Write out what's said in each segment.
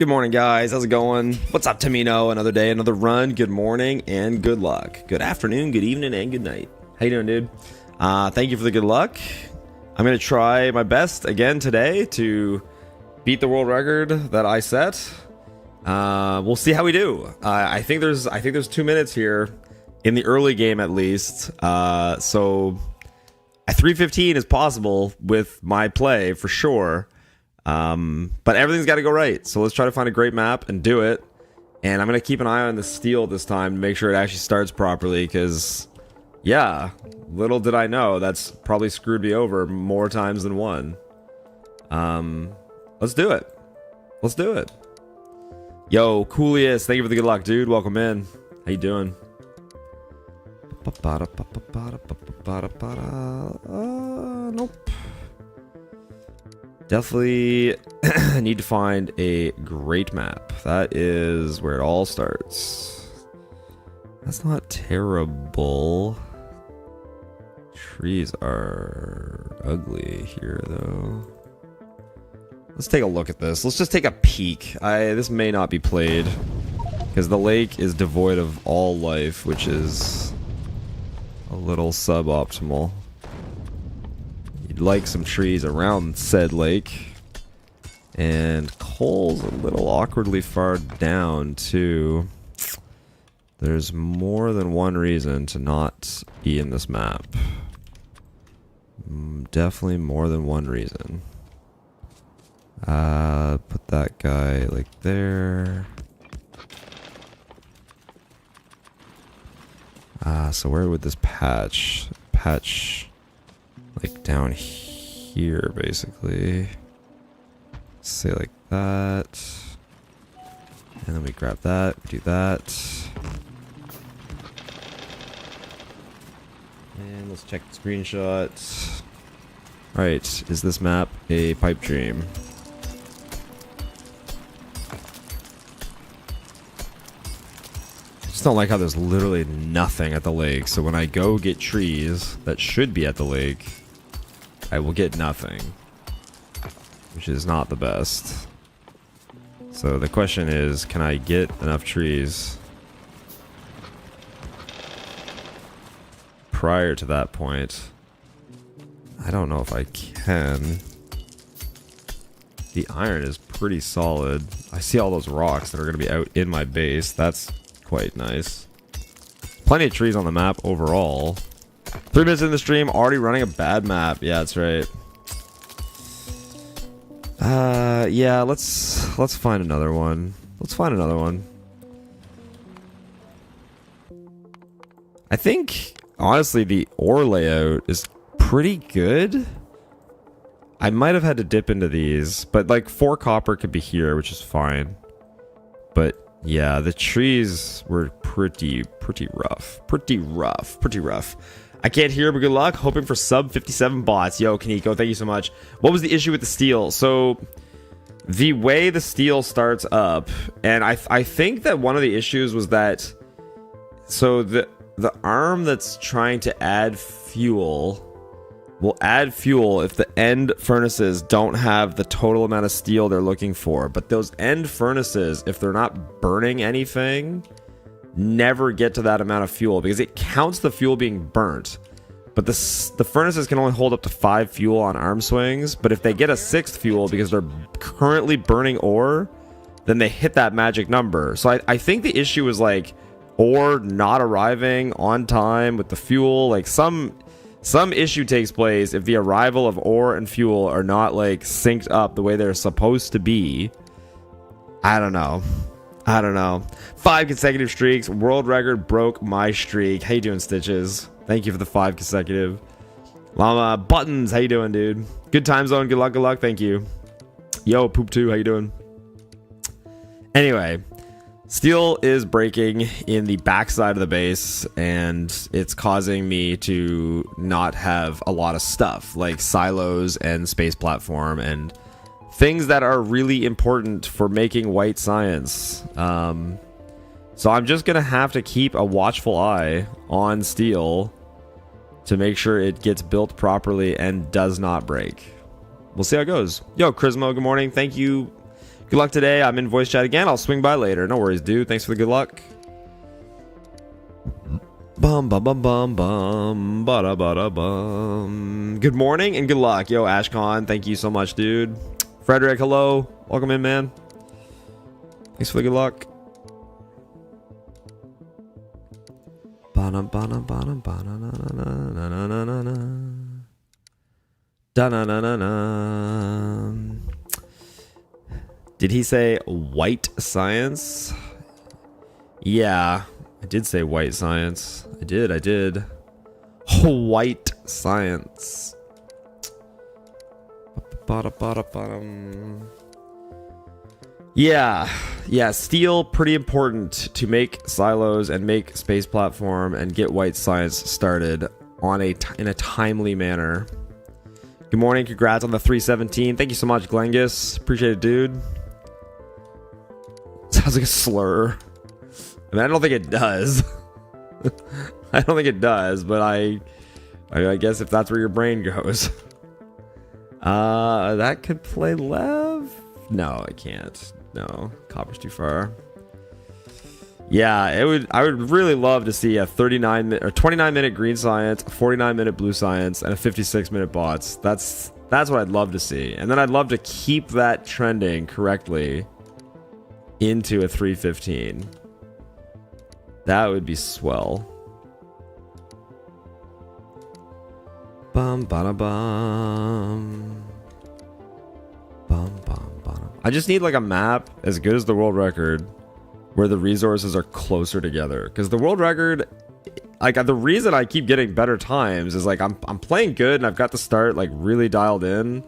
Good morning, guys. How's it going? What's up, Tamino? Another day, another run. Good morning and good luck. Good afternoon, good evening, and good night. How you doing, dude? Thank you for the good luck. I'm going to try my best again today to beat the world record that I set. We'll see how we do. I think there's 2 minutes here in the early game at least. So a 3:15 is possible with my play for sure. But everything's got to go right. So let's try to find a great map and do it. And I'm going to keep an eye on the steel this time to make sure it actually starts properly. Because, yeah, little did I know, that's probably screwed me over more times than one. Let's do it. Let's do it. Yo, Coolius, thank you for the good luck, dude. Welcome in. How you doing? Nope. Definitely need to find a great map. That is where it all starts. That's not terrible. Trees are ugly here, though. Let's take a look at this. Let's just take a peek. This may not be played because the lake is devoid of all life, which is a little suboptimal. You'd like some trees around said lake. And coal's a little awkwardly far down, too. There's more than one reason to not be in this map. Definitely more than one reason. Put that guy like there. So where would this patch like down here basically? Say like that. And then we grab that, we do that. And let's check the screenshot. Alright, is this map a pipe dream? I just don't like how there's literally nothing at the lake. So when I go get trees that should be at the lake, I will get nothing, which is not the best. So the question is, can I get enough trees prior to that point? I don't know if I can. The iron is pretty solid. I see all those rocks that are going to be out in my base. That's quite nice. Plenty of trees on the map overall. 3 minutes in the stream, already running a bad map. Yeah, that's right. Yeah, let's find another one. Let's find another one. I think, honestly, the ore layout is pretty good. I might have had to dip into these, but like 4 copper could be here, which is fine. But yeah, the trees were pretty rough. Pretty rough. I can't hear, but good luck. Hoping for sub 57 bots. Yo, Kaneko, thank you so much. What was the issue with the steel? So the way the steel starts up, and I think that one of the issues was that, so the arm that's trying to add fuel will add fuel if the end furnaces don't have the total amount of steel they're looking for. But those end furnaces, if they're not burning anything, never get to that amount of fuel because it counts the fuel being burnt. But the furnaces can only hold up to 5 fuel on arm swings. But if they get a 6th fuel because they're currently burning ore, then they hit that magic number. So I think the issue is like ore not arriving on time with the fuel. Like some issue takes place if the arrival of ore and fuel are not like synced up the way they're supposed to be. I don't know. 5 consecutive streaks. World record broke my streak. How you doing, Stitches? Thank you for the 5 consecutive. Llama Buttons, how you doing, dude? Good time zone. Good luck. Thank you. Yo, Poop2, how you doing? Anyway, steel is breaking in the backside of the base, and it's causing me to not have a lot of stuff like silos and space platform and things that are really important for making white science. So I'm just gonna have to keep a watchful eye on steel to make sure it gets built properly and does not break. We'll see how it goes. Yo, Chrismo, good morning. Thank you. Good luck today. I'm in voice chat again. I'll swing by later. No worries, dude. Thanks for the good luck. Bum bum bum bum bum bada bada bum. Good morning and good luck. Yo, Ashcon, thank you so much, dude. Frederick, hello. Welcome in, man. Thanks for the good luck. Did he say white science? Yeah, I did say white science. I did. White science. Yeah, steel pretty important to make silos and make space platform and get white science started on in a timely manner. Good morning, congrats on the 317. Thank you so much, Glengus. Appreciate it, dude. Sounds like a slur. I mean, I don't think it does. I don't think it does, but I guess if that's where your brain goes. That could play Lev? No, I can't. No, copper's too far. Yeah, I would really love to see a 29-minute green science, a 49-minute blue science, and a 56-minute bots. That's what I'd love to see. And then I'd love to keep that trending correctly into a 315. That would be swell. Bum bada bum. Bum bum bum. I just need like a map as good as the world record where the resources are closer together, because the world record, like, the reason I keep getting better times is like I'm playing good and I've got the start like really dialed in,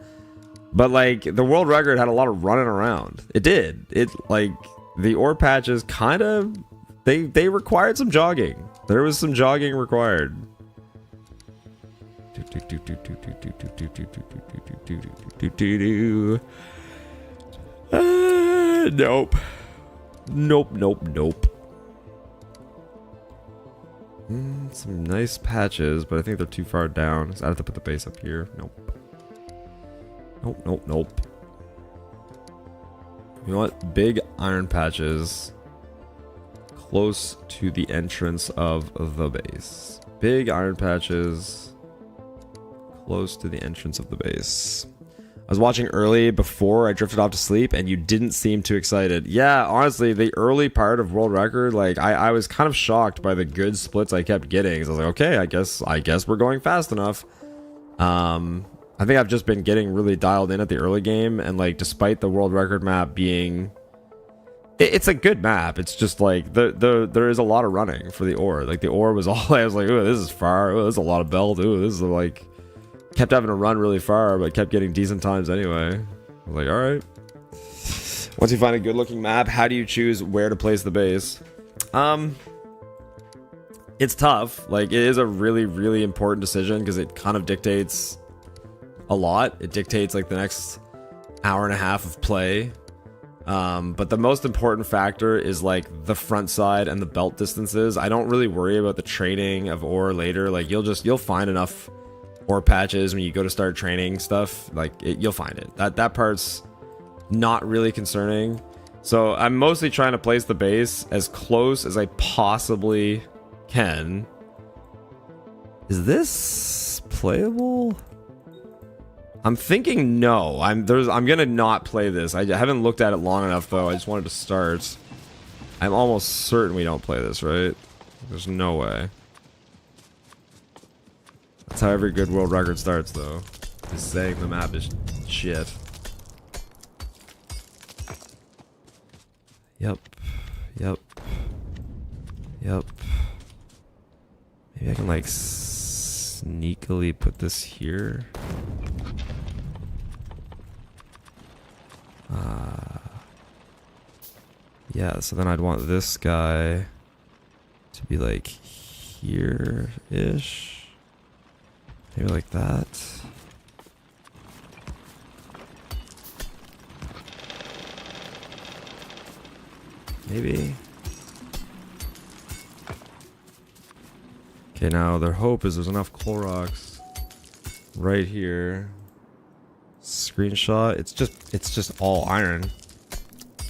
but like the world record had a lot of running around. It did. It like the ore patches kind of they required some jogging. There was some jogging required. Nope. Some nice patches, but I think they're too far down, so I have to put the base up here. Nope. You know what? Big iron patches close to the entrance of the base. Big iron patches close to the entrance of the base. I was watching early before I drifted off to sleep, and you didn't seem too excited. Yeah, honestly, the early part of world record, like I was kind of shocked by the good splits I kept getting. So I was like, okay, I guess we're going fast enough. I think I've just been getting really dialed in at the early game, and like despite the world record map being, it's a good map. It's just like there is a lot of running for the ore. Like the ore was all I was like, oh, this is far. Oh, this is a lot of belt. Oh, this is like. Kept having to run really far, but kept getting decent times anyway. I was like, alright. Once you find a good looking map, how do you choose where to place the base? It's tough. Like, it is a really, really important decision because it kind of dictates a lot. It dictates like the next hour and a half of play. But the most important factor is like the front side and the belt distances. I don't really worry about the training of ore later. Like you'll find enough ore patches when you go to start training stuff, like you'll find it. That part's not really concerning. So I'm mostly trying to place the base as close as I possibly can. Is this playable? I'm thinking no. I'm gonna not play this. I haven't looked at it long enough though. I just wanted to start. I'm almost certain we don't play this, right? There's no way. That's how every good world record starts, though. Is saying the map is shit. Yep. Maybe I can, like, sneakily put this here. Yeah, so then I'd want this guy to be, like, here-ish. Maybe like that. Maybe. Okay, now their hope is there's enough Clorox right here. Screenshot. It's just all iron.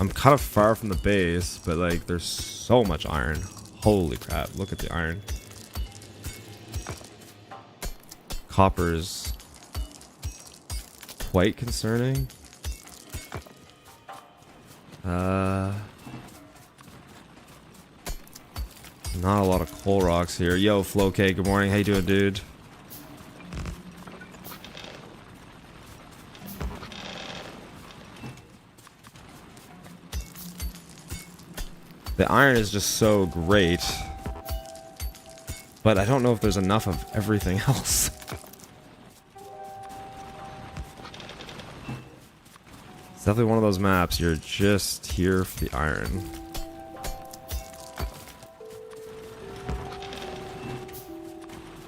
I'm kind of far from the base, but like there's so much iron. Holy crap, look at the iron. Copper's quite concerning. Not a lot of coal rocks here. Yo, Flowcake, good morning. How you doing, dude? The iron is just so great. But I don't know if there's enough of everything else. It's definitely one of those maps, you're just here for the iron.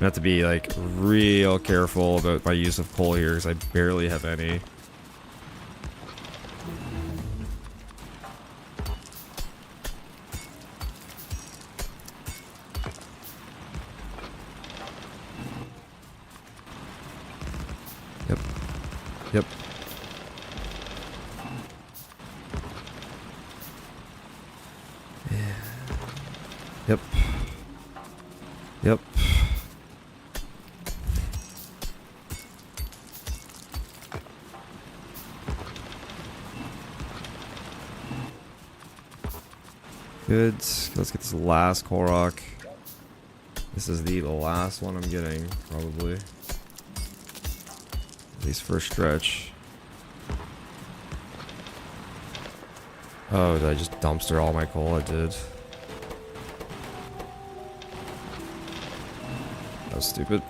I have to be like real careful about my use of coal here because I barely have any. Yep. Yep. Yep. Yep. Good. Let's get this last coal rock. This is the last one I'm getting, probably. At least for a stretch. Oh, did I just dumpster all my coal? I did. That was stupid.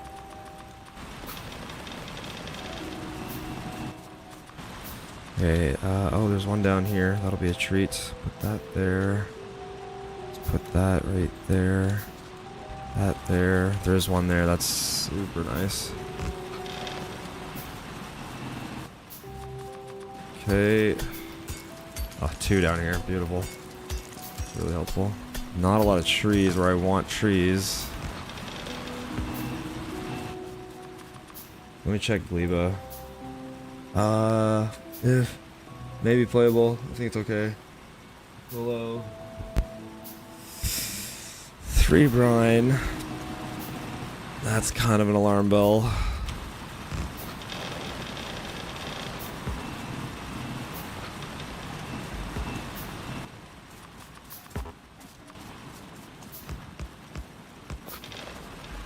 Okay, oh, there's one down here. That'll be a treat. Put that there. Let's put that right there. That there. There's one there. That's super nice. Okay. Oh, two down here. Beautiful. Really helpful. Not a lot of trees where I want trees. Let me check Gleba. If maybe playable. I think it's okay. Hello. 3 brine. That's kind of an alarm bell.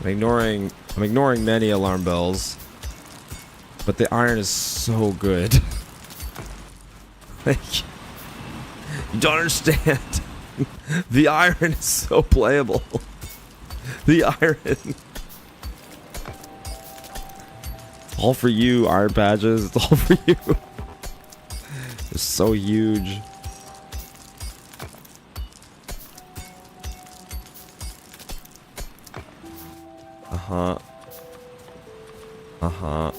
I'm ignoring many alarm bells. But the iron is so good. Like, you don't understand. The iron is so playable. The iron. All for you, iron badges. It's all for you. It's so huge. Uh-huh. Uh-huh.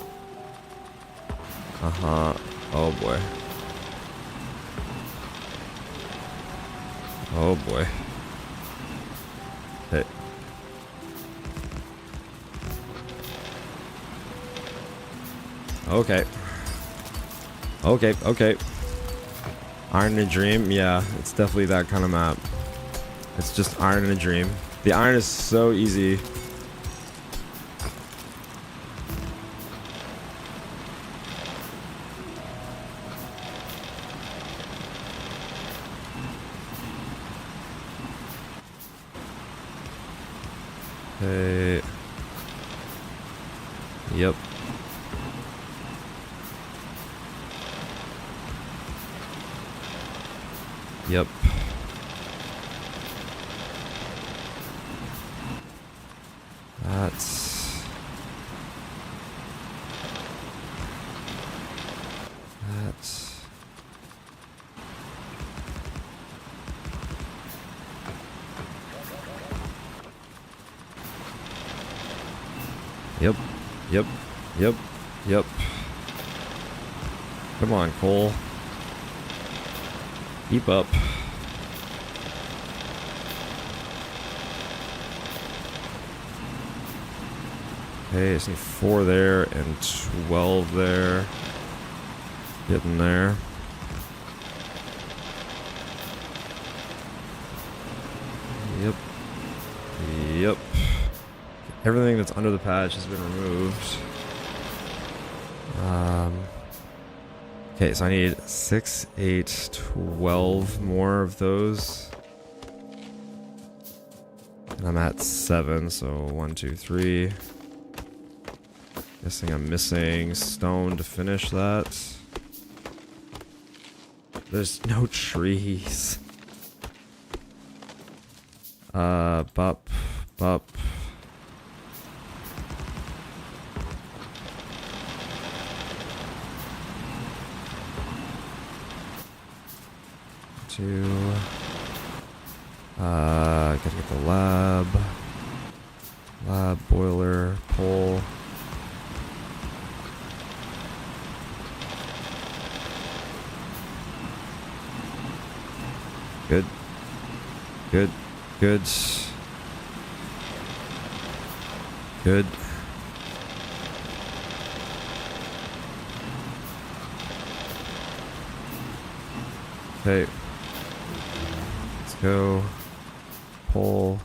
Uh-huh. Oh boy. Oh boy. Hey. Okay. Okay, okay. Iron in a Dream? Yeah, it's definitely that kind of map. It's just Iron in a Dream. The iron is so easy. Hey. Yep. Yep. That's... Yep. Yep. Yep. Yep. Come on, Cole. Keep up. Okay, I see 4 there and 12 there. Getting there. Everything that's under the patch has been removed. Okay, so I need 6, 8, 12 more of those. And I'm at 7, so 1, 2, 3. Guessing I'm missing stone to finish that. There's no trees. Bup. 2. Gotta get the lab boiler pole. Good. 'Kay. Let's go. Pull.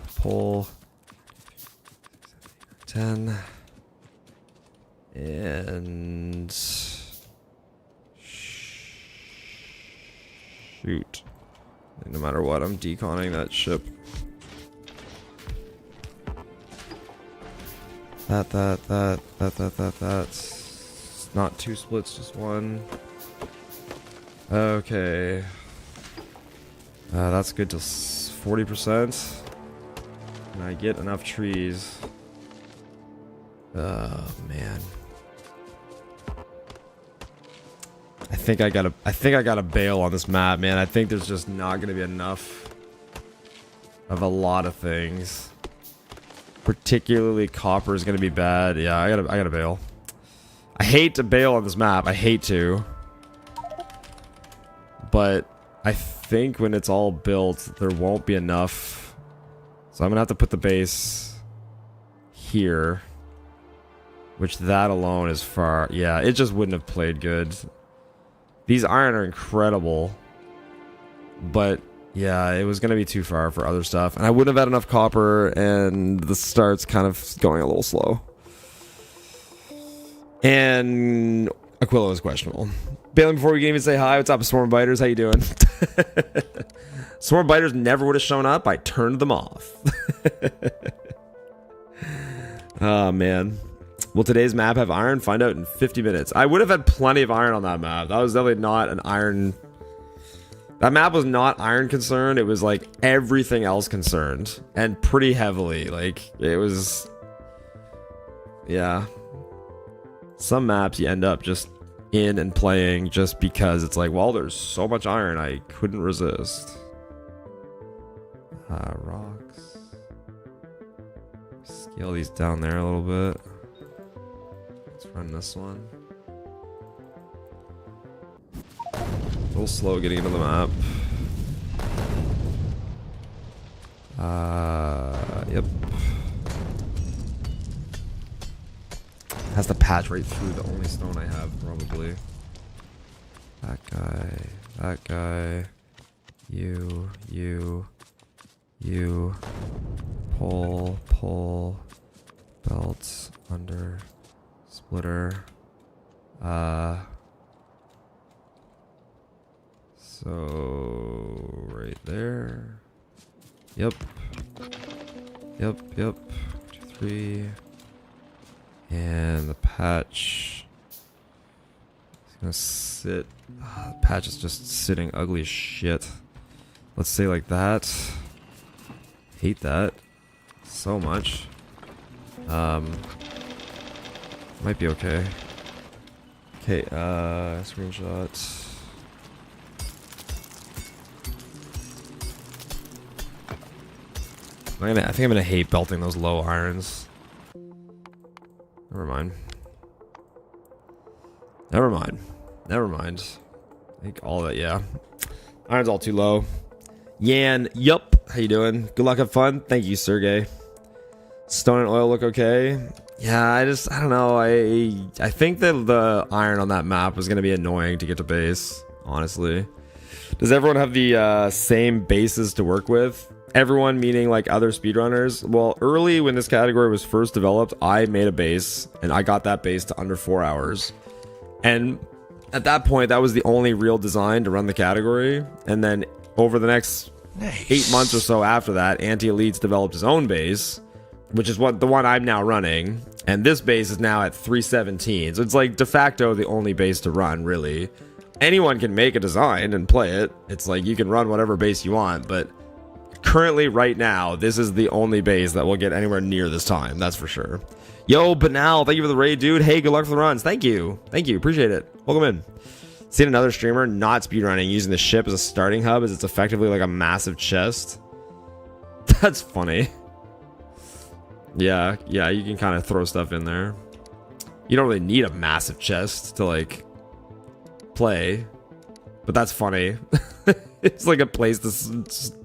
10. And shoot. No matter what, I'm deconning that ship. That's not 2 splits, just 1. Okay. That's good to 40%. And I get enough trees. Oh man. I think I gotta bail on this map, man. I think there's just not gonna be enough of a lot of things. Particularly copper is gonna be bad. Yeah, I gotta bail. I hate to bail on this map. I hate to. But I think when it's all built, there won't be enough. So I'm gonna have to put the base here. Which that alone is far. Yeah, it just wouldn't have played good. These iron are incredible. But yeah, it was gonna be too far for other stuff. And I wouldn't have had enough copper, and the start's kind of going a little slow. And Aquila was questionable. Bailing before we can even say hi. What's up, Swarm Biters? How you doing? Swarm Biters never would have shown up. I turned them off. Oh, man. Will today's map have iron? Find out in 50 minutes. I would have had plenty of iron on that map. That was definitely not an iron... That map was not iron concerned. It was like everything else concerned. And pretty heavily. Like, it was... Yeah. Some maps you end up just in and playing just because it's like, well, there's so much iron I couldn't resist. Rocks. Scale these down there a little bit. Let's run this one. A little slow getting into the map. Yep. Has the patch right through the only stone I have, probably. That guy. You. Pull. Belts, under, splitter. So, right there. Yep. 2, 3. And the patch is gonna sit. The patch is just sitting ugly as shit. Let's say like that. Hate that so much. Might be okay. Okay, screenshot. I think I'm gonna hate belting those low irons. Never mind. I think all that, yeah. Iron's all too low. Yan, yup. How you doing? Good luck, have fun. Thank you, Sergey. Stone and oil look okay. Yeah, I don't know. I think that the iron on that map was gonna be annoying to get to base, honestly. Does everyone have the same bases to work with? Everyone meaning like other speedrunners. Well, early when this category was first developed, I made a base and I got that base to under 4 hours. And at that point, that was the only real design to run the category. And then over the next 8 months or so after that, Anti-Elite's developed his own base, which is what the one I'm now running. And this base is now at 317. So it's like de facto the only base to run, really. Anyone can make a design and play it. It's like you can run whatever base you want, but currently, right now, this is the only base that will get anywhere near this time. That's for sure. Yo, Banal, thank you for the raid, dude. Hey, good luck for the runs. Thank you. Thank you. Appreciate it. Welcome in. Seen another streamer not speedrunning using the ship as a starting hub as it's effectively like a massive chest. That's funny. Yeah, you can kind of throw stuff in there. You don't really need a massive chest to like play, but that's funny. It's like a place to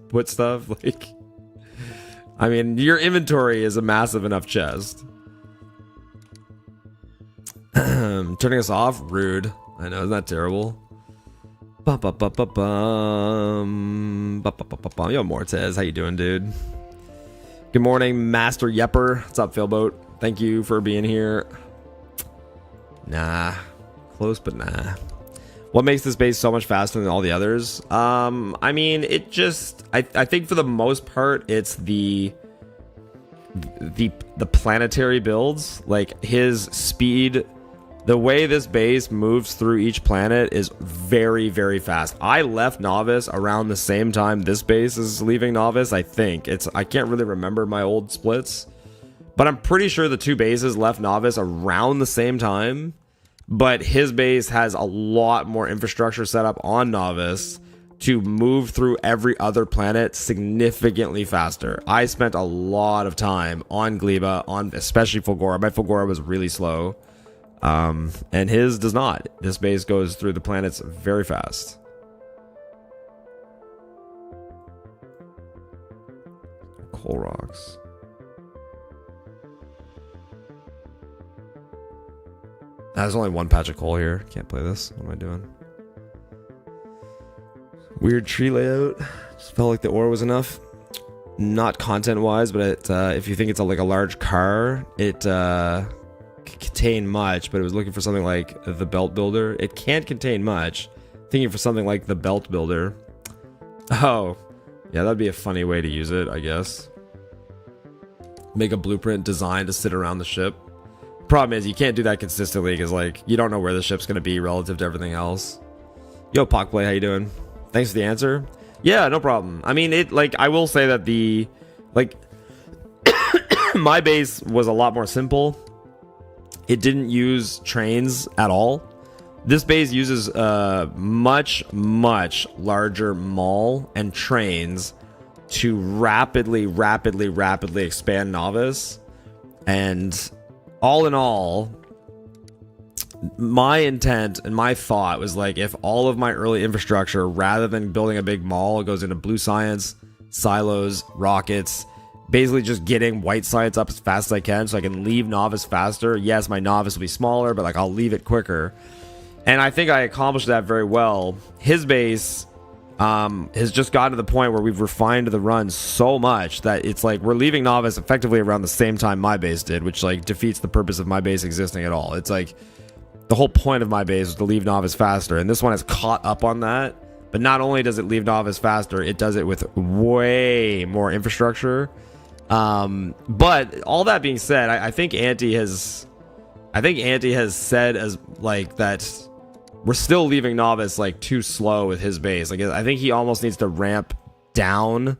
put stuff. Like, I mean, your inventory is a massive enough chest. Turning us off, rude. I know, isn't that terrible? Yo, Mortez, how you doing, dude? Good morning, Master Yepper. What's up, Philboat? Thank you for being here. Nah, close, but nah. What makes this base so much faster than all the others? I mean, it just, I think for the most part, it's the planetary builds. Like his speed, the way this base moves through each planet is very, very fast. I left Novice around the same time this base is leaving Novice. I think I can't really remember my old splits, but I'm pretty sure the two bases left Novice around the same time. But his base has a lot more infrastructure set up on Novice to move through every other planet significantly faster. I spent a lot of time on Gleba, on especially Fulgora. My Fulgora was really slow. And his does not. This base goes through the planets very fast. Coal rocks. There's only one patch of coal here. Can't play this. What am I doing? Weird tree layout. Just felt like the ore was enough. Not content-wise, but if you think it's like a large car, it can contain much, but it was looking for something like the Belt Builder. It can't contain much. Thinking for something like the Belt Builder. Oh, yeah, that'd be a funny way to use it, I guess. Make a blueprint designed to sit around the ship. Problem is, you can't do that consistently because, like, you don't know where the ship's going to be relative to everything else. Yo, Pockplay, how you doing? Thanks for the answer. Yeah, no problem. I mean, I will say that my base was a lot more simple. It didn't use trains at all. This base uses a much larger mall and trains to rapidly expand Novice. And all in all, my intent and my thought was like, if all of my early infrastructure, rather than building a big mall, goes into blue science, silos, rockets, basically just getting white science up as fast as I can so I can leave Novice faster. Yes, my Novice will be smaller, but like I'll leave it quicker. And I think I accomplished that very well. His base has just gotten to the point where we've refined the run so much that it's like we're leaving Novice effectively around the same time my base did, which like defeats the purpose of my base existing at all. It's like the whole point of my base was to leave Novice faster, and this one has caught up on that. But not only does it leave Novice faster, it does it with way more infrastructure. But all that being said, I think Anti has said as like that we're still leaving Novice like too slow with his base. Like I think he almost needs to ramp down.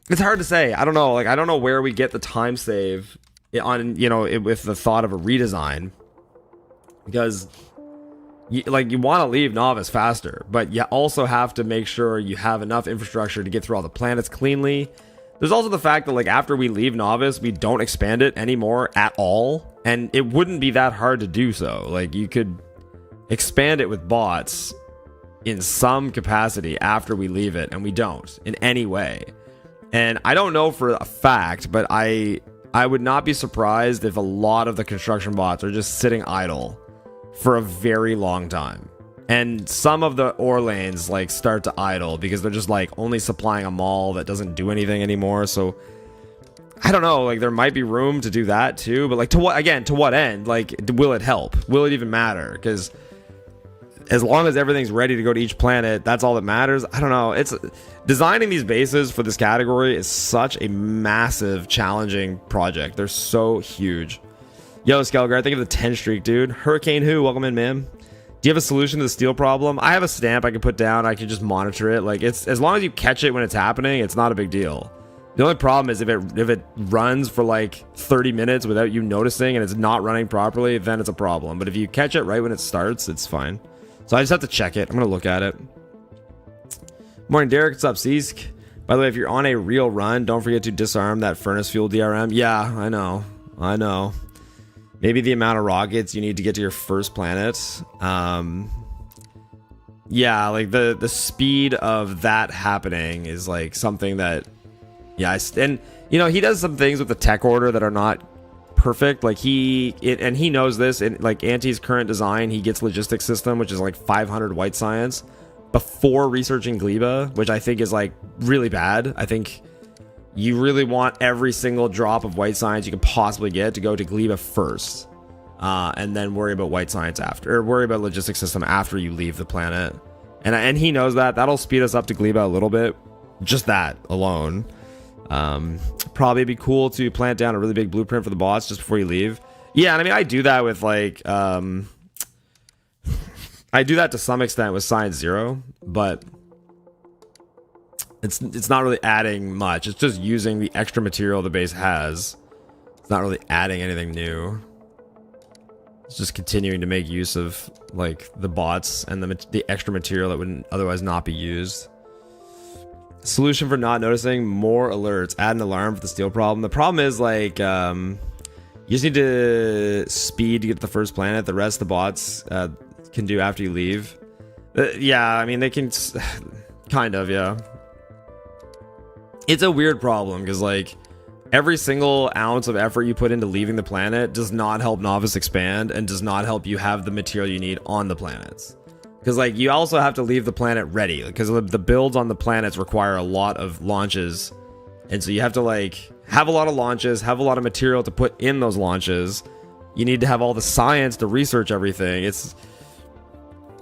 It's hard to say. I don't know. Like I don't know where we get the time save on, with the thought of a redesign, because you want to leave Novice faster, but you also have to make sure you have enough infrastructure to get through all the planets cleanly. There's also the fact that like after we leave Novice, we don't expand it anymore at all, and it wouldn't be that hard to do so. Like you could expand it with bots in some capacity after we leave it, and we don't in any way. And I don't know for a fact, but I would not be surprised if a lot of the construction bots are just sitting idle for a very long time. And some of the ore lanes like start to idle because they're just like only supplying a mall that doesn't do anything anymore. So I don't know, like there might be room to do that too, but like to what, again, to what end? Like, will it help? Will it even matter? Because as long as everything's ready to go to each planet, that's all that matters. I don't know. It's designing these bases for this category is such a massive, challenging project. They're so huge. Yo, Skelgar, think of the 10 streak, dude. Hurricane Who, welcome in, man. Do you have a solution to the steel problem? I have a stamp I can put down. I can just monitor it. Like, it's as long as you catch it when it's happening, it's not a big deal. The only problem is if it runs for like 30 minutes without you noticing and it's not running properly, then it's a problem. But if you catch it right when it starts, it's fine. So I just have to check it. I'm going to look at it. Morning, Derek. What's up, Seesk? By the way, if you're on a real run, don't forget to disarm that furnace fuel DRM. Yeah, I know. I know. Maybe the amount of rockets you need to get to your first planet. Yeah, like the speed of that happening is like something that... Yeah, and you know, he does some things with the tech order that are not perfect. Like he knows this. In like Anti's current design, he gets logistics system, which is like 500 white science before researching Gleba, which I think is like really bad. I think you really want every single drop of white science you can possibly get to go to Gleba first, and then worry about white science after, or worry about logistics system after you leave the planet. And he knows that. That'll speed us up to Gleba a little bit. Just that alone. Probably be cool to plant down a really big blueprint for the boss just before you leave. Yeah, and I mean, I do that with like I do that to some extent with Science Zero, but it's not really adding much. It's just using the extra material the base has. It's not really adding anything new. It's just continuing to make use of like the bots and the extra material that would otherwise not be used. Solution for not noticing: more alerts. Add an alarm for the steel problem. The problem is like you just need to speed to get to the first planet. The rest the bots can do after you leave. Yeah, I mean they can kind of, yeah. It's a weird problem because like every single ounce of effort you put into leaving the planet does not help Novice expand and does not help you have the material you need on the planets. Because like you also have to leave the planet ready, because the builds on the planets require a lot of launches, and so you have to like have a lot of launches, have a lot of material to put in those launches. You need to have all the science to research everything. It's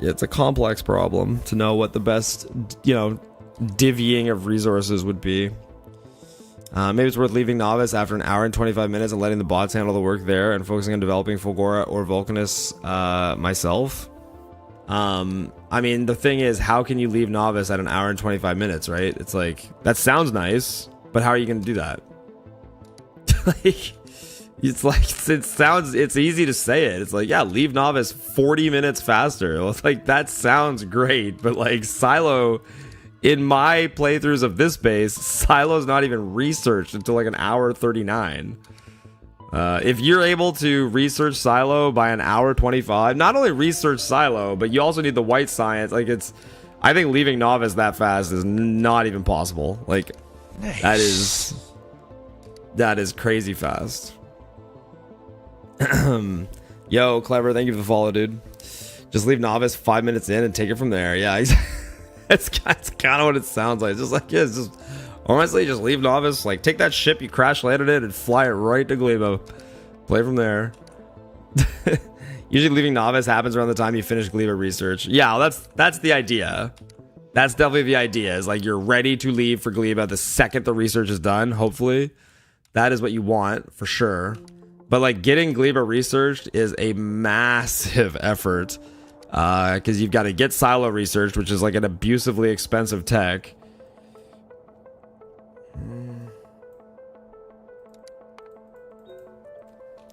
a complex problem to know what the best, you know, divvying of resources would be. Maybe it's worth leaving Novice after an hour and 25 minutes and letting the bots handle the work there and focusing on developing Fulgora or Vulcanus myself. I mean, the thing is, how can you leave Novice at an hour and 25 minutes, right? It's like, that sounds nice, but how are you going to do that? It's easy to say it. It's like, yeah, leave Novice 40 minutes faster. Well, it's like, that sounds great, but like Silo, in my playthroughs of this base, Silo's not even researched until like an hour 39. If you're able to research Silo by an hour 25, not only research Silo, but you also need the white science. Like I think leaving Novice that fast is not even possible. Like nice. That is crazy fast. Yo, Clever, thank you for the follow, dude. Just leave Novice 5 minutes in and take it from there. Yeah, that's kind of what it sounds like. It's just like, yeah, it's just... Honestly, just leave Novice. Like, take that ship you crash landed in and fly it right to Gleba. Play from there. Usually leaving Novice happens around the time you finish Gleba research. Yeah, well, that's the idea. That's definitely the idea. Is like you're ready to leave for Gleba the second the research is done, hopefully. That is what you want, for sure. But like getting Gleba researched is a massive effort. Because you've got to get Silo researched, which is like an abusively expensive tech.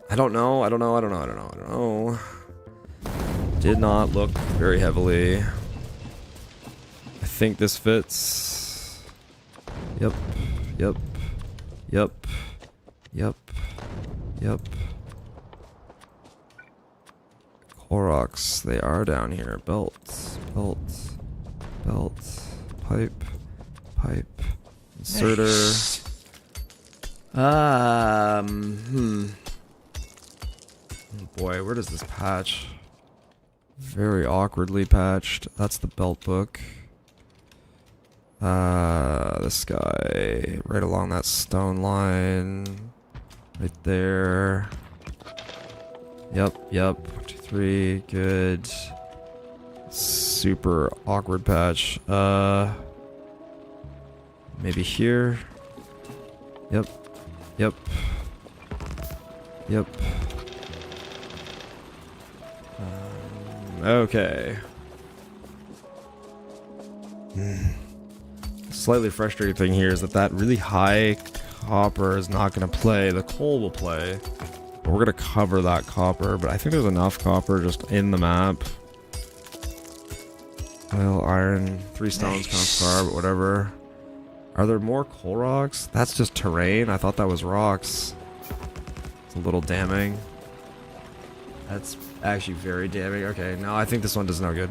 I don't know. Did not look very heavily. I think this fits. Yep. Clorox, they are down here. Belts, pipe, inserter. Nice. Oh boy, where does this patch? Very awkwardly patched. That's the belt book. This guy right along that stone line. Right there. Yep. 1, 2, 3. Good. Super awkward patch. Maybe here. Yep. Okay. Slightly frustrating thing here is that really high copper is not going to play. The coal will play. But we're going to cover that copper. But I think there's enough copper just in the map. Well, iron. 3 stones kind of far, but whatever. Are there more coal rocks? That's just terrain. I thought that was rocks. It's a little damning. That's actually very damning. Okay, no, I think this one does no good.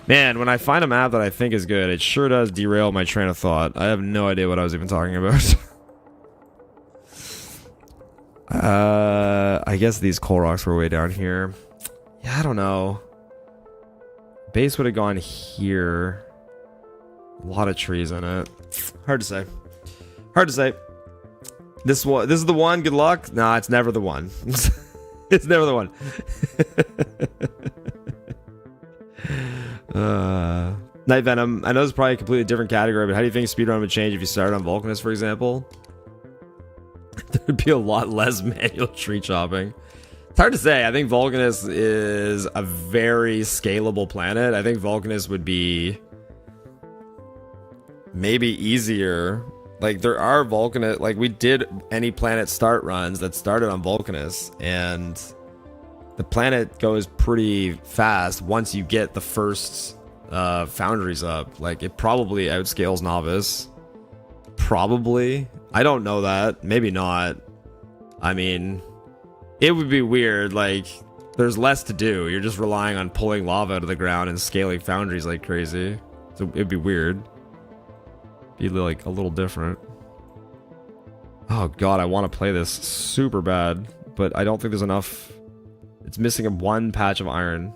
Man, when I find a map that I think is good, it sure does derail my train of thought. I have no idea what I was even talking about. I guess these coal rocks were way down here. Yeah, I don't know. Base would have gone here. A lot of trees in it. Hard to say. This is the one. Good luck. Nah, it's never the one. It's never the one. Night Venom. I know it's probably a completely different category, but how do you think speedrun would change if you started on Vulcanus, for example? There'd be a lot less manual tree chopping. It's hard to say. I think Vulcanus is a very scalable planet. I think Vulcanus would be maybe easier. Like, there are Vulcanus, like, we did any planet start runs that started on Vulcanus, and the planet goes pretty fast once you get the first foundries up. Like, it probably outscales Novice. Probably. I don't know that. Maybe not. I mean, it would be weird. Like, there's less to do. You're just relying on pulling lava out of the ground and scaling foundries like crazy. So it'd be weird. Be like a little different. Oh god, I want to play this super bad, but I don't think there's enough. It's missing a 1 patch of iron.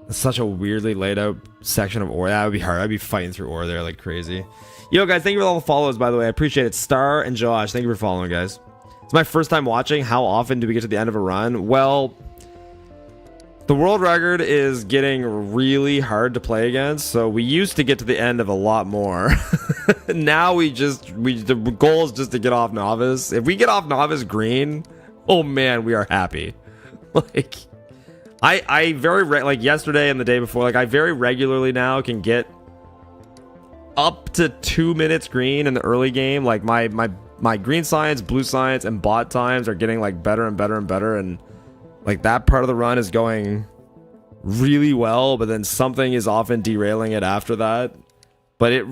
It's such a weirdly laid out section of ore. That would be hard. I'd be fighting through ore there like crazy. Yo guys, thank you for all the follows, by the way. I appreciate it. Star and Josh, thank you for following, guys. It's my first time watching. How often do we get to the end of a run? Well, the world record is getting really hard to play against, so we used to get to the end of a lot more. Now the goal is just to get off Novice. If we get off Novice green, oh man, we are happy. Like, I very like yesterday and the day before, like I very regularly now can get up to 2 minutes green in the early game. Like my green science, blue science, and bot times are getting like better and better and better, and like that part of the run is going really well, but then something is often derailing it after that. But it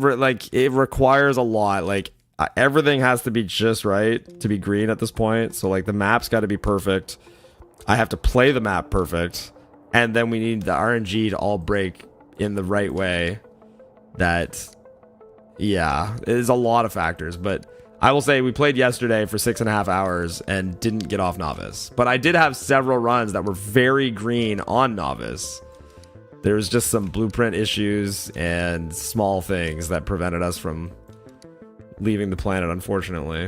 requires a lot. Like everything has to be just right to be green at this point. So like the map's got to be perfect. I have to play the map perfect, and then we need the RNG to all break in the right way. That, yeah, it is a lot of factors, but I will say we played yesterday for 6.5 hours and didn't get off Novice. But I did have several runs that were very green on Novice. There was just some blueprint issues and small things that prevented us from leaving the planet, unfortunately.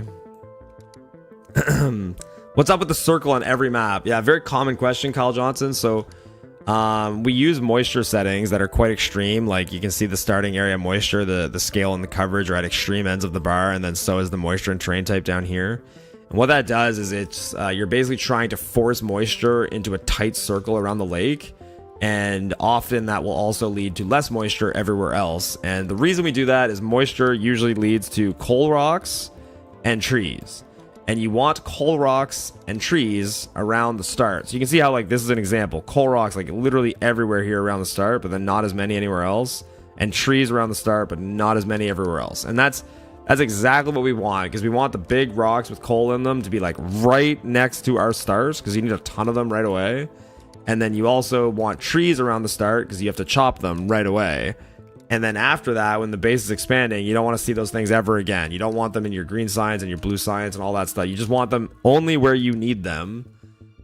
What's up with the circle on every map? Yeah, very common question, Kyle Johnson. So we use moisture settings that are quite extreme. Like you can see the starting area moisture, the scale and the coverage are at extreme ends of the bar, and then so is the moisture and terrain type down here. And what that does is it's you're basically trying to force moisture into a tight circle around the lake, and often that will also lead to less moisture everywhere else. And the reason we do that is moisture usually leads to coal rocks and trees. And you want coal rocks and trees around the start. So you can see how, like, this is an example. Coal rocks, like, literally everywhere here around the start, but then not as many anywhere else. And trees around the start, but not as many everywhere else. And that's exactly what we want, because we want the big rocks with coal in them to be, like, right next to our stars, because you need a ton of them right away. And then you also want trees around the start, because you have to chop them right away. And then after that, when the base is expanding, you don't want to see those things ever again. You don't want them in your green science and your blue science and all that stuff. You just want them only where you need them.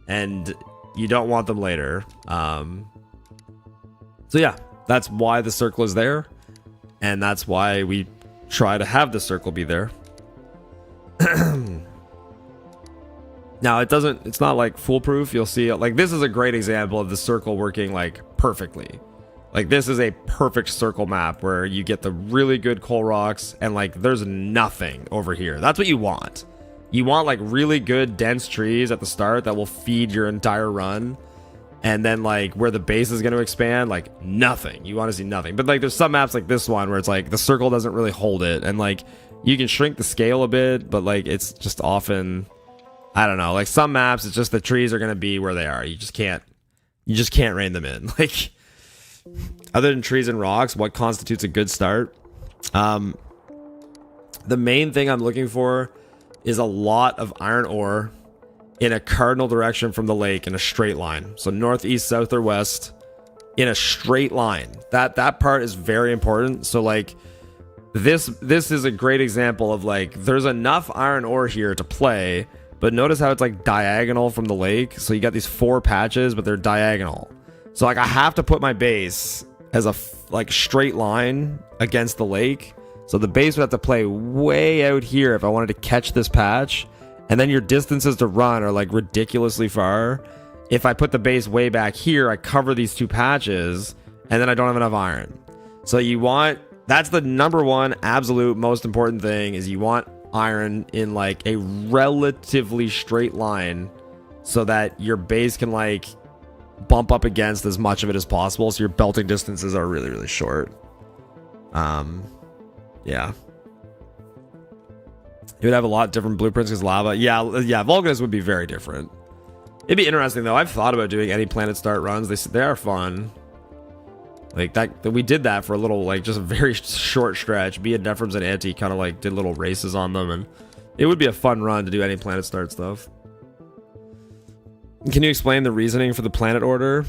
And you don't want them later. So yeah, that's why the circle is there, and that's why we try to have the circle be there. Now it's not like foolproof. You'll see like this is a great example of the circle working like perfectly. Like this is a perfect circle map where you get the really good coal rocks and like there's nothing over here. That's what you want. You want like really good dense trees at the start that will feed your entire run. And then like where the base is going to expand, like nothing. You want to see nothing. But like there's some maps like this one where it's like the circle doesn't really hold it. And like you can shrink the scale a bit, but like it's just often, I don't know, like some maps it's just the trees are going to be where they are. You just can't rein them in. Like other than trees and rocks, what constitutes a good start? The main thing I'm looking for is a lot of iron ore in a cardinal direction from the lake in a straight line. So northeast, south, or west in a straight line. That part is very important. So like this is a great example of like there's enough iron ore here to play, but notice how it's like diagonal from the lake. So you got these 4 patches, but they're diagonal. So like I have to put my base as a like straight line against the lake. So the base would have to play way out here if I wanted to catch this patch. And then your distances to run are like ridiculously far. If I put the base way back here, I cover these 2 patches and then I don't have enough iron. So that's the number one absolute most important thing is you want iron in like a relatively straight line so that your base can like bump up against as much of it as possible, so your belting distances are really, really short. Yeah. You would have a lot different blueprints because lava. Yeah, Volcanus would be very different. It'd be interesting though. I've thought about doing any planet start runs. They are fun. Like that we did that for a little, like just a very short stretch. Me and Nephrons and Anti kind of like did little races on them, and it would be a fun run to do any planet start stuff. Can you explain the reasoning for the planet order?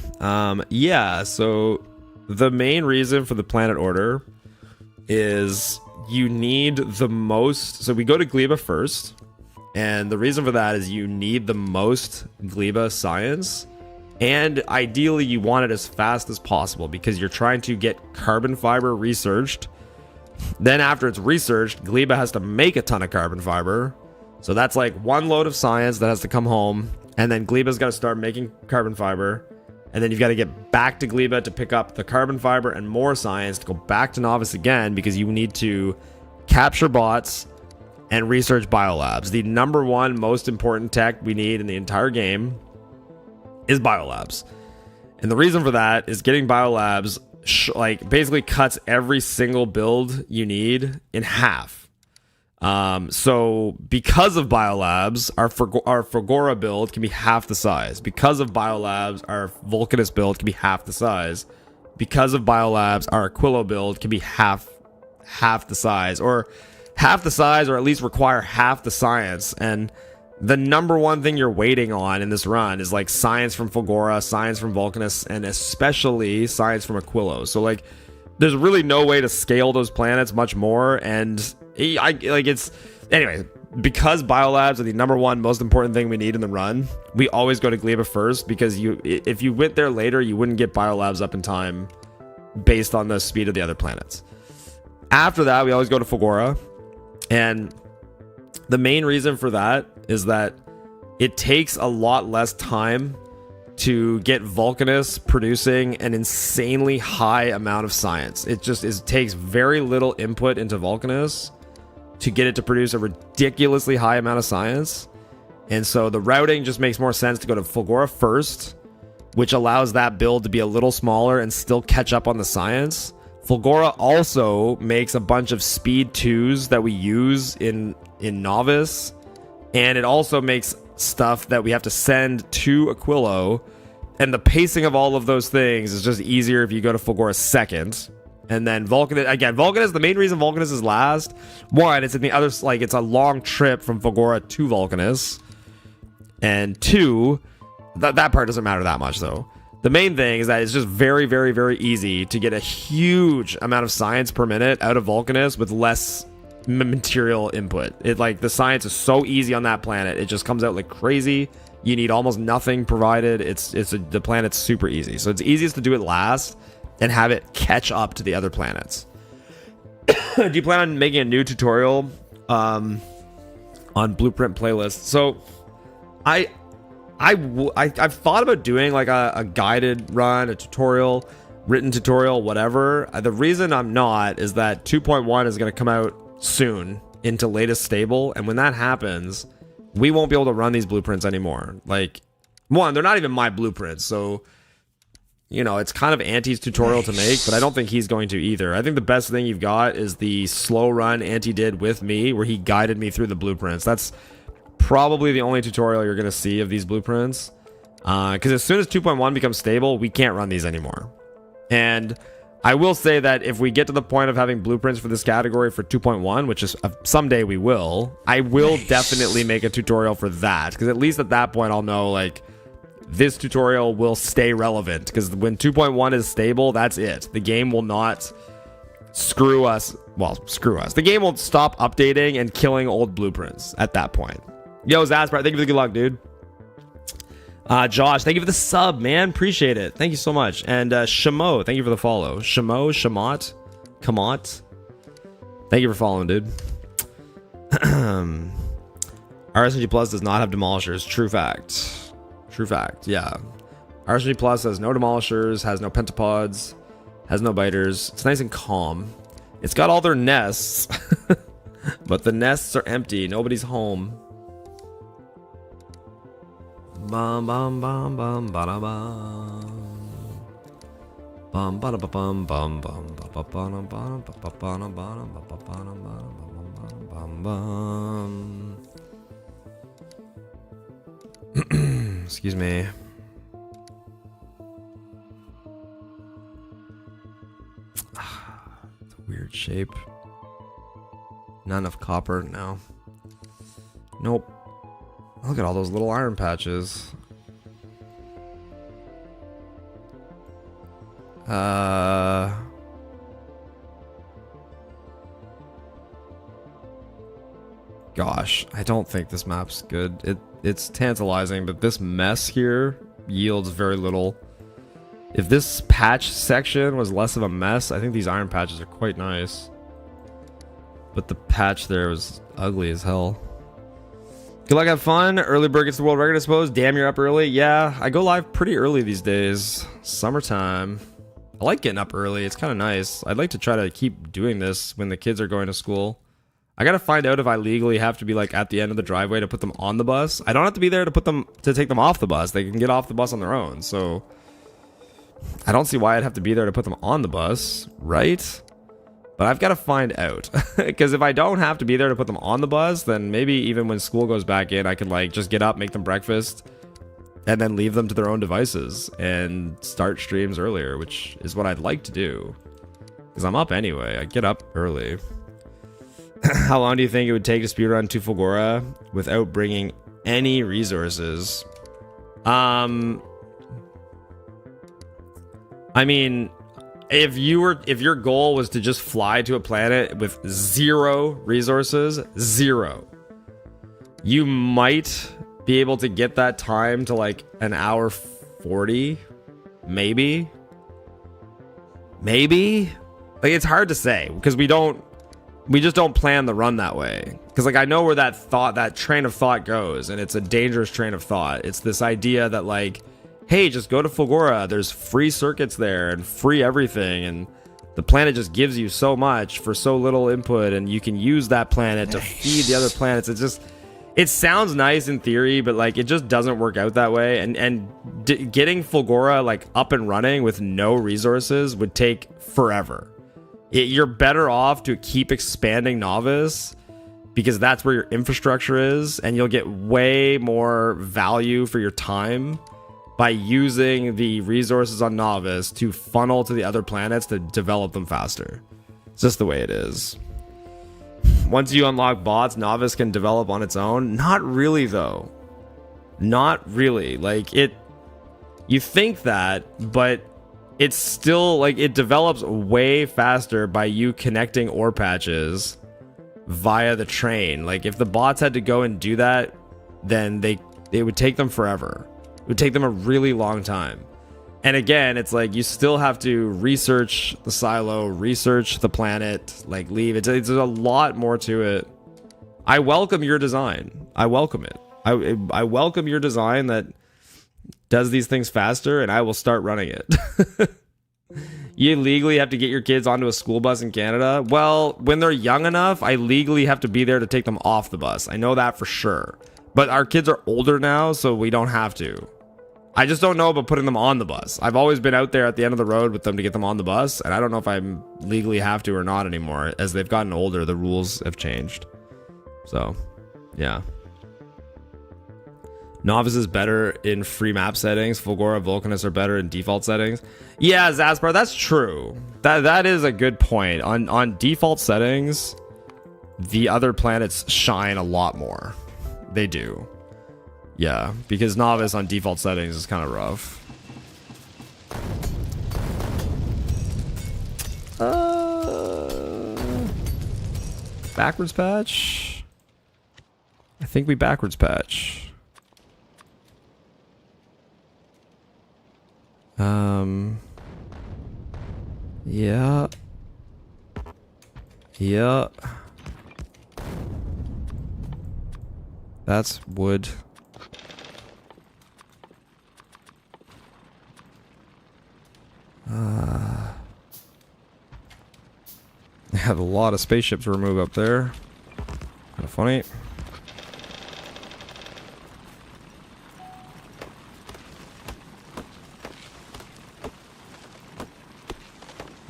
Yeah, so the main reason for the planet order is you need the most. So we go to Gleba first, and the reason for that is you need the most Gleba science, and ideally you want it as fast as possible because you're trying to get carbon fiber researched. Then after it's researched, Gleba has to make a ton of carbon fiber. So that's like 1 load of science that has to come home. And then Gleba's got to start making carbon fiber. And then you've got to get back to Gleba to pick up the carbon fiber and more science to go back to Novice again because you need to capture bots and research biolabs. The number one most important tech we need in the entire game is biolabs. And the reason for that is getting biolabs like basically cuts every single build you need in half. So because of biolabs, our Fragora build can be half the size. Because of biolabs, our Volcanus build can be half the size. Because of biolabs, our Aquilo build can be half the size, or at least require half the science. And the number one thing you're waiting on in this run is like science from Fragora, science from Volcanus, and especially science from Aquilo. So like there's really no way to scale those planets much more, and anyway, because biolabs are the number one most important thing we need in the run, we always go to Gleba first, because if you went there later, you wouldn't get biolabs up in time based on the speed of the other planets. After that, we always go to Fragora, and the main reason for that is that it takes a lot less time to get Volcanus producing an insanely high amount of science. It takes very little input into Volcanus to get it to produce a ridiculously high amount of science. And so the routing just makes more sense to go to Fragora first, which allows that build to be a little smaller and still catch up on the science. Fragora also makes a bunch of speed 2s that we use in Novice, and it also makes stuff that we have to send to Aquilo, and the pacing of all of those things is just easier if you go to Fragora second. And then Volcanus, the main reason Volcanus is last, one, it's in the other, like, it's a long trip from Fragora to Volcanus, and two, that part doesn't matter that much though. The main thing is that it's just very, very, very easy to get a huge amount of science per minute out of Volcanus with less material input. The science is so easy on that planet. It just comes out like crazy. You need almost nothing provided. The planet's super easy. So it's easiest to do it last and have it catch up to the other planets. Do you plan on making a new tutorial on Blueprint playlist? So I've thought about doing like a guided run, a tutorial, written tutorial, whatever. The reason I'm not is that 2.1 is going to come out soon into latest stable, and when that happens, we won't be able to run these blueprints anymore. Like, one, they're not even my blueprints, so you know, it's kind of Anti's tutorial to make, but I don't think he's going to either. I think the best thing you've got is the slow run Anti did with me, where he guided me through the blueprints. That's probably the only tutorial you're going to see of these blueprints. Because as soon as 2.1 becomes stable, we can't run these anymore. And I will say that if we get to the point of having blueprints for this category for 2.1, which is someday we will, I will definitely make a tutorial for that. Because at least at that point, I'll know, like, this tutorial will stay relevant, because when 2.1 is stable, that's it. The game will not screw us. Well, screw us. The game will stop updating and killing old blueprints at that point. Yo, Zaspar, thank you for the good luck, dude. Josh, thank you for the sub, man. Appreciate it. Thank you so much. And Shamo, thank you for the follow. Shamot. Thank you for following, dude. RSNG Plus does not have demolishers. True fact. True fact, yeah. RSG Plus has no demolishers, has no pentapods, has no biters. It's nice and calm. It's got all their nests, but the nests are empty. Nobody's home. Bum bum bum bum ba bum. Bum ba bum bum bum ba bum bum bum bum. Excuse me. It's a weird shape. Not enough copper? No. Nope. Look at all those little iron patches. Gosh, I don't think this map's good. It's tantalizing, but this mess here yields very little. If this patch section was less of a mess, I think these iron patches are quite nice. But the patch there was ugly as hell. Good luck, have fun. Early bird gets the world record, I suppose. Damn, you're up early. Yeah, I go live pretty early these days. Summertime. I like getting up early. It's kind of nice. I'd like to try to keep doing this when the kids are going to school. I gotta find out if I legally have to be like at the end of the driveway to put them on the bus. I don't have to be there to take them off the bus. They can get off the bus on their own. So I don't see why I'd have to be there to put them on the bus, right? But I've got to find out, because if I don't have to be there to put them on the bus, then maybe even when school goes back in, I could like just get up, make them breakfast, and then leave them to their own devices and start streams earlier, which is what I'd like to do, because I'm up anyway. I get up early. How long do you think it would take to speedrun to Fulgora without bringing any resources? I mean, if your goal was to just fly to a planet with 0 resources, 0, you might be able to get that time to like an hour 40, maybe. Like, it's hard to say, because we just don't plan the run that way. Because like I know where that train of thought goes, and it's a dangerous train of thought. It's this idea that like, hey, just go to Fulgora, there's free circuits there and free everything, and the planet just gives you so much for so little input, and you can use that planet to feed the other planets. It sounds nice in theory, but like it just doesn't work out that way. And getting Fulgora like up and running with no resources would take forever. You're better off to keep expanding Novice, because that's where your infrastructure is, and you'll get way more value for your time by using the resources on Novice to funnel to the other planets to develop them faster. It's just the way it is. Once you unlock bots, Novice can develop on its own. Not really, though. Not really. Like, you think that, but it's still, like, it develops way faster by you connecting ore patches via the train. Like, if the bots had to go and do that, then they It would take them forever. It would take them a really long time. And again, it's like you still have to research the silo, research the planet, like leave. It's a lot more to it. I welcome your design. I welcome it. I welcome your design that does these things faster, and I will start running it. You legally have to get your kids onto a school bus in Canada. Well, when they're young enough, I legally have to be there to take them off the bus. I know that for sure. But our kids are older now, so we don't have to. I just don't know about putting them on the bus. I've always been out there at the end of the road with them to get them on the bus, and I don't know if I legally have to or not anymore. As they've gotten older, the rules have changed. So, yeah. Novice is better in free map settings. Fulgora, Vulcanus are better in default settings. Yeah, Zaspar, that's true. That is a good point. On default settings, the other planets shine a lot more. They do. Yeah, because Novice on default settings is kind of rough. Backwards patch? I think we backwards patch. Yeah. Yeah. That's wood. They have a lot of spaceships to remove up there. Kind of funny.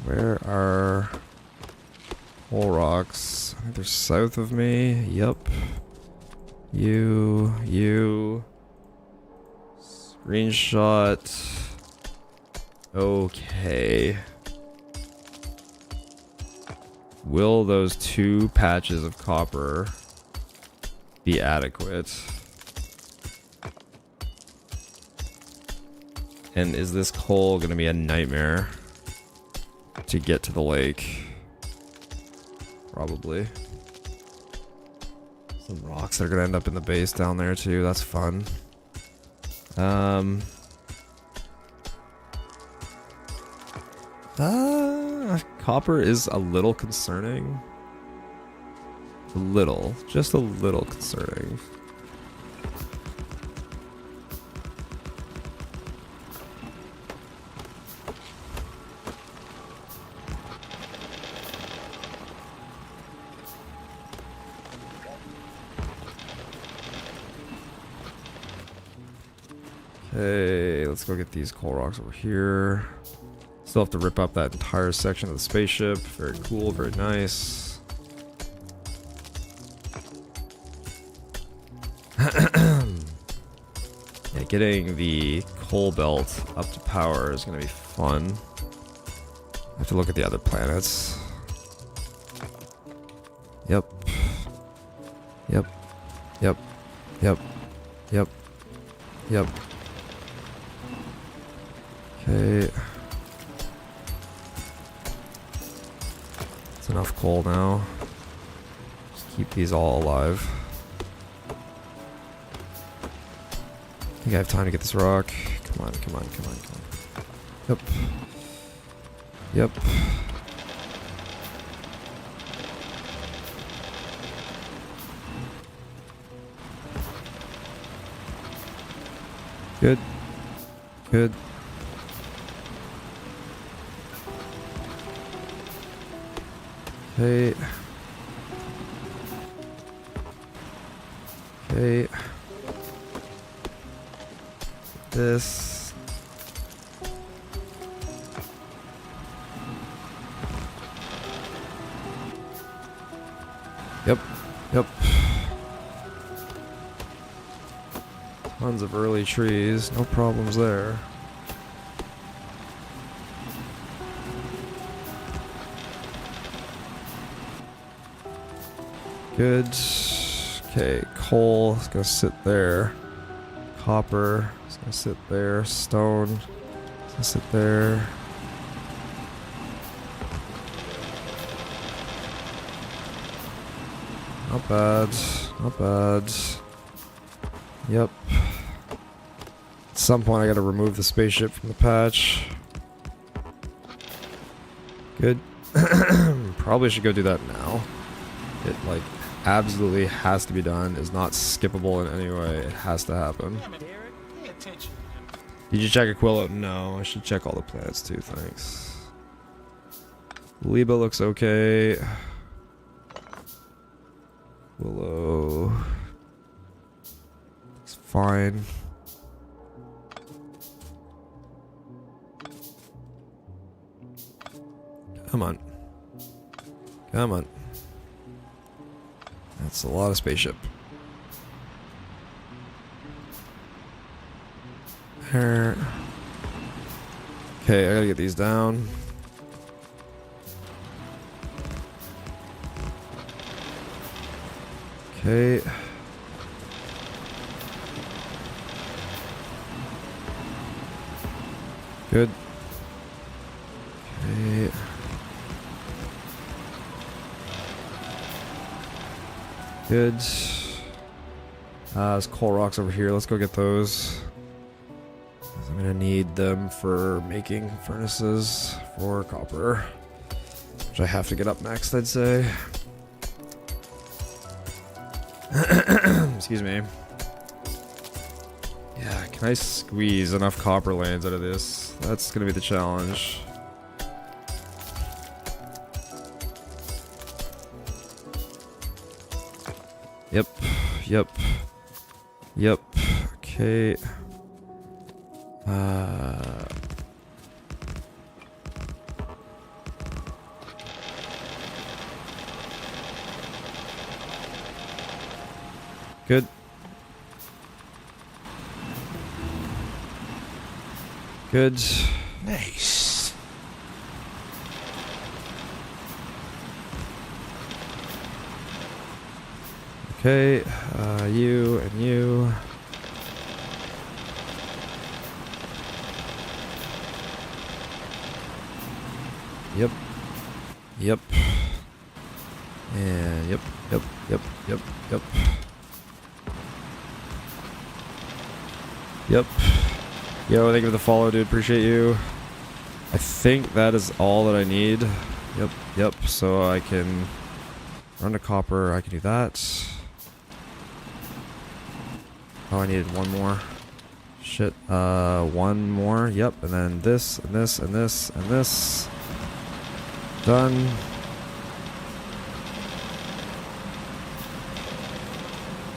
Where are hole rocks? I think they're south of me. Yep. You. Screenshot. Okay. Will those 2 patches of copper be adequate? And is this coal going to be a nightmare to get to the lake? Probably. Some rocks that are going to end up in the base down there too. That's fun. Copper is a little concerning. A little. Just a little concerning. Okay, let's go get these coal rocks over here. Still have to rip up that entire section of the spaceship. Very cool, very nice. Yeah, getting the coal belt up to power is going to be fun. I have to look at the other planets. Yep. Yep. Yep. Yep. Yep. Yep. Okay. That's enough coal now. Just keep these all alive. I think I have time to get this rock. Come on, come on, come on, come on. Yep. Yep. Good. Good. Okay. Okay. This. Yep. Yep. Tons of early trees. No problems there. Good. Okay, coal is gonna sit there. Copper is gonna sit there. Stone is gonna sit there. Not bad. Not bad. Yep. At some point I gotta remove the spaceship from the patch. Good. Probably should go do that now. It, like, absolutely has to be done. Is not skippable in any way. It has to happen. Did you check Aquila? No, I should check all the planets too, thanks. Liba looks okay. Willow looks fine. Come on. Come on. That's a lot of spaceship. There. Okay, I gotta get these down. Okay. Good. Okay. Good. There's coal rocks over here. Let's go get those. I'm gonna need them for making furnaces for copper, which I have to get up next, I'd say. Excuse me. Yeah, can I squeeze enough copper lanes out of this? That's gonna be the challenge. Yep, yep, yep. Okay. Good. Good. Nice. Okay, you and you. Yep. Yep. And yep, yep, yep, yep, yep. Yep. Yo, thank you for the follow, dude. Appreciate you. I think that is all that I need. Yep, yep. So I can run to copper. I can do that. Oh, I needed one more. Shit. One more. Yep. And then this, and this, and this, and this. Done.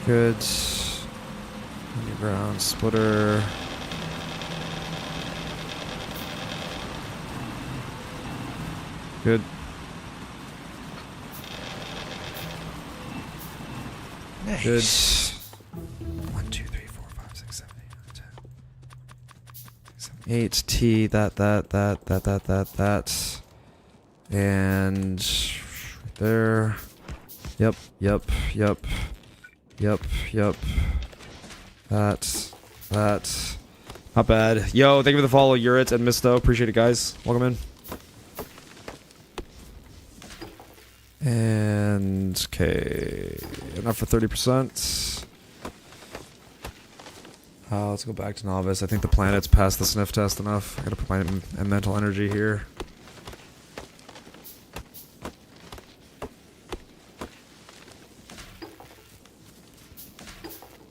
Good. Underground splitter. Good. Nice. Good. 1, 2, 3, 4, 5, 6, 7, 8, 9, 10. 8 T. That. And right there. Yep. Yep. Yep. Yep. Yep. That. Not bad. Yo, thank you for the follow, Urit and Misto. Appreciate it, guys. Welcome in. And okay, enough for 30%. Let's go back to novice. I think the planet's passed the sniff test enough. I gotta put my mental energy here.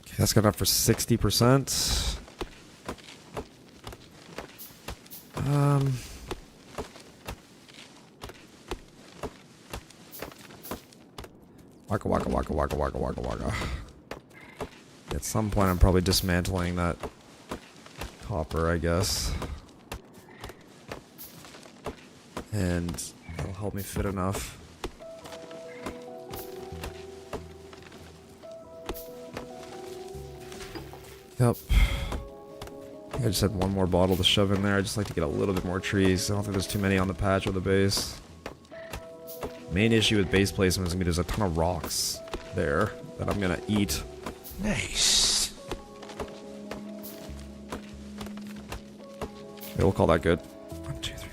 Okay, that's got enough for 60%. Waka waka waka waka waka waka waka. At some point I'm probably dismantling that copper, I guess. And it'll help me fit enough. Yep. I just had one more bottle to shove in there. I just like to get a little bit more trees. I don't think there's too many on the patch or the base. Main issue with base placement is gonna be there's a ton of rocks there that I'm gonna eat. Nice. Okay, we'll call that good. 1, 2, 3,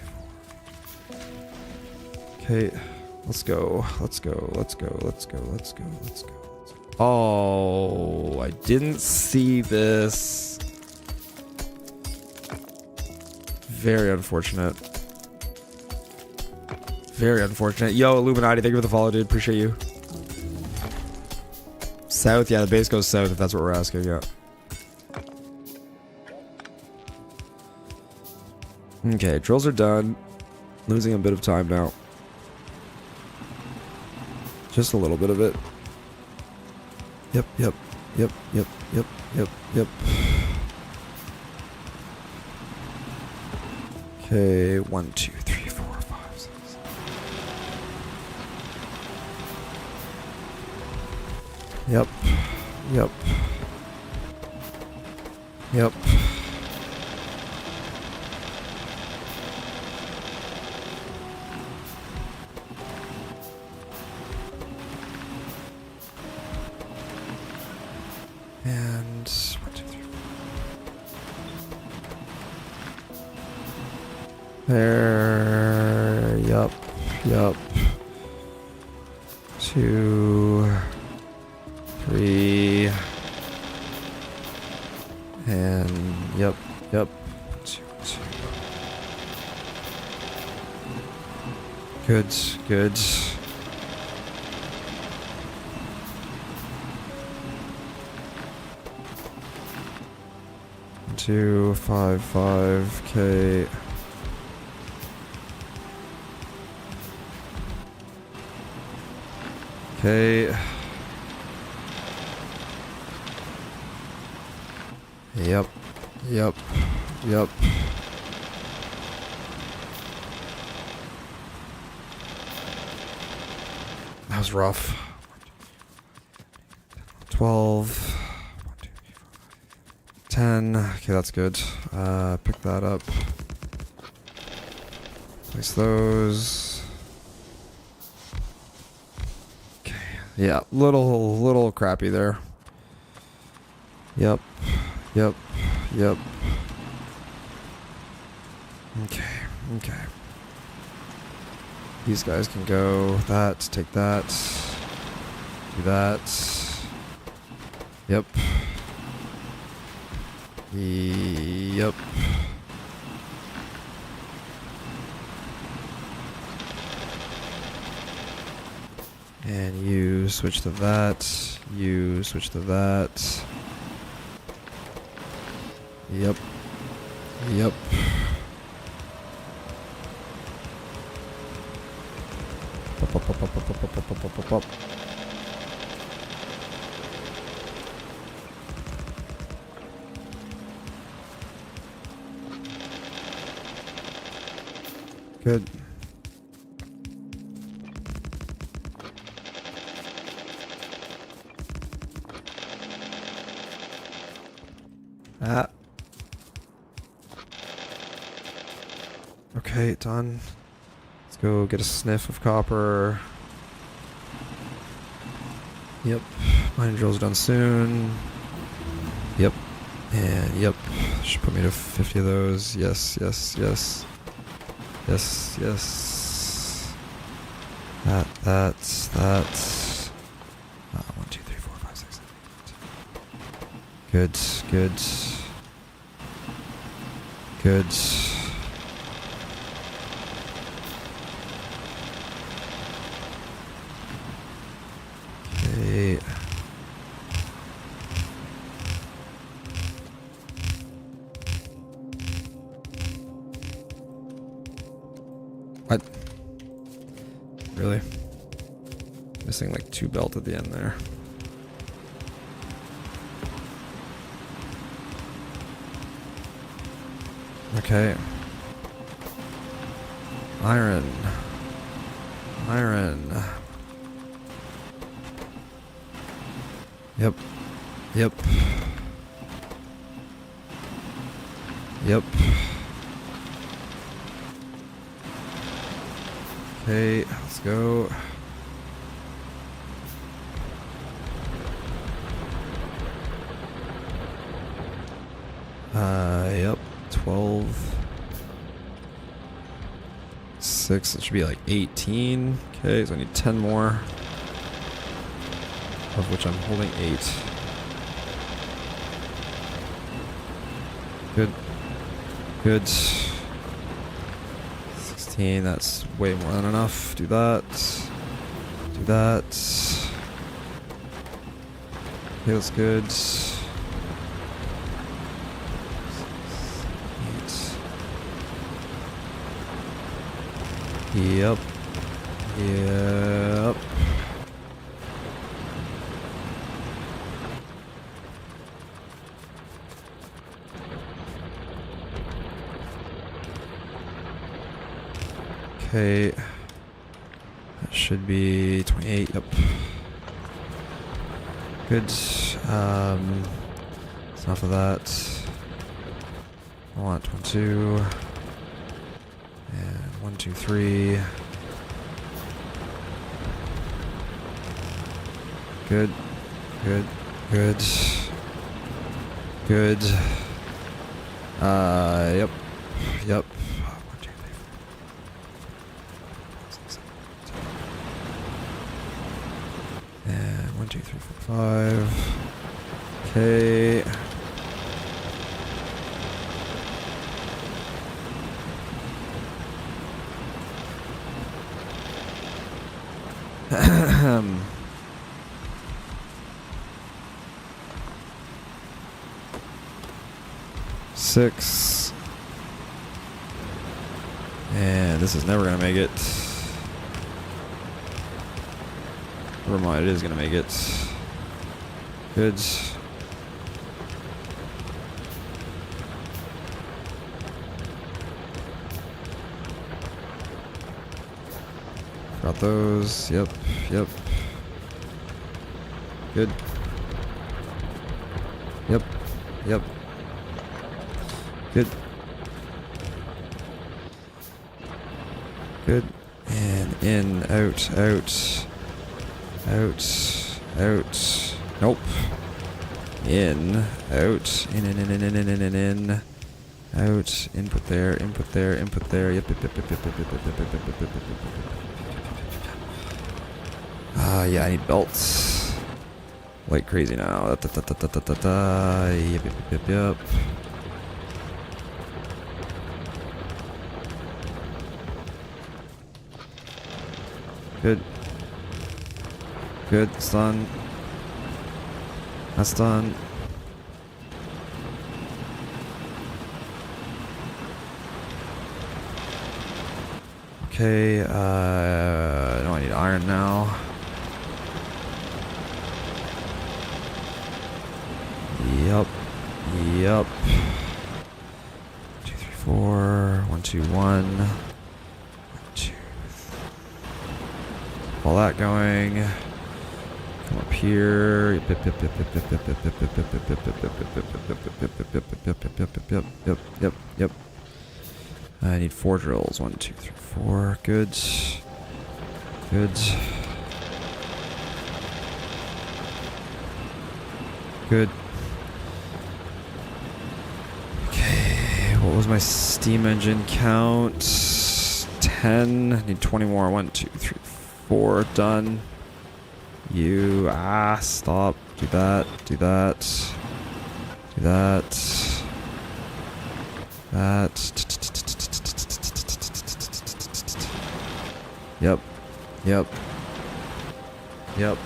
4. Okay, let's go. Let's go. Let's go. Let's go. Let's go. Let's go. Let's go. Oh, I didn't see this. Very unfortunate. Very unfortunate. Yo, Illuminati, thank you for the follow, dude. Appreciate you. South? Yeah, the base goes south if that's what we're asking, yeah. Okay, drills are done. Losing a bit of time now. Just a little bit of it. Yep, yep, yep, yep, yep, yep, yep. Okay, 1, 2, 3, 4, 5, 6. Yep, yep, yep. And 1, 2, 3, 4. There. Yup. Yup. 2, 3. And yep. Yep. 2, 2. Good. Good. 2, 5, 5. Okay. Okay. Yep. Yep. Yep. That was rough. 12. 1, 2, 3, 4, 10. Okay, that's good. Pick that up. Place those. Okay. Yeah, little crappy there. Yep. Yep. Yep. Okay. Okay. These guys can go. That. Take that. Do that. Yep. Yep. And you switch to that. You switch to that. Yep. Yep. Pop, pop, pop, pop, pop, pop, pop, pop, pop, pop. Good. Ah. Okay, done. Let's go get a sniff of copper. Yep. Mine drill's done soon. Yep. And yep. Should put me to 50 of those. Yes, yes, yes. Yes, yes. That. 1, 2, 3, 4, 5, 6, 7, 8. Good, good. Good. Okay. What? Really? Missing like 2 belt at the end there. Okay. Iron. Iron. Yep. Yep. Yep. Okay, let's go. Yep. 12. 6, it should be like 18. Okay, so I need 10 more. of which I'm holding 8. Good. Good. 16, that's way more than enough. Do that. Do that. Okay, that's good. 8. Yep. Yep. Okay. That should be 28. Yep. Good. It's enough of that. I want 22. And 1, 2, 3. Good. Good. Good. Good. Yep. Yep. 1, 2, 3, 4, 6, 7, 8. And 1, 2, 3, 4, 5. Okay. Six. And this is never gonna make it. Never mind, it is gonna make it. Good. Got those. Yep. Yep. Good. Yep. Yep. Good. Good. And in, out, out. Out. Out. Nope. In. Out. In. Out. Input there. Input there. Input there. Yep. Yep. Yep. Yep. Yep. Yep. Yep. Yep. Yep. Yep. Yep. Yep. Yeah, I need belts. Like crazy now. Yep. Yep. Yep. Yep. Yep. Good. Good. It's done. That's done. Okay, no, I need iron now. Yup. Yup. 2, 3, 4. 1, 2, 1. 2. All that going. Come up here. Yep, yep, yep, yep, yep, yep, yep, yep, yep, yep, yep, yep, yep, yep, yep. I need 4 drills. 1, 2, 3, 4. Good. Good. Good. Okay, what was my steam engine count? 10. I need 20 more. 1, 2, 3, 4. Done. You stop. Do that. Do that. Do that. That. Yep. Yep. Yep.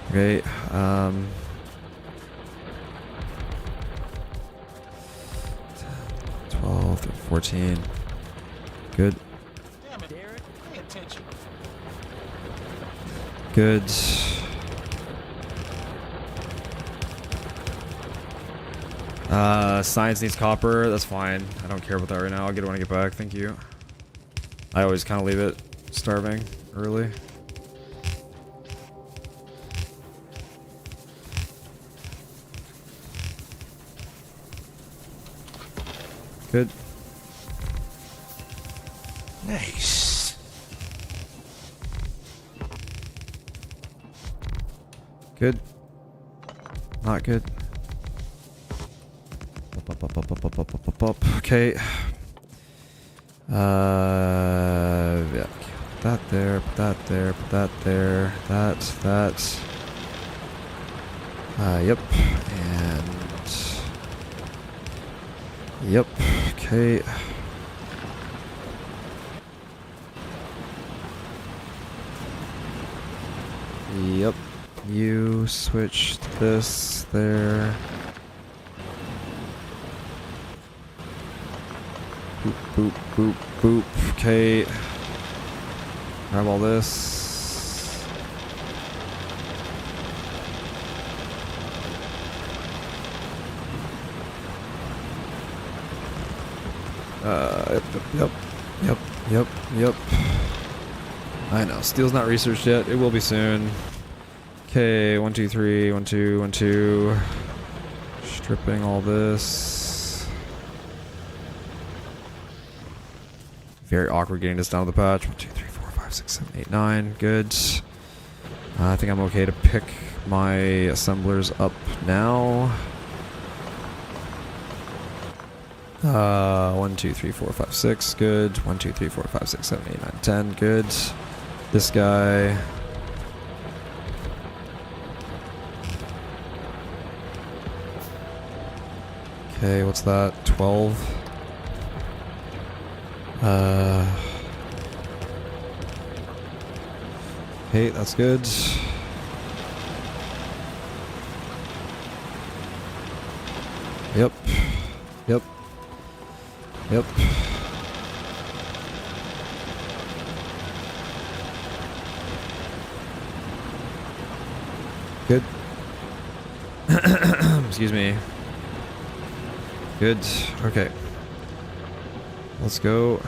Okay. 12 through 14. Good. Damn it, Derek. Pay attention. Good. Science needs copper. That's fine. I don't care about that right now. I'll get it when I get back. Thank you. I always kind of leave it starving early. Good. Nice. Good. Not good. Okay. Yeah. Put that there. Put that there. Put that there. That. Yep. And... Yep. Okay. Yep. You switch this there. Boop, boop, boop, boop. Okay. Grab all this. Yep. I know. Steel's not researched yet. It will be soon. Okay, 1, 2, 3, 1, 2, 1, 2. Stripping all this. Very awkward getting this down to the patch. 1, 2, 3, 4, 5, 6, 7, 8, 9. Good. I think I'm okay to pick my assemblers up now. 1, 2, 3, 4, 5, 6. Good. 1, 2, 3, 4, 5, 6, 7, 8, 9, 10. Good. This guy. Okay, what's that? 12. Okay, that's good. Yep. Good. Excuse me. Good. Okay. Let's go.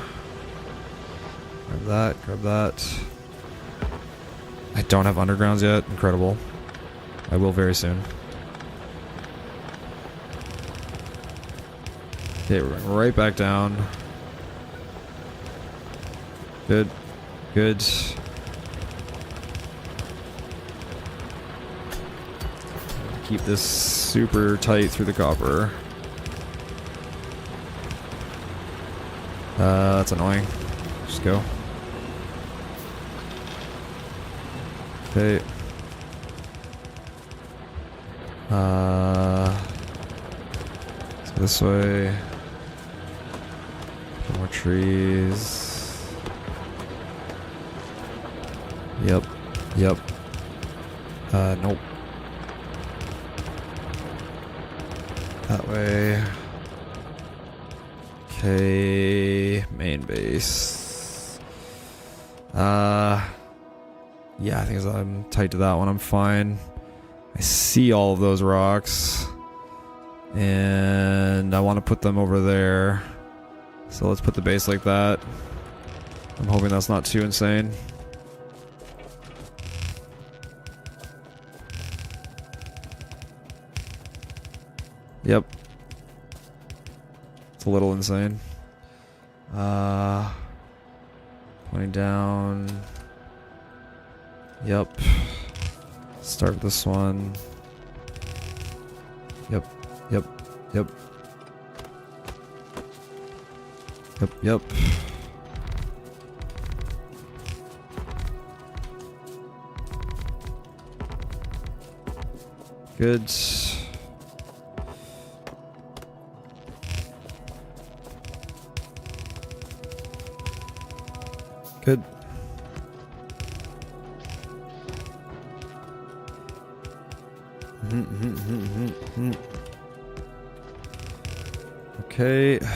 Grab that. I don't have undergrounds yet. Incredible. I will very soon. Okay, we're going right back down. Good. Keep this super tight through the copper. That's annoying. Just go. Okay. Let's go this way. More trees. Yep. Nope. That way. Okay, main base. Yeah, I think as I'm tight to that one, I'm fine. I see all of those rocks. And I want to put them over there. So let's put the base like that. I'm hoping that's not too insane. Yep. It's a little insane. Pointing down. Yep. Start with this one. Yep. Good. Good. Okay. Do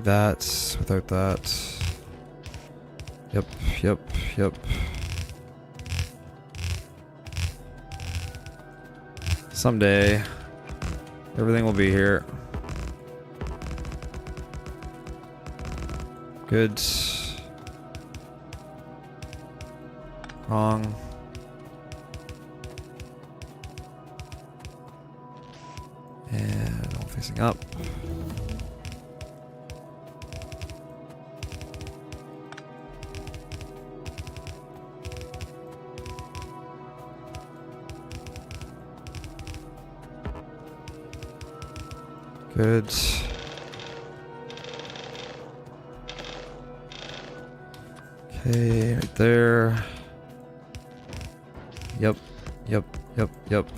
that without that. Yep. Someday, everything will be here. Good. Wrong. And all facing up. Good. Okay, right there. Yep. Yep. Yep. Yep.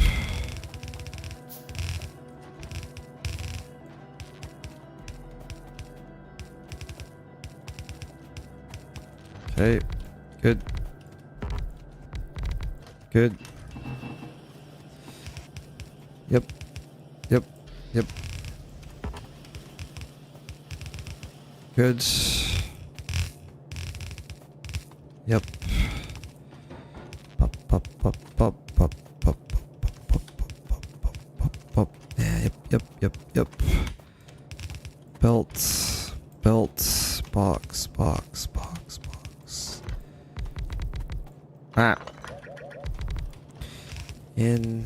Okay. Good. Good. Yep. Yep. Yep. Good. Yep. Pop, pop, pop, pop, pop, pop, pop, pop, pop, pop, pop, pop. Yeah, yep, yep, yep, yep. Belt, belt, box, box, box, box. Ah. In.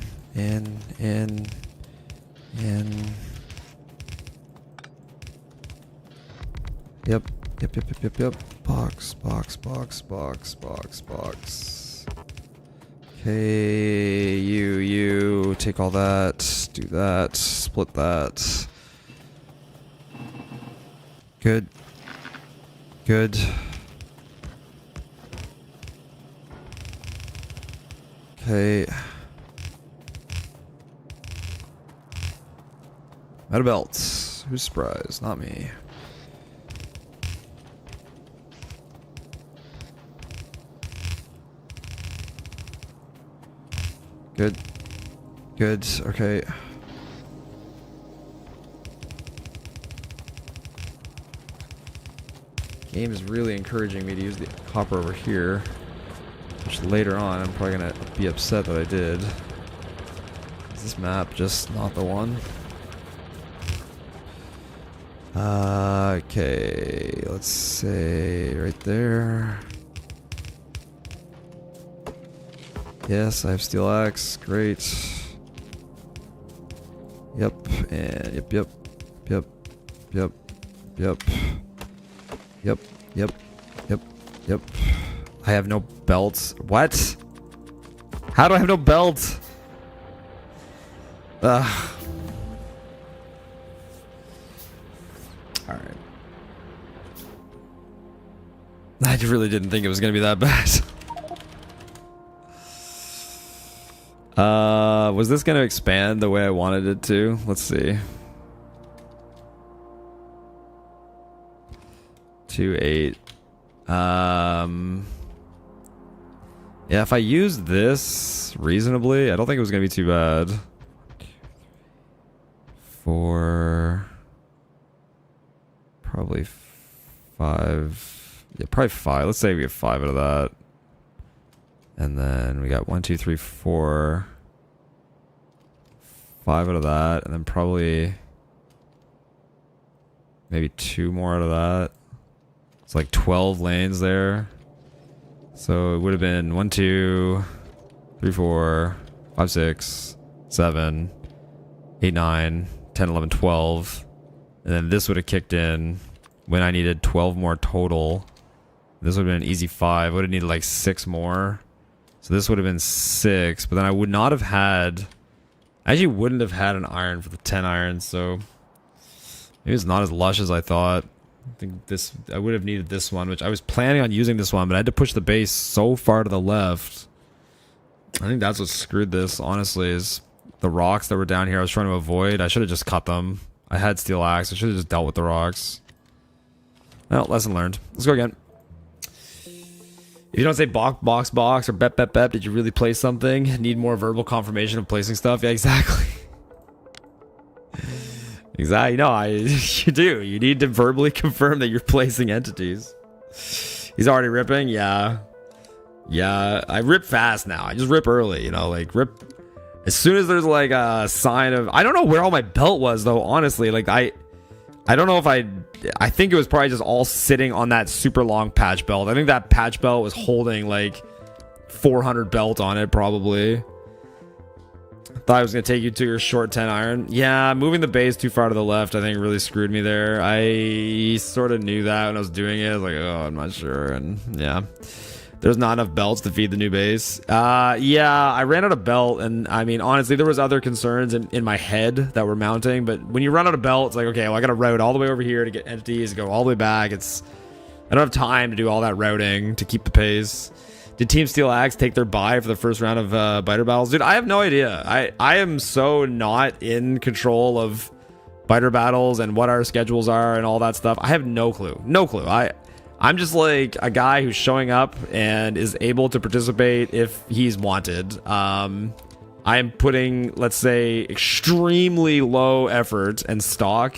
Yep, yep, yep, yep, yep, yep. Box, box, box, box, box, box. Okay, you take all that, do that, split that. Good. Good. Okay. Out of belts. Who's surprised? Not me. Good. Good. Okay. Game is really encouraging me to use the copper over here, which later on I'm probably gonna be upset that I did. Is this map just not the one? Okay, let's say right there. Yes, I have steel axe. Great. Yep, and yep, yep, yep, yep, yep, yep, yep, yep, yep. I have no belts. What? How do I have no belt? Ugh. Alright. I really didn't think it was gonna be that bad. Was this gonna expand the way I wanted it to? Let's see. 2-8. Yeah, if I use this reasonably, I don't think it was gonna be too bad. 4, probably 5. Yeah, probably 5. Let's say we get 5 out of that. And then we got 1, 2, 3, 4. 5 out of that, and then probably maybe 2 more out of that. It's like 12 lanes there. So it would have been 1, 2, 3, 4, 5, 6, 7, 8, 9, 10, 11, 12. And then this would have kicked in when I needed 12 more total. This would have been an easy 5. Would have needed like 6 more. So this would have been 6, but then I would not have had... I actually wouldn't have had an iron for the 10 iron, so... Maybe it's not as lush as I thought. I think this... I would have needed this one, which I was planning on using this one, but I had to push the base so far to the left. I think that's what screwed this, honestly, is the rocks that were down here I was trying to avoid. I should have just cut them. I had steel axe. I should have just dealt with the rocks. Well, lesson learned. Let's go again. If you don't say box, or bet, did you really place something? Need more verbal confirmation of placing stuff? Yeah, exactly. Exactly. No, you do. You need to verbally confirm that you're placing entities. He's already ripping? Yeah. Yeah, I rip fast now. I just rip early, you know, like rip as soon as there's like a sign of... I don't know where all my belt was, though, honestly. Like, I don't know if I think it was probably just all sitting on that super long patch belt. I think that patch belt was holding like 400 belt on it, probably. I thought I was going to take you to your short 10 iron. Yeah, moving the base too far to the left, I think really screwed me there. I sort of knew that when I was doing it. I was like, oh, I'm not sure. And yeah, there's not enough belts to feed the new base. Yeah, I ran out of belt. And I mean, honestly, there was other concerns in my head that were mounting. But when you run out of belt, it's like, okay, well, I got to route all the way over here to get entities, go all the way back. I don't have time to do all that routing to keep the pace. Did Team Steel Axe take their bye for the first round of Biter Battles? Dude, I have no idea. I am so not in control of Biter Battles and what our schedules are and all that stuff. I have no clue. No clue. I'm just like a guy who's showing up and is able to participate if he's wanted. I am putting, let's say, extremely low effort and stock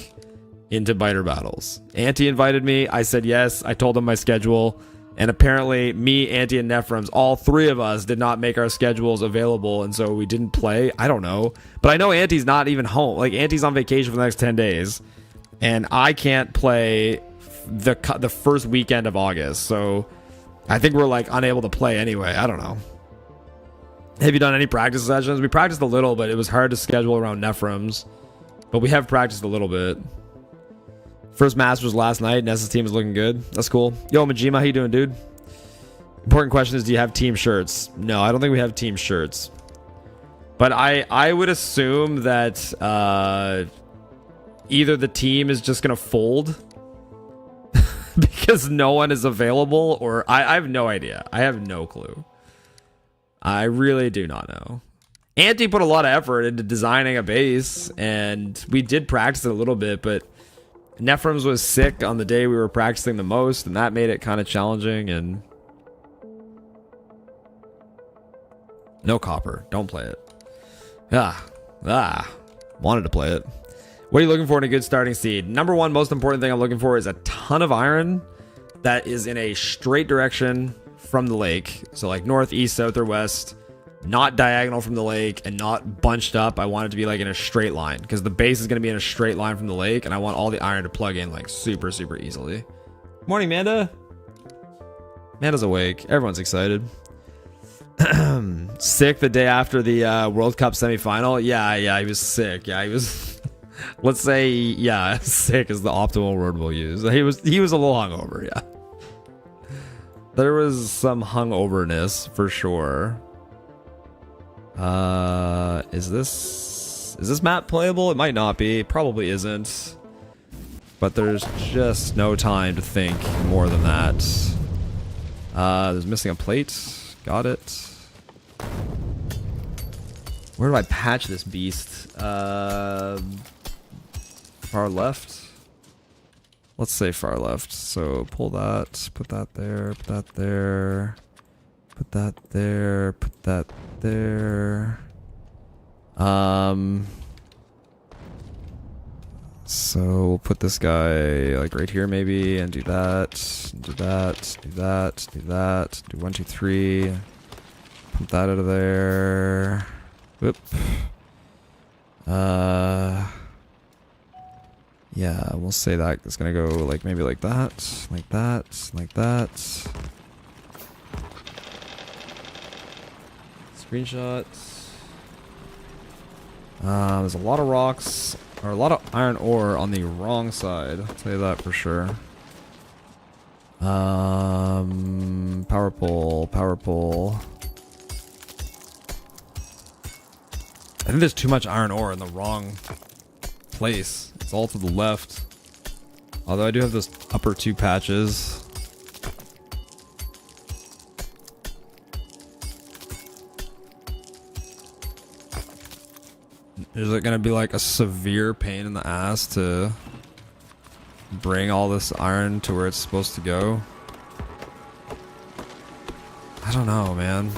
into Biter Battles. Auntie invited me. I said yes. I told him my schedule. And apparently, me, Auntie, and Nephrons, all three of us did not make our schedules available. And so we didn't play. I don't know. But I know Auntie's not even home. Like, Auntie's on vacation for the next 10 days. And I can't play the first weekend of August. So I think we're, like, unable to play anyway. I don't know. Have you done any practice sessions? We practiced a little, but it was hard to schedule around Nephrons. But we have practiced a little bit. First Masters last night. Nessa's team is looking good. That's cool. Yo, Majima, how you doing, dude? Important question is, do you have team shirts? No, I don't think we have team shirts. But I would assume that either the team is just going to fold because no one is available, or I have no idea. I have no clue. I really do not know. Auntie put a lot of effort into designing a base, and we did practice it a little bit, but Nephrons was sick on the day we were practicing the most, and that made it kind of challenging. And no copper. Don't play it. Wanted to play it. What are you looking for in a good starting seed? Number one most important thing I'm looking for is a ton of iron that is in a straight direction from the lake. So like north, east, south, or west. Not diagonal from the lake and not bunched up. I want it to be like in a straight line because the base is going to be in a straight line from the lake, and I want all the iron to plug in like super easily. Morning, Manda. Manda's awake. Everyone's excited. Sick the day after the World Cup semifinal. Yeah, he was sick. Yeah, he was. Let's say, yeah, sick is the optimal word we'll use. He was a little hungover. Yeah, there was some hungoverness for sure. Is this map playable? It might not be. It probably isn't. But there's just no time to think more than that. There's missing a plate. Got it. Where do I patch this beast? Far left? Let's say far left. So pull that, put that there, put that there, put that there, put that there. So we'll put this guy like right here maybe, and do that, do that, do that, do that, do 1, 2, 3. Pump that out of there. Whoop. Yeah, we'll say that it's gonna go like maybe like that, like that, like that. Screenshot. There's a lot of rocks, or a lot of iron ore on the wrong side. I'll tell you that for sure. Power pole, power pole. I think there's too much iron ore in the wrong place. It's all to the left. Although I do have those upper 2 patches. Is it gonna be like a severe pain in the ass to bring all this iron to where it's supposed to go? I don't know, man.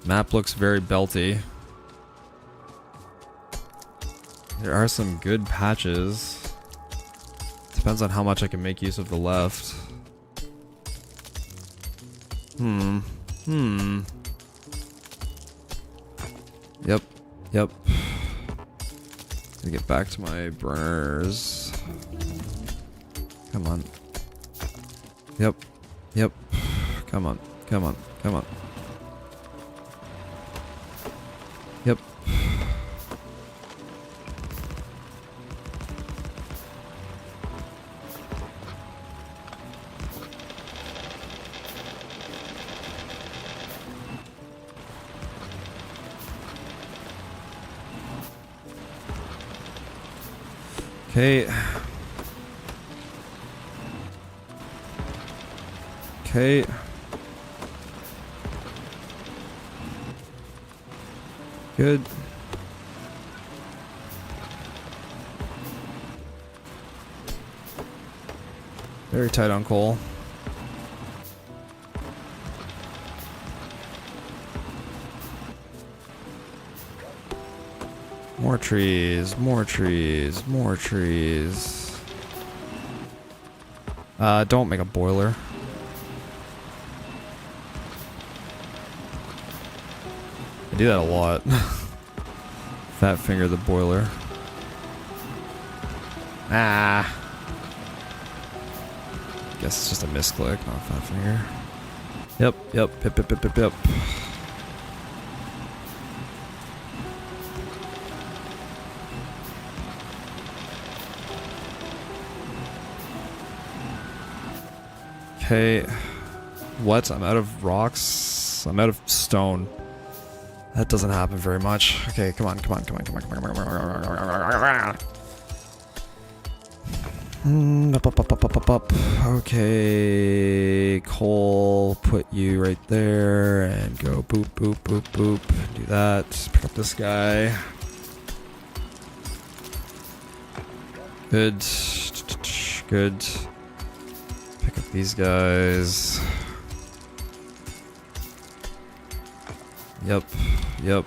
Map looks very belty. There are some good patches. Depends on how much I can make use of the left. Yep. Gonna get back to my burners. Come on. Yep. Come on. Yep. Okay. Okay. Good. Very tight on coal. More trees, more trees, more trees. Don't make a boiler. I do that a lot. Fat finger the boiler. Ah. Guess it's just a misclick, not fat finger. Yep, yep, yep, yep, yep, yep, yep. Okay. What? I'm out of rocks. I'm out of stone. That doesn't happen very much. Okay, come on, come on, come on, come on, come on, come on. Up. Okay, coal, put you right there, and go boop, boop, boop, boop. Do that. Pick up this guy. Good. Good. Pick up these guys. Yep. Yep.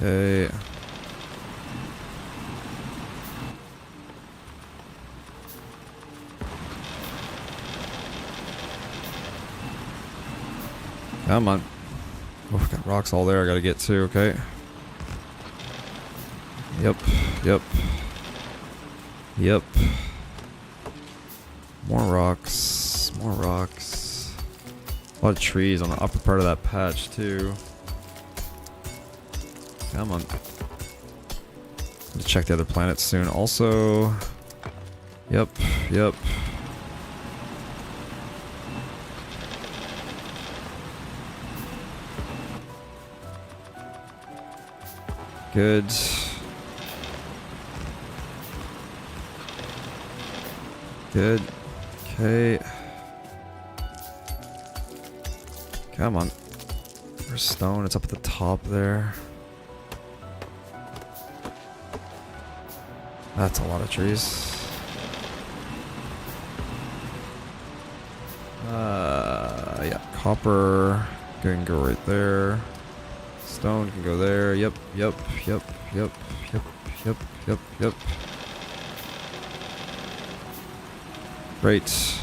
Okay. Come on. Oh, got rocks all there I gotta get to, okay. Yep, yep. Yep. More rocks, more rocks. A lot of trees on the upper part of that patch too. Come on. Let's check the other planets soon. Also, yep, yep. Good. Good. Okay. Come on. There's stone. It's up at the top there. That's a lot of trees. Yeah, copper can go right there. Stone can go there. Yep, yep, yep, yep, yep, yep, yep, yep. Great.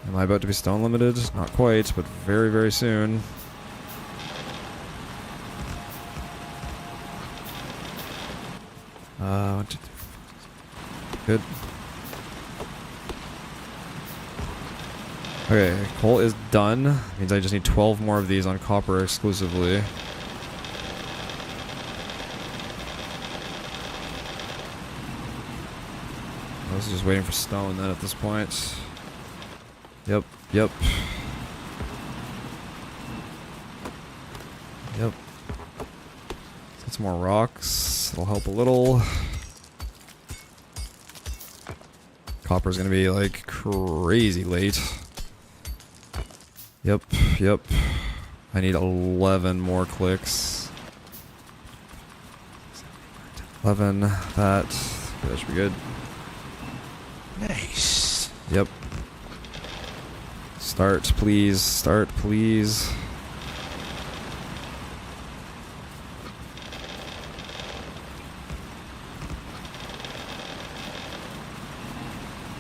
Am I about to be stone limited? Not quite, but very, very soon. One, two, three. Good. Okay, coal is done. Means I just need 12 more of these on copper exclusively. I was just waiting for stone then at this point. Yep, yep. Yep. Get some more rocks. It'll help a little. Copper's gonna be like crazy late. Yep, yep. I need 11 more clicks. 11, that. Okay, that should be good. Nice. Yep. Start, please. Start, please.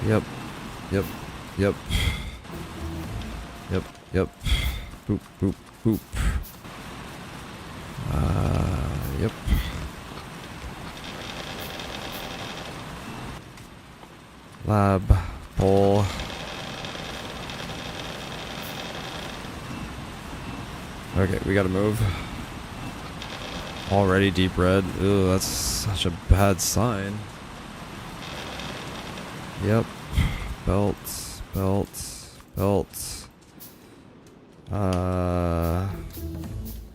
Yep. Yep. Yep. Yep. Yep. Boop, boop, boop. Yep. Lab. Pole. Okay, we gotta move. Already deep red. Ooh, that's such a bad sign. Yep. Belt. Belt. Belt.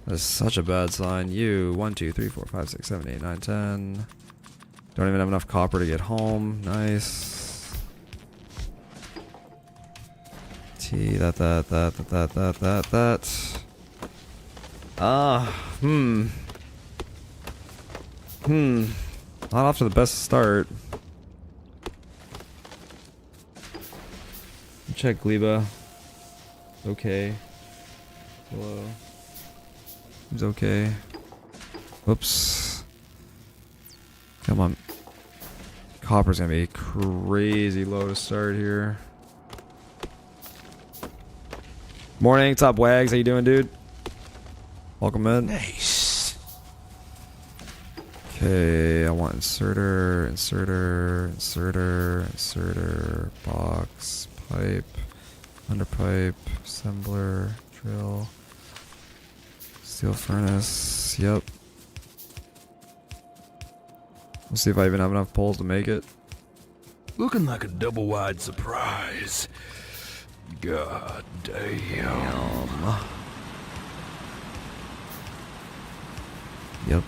That is such a bad sign. You 1, 2, 3, 4, 5, 6, 7, 8, 9, 10. Don't even have enough copper to get home. Nice. T that. Not off to the best start. Check Gleba. Okay. Hello. He's okay. Whoops. Come on. Copper's gonna be crazy low to start here. Morning, top wags. How you doing, dude? Welcome in. Nice. Okay, I want inserter, box, pipe, underpipe, assembler, drill, steel furnace. Yep. We'll see if I even have enough poles to make it. Looking like a double-wide surprise. God damn. Yep.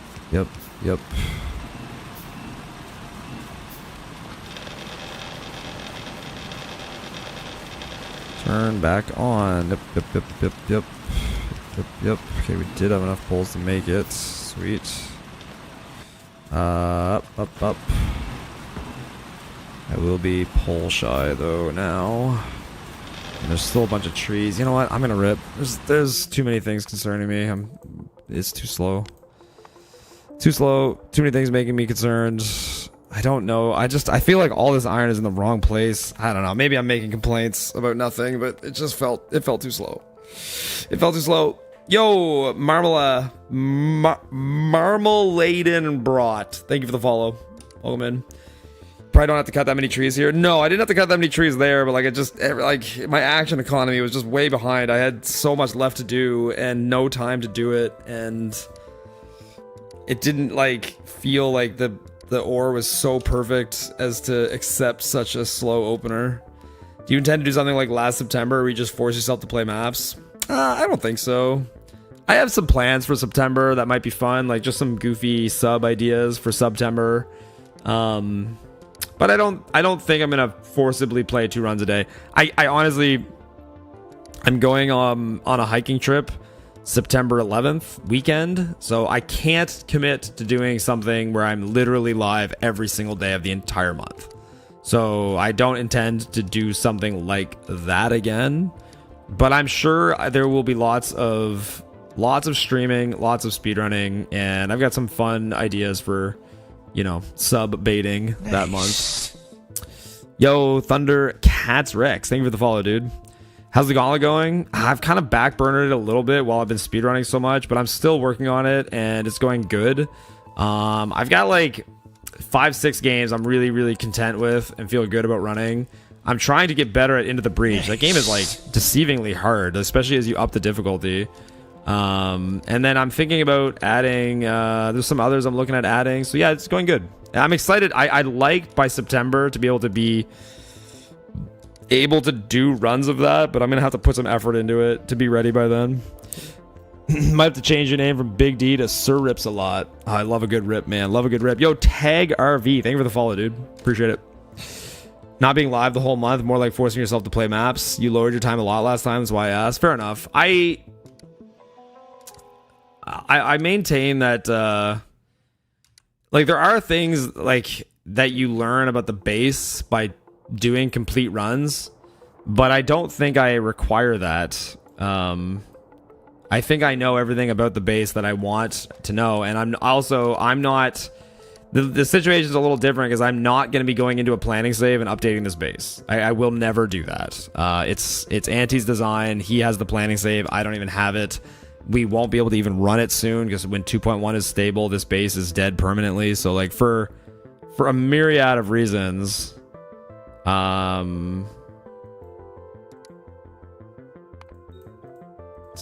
Turn back on. Yep. Okay, we did have enough poles to make it. Sweet. Up. I will be pole shy though now. And there's still a bunch of trees. You know what? I'm gonna rip. There's too many things concerning me. It's too slow. Too slow. Too many things making me concerned. I don't know. I feel like all this iron is in the wrong place. I don't know. Maybe I'm making complaints about nothing, but it felt too slow. It felt too slow. Yo, Marmaladen Brought. Thank you for the follow. Welcome in. Probably don't have to cut that many trees here. No, I didn't have to cut that many trees there, but like my action economy was just way behind. I had so much left to do and no time to do it, and it didn't like feel like the ore was so perfect as to accept such a slow opener. Do you intend to do something like last September where you just force yourself to play maps? I don't think so. I have some plans for September that might be fun, like just some goofy sub ideas for September. But I don't think I'm gonna forcibly play 2 runs a day. I honestly, I'm going on a hiking trip September 11th weekend, so I can't commit to doing something where I'm literally live every single day of the entire month. So I don't intend to do something like that again, but I'm sure there will be lots of streaming, lots of speedrunning, and I've got some fun ideas for, you know, sub baiting that month. Yo, Thunder Cats Rex, thank you for the follow, dude. How's the gauntlet going? I've kind of backburnered it a little bit while I've been speedrunning so much, but I'm still working on it and it's going good. I've got like 5-6 games I'm really content with and feel good about running. I'm trying to get better at Into the Breach. That game is like deceivingly hard, especially as you up the difficulty. And then I'm thinking about adding, there's some others I'm looking at adding. So yeah, it's going good. I'm excited. I'd like by September to be able to do runs of that, but I'm gonna have to put some effort into it to be ready by then. Might have to change your name from Big D to Sir Rips a lot. Oh, I love a good rip, man. Love a good rip. Yo, Tag RV, thank you for the follow, dude. Appreciate it. Not being live the whole month, more like forcing yourself to play maps. You lowered your time a lot last time, that's why I asked. Fair enough. I maintain that like there are things like that you learn about the base by doing complete runs, but I don't think I require that. I think I know everything about the base that I want to know, and I'm not the situation's a little different because I'm not going to be going into a planning save and updating this base. I will never do that. It's Anti's design. He has the planning save. I don't even have it. We won't be able to even run it soon because when 2.1 is stable, this base is dead permanently. So like for a myriad of reasons, some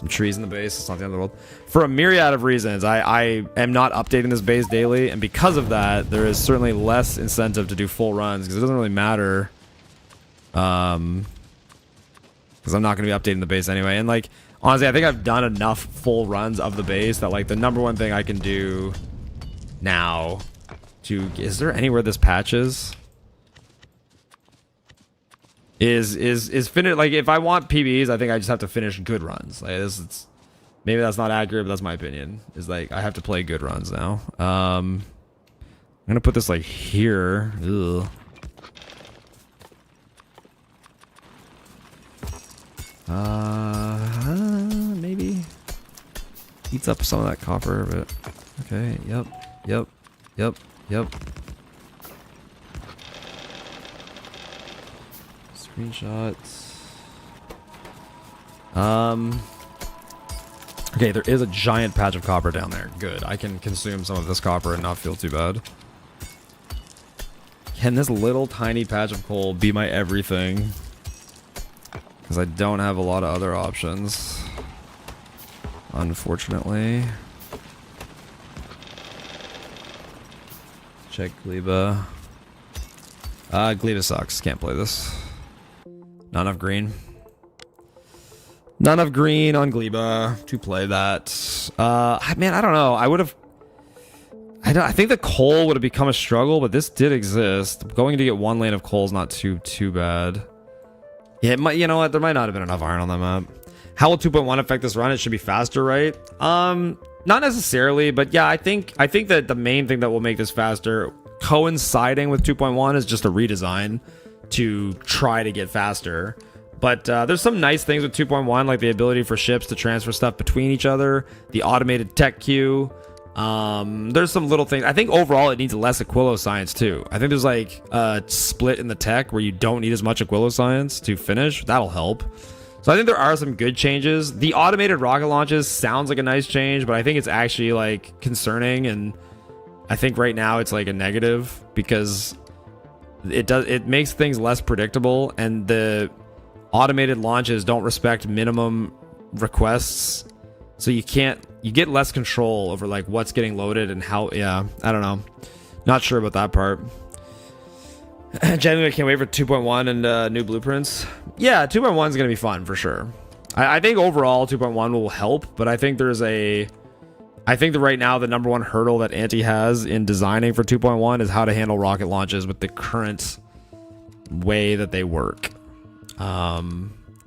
trees in the base, it's not the end of the world. For a myriad of reasons, I am not updating this base daily, and because of that, there is certainly less incentive to do full runs because it doesn't really matter. Because I'm not going to be updating the base anyway. And like Honestly, I think I've done enough full runs of the base that like the number one thing I can do now to... Is there anywhere this patch is? Is finish... Like, if I want PBs, I think I just have to finish good runs. Like, it's... Maybe that's not accurate, but that's my opinion. Is like, I have to play good runs now. I'm gonna put this like here. Ugh. Maybe eats up some of that copper, but okay. Yep. Screenshots. Okay, there is a giant patch of copper down there. Good. I can consume some of this copper and not feel too bad. Can this little tiny patch of coal be my everything? Because I don't have a lot of other options, unfortunately. Check Gleba. Gleba sucks. Can't play this. Not enough green. Not enough green on Gleba to play that. Man, I don't know. I would have... I think the coal would have become a struggle, but this did exist. Going to get one lane of coal is not too bad. Yeah, it might, you know what? There might not have been enough iron on that map. How will 2.1 affect this run? It should be faster, right? Not necessarily, but yeah, I think that the main thing that will make this faster, coinciding with 2.1, is just a redesign to try to get faster. But there's some nice things with 2.1, like the ability for ships to transfer stuff between each other, the automated tech queue. There's some little things. I think overall it needs less Aquilo science too. I think there's like a split in the tech where you don't need as much Aquilo science to finish. That'll help. So I think there are some good changes. The automated rocket launches sounds like a nice change, but I think it's actually like concerning, and I think right now it's like a negative because it makes things less predictable, and the automated launches don't respect minimum requests. So you get less control over like what's getting loaded and how. Yeah, I don't know. Not sure about that part. Genuinely, I can't wait for 2.1 and new blueprints. Yeah, 2.1 is going to be fun for sure. I think overall 2.1 will help, but I think I think that right now the number one hurdle that Anti has in designing for 2.1 is how to handle rocket launches with the current way that they work.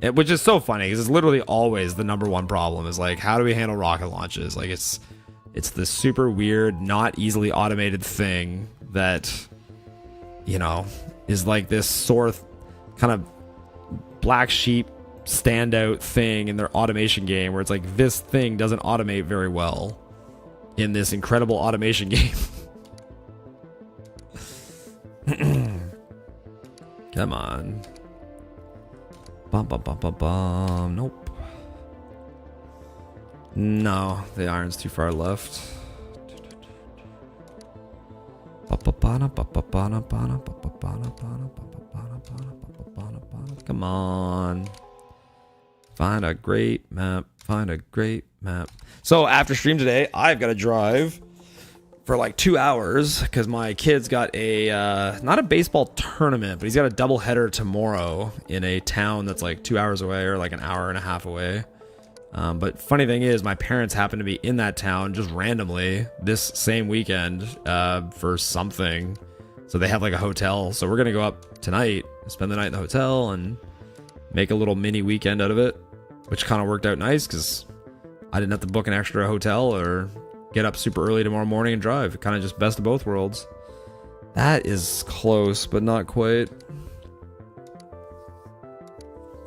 Which is so funny because it's literally always the number one problem is like, how do we handle rocket launches? Like it's this super weird, not easily automated thing that, you know, is like this sore kind of black sheep standout thing in their automation game where it's like, this thing doesn't automate very well in this incredible automation game. Come on. Nope. No, the iron's too far left. Come on. Find a great map. Find a great map. So after stream today, I've got to drive for like 2 hours because my kid's got a not a baseball tournament, but he's got a double header tomorrow in a town that's like 2 hours away or like an hour and a half away. But funny thing is, my parents happen to be in that town just randomly this same weekend for something. So they have like a hotel. So we're gonna go up tonight, spend the night in the hotel, and make a little mini weekend out of it, which kind of worked out nice because I didn't have to book an extra hotel or get up super early tomorrow morning and drive. Kind of just best of both worlds. That is close, but not quite.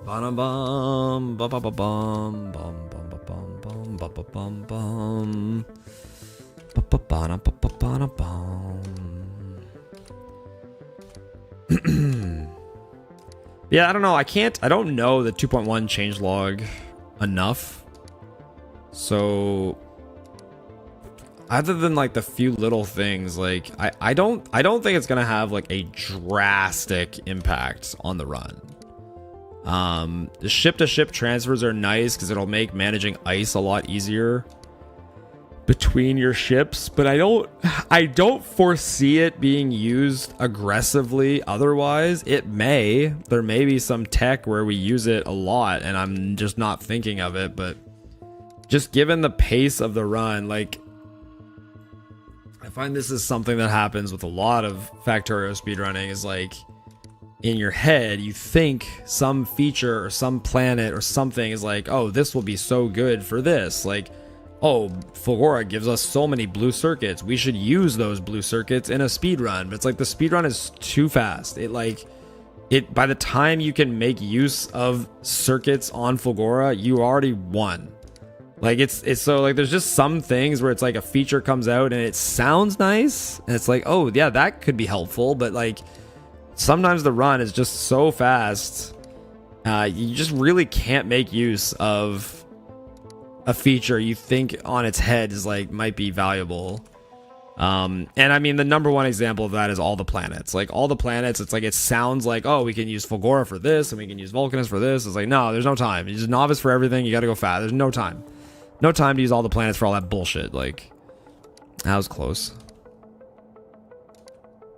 Ba-da-bum, ba-ba-ba-bum, bum, bum, ba-bum, bum, ba-ba-bum, bum. Ba-ba-ba-da-ba-ba-ba-da-bum. Yeah, I don't know. I don't know the 2.1 changelog enough. So other than like the few little things, like I don't think it's gonna have like a drastic impact on the run. The ship to ship transfers are nice because it'll make managing ice a lot easier. between your ships, but I don't foresee it being used aggressively. Otherwise, there may be some tech where we use it a lot and I'm just not thinking of it. But just given the pace of the run, like, I find this is something that happens with a lot of Factorio speedrunning, is like, in your head you think some feature or some planet or something is like, oh, this will be so good for this, like, oh, Fulgora gives us so many blue circuits, we should use those blue circuits in a speed run. But it's like the speed run is too fast. It by the time you can make use of circuits on Fulgora, you already won. Like, it's so, like, there's just some things where it's like a feature comes out and it sounds nice and it's like, oh yeah, that could be helpful, but like sometimes the run is just so fast, you just really can't make use of a feature you think on its head is like might be valuable. And I mean, the number one example of that is all the planets. Like, all the planets, it's like, it sounds like, oh, we can use Fulgora for this and we can use Vulcanus for this. It's like, no, there's no time. You're just novice for everything. You got to go fast. There's no time. No time to use all the planets for all that bullshit. Like, that was close.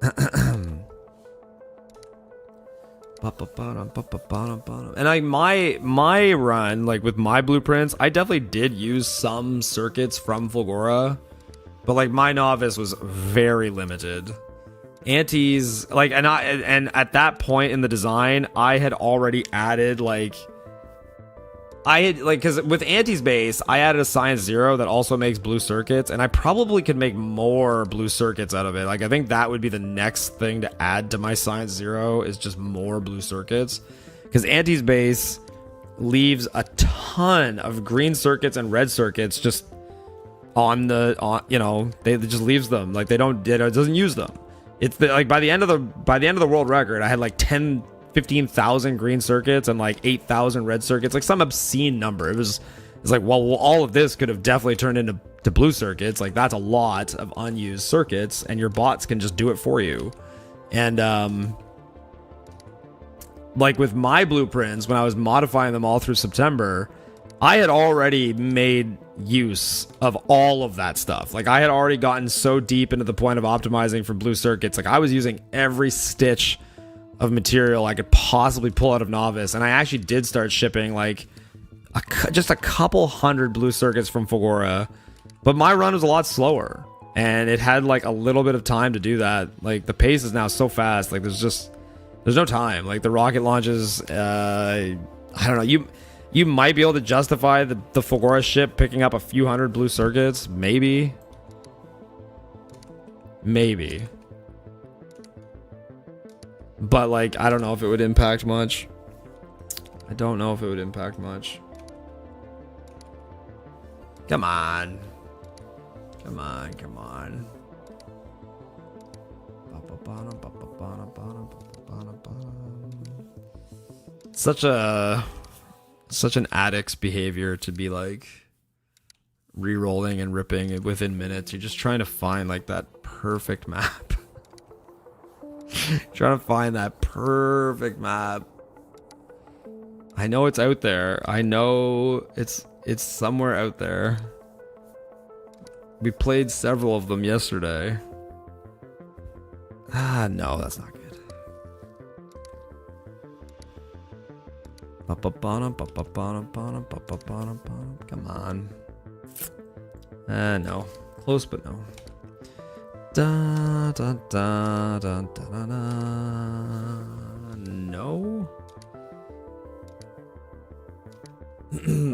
And like my run, like with my blueprints, I definitely did use some circuits from Fulgora, but like my novice was very limited. Antes, like, and at that point in the design, I had already added because with Anti's base, I added a Science Zero that also makes blue circuits, and I probably could make more blue circuits out of it. Like, I think that would be the next thing to add to my Science Zero, is just more blue circuits. Because Anti's base leaves a ton of green circuits and red circuits just they just leaves them. Like, it doesn't use them. It's like by the end of the world record, I had like 15,000 green circuits and like 8,000 red circuits, like some obscene number. It's like, well, all of this could have definitely turned into blue circuits. Like, that's a lot of unused circuits, and your bots can just do it for you. And like with my blueprints, when I was modifying them all through September, I had already made use of all of that stuff. Like, I had already gotten so deep into the point of optimizing for blue circuits. Like, I was using every stitch of material I could possibly pull out of Novice, and I actually did start shipping like just a couple hundred blue circuits from Fulgora, but my run was a lot slower and it had like a little bit of time to do that. Like, the pace is now so fast, like there's no time. Like, the rocket launches, I don't know, you might be able to justify the Fulgora ship picking up a few hundred blue circuits, maybe. But like, I don't know if it would impact much. Come on. Such an addict's behavior to be like re-rolling and ripping within minutes. You're just trying to find like that perfect map. Trying to find that perfect map. I know it's out there. I know it's somewhere out there. We played several of them yesterday. No, that's not good. Come on. No. Close, but no. Da, da, da, da, da, da, da. No.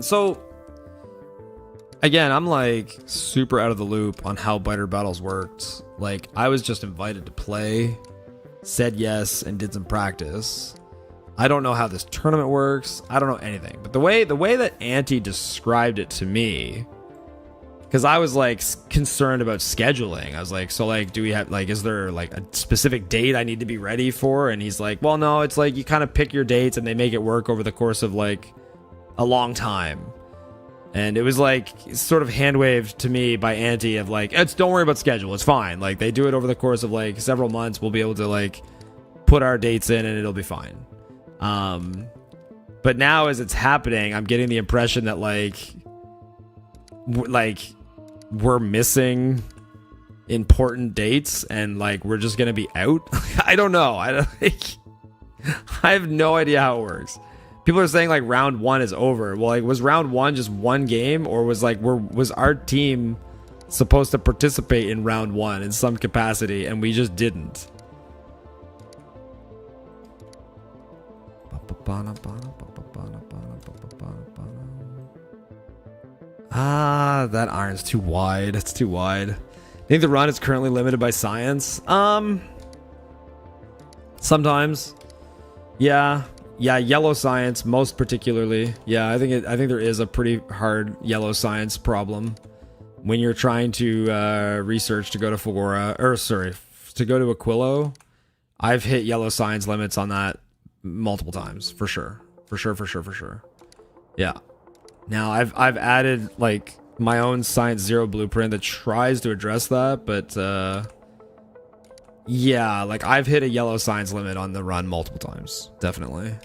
So again, I'm like super out of the loop on how Biter Battles worked. Like, I was just invited to play, said yes, and did some practice. I don't know how this tournament works. I don't know anything. But the way that Anti described it to me, because I was like concerned about scheduling. I was like, so like, do we have like, is there like a specific date I need to be ready for? And he's like, well, no, it's like you kind of pick your dates and they make it work over the course of like a long time. And it was like sort of hand waved to me by Anti of like, don't worry about schedule, it's fine. Like, they do it over the course of like several months. We'll be able to like put our dates in and it'll be fine. But now as it's happening, I'm getting the impression that like we're missing important dates and like we're just gonna be out. I don't know. I have no idea how it works. People are saying like round 1 is over. Well, like, was round 1 just one game, or was our team supposed to participate in round 1 in some capacity and we just didn't? Ah, that iron's too wide. It's too wide. I think the run is currently limited by science. Sometimes. Yeah, yellow science most particularly. Yeah, I think there is a pretty hard yellow science problem when you're trying to research to go to Fagora, or sorry, to go to Aquilo. I've hit yellow science limits on that multiple times, for sure. Yeah. Now I've added like my own Science Zero blueprint that tries to address that, but yeah, like I've hit a yellow science limit on the run multiple times. Definitely.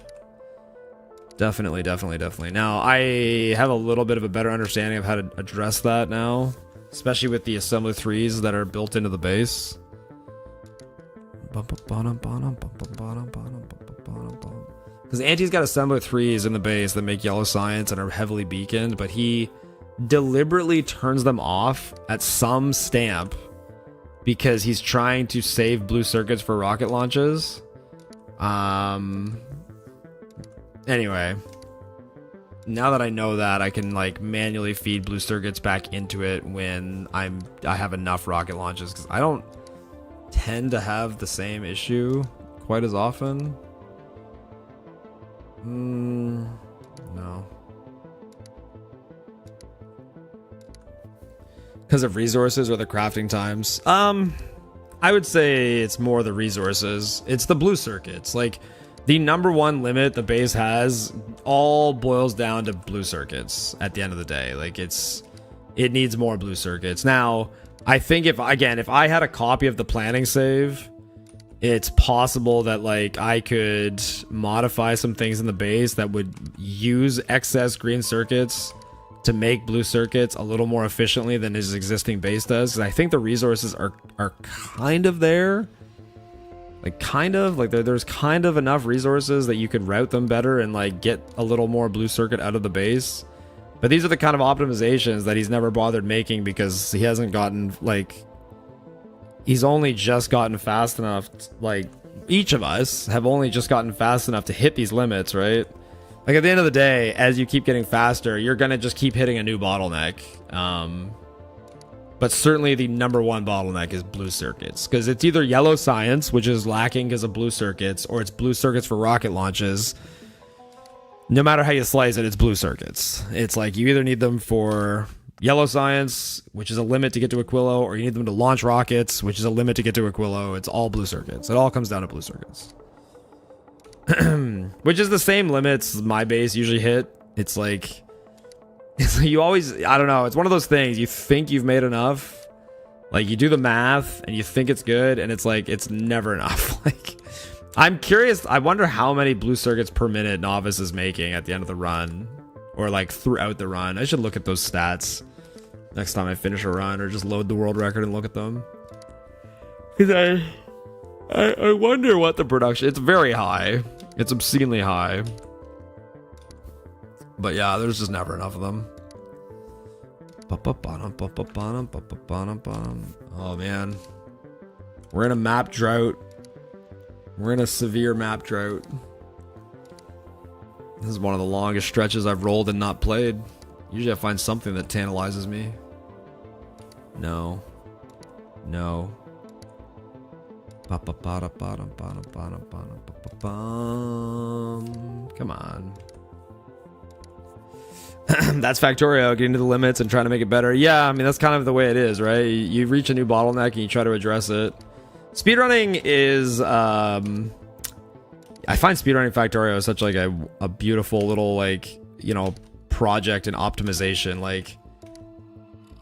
Now I have a little bit of a better understanding of how to address that now, especially with the assembly 3s that are built into the base. Because Anti's got assembler 3s in the base that make yellow science and are heavily beaconed, but he deliberately turns them off at some stamp because he's trying to save blue circuits for rocket launches. Anyway, now that I know that, I can like manually feed blue circuits back into it when I have enough rocket launches, because I don't tend to have the same issue quite as often. No. Because of resources or the crafting times? I would say it's more the resources. It's the blue circuits. Like, the number one limit the base has all boils down to blue circuits at the end of the day. Like, it needs more blue circuits. Now, I think if I had a copy of the planning save, it's possible that like I could modify some things in the base that would use excess green circuits to make blue circuits a little more efficiently than his existing base does. 'Cause I think the resources are kind of there. Like there's kind of enough resources that you could route them better and like get a little more blue circuit out of the base. But these are the kind of optimizations that he's never bothered making because he hasn't gotten like, he's only just gotten fast enough, like each of us have only just gotten fast enough to hit these limits, right? Like at the end of the day, as you keep getting faster, you're gonna just keep hitting a new bottleneck. But certainly the number one bottleneck is blue circuits, because it's either yellow science, which is lacking because of blue circuits, or it's blue circuits for rocket launches. No matter how you slice it, it's blue circuits. It's like you either need them for yellow science, which is a limit to get to Aquilo, or you need them to launch rockets, which is a limit to get to Aquilo. It's all blue circuits. It all comes down to blue circuits. Which is the same limits my base usually hit. It's like you always, I don't know, it's one of those things, you think you've made enough, like you do the math and you think it's good, and it's like it's never enough. Like, I'm curious, I wonder how many blue circuits per minute Novice is making at the end of the run, or like throughout the run. I should look at those stats next time I finish a run, or just load the world record and look at them. Because I wonder what the production, it's very high. It's obscenely high. But yeah, there's just never enough of them. Oh man. We're in a map drought. We're in a severe map drought. This is one of the longest stretches I've rolled and not played. Usually I find something that tantalizes me. No. Come on. That's Factorio, getting to the limits and trying to make it better. Yeah, I mean, that's kind of the way it is, right? You reach a new bottleneck and you try to address it. Speedrunning is... I find speedrunning Factorio such like a beautiful little, like, you know, project and optimization. Like,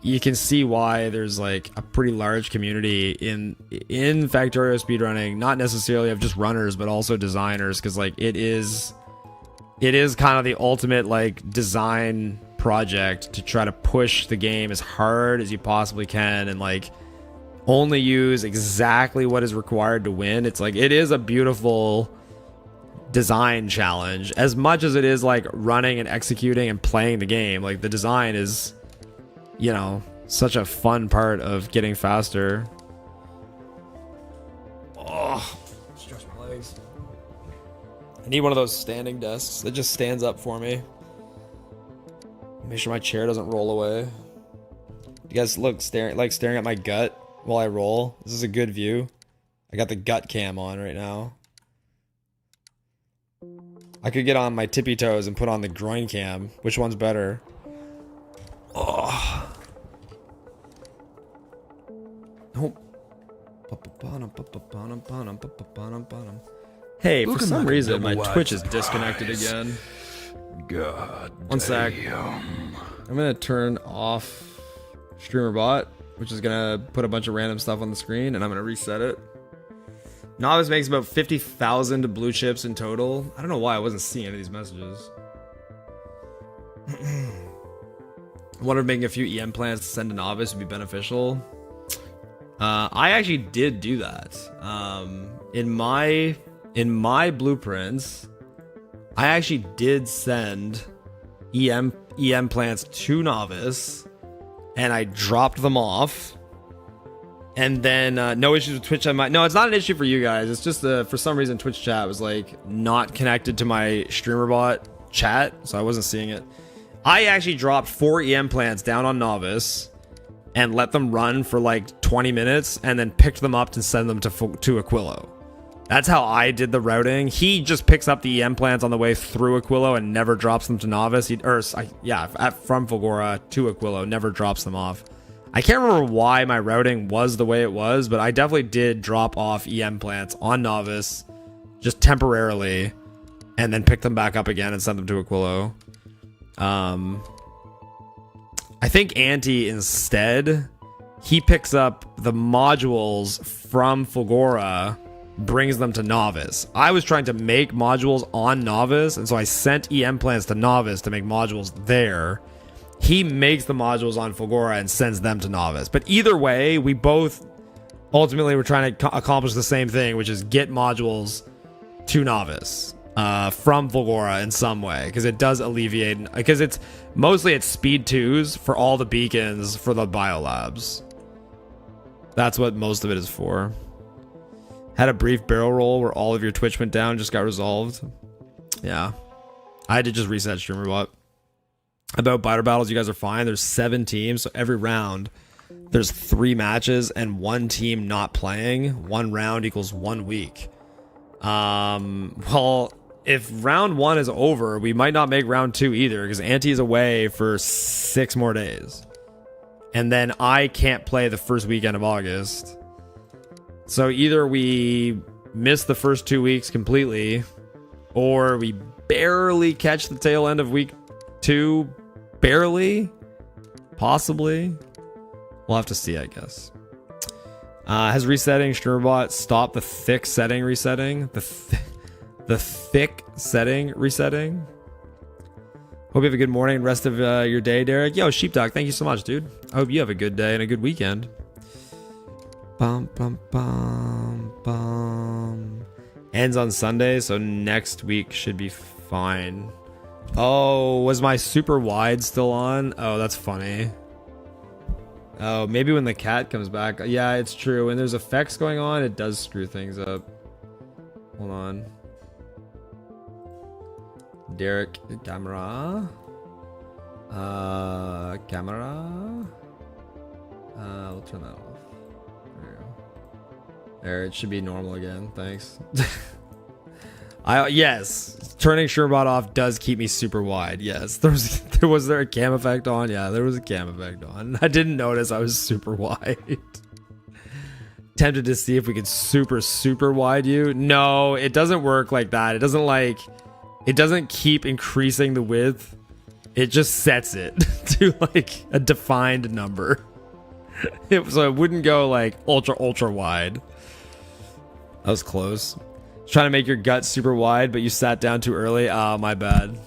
you can see why there's like a pretty large community in Factorio speedrunning, not necessarily of just runners, but also designers, because like it is kind of the ultimate like design project to try to push the game as hard as you possibly can and like only use exactly what is required to win. It's like, it is a beautiful design challenge as much as it is like running and executing and playing the game. Like the design is, you know, such a fun part of getting faster. Oh, stretch my legs. I need one of those standing desks that just stands up for me. Make sure my chair doesn't roll away. You guys look staring at my gut while I roll. This is a good view. I got the gut cam on right now. I could get on my tippy toes and put on the groin cam. Which one's better? Oh. Nope. Hey, for some reason my Twitch is disconnected again. God. One sec. I'm gonna turn off streamer bot, which is gonna put a bunch of random stuff on the screen, and I'm gonna reset it. Novice makes about 50,000 blue chips in total. I don't know why I wasn't seeing any of these messages. I wonder if making a few EM plans to send to Novice would be beneficial. I actually did do that. In my blueprints, I actually did send EM plants to Novice, and I dropped them off. And then no issues with Twitch. No, it's not an issue for you guys. It's just for some reason Twitch chat was like not connected to my streamer bot chat, so I wasn't seeing it. I actually dropped 4 EM plants down on Novice and let them run for like 20 minutes, and then picked them up to send them to Aquilo. That's how I did the routing. He just picks up the EM plants on the way through Aquilo and never drops them to Novice. From Fulgora to Aquilo, never drops them off. I can't remember why my routing was the way it was, but I definitely did drop off EM plants on Novice just temporarily and then pick them back up again and send them to Aquilo. I think Anti instead, he picks up the modules from Fulgora, brings them to Novice. I was trying to make modules on Novice, and so I sent EM plants to Novice to make modules there. He makes the modules on Fulgora and sends them to Novice. But either way, we both ultimately were trying to accomplish the same thing, which is get modules to Novice from Fulgora in some way, because it does alleviate, because it's mostly speed 2s for all the beacons for the biolabs. That's what most of it is for. Had a brief barrel roll where all of your Twitch went down, just got resolved. Yeah. I had to just reset streamer bot. About battle battles, you guys are fine. There's 7 teams, so every round there's 3 matches and 1 team not playing. 1 round equals 1 week. Well, if round 1 is over, we might not make round 2 either, because Anti is away for 6 more days. And then I can't play the first weekend of August. So either we miss the first 2 weeks completely, or we barely catch the tail end of week 2, barely, possibly. We'll have to see, I guess. Has resetting StreamerBot stopped the thick setting resetting? The thick setting resetting? Hope you have a good morning and rest of your day, Derek. Yo, Sheepdog, thank you so much, dude. I hope you have a good day and a good weekend. Bum, bum, bum, bum. Ends on Sunday, so next week should be fine. Oh, was my super wide still on? Oh, that's funny. Oh, maybe when the cat comes back. Yeah, it's true. When there's effects going on, it does screw things up. Hold on. Derek, camera. Camera. We'll turn that off. There you go. There, it should be normal again. Thanks. Yes, turning SureBot off does keep me super wide. Yes, was there a cam effect on? Yeah, there was a cam effect on. I didn't notice I was super wide. Tempted to see if we could super wide you. No, it doesn't work like that. It doesn't keep increasing the width. It just sets it to like a defined number. So it wouldn't go like ultra wide. That was close. Trying to make your gut super wide, but you sat down too early. My bad.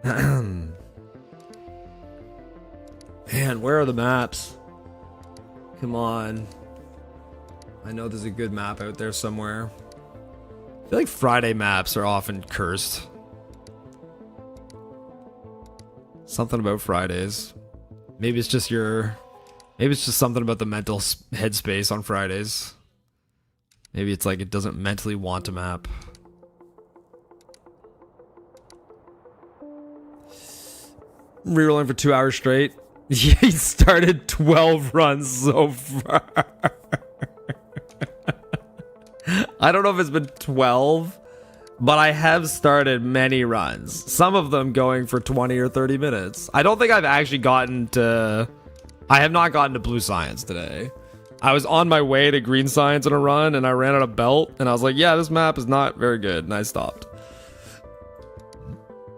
Man, where are the maps? Come on. I know there's a good map out there somewhere. I feel like Friday maps are often cursed. Something about Fridays. Maybe it's just something about the mental headspace on Fridays. Maybe it's like it doesn't mentally want to map. Rerolling for 2 hours straight. He started 12 runs so far. I don't know if it's been 12, but I have started many runs. Some of them going for 20 or 30 minutes. I don't think I've actually gotten to... I have not gotten to blue science today. I was on my way to green science in a run, and I ran out of belt, and I was like, yeah, this map is not very good, and I stopped.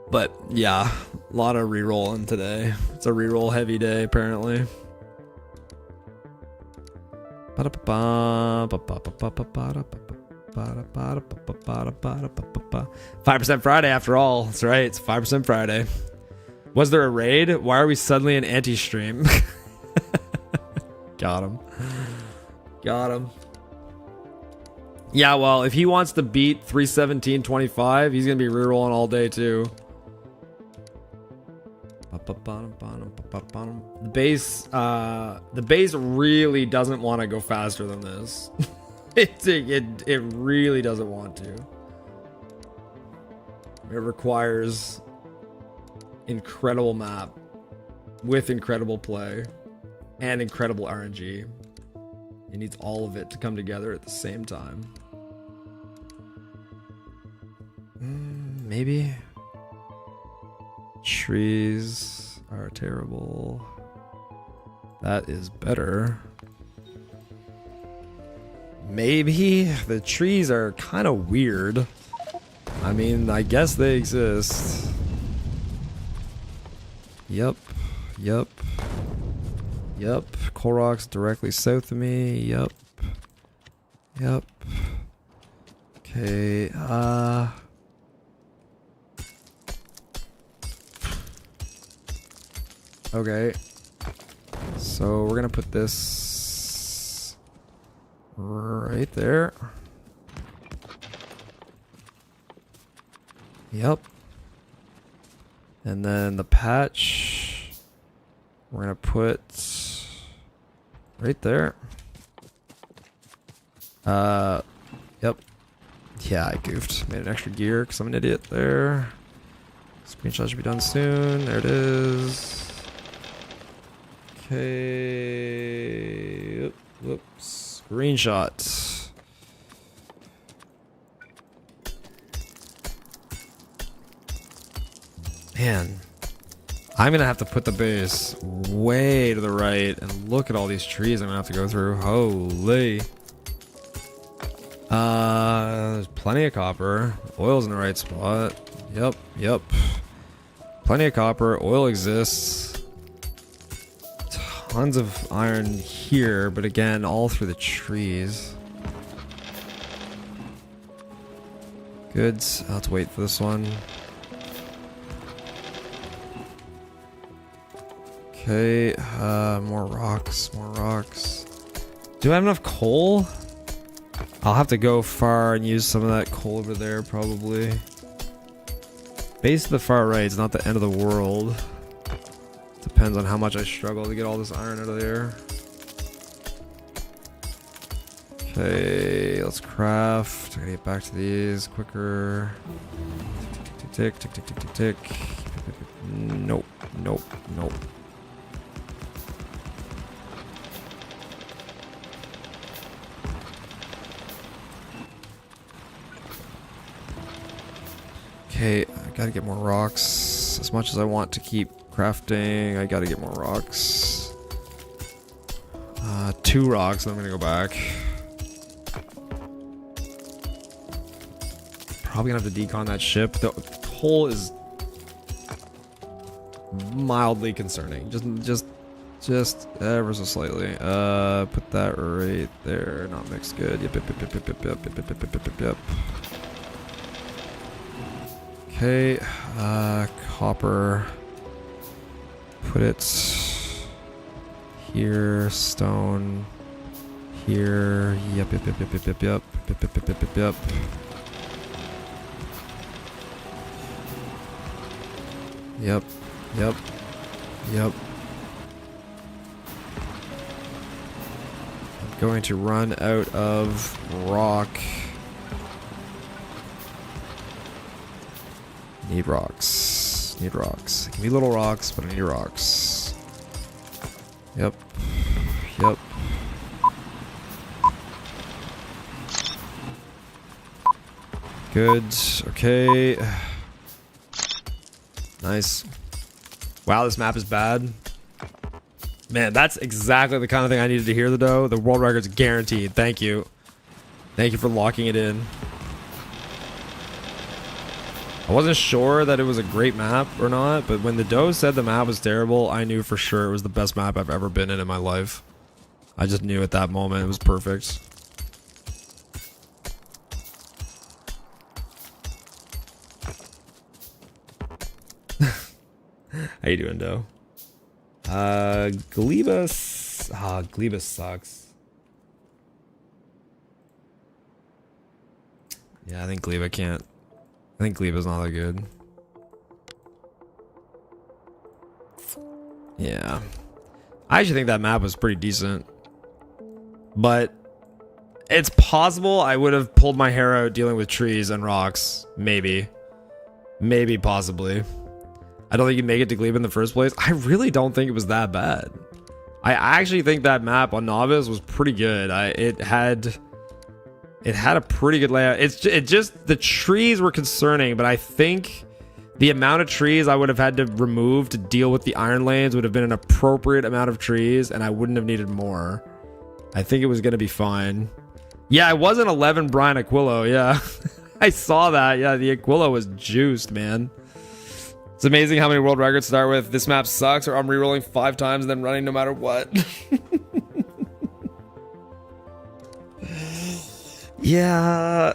But, yeah, a lot of rerolling today. It's a reroll heavy day, apparently. 5% Friday after all. That's right, it's 5% Friday. Was there a raid? Why are we suddenly an anti-stream? Got him. Got him. Yeah, well, if he wants to beat 317.25, he's gonna be rerolling all day too. The base really doesn't want to go faster than this. It really doesn't want to. It requires incredible map with incredible play and incredible RNG. It needs all of it to come together at the same time. Maybe. Trees are terrible. That is better. Maybe the trees are kind of weird. I mean, I guess they exist. Yep. Yep. Yep. Korok's directly south of me. Yep. Yep. Okay. Okay. So we're gonna put this right there. Yep. And then the patch we're gonna put right there. Yep. Yeah, I goofed. Made an extra gear because I'm an idiot there. Screenshot should be done soon. There it is. Okay. Whoops. Screenshot. Man, I'm gonna have to put the base way to the right and look at all these trees I'm gonna have to go through. Holy. There's plenty of copper. Oil's in the right spot. Yep, yep. Plenty of copper. Oil exists. Tons of iron here, but again, all through the trees. Goods. I'll have to wait for this one. Okay, more rocks, more rocks. Do I have enough coal? I'll have to go far and use some of that coal over there, probably. Base to the far right is not the end of the world. Depends on how much I struggle to get all this iron out of there. Okay, let's craft. I gotta get back to these quicker. Tick, tick, tick, tick, tick, tick, tick. Nope, nope, nope. Okay, I gotta get more rocks. As much as I want to keep crafting, I gotta get more rocks. 2 rocks, then I'm gonna go back. Probably gonna have to decon that ship. The coal is mildly concerning. Just ever so slightly. Put that right there. Not mixed good. Yep, yep, yep, yep, yep, yep, yep, yep, yep, yep, yep, yep. Okay, copper. Put it here, stone here. Yep. I'm going to run out of rock. Need rocks. Need rocks. It can be little rocks, but I need rocks. Yep. Good. Okay. Nice. Wow, this map is bad. Man, that's exactly the kind of thing I needed to hear, though. The world record's guaranteed. Thank you. Thank you for locking it in. I wasn't sure that it was a great map or not, but when the doe said the map was terrible, I knew for sure it was the best map I've ever been in my life. I just knew at that moment it was perfect. How you doing, doe? Gleba sucks. Yeah, I think Gleba can't. I think Gleba's not that good. Yeah. I actually think that map was pretty decent. But it's possible I would have pulled my hair out dealing with trees and rocks. Maybe. Maybe, possibly. I don't think you'd make it to Gleba in the first place. I really don't think it was that bad. I actually think that map on Novice was pretty good. It had a pretty good layout. It just the trees were concerning, but I think the amount of trees I would have had to remove to deal with the iron lanes would have been an appropriate amount of trees, and I wouldn't have needed more. I think it was gonna be fine. Yeah, it was an 11 Brian Aquilo. Yeah, I saw that. Yeah, the Aquilo was juiced, man. It's amazing how many world records start with "this map sucks" or "I'm rerolling 5 times and then running no matter what." Yeah,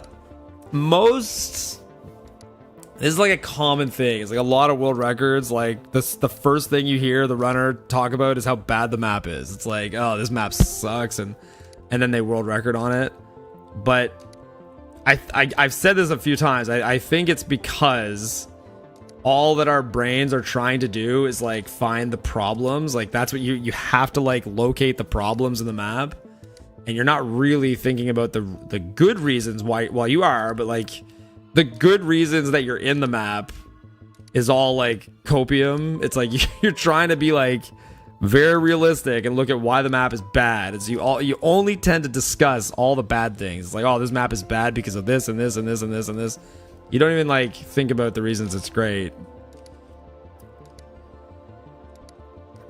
this is like a common thing. It's like a lot of world records. Like this, the first thing you hear the runner talk about is how bad the map is. It's like, oh, this map sucks, and then they world record on it. But I've said this a few times. I think it's because all that our brains are trying to do is like find the problems. Like that's what you have to like locate the problems in the map. And you're not really thinking about the good reasons why, well, you are, but like the good reasons that you're in the map is all like copium. It's like you're trying to be like very realistic and look at why the map is bad. It's you only tend to discuss all the bad things. It's like, oh, this map is bad because of this and this and this and this and this. You don't even like think about the reasons it's great.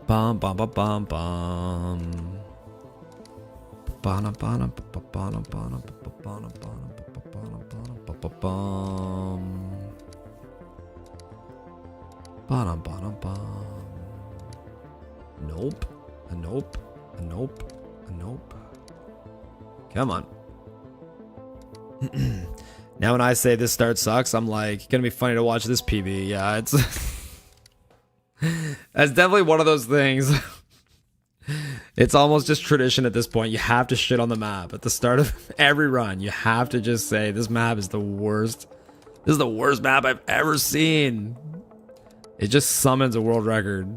Bum bum bum bum bum. Bum bum bum bum. Nope. A nope. A nope. A nope. Come on. Now when I say this start sucks, I'm like, gonna be funny to watch this PB. Yeah, it's that's definitely one of those things. It's almost just tradition at this point. You have to shit on the map at the start of every run. You have to just say this map is the worst. This is the worst map I've ever seen. It just summons a world record.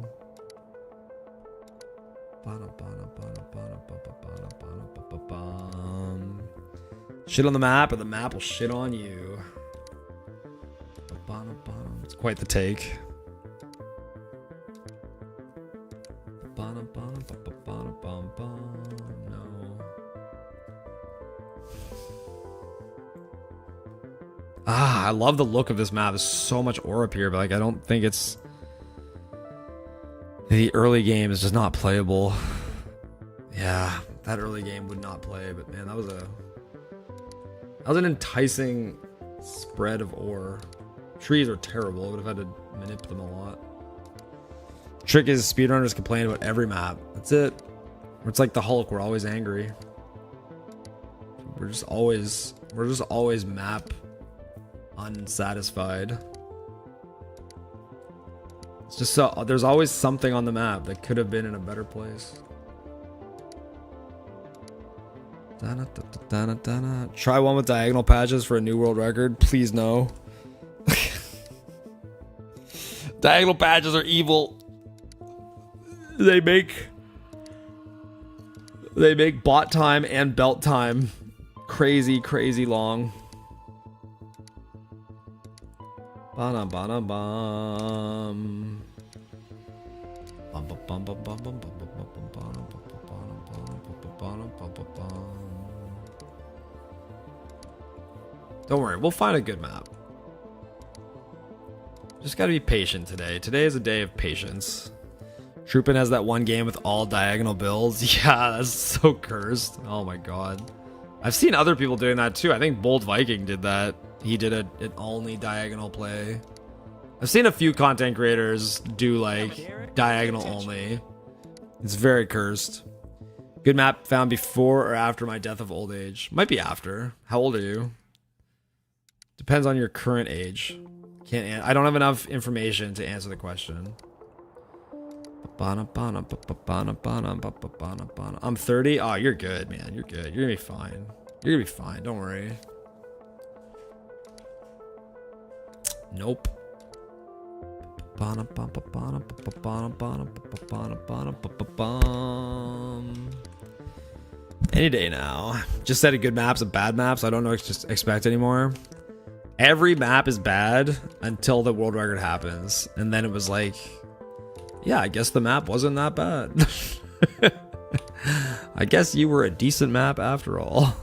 Shit on the map or the map will shit on you. It's quite the take. No. I love the look of this map. There's so much ore up here, but like I don't think it's the early game is just not playable. Yeah, that early game would not play, but man, that was an enticing spread of ore. Trees are terrible. I would have had to manipulate them a lot. Trick is speedrunners complain about every map. That's it. It's like the Hulk. We're always angry. We're just always map unsatisfied. It's just so there's always something on the map that could have been in a better place. Try one with diagonal patches for a new world record. Please no. Diagonal patches are evil. They make bot time and belt time crazy long. Bum bum bum. Don't worry, we'll find a good map. Just gotta be patient today. Today is a day of patience. Troopin has that one game with all diagonal builds. Yeah, that's so cursed. Oh my god. I've seen other people doing that too. I think Bold Viking did that. He did an only diagonal play. I've seen a few content creators do like diagonal only. It's very cursed. Good map found before or after my death of old age. Might be after. How old are you? Depends on your current age. I don't have enough information to answer the question. I'm 30. Oh, you're good, man. You're good. You're gonna be fine. You're gonna be fine. Don't worry. Nope. Any day now. Just said good maps and bad maps. I don't know what to expect anymore. Every map is bad until the world record happens. And then it was like, yeah, I guess the map wasn't that bad. I guess you were a decent map after all.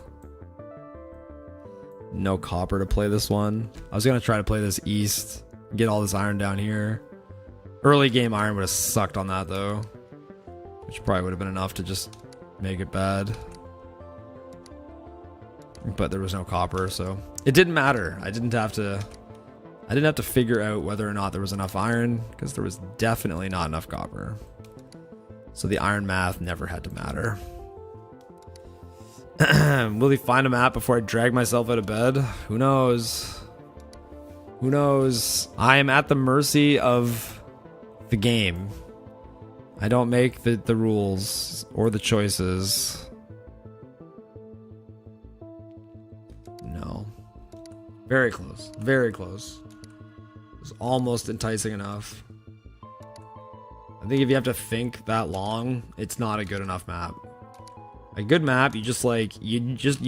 No copper to play this one. I was going to try to play this east. Get all this iron down here. Early game iron would have sucked on that though. Which probably would have been enough to just make it bad. But there was no copper, so it didn't matter. I didn't have to figure out whether or not there was enough iron, because there was definitely not enough copper. So the iron math never had to matter. Will he find a map before I drag myself out of bed? Who knows? Who knows? I am at the mercy of the game. I don't make the rules or the choices. No. Very close. Very close. It was almost enticing enough. I think if you have to think that long, it's not a good enough map. A good map, you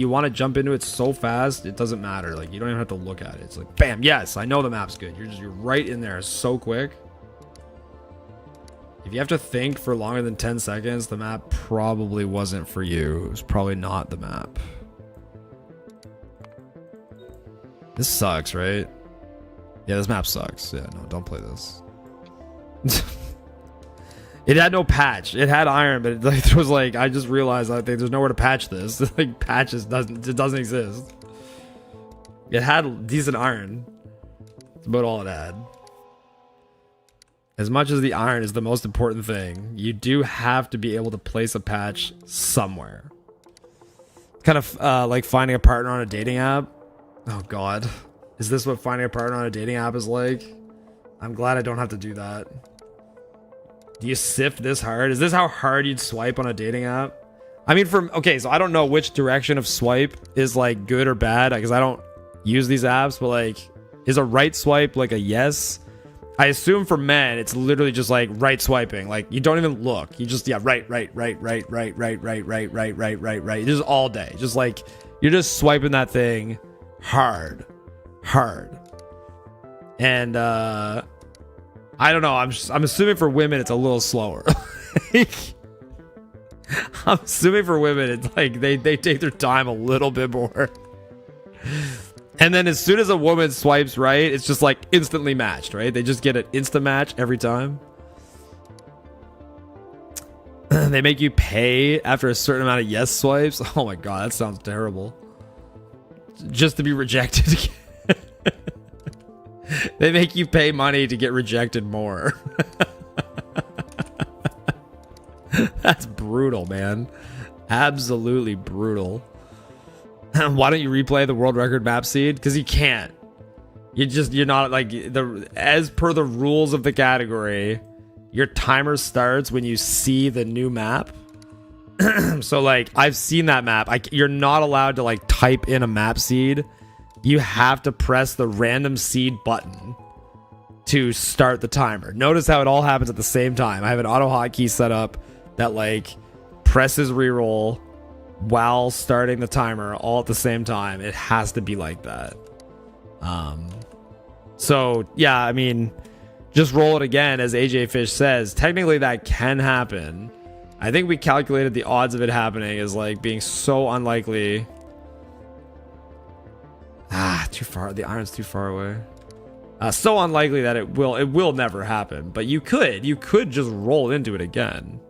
want to jump into it so fast, it doesn't matter. Like, you don't even have to look at it. It's like, bam, yes, I know the map's good. You're right in there so quick. If you have to think for longer than 10 seconds, the map probably wasn't for you. It was probably not the map. This sucks, right? Yeah, this map sucks. Yeah, no, don't play this. It had no patch. It had iron, but it was like, I just realized I think there's nowhere to patch this. Like, patches doesn't exist. It had decent iron. That's about all it had. As much as the iron is the most important thing, you do have to be able to place a patch somewhere. Kind of like finding a partner on a dating app. Oh god. Is this what finding a partner on a dating app is like? I'm glad I don't have to do that. Do you sift this hard? Is this how hard you'd swipe on a dating app? I mean, okay, so I don't know which direction of swipe is like good or bad because I don't use these apps, but like, is a right swipe like a yes? I assume for men, it's literally just like right swiping. Like, you don't even look. You just, yeah, right. Just all day. Just like, you're just swiping that thing hard. And, I don't know. I'm assuming for women it's a little slower. I'm assuming for women it's like they take their time a little bit more. And then as soon as a woman swipes right, it's just like instantly matched, right? They just get an instant match every time. They make you pay after a certain amount of yes swipes. Oh my god, that sounds terrible. Just to be rejected again. They make you pay money to get rejected more. That's brutal, man. Absolutely brutal. Why don't you replay the world record map seed? Because you can't. You're not like as per the rules of the category, your timer starts when you see the new map. So like I've seen that map. You're not allowed to like type in a map seed. You have to press the random seed button to start the timer. Notice how it all happens at the same time. I have an auto hotkey set up that like presses reroll while starting the timer all at the same time. It has to be like that. So yeah, I mean, just roll it again, as AJ Fish says. Technically that can happen. I think we calculated the odds of it happening as like being so unlikely. Too far. The iron's too far away. So unlikely that it will never happen. But you could just roll into it again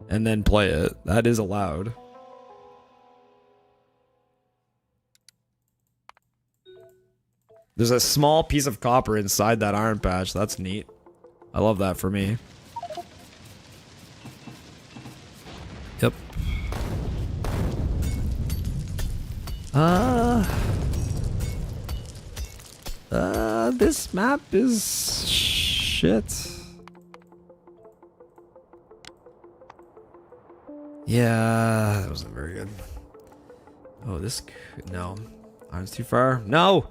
and then play it. That is allowed. There's a small piece of copper inside that iron patch. That's neat. I love that for me. Yep. This map is shit. Yeah, that wasn't very good. Oh, no. Iron's too far. No.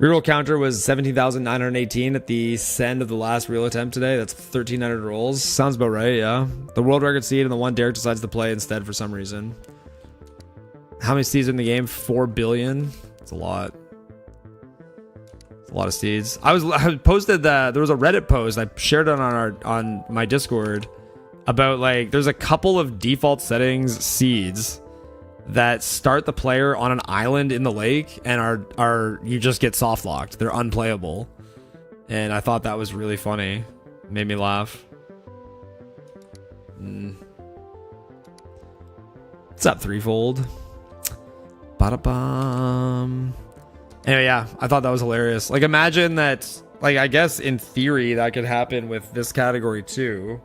Reroll counter was 17,918 at the send of the last reroll attempt today. That's 1,300 rolls. Sounds about right, yeah. The world record seed and the one Derek decides to play instead for some reason. How many seeds in the game? 4 billion. It's a lot. It's a lot of seeds. I posted that there was a Reddit post. I shared it on my Discord about like there's a couple of default settings seeds that start the player on an island in the lake and are you just get soft locked. They're unplayable. And I thought that was really funny. Made me laugh. What's up, Threefold? Ba-da-bum. Anyway, yeah, I thought that was hilarious. Like, imagine that, like, I guess in theory that could happen with this category too.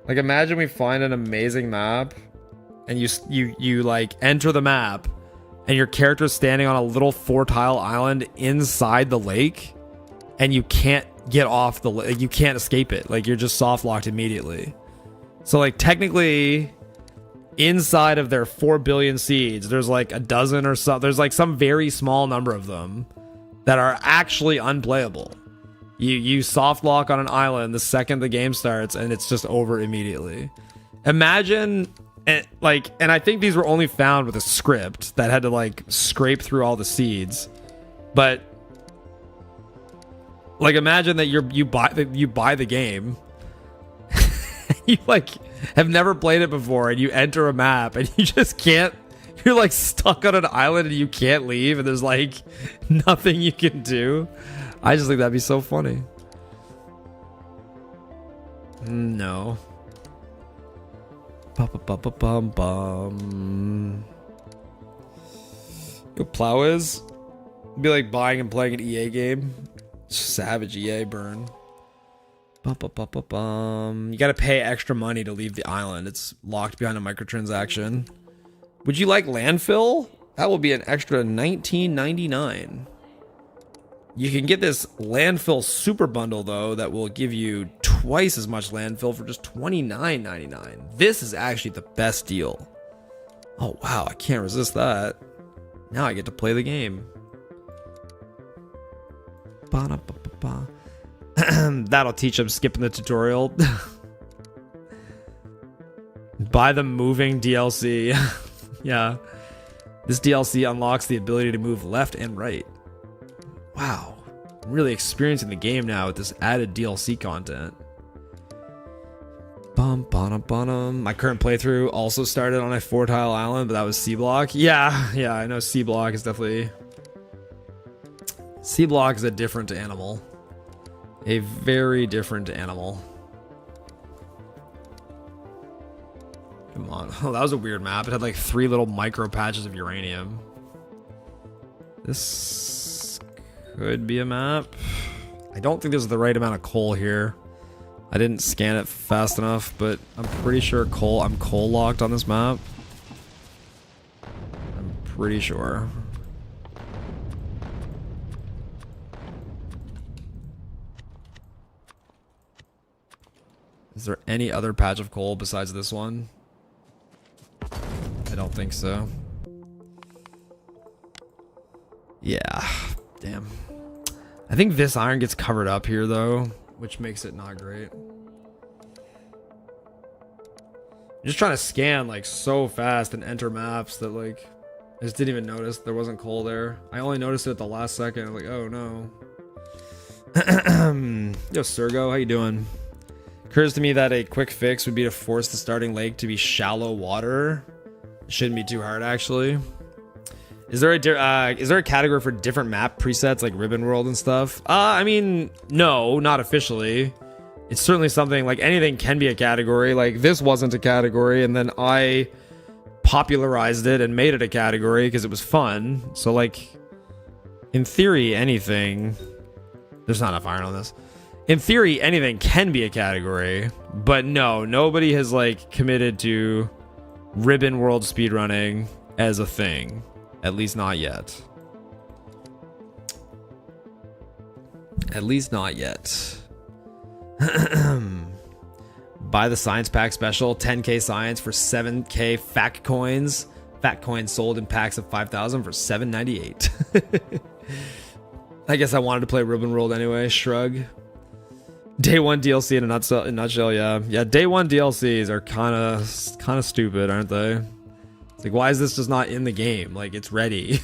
Like, imagine we find an amazing map and you like enter the map and your character's standing on a little 4-tile island inside the lake and you can't get off the lake. You can't escape it. Like, you're just soft locked immediately. So, like, technically inside of their 4 billion seeds, there's like a dozen or so. There's like some very small number of them that are actually unplayable. You soft lock on an island the second the game starts, and it's just over immediately. Imagine, and I think these were only found with a script that had to like scrape through all the seeds. But like, imagine that you buy the game. You like have never played it before, and you enter a map and you just can't. You're like stuck on an island and you can't leave, and there's like nothing you can do. I just think that'd be so funny. No. Bum. Yo, Plow is. It'd be like buying and playing an EA game. Savage EA burn. You gotta pay extra money to leave the island. It's locked behind a microtransaction. Would you like landfill? That will be an extra $19.99. You can get this landfill super bundle though that will give you twice as much landfill for just $29.99. This is actually the best deal. Oh wow, I can't resist that. Now I get to play the game. That'll teach him skipping the tutorial. Buy the moving DLC. Yeah. This DLC unlocks the ability to move left and right. Wow. I'm really experiencing the game now with this added DLC content. My current playthrough also started on a 4-tile island, but that was C-Block. Yeah, I know C-Block is definitely... C-Block is a different animal. A very different animal. Come on. Oh, that was a weird map. It had like 3 little micro patches of uranium. This could be a map. I don't think there's the right amount of coal here. I didn't scan it fast enough, but I'm pretty sure I'm coal locked on this map. I'm pretty sure. Is there any other patch of coal besides this one? I don't think so. Yeah, damn. I think this iron gets covered up here though, which makes it not great. I'm just trying to scan like so fast and enter maps that like I just didn't even notice there wasn't coal there. I only noticed it at the last second. I'm like, oh no. Yo, Sergo, how you doing? Occurs to me that a quick fix would be to force the starting lake to be shallow water. It shouldn't be too hard, actually. Is there a category for different map presets like Ribbon World and stuff? I mean, no, not officially. It's certainly something like anything can be a category. Like this wasn't a category, and then I popularized it and made it a category because it was fun. So like, in theory, anything. There's not enough iron on this. In theory, anything can be a category, but no, nobody has like committed to Ribbon World speedrunning as a thing. At least not yet. At least not yet. Buy the science pack special, 10k science for 7k fact coins. Fat coins sold in packs of 5,000 for $7.98. I guess I wanted to play Ribbon World anyway. Shrug. Day one DLC in a nutshell. Yeah. Day one DLCs are kind of stupid, aren't they? It's like, why is this just not in the game? Like, it's ready.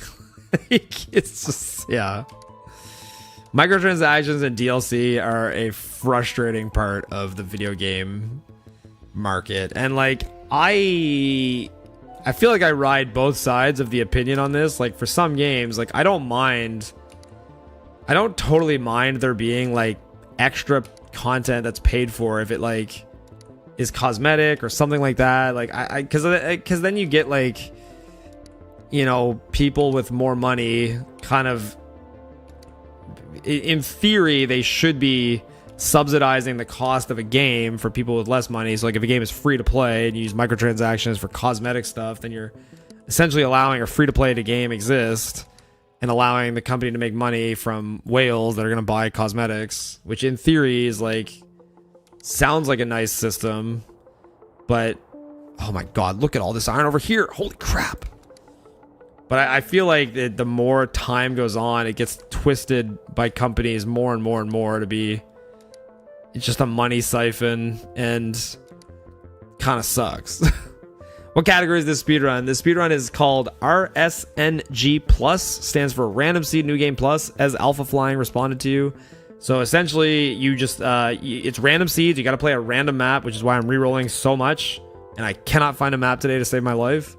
It's just, yeah. Microtransactions and DLC are a frustrating part of the video game market, and like I feel like I ride both sides of the opinion on this. Like for some games, like I don't totally mind there being like extra content that's paid for if it like is cosmetic or something like that. Like because then you get like, you know, people with more money kind of, in theory, they should be subsidizing the cost of a game for people with less money. So like if a game is free to play and you use microtransactions for cosmetic stuff, then you're essentially allowing a free to play game exist and allowing the company to make money from whales that are going to buy cosmetics, which in theory is like, sounds like a nice system, but oh my god, look at all this iron over here. Holy crap. But I feel like the more time goes on, it gets twisted by companies more and more and more to be, it's just a money siphon and kind of sucks. What category is this speedrun? This speedrun is called RSNG Plus, stands for Random Seed New Game Plus, as Alpha Flying responded to you. So essentially, you just it's random seeds. You got to play a random map, which is why I'm re-rolling so much, and I cannot find a map today to save my life.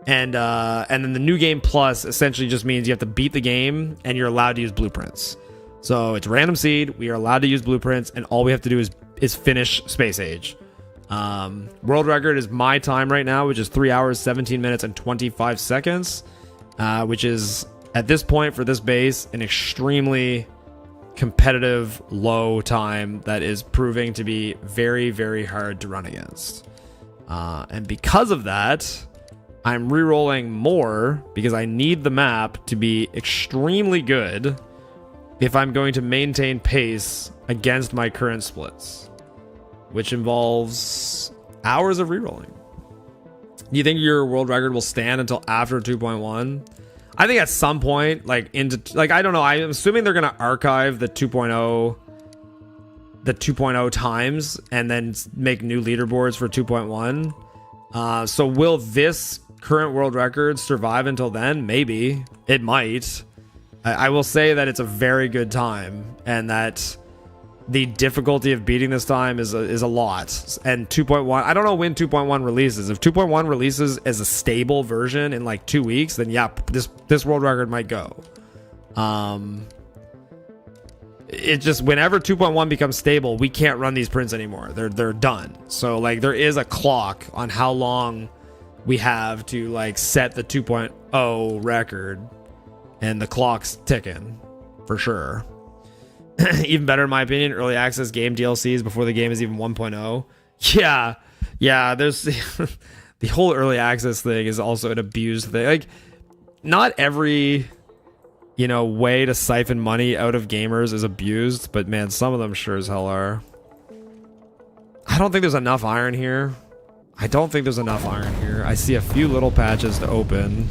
And then the New Game Plus essentially just means you have to beat the game, and you're allowed to use blueprints. So it's random seed. We are allowed to use blueprints, and all we have to do is finish Space Age. World record is my time right now, which is 3 hours, 17 minutes, and 25 seconds, which is at this point for this base an extremely competitive low time that is proving to be very, very hard to run against. And because of that, I'm re-rolling more because I need the map to be extremely good if I'm going to maintain pace against my current splits, which involves hours of re-rolling. Do you think your world record will stand until after 2.1? I think at some point, like into, like, I don't know, I'm assuming they're going to archive the 2.0 times and then make new leaderboards for 2.1. So will this current world record survive until then? Maybe. It might. I will say that it's a very good time, and that the difficulty of beating this time is a lot. And 2.1, I don't know when 2.1 releases. If 2.1 releases as a stable version in like 2 weeks, then yeah, this world record might go. It just, whenever 2.1 becomes stable, we can't run these prints anymore. They're done. So like there is a clock on how long we have to like set the 2.0 record, and the clock's ticking for sure. Even better in my opinion, early access game DLCs before the game is even 1.0. Yeah, there's the whole early access thing is also an abused thing. Like, not every, you know, way to siphon money out of gamers is abused, but man, some of them sure as hell are. don't think there's enough iron here. I don't think there's enough iron here. I see a few little patches to open.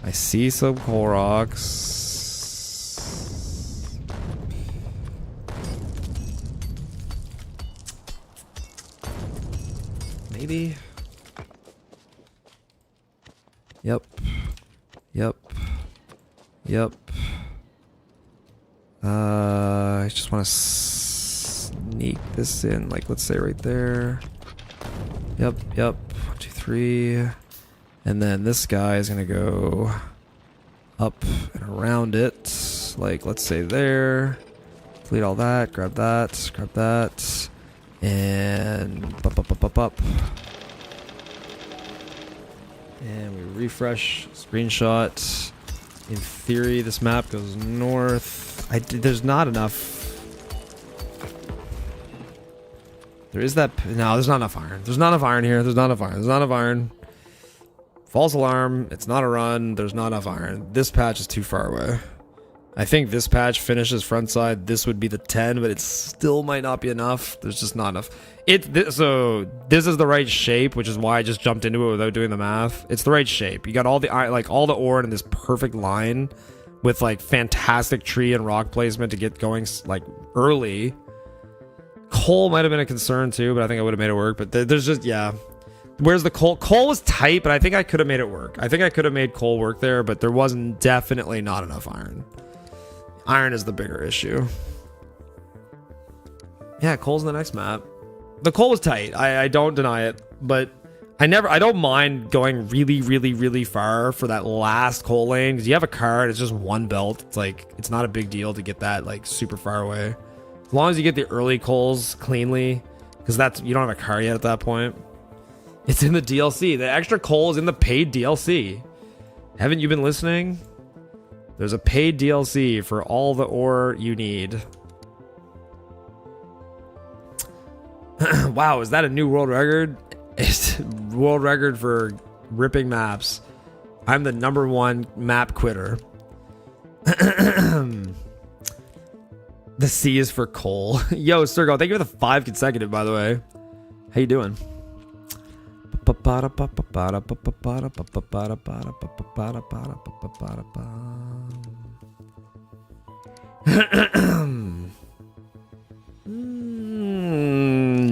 I see some coal rocks. Maybe. Yep. Yep. Yep. I just want to sneak this in, like, let's say right there. Yep, yep. 1, 2, 3. And then this guy is going to go up and around it. Like, let's say there. Delete all that. Grab that. Grab that. And up. And we refresh. Screenshot. In theory, this map goes north. There's not enough. There is that. No, there's not enough iron. There's not enough iron here. There's not enough iron. There's not enough iron. False alarm. It's not a run. There's not enough iron. This patch is too far away. I think this patch finishes front side. This would be the 10, but it still might not be enough. There's just not enough. So this is the right shape, which is why I just jumped into it without doing the math. It's the right shape. You got all the all the ore in this perfect line with like fantastic tree and rock placement to get going like early. Coal might have been a concern too, but I think I would have made it work. But there's just, yeah. Where's the coal? Coal was tight, but I think I could have made it work. I think I could have made coal work there, but there wasn't definitely not enough iron. Iron is the bigger issue. Yeah, coal's in the next map. The coal was tight. I don't deny it, but I don't mind going really, really, really far for that last coal lane because you have a car and it's just one belt. It's like, it's not a big deal to get that like super far away. As long as you get the early coals cleanly, because you don't have a car yet at that point. It's in the DLC. The extra coal is in the paid DLC. Haven't you been listening? There's a paid DLC for all the ore you need. Wow, is that a new world record? It's world record for ripping maps. I'm the #1 map quitter. The C is for coal. Yo, Sturgo, thank you for the 5 consecutive, by the way. How you doing?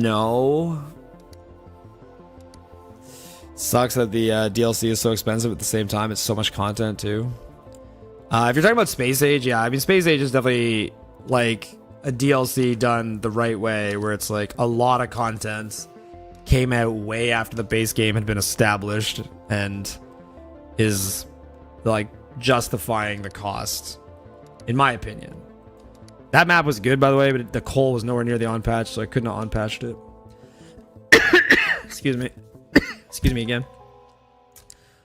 No. Sucks that the DLC is so expensive at the same time. It's so much content too. If you're talking about Space Age, yeah, I mean Space Age is definitely like a DLC done the right way, where it's like a lot of content came out way after the base game had been established and is like justifying the cost, in my opinion. That map was good, by the way, but the coal was nowhere near the on patch, so I couldn't have on patched it. Excuse me. Excuse me again.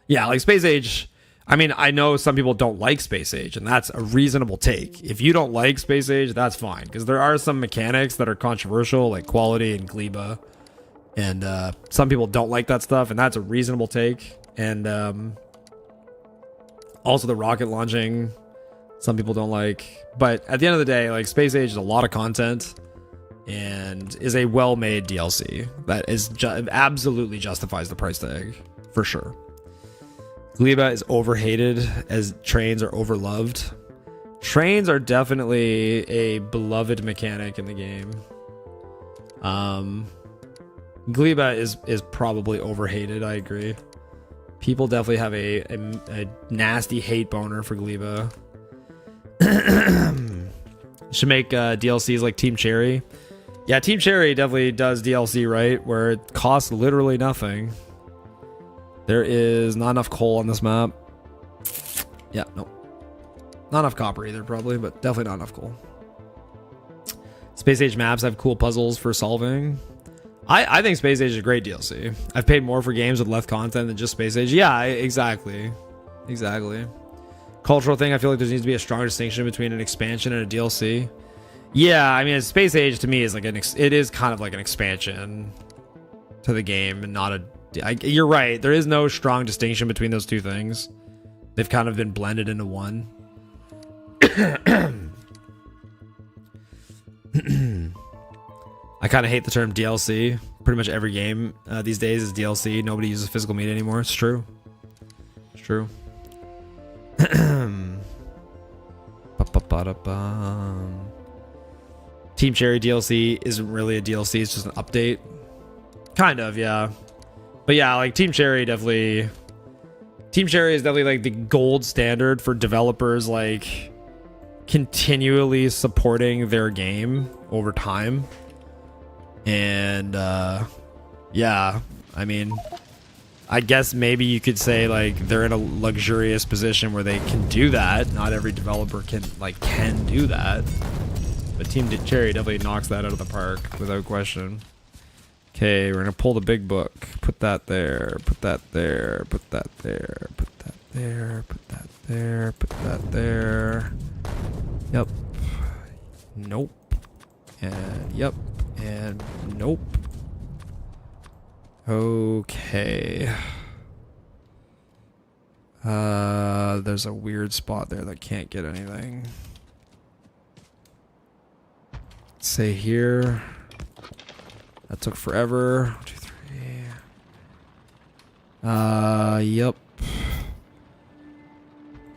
Yeah, like Space Age. I mean, I know some people don't like Space Age, and that's a reasonable take. If you don't like Space Age, that's fine, because there are some mechanics that are controversial, like quality and gleba. And some people don't like that stuff, and that's a reasonable take. And also the rocket launching, some people don't like. But at the end of the day, like Space Age is a lot of content and is a well-made DLC that is absolutely justifies the price tag, for sure. Gleba is overhated as trains are overloved. Trains are definitely a beloved mechanic in the game. Gleba is probably overhated, I agree. People definitely have a nasty hate boner for Gleba. Should make DLCs like Team Cherry. Yeah, Team Cherry definitely does DLC, right? Where it costs literally nothing. There is not enough coal on this map. Yeah, no. Not enough copper either, probably, but definitely not enough coal. Space Age maps have cool puzzles for solving. I think Space Age is a great DLC. I've paid more for games with less content than just Space Age. Yeah, exactly. Exactly. Cultural thing, I feel like there needs to be a strong distinction between an expansion and a DLC. Yeah, I mean, Space Age to me is like it is kind of like an expansion to the game and not a... You're right. There is no strong distinction between those two things. They've kind of been blended into one. I kind of hate the term DLC. Pretty much every game these days is DLC. Nobody uses physical media anymore. It's true. It's true. Team Cherry DLC isn't really a DLC. It's just an update. Kind of, yeah. But yeah, like Team Cherry definitely... Team Cherry is definitely like the gold standard for developers like continually supporting their game over time. And yeah, I mean, I guess maybe you could say like they're in a luxurious position where they can do that. Not every developer can do that. But Team Cherry definitely knocks that out of the park without question. Okay, we're gonna pull the big book. Put that there. Put that there. Put that there. Put that there. Put that there. Put that there. Yep. Nope. And yep. And nope. Okay. There's a weird spot there that can't get anything. Say here. That took forever. 1, 2, 3. Yep.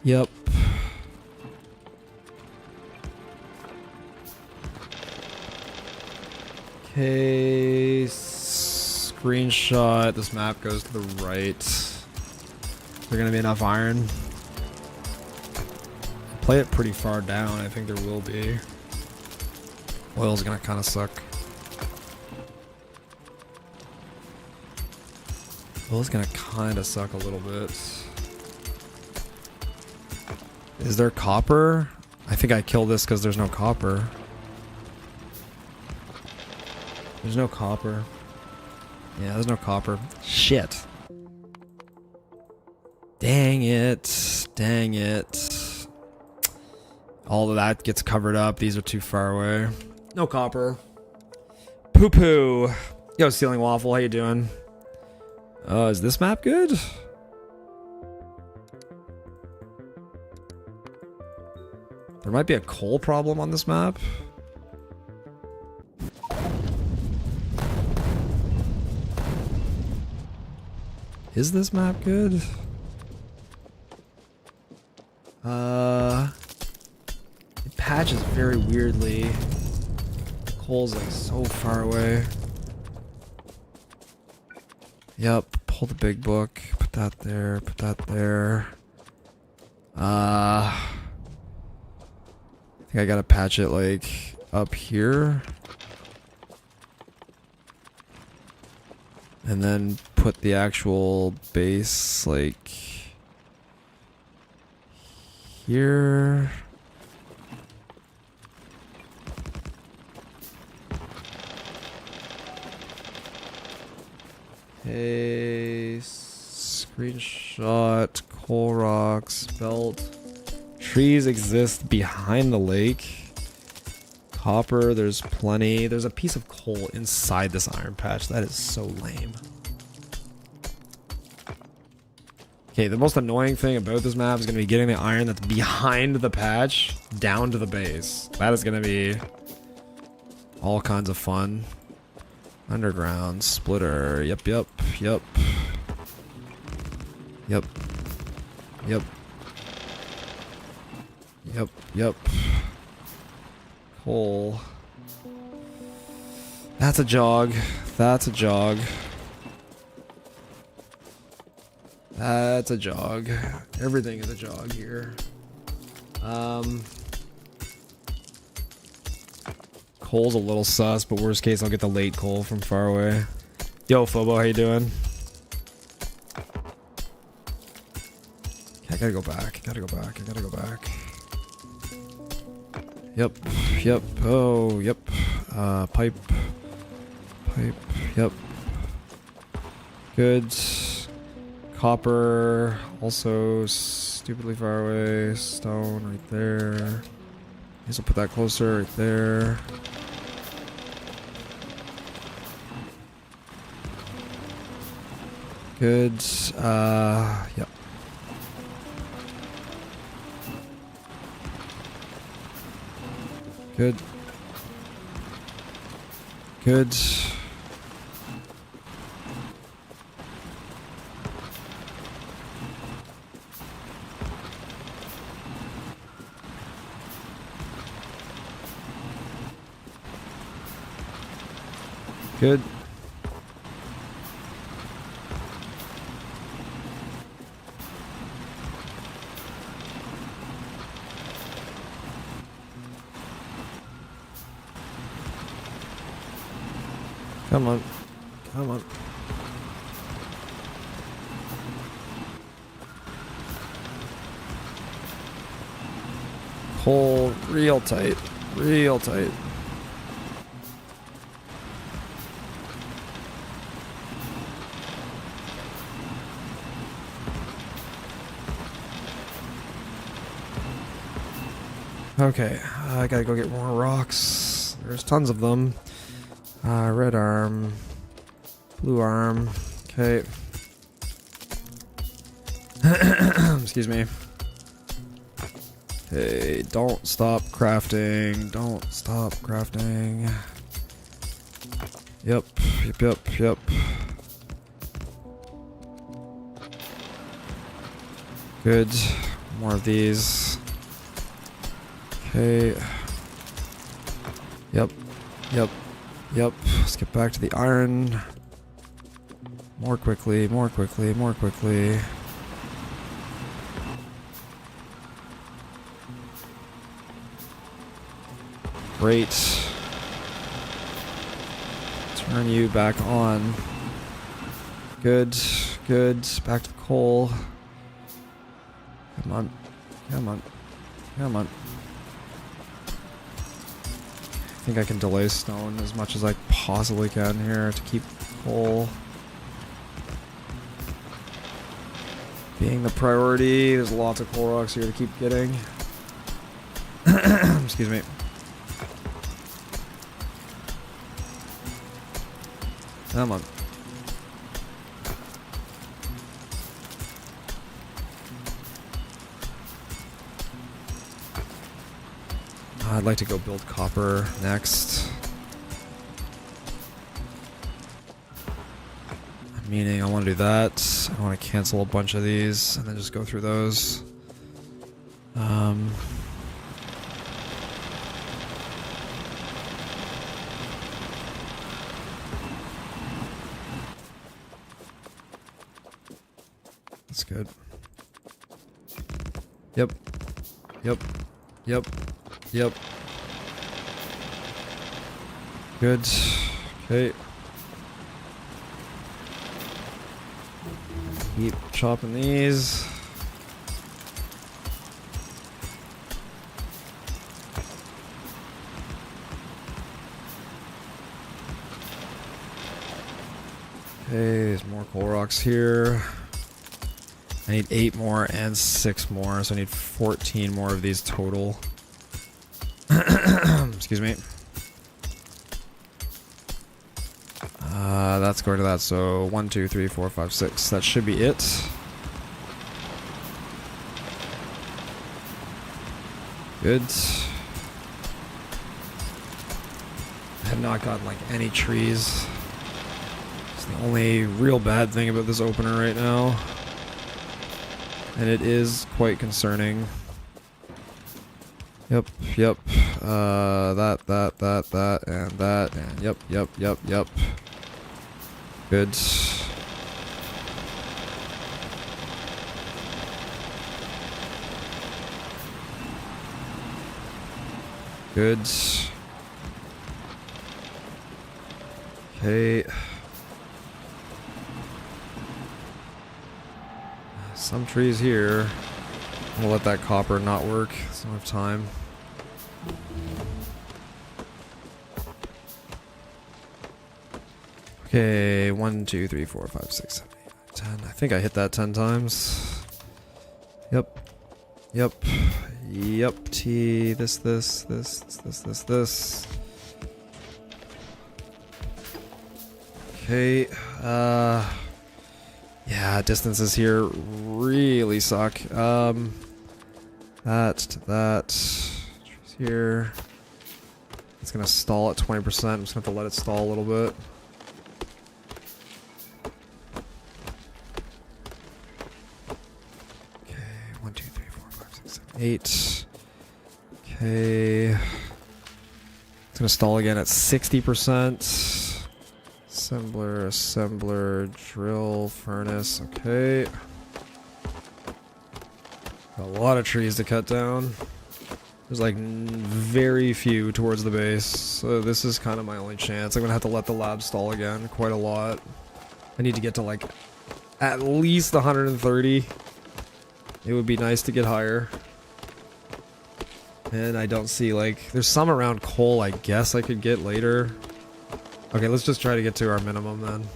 Yep. Okay. Screenshot. This map goes to the right. Is there gonna be enough iron? Play it pretty far down. I think there will be. Oil's gonna kind of suck. Oil's gonna kind of suck a little bit. Is there copper? I think I killed this because there's no copper. There's no copper. Yeah, there's no copper. Shit. Dang it. Dang it. All of that gets covered up. These are too far away. No copper. Poo poo. Yo, Ceiling Waffle, how you doing? Is this map good? There might be a coal problem on this map. Is this map good? It patches very weirdly. Coal's like so far away. Yep, pull the big book. Put that there, put that there. I think I gotta patch it like up here. And then put the actual base like here. Okay, screenshot, coal rocks, belt. Trees exist behind the lake. Copper, there's plenty. There's a piece of coal inside this iron patch. That is so lame. Okay, the most annoying thing about this map is going to be getting the iron that's behind the patch down to the base. That is going to be all kinds of fun. Underground, splitter, yep, yep, yep. Yep. Yep. Yep, yep. Coal. That's a jog. That's a jog. That's a jog. Everything is a jog here. Coal's a little sus, but worst case I'll get the late coal from far away. Yo, Phobo, how you doing? I gotta go back. I gotta go back. I gotta go back. Yep. Yep. Oh, yep. Pipe. Pipe. Yep. Good. Copper. Also stupidly far away. Stone right there. I guess I'll put that closer right there. Good. Yep. Good. Good. Good. Come on. Come on. Pull real tight. Real tight. Okay, I gotta go get more rocks. There's tons of them. Red arm, blue arm. Okay. Excuse me. Okay, don't stop crafting. Don't stop crafting. Yep, yep, yep, yep. Good. More of these. Okay. Yep, yep. Yep, let's get back to the iron. More quickly, more quickly, more quickly. Great. Turn you back on. Good, good. Back to the coal. Come on, come on, come on. I think I can delay stone as much as I possibly can here to keep coal being the priority. There's lots of coal rocks here to keep getting. Excuse me. Come on. I'd like to go build copper next. Meaning I want to do that. I want to cancel a bunch of these and then just go through those. That's good. Yep. Yep. Yep. Yep. Good. Okay. Keep chopping these. Okay, there's more coal rocks here. I need 8 more and 6 more, so I need 14 more of these total. Excuse me. That's going to that, so 1, 2, 3, 4, 5, 6. That should be it. Good. I have not gotten like any trees. It's the only real bad thing about this opener right now. And it is quite concerning. Yep, yep. That, and that, and yep, yep, yep, yep. Good. Good. Okay. Some trees here. I'm gonna let that copper not work. There's not enough time. Okay, 1, 2, 3, 4, 5, 6, 7, 8, 9, 10. I think I hit that 10 times. Yep. Yep. Yep. T. This. Okay. Yeah, distances here really suck. That to that. Trees here. It's gonna stall at 20%. I'm just gonna have to let it stall a little bit. Okay, 1, 2, 3, 4, 5, 6, 7, 8. Okay. It's gonna stall again at 60%. Assembler, drill, furnace, okay. Got a lot of trees to cut down. There's like very few towards the base, so this is kind of my only chance. I'm gonna have to let the lab stall again quite a lot. I need to get to like at least 130. It would be nice to get higher. And I don't see like, there's some around coal I guess I could get later. Okay, let's just try to get to our minimum then.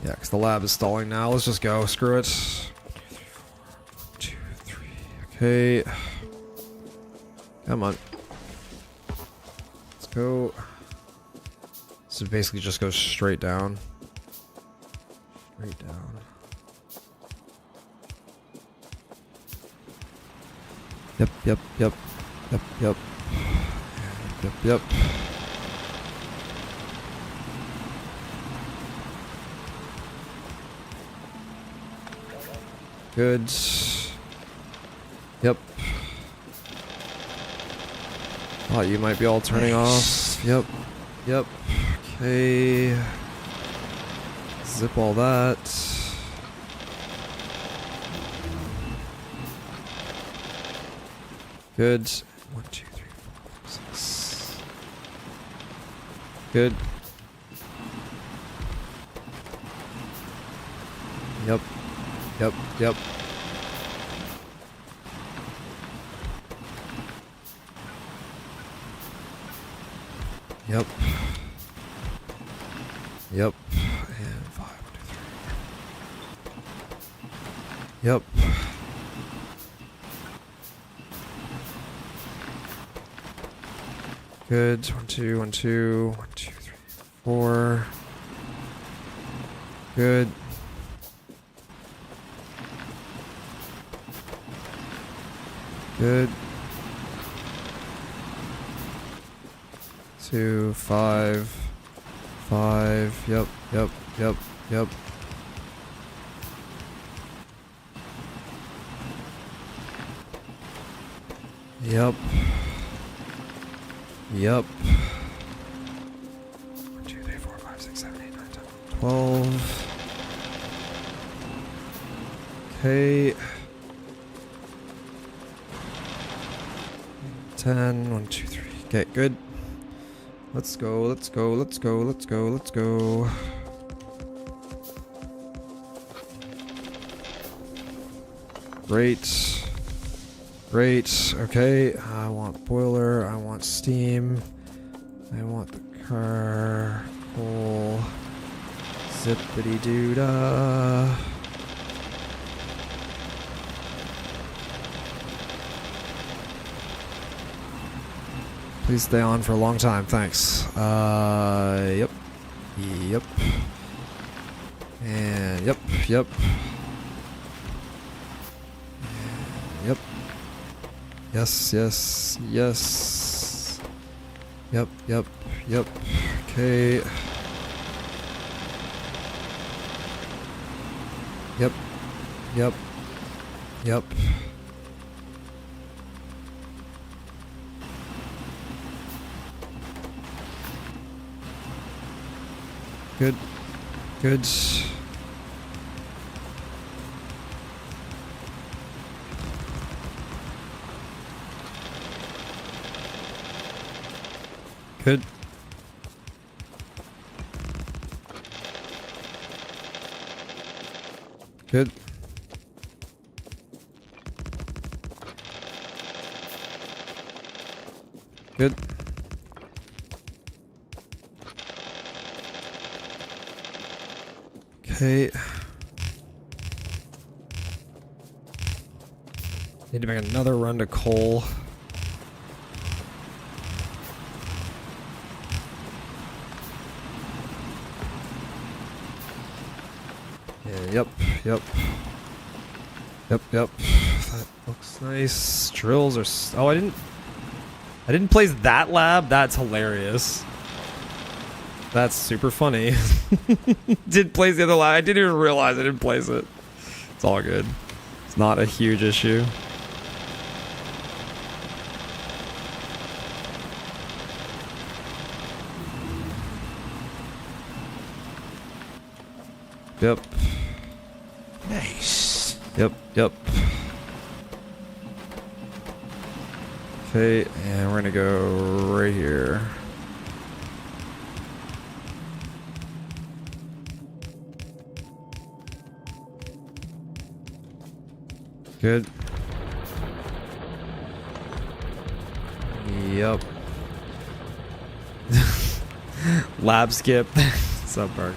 Yeah, because the lab is stalling now. Let's just go. Screw it. 2, 3. Okay. Come on. Let's go. So basically just go straight down. Straight down. Yep, yep, yep. Yep, yep. Yep, yep. Good. Yep. Oh, you might be all turning off. Yep. Yep. Okay. Zip all that. Good. 1, 2, 3, 4, 5, 6. Good. Yep. Yep, yep. Yep. Yep. And 5, 2, 3. Yep. Good. 1, 2, 1, 2. 1, 2, 3, 4. Good. Good. 2, 5. 5. Yep, yep, yep, yep. Yep. Yep. 1, 2, 3, 4, 5, 6, 7, 8, 9, 10, 12. Okay. 10. 1, 2, 3. Okay, good. Let's go, let's go, let's go, let's go, let's go. Great. Great. Okay, I want boiler, I want steam, I want the car, coal, zippity doo dah. Please stay on for a long time, thanks. Yep. Yep. And yep, yep. And yep. Yes, yes, yes. Yep, yep, yep. Okay. Yep. Yep. Yep. Good. Good. Good. Good. Good. Okay. Need to make another run to coal. Yeah, yep, yep. Yep, yep. That looks nice. Drills are... Oh, I didn't place that lab? That's hilarious. That's super funny. Did place the other lab. I didn't even realize I didn't place it. It's all good. It's not a huge issue. Yep. Nice. Yep, yep. Okay, and we're gonna go right here. Good. Yep. Lab skip. Sub Parker.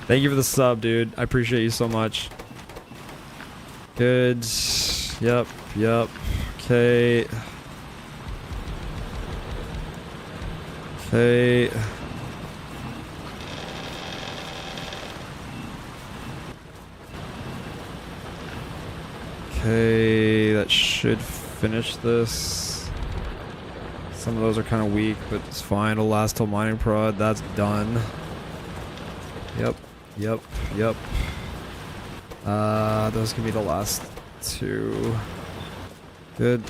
Thank you for the sub, dude. I appreciate you so much. Good. Yep, yep. Okay. Okay. Okay, that should finish this. Some of those are kind of weak, but it's fine. It'll last till mining prod. That's done. Yep, yep, yep. Those can be the last two. Good.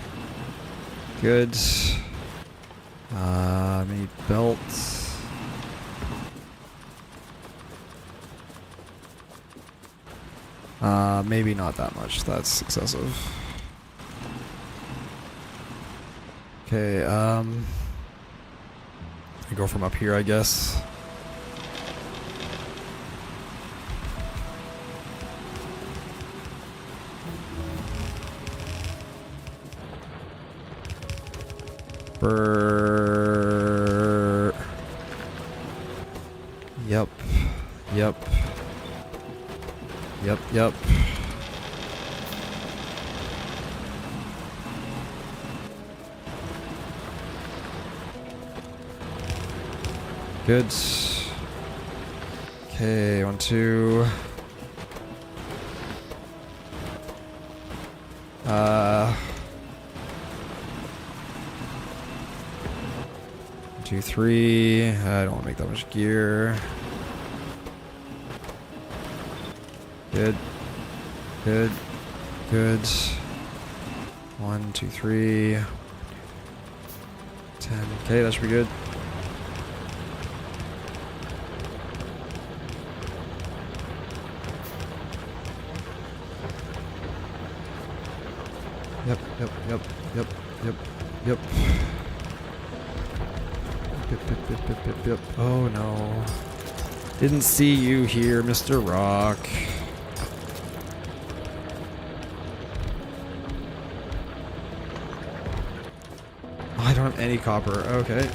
Good. Mini belt. Maybe not that much. That's excessive. Okay, I go from up here, I guess. Yep. Yep. Yep, yep. Good. Okay, 1, 2. 2, 3. I don't want to make that much gear. Good. Good. Good. 1, 2, 3. 10. Okay, that should be good. Yep, yep, yep, yep, yep, yep. Yep, yep, yep, yep, yep, yep. Oh no. Didn't see you here, Mr. Rock. Oh, I don't have any copper. Okay.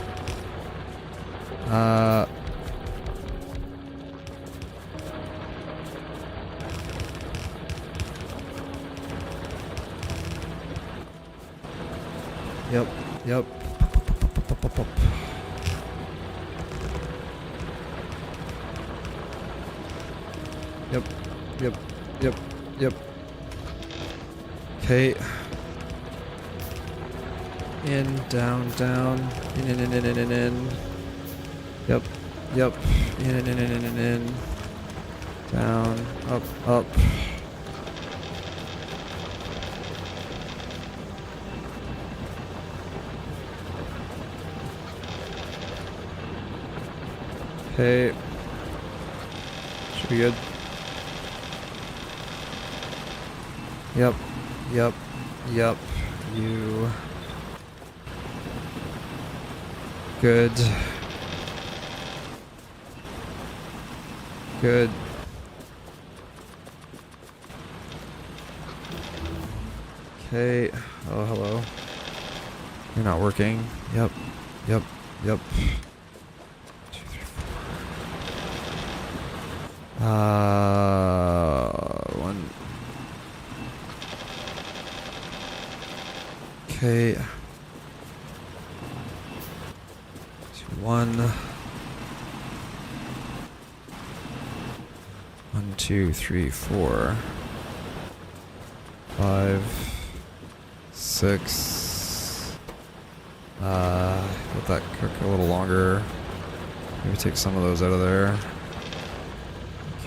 Yep, yep. Yep, yep, yep, yep. Okay. In, down, down. In. Yep, yep. In. Down, up. Okay. Should be good. Yep. Yep. Yep. You. Good. Good. Okay. Oh, hello. You're not working. Yep. Yep. Yep. 2, 3, 4. 1. Okay. 2, 1. 1, 1, 2, 3, 4, 5, 6. Let that cook a little longer. Maybe take some of those out of there.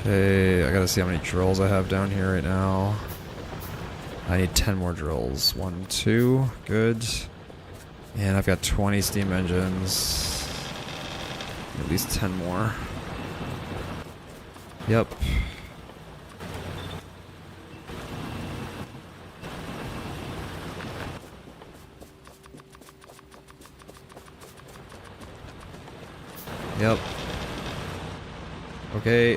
Okay, I gotta see how many drills I have down here right now. I need 10 more drills. 1, 2, good. And I've got 20 steam engines. At least 10 more. Yep. Yep. Okay,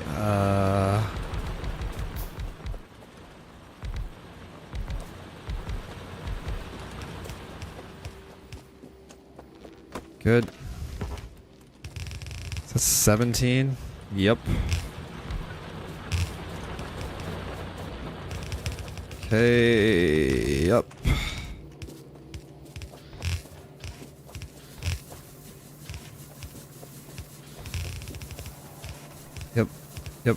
good. That's 17. Yep. Okay, yep. Yep. Yep.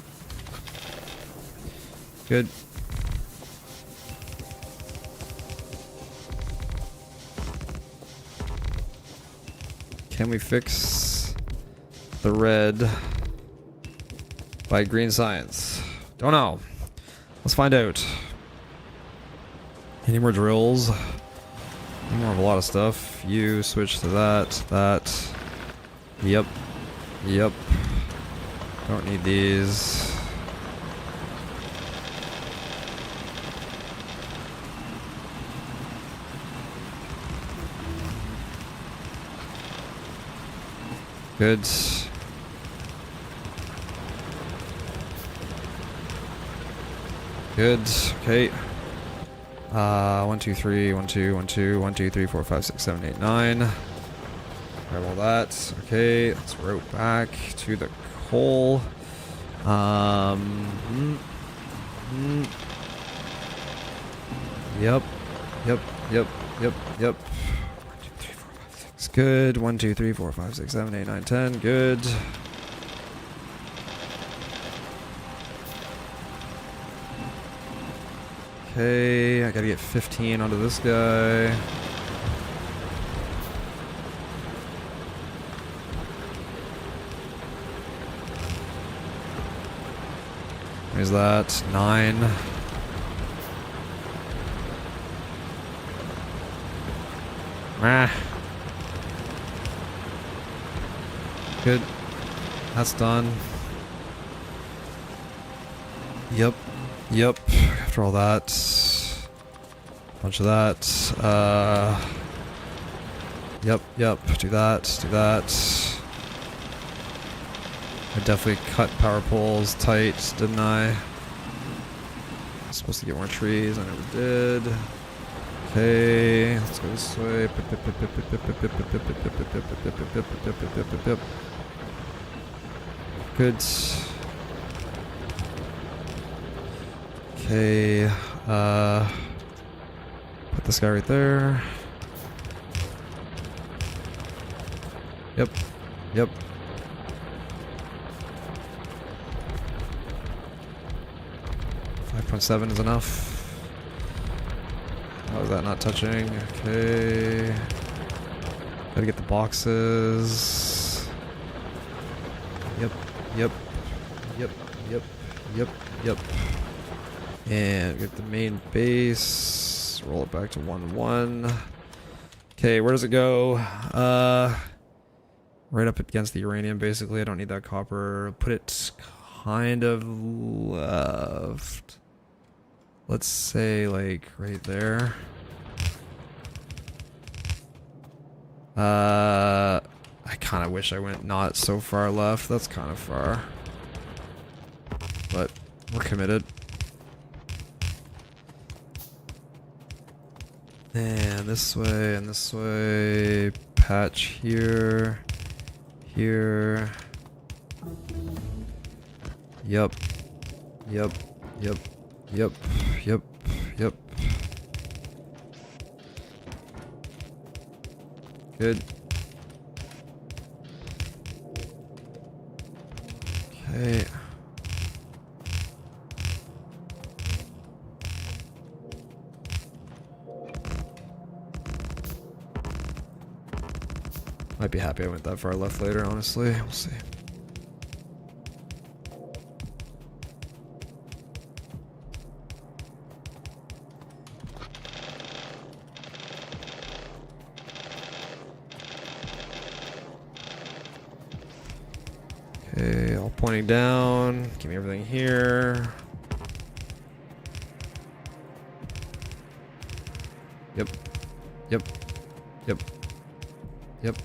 Good. Can we fix the red by green science? Don't know. Let's find out. Any more drills? Any more of a lot of stuff. You switch to that. Yep. Yep. Don't need these. Good. Good. Okay. 1, 2, 3, 1, 2, 1, 2, 1, 2, 3, 4, 5, 6, 7, 8, 9. Grab all that. Okay, let's route back to the coal. Yep. Yep. Yep. Yep. Yep. 1, 2, 3, 4, 5, 6. Good. 1, 2, 3, 4, 5, 6, 7, 8, 9, 10. Good. Okay, I gotta get 15 onto this guy. There's that. 9. Ah. Good. That's done. Yep. Yep. After all that. Bunch of that. Yep. Yep. Do that. Do that. I definitely cut power poles tight, didn't I? I was supposed to get more trees. I never did. Okay, let's go this way. Good. Okay, put this guy right there. Yep, yep. .7 is enough. How is that not touching? Okay. Gotta get the boxes. Yep, yep, yep, yep, yep, yep. And get the main base. Roll it back to 1, 1. Okay, where does it go? Right up against the uranium, basically. I don't need that copper. Put it kind of left. Let's say, like, right there. I kind of wish I went not so far left. That's kind of far. But we're committed. And this way. Patch here. Here. Yep. Yep. Yep. Yep. Yep. Yep. Good. Okay. Might be happy I went that far left later, honestly. We'll see. Okay, all pointing down. Give me everything here. Yep. Yep. Yep. Yep.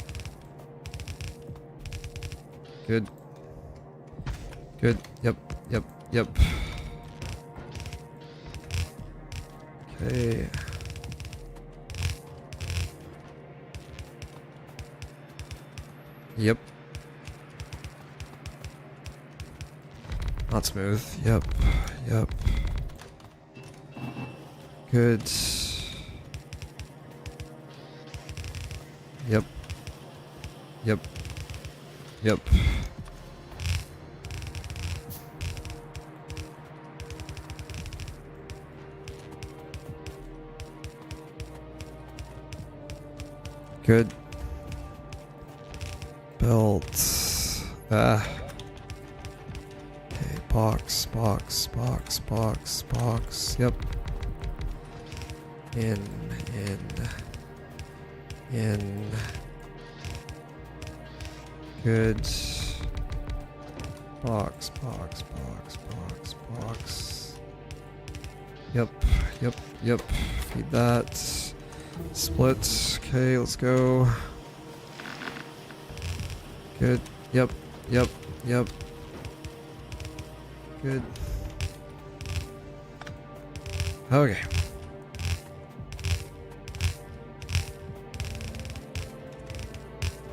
Good. Good. Yep. Yep. Yep. Okay. Yep. Not smooth. Yep. Yep. Good. Yep. Yep. Yep. Good. Belt. Ah. Okay, box, box, box, box, box. Yep. In. Good. Box, box, box, box, box. Yep, yep, yep. Feed that. Split. Okay, let's go. Good. Yep, yep, yep. Good. Okay.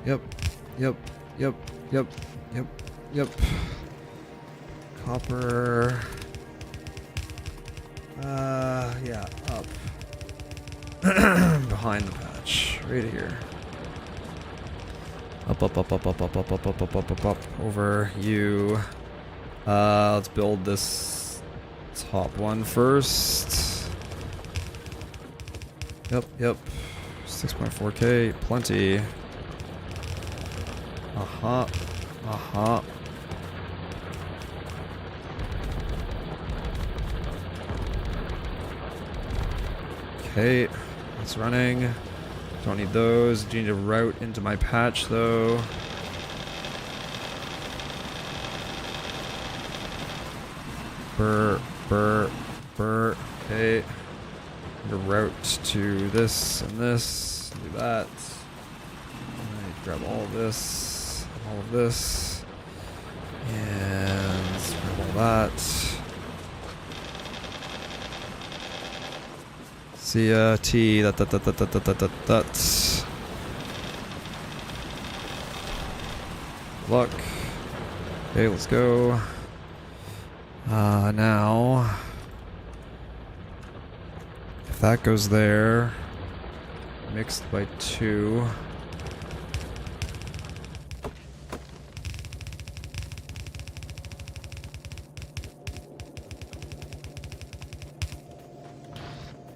Yep, yep, yep, yep, yep, yep. Copper. Yeah, up. Behind the patch. Right here. Up, up, up, up, up, up, up, up, up, up, up, up, up. Over you. Let's build this top one first. Yep, yep. 6.4K, plenty. Uh-huh. Uh-huh. Okay, it's running. Don't need those. Do need to route into my patch though. Burr, burr, burr. Okay. The route to this and this. Do that. Grab all of this, all of this, and grab all that. See ya, T. That. Luck. Okay, let's go. Now, if that goes there, mixed by 2.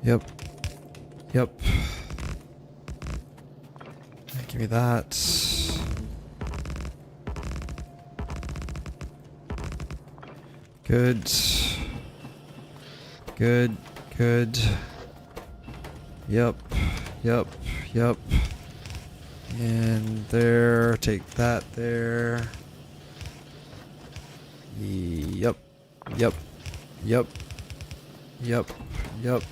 Yep. Yep. Give me that. Good. Good. Good. Yep. Yep. Yep. And there. Take that there. Yep. Yep. Yep. Yep. Yep.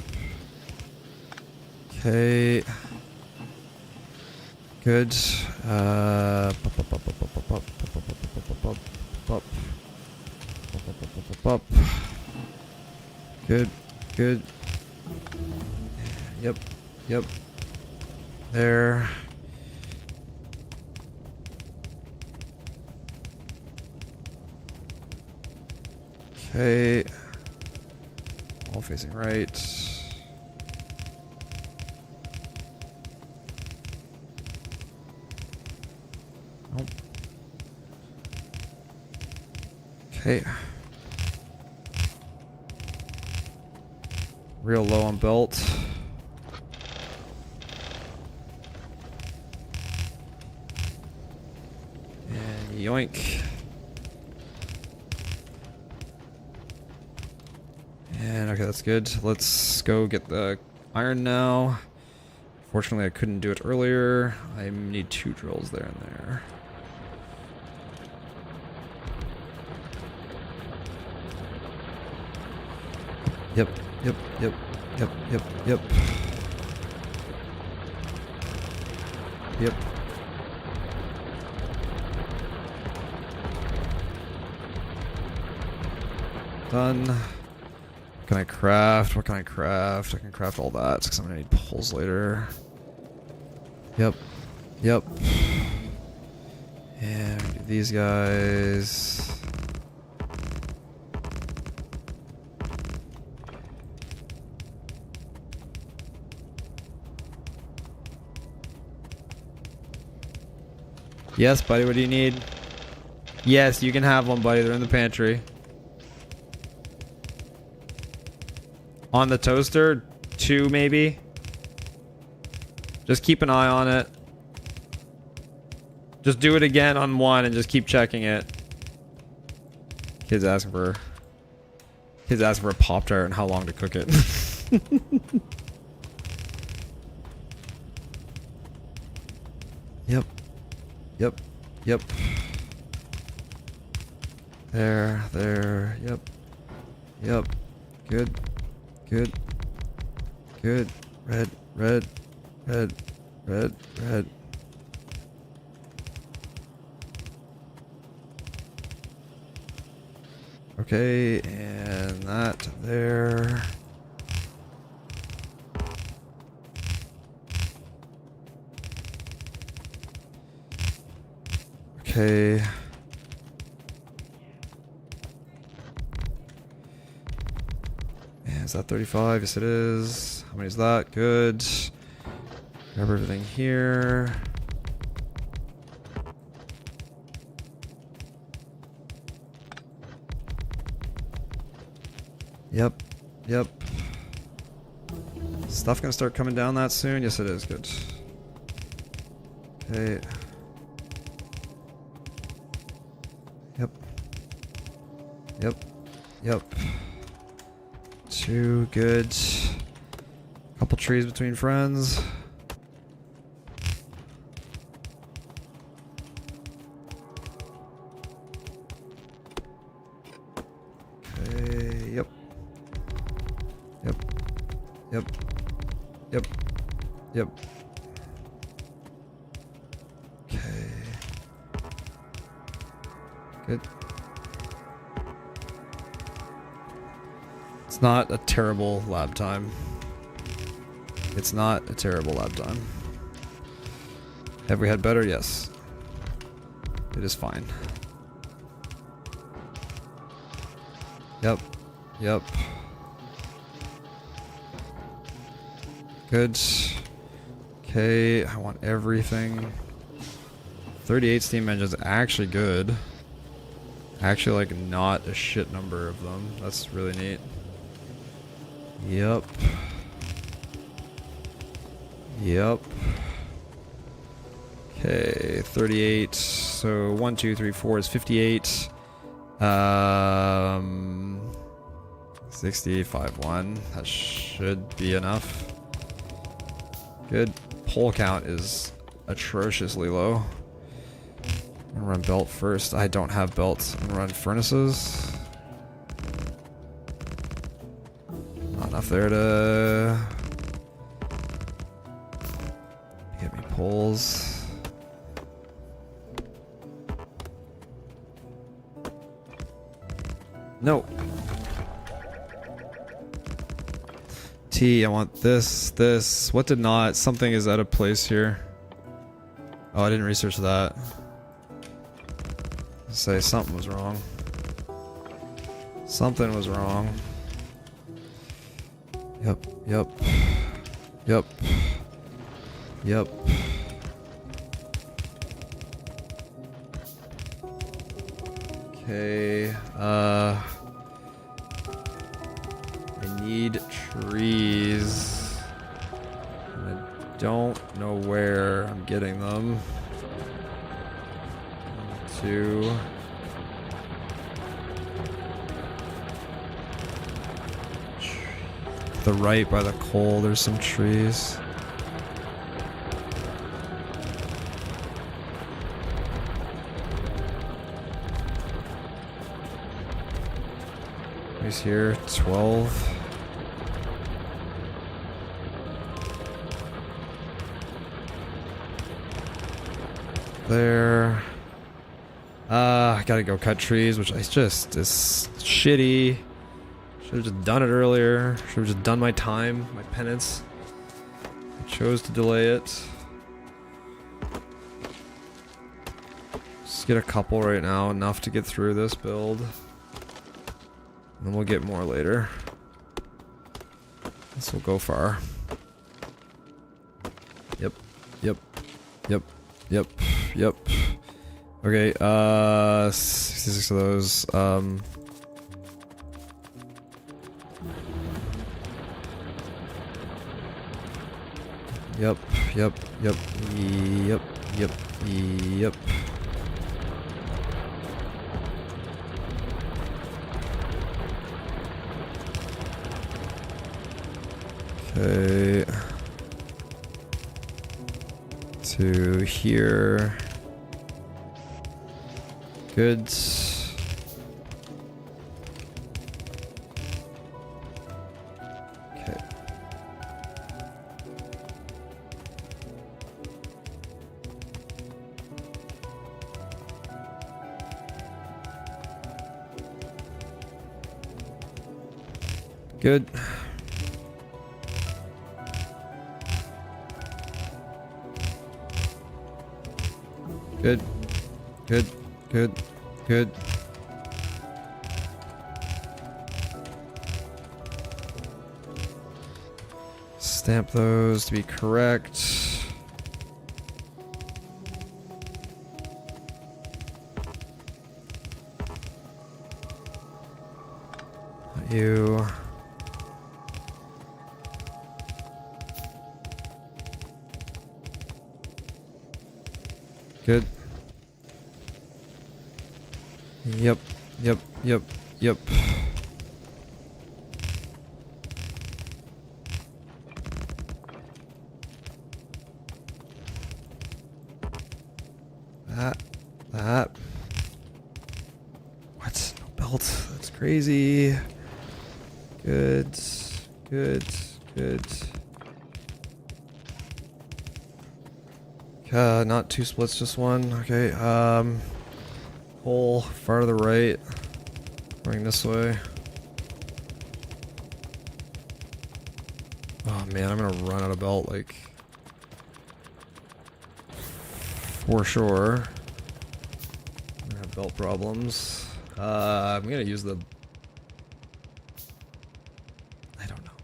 Okay. Good. Good. Good. Yep. Yep. There. Okay. All facing right. Nope. Okay. Real low on belt. Yoink. And okay, that's good. Let's go get the iron now. Fortunately, I couldn't do it earlier. I need 2 drills there and there. Yep, yep, yep, yep, yep, yep. Yep. Done. Can I craft? What can I craft? I can craft all that because I'm gonna need poles later. Yep. Yep. And do these guys. Yes, buddy, what do you need? Yes, you can have one, buddy. They're in the pantry. On the toaster, 2 maybe. Just keep an eye on it. Just do it again on 1 and just keep checking it. Kid's asking for a Pop-Tart and how long to cook it. Yep. Yep. Yep. There. Yep. Yep. Good. Good. Good. Red. Okay, and that there. Okay. Is that 35? Yes, it is. How many is that? Good. Grab everything here. Yep. Yep. Stuff gonna start coming down that soon? Yes, it is. Good. Okay. Yep. Yep. Yep. 2, good. Couple trees between friends. Okay, yep. Yep. Yep. Yep. Yep. Okay. Good. It's not a terrible lab time. It's not a terrible lab time. Have we had better? Yes. It is fine. Yep. Yep. Good. Okay, I want everything. 38 steam engines, actually good. Actually, like, not a shit number of them. That's really neat. Yep. Yep. Okay, 38. So 1, 2, 3, 4 is 58. 65, 1. That should be enough. Good. Pole count is atrociously low. I'm gonna run belt first. I don't have belts. I'm gonna run furnaces. Not enough there to get me poles. No. T, I want this. What did not? Something is out of place here. Oh, I didn't research that. Say something was wrong. Something was wrong. Yep. Yep. Okay, I need trees. I don't know where I'm getting them. 1, 2. The right by the coal, there's some trees. He's here, 12. There. I gotta go cut trees, which is shitty. Should have just done it earlier. Should have just done my time, my penance. I chose to delay it. Just get a couple right now, enough to get through this build. And then we'll get more later. This will go far. Yep. Yep. Yep. Yep. Yep. Okay, 66 of those. Yep, yep, yep, yep, yep, yep. Okay. To here. Good. Okay. Good. Good. Good. Good. Good. Stamp those to be correct. You. Good. Yep, yep, yep, yep. That. What? No belt. That's crazy. Good, good, good. Not two splits, just one. Okay, hole far to the right. Going this way. Oh man, I'm gonna run out of belt, like, for sure. I'm gonna have belt problems. I'm gonna use the, I don't know,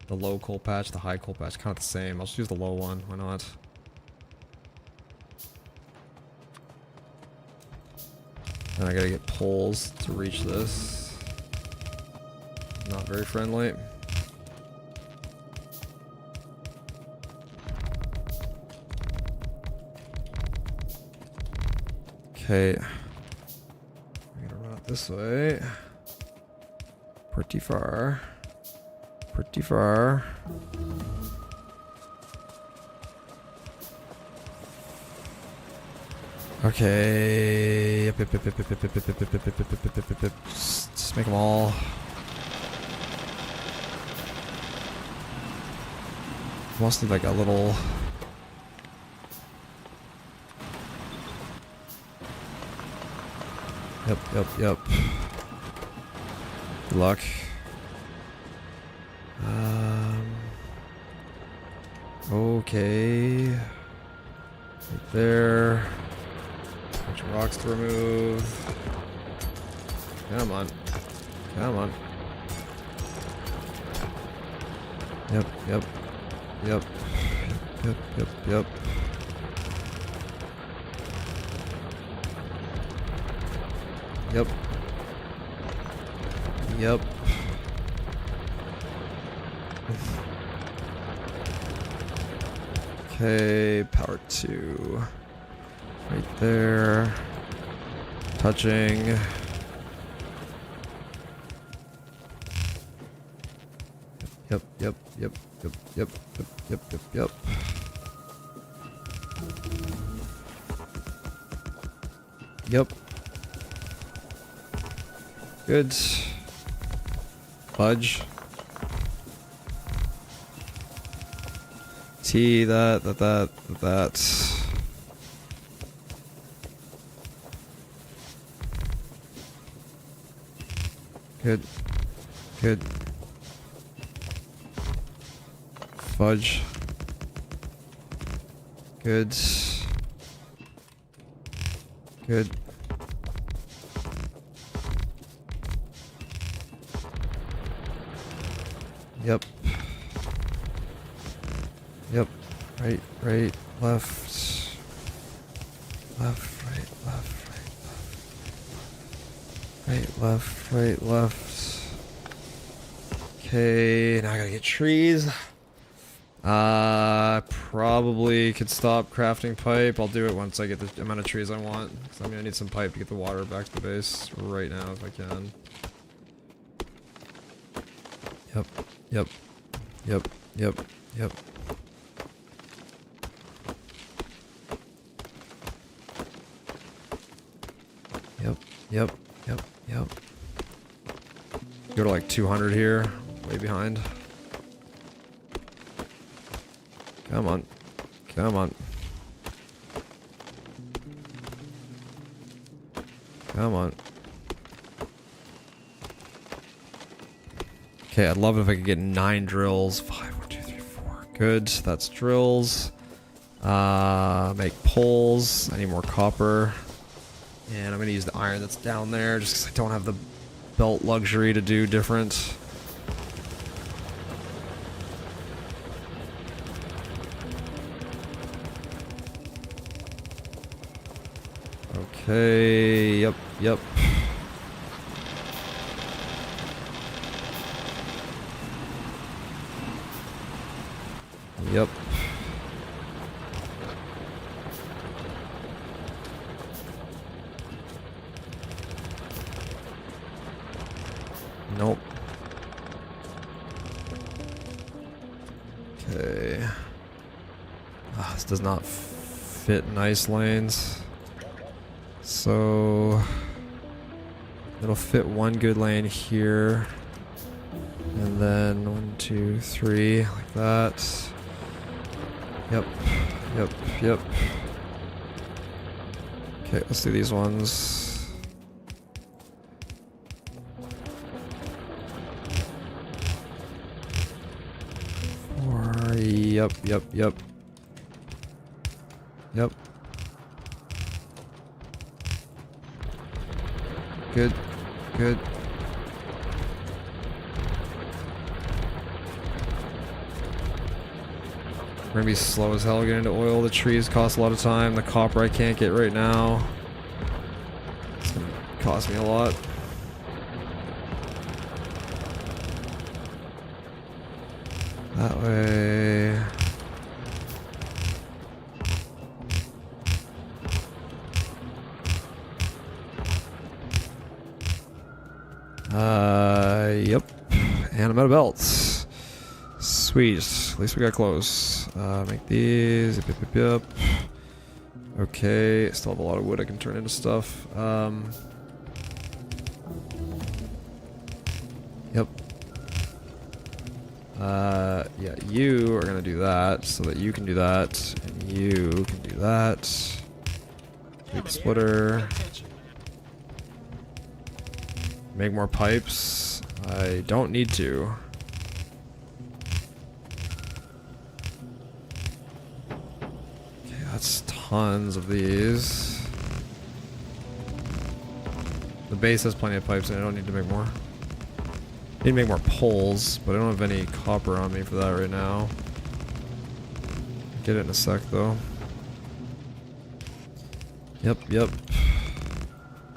the low coal patch, the high coal patch, kind of the same. I'll just use the low one. Why not? And I gotta get poles to reach this. Not very friendly. Okay. I'm gonna run it this way. Pretty far. Pretty far. Okay. Yep, yep, yep, yep, yep, yep, yep, yep, yep, yep, yep, yep, yep, yep, yep. Just make them all. Almost need like a little. Yep, yep, yep. Good luck. Okay. Right there. Bunch of rocks to remove. Come on. Come on. Yep, yep. Yep. Yep, yep, yep. Yep. Yep. Okay, power 2. Right there. Touching. Yep, yep, yep, yep, yep, yep, yep, yep, yep. Yep. Good. Fudge. T, that. Good. Good. Fudge. Good. Good. Yep. Yep. Right, right, left. Left, right, left, right, left. Right, left, right, left. Okay, now I gotta get trees. Probably could stop crafting pipe. I'll do it once I get the amount of trees I want. Because I'm gonna need some pipe to get the water back to the base right now if I can. Yep, yep, yep, yep, yep. Yep, yep, yep, yep. Go to like 200 here. Way behind. Come on. Come on. Come on. Okay, I'd love it if I could get 9 drills. 5, 1, 2, 3, 4. Good, that's drills. Make poles. I need more copper. And I'm gonna use the iron that's down there just because I don't have the belt luxury to do different. Okay, yep, yep. Yep. Nope. Okay. This does not fit in ice lanes. So it'll fit one good lane here. And then 1, 2, 3, like that. Yep, yep, yep. Okay, let's do these ones. Four, yep, yep, yep. Yep. Good, good. We're gonna be slow as hell getting into oil. The trees cost a lot of time. The copper I can't get right now. It's gonna cost me a lot. That way. Yep. And I'm out of belts. Sweet. At least we got close. Make these. Yep, yep, yep, yep. Okay. Still have a lot of wood I can turn into stuff. Yep. Yeah, you are gonna do that so that you can do that. And you can do that. Big splitter. Make more pipes. I don't need to. Okay, that's tons of these. The base has plenty of pipes and I don't need to make more. Need to make more poles, but I don't have any copper on me for that right now. Get it in a sec though. Yep, yep.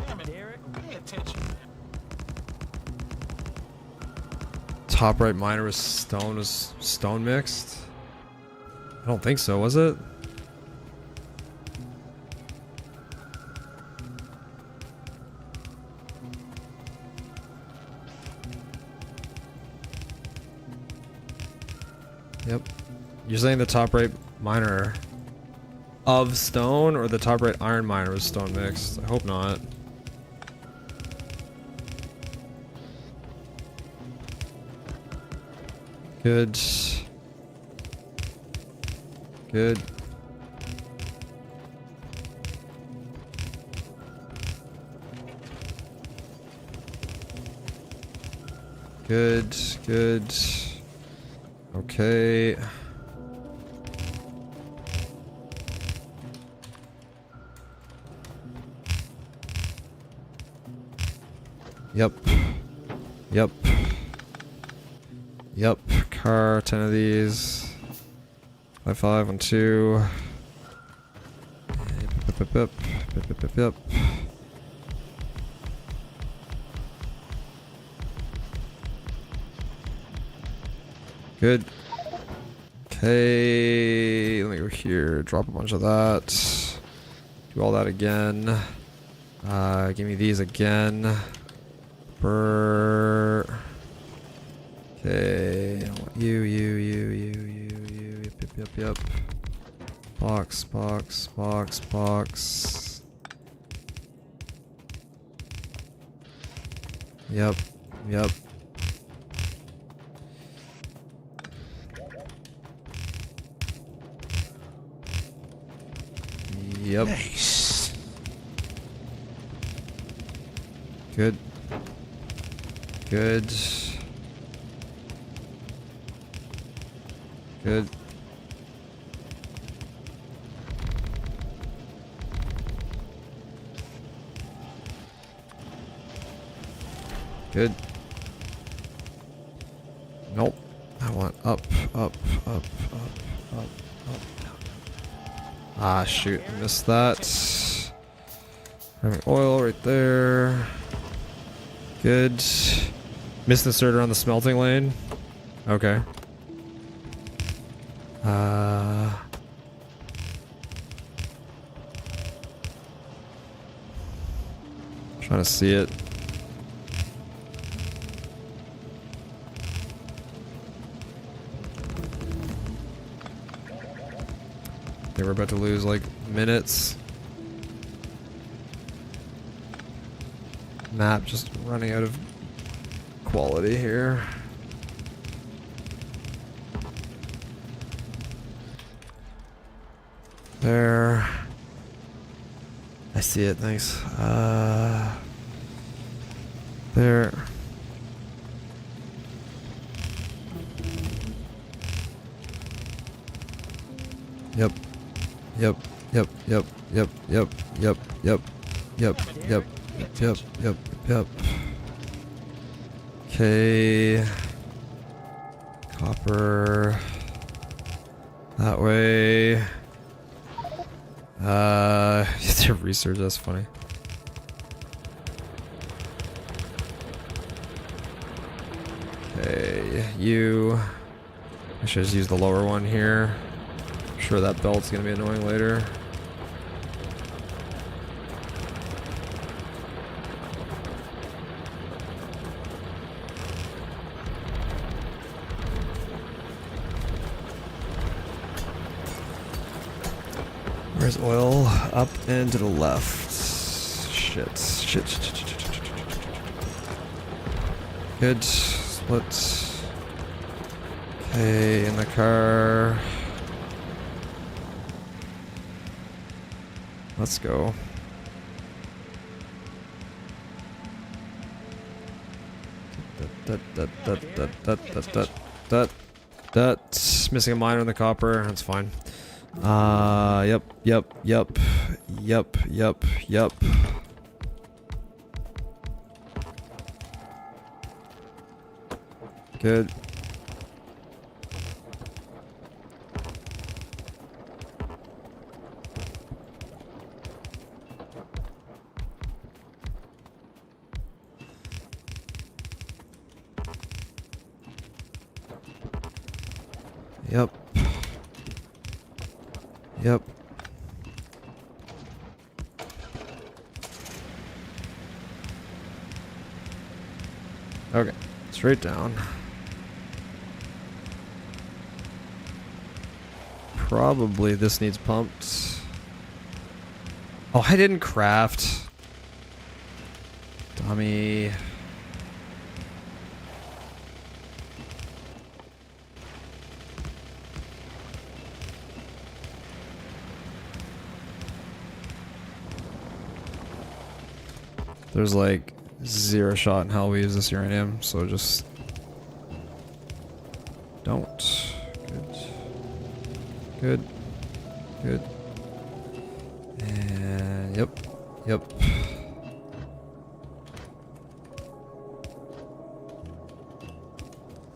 Damn it, Eric. Pay attention. Top right miner was stone mixed? I don't think so, was it? You're saying the top right miner of stone, or the top right iron miner was stone mixed? I hope not. Good. Good. Good, good. Okay. Yep. Yep. Yep. Car, 10 of these. 5 on 2. Yep. Yep. Good. Okay, let me go here, drop a bunch of that. Do all that again. Give me these again. Okay, I want you. Yep. Box. Yep. Yep. Nice. Good. Good. Good. Good. Nope. I want up. Ah, shoot. Missed that. Having oil right there. Good. Missed the inserter on the smelting lane. Okay. Trying to see it. They were about to lose like minutes. Map just running out of quality here. There. I see it, thanks. There. Yep. Okay. Copper. That way. Research, that's funny. Okay, you. I should just use the lower one here. I'm sure that belt's gonna be annoying later. Where's oil? Up and to the left. Shit. Good. Split. Okay, in the car. Let's go. That's missing a miner in the copper. That's fine. Yep. Good. Yep. Okay, straight down. probably this needs pumped. Oh, I didn't craft. Dummy. There's like 0 shot in hell we use this uranium, so just don't. Good. Good. And yep. Yep.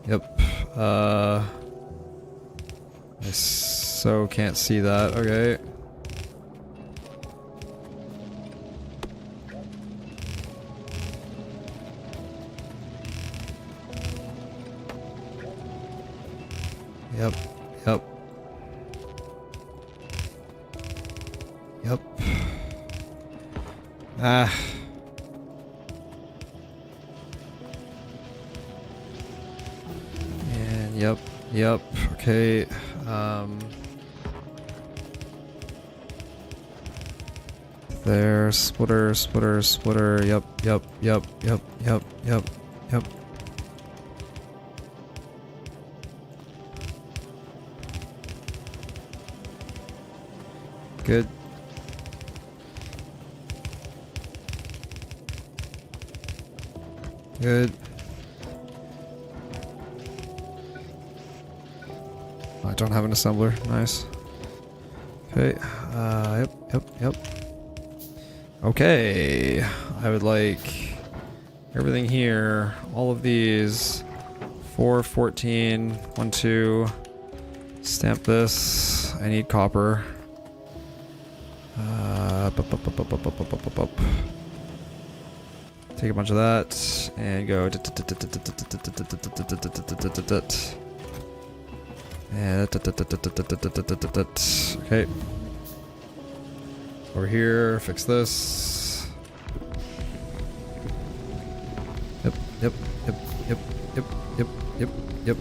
Yep. I so can't see that. Okay. Yep. Yep. Yep. Ah. And yep. Yep. Okay. There. Splitter. Splitter. Splitter. Yep. Yep. Yep. Yep. Yep. Yep. Yep. Good. Good. I don't have an assembler. Nice. Okay. Yep. Yep. Yep. Okay. I would like everything here. All of these. 4, 14, 1, 2. Stamp this. I need copper. Take a bunch of that and go. Okay. Over here, fix this. Yep, yep, yep, yep, yep, yep, yep, yep.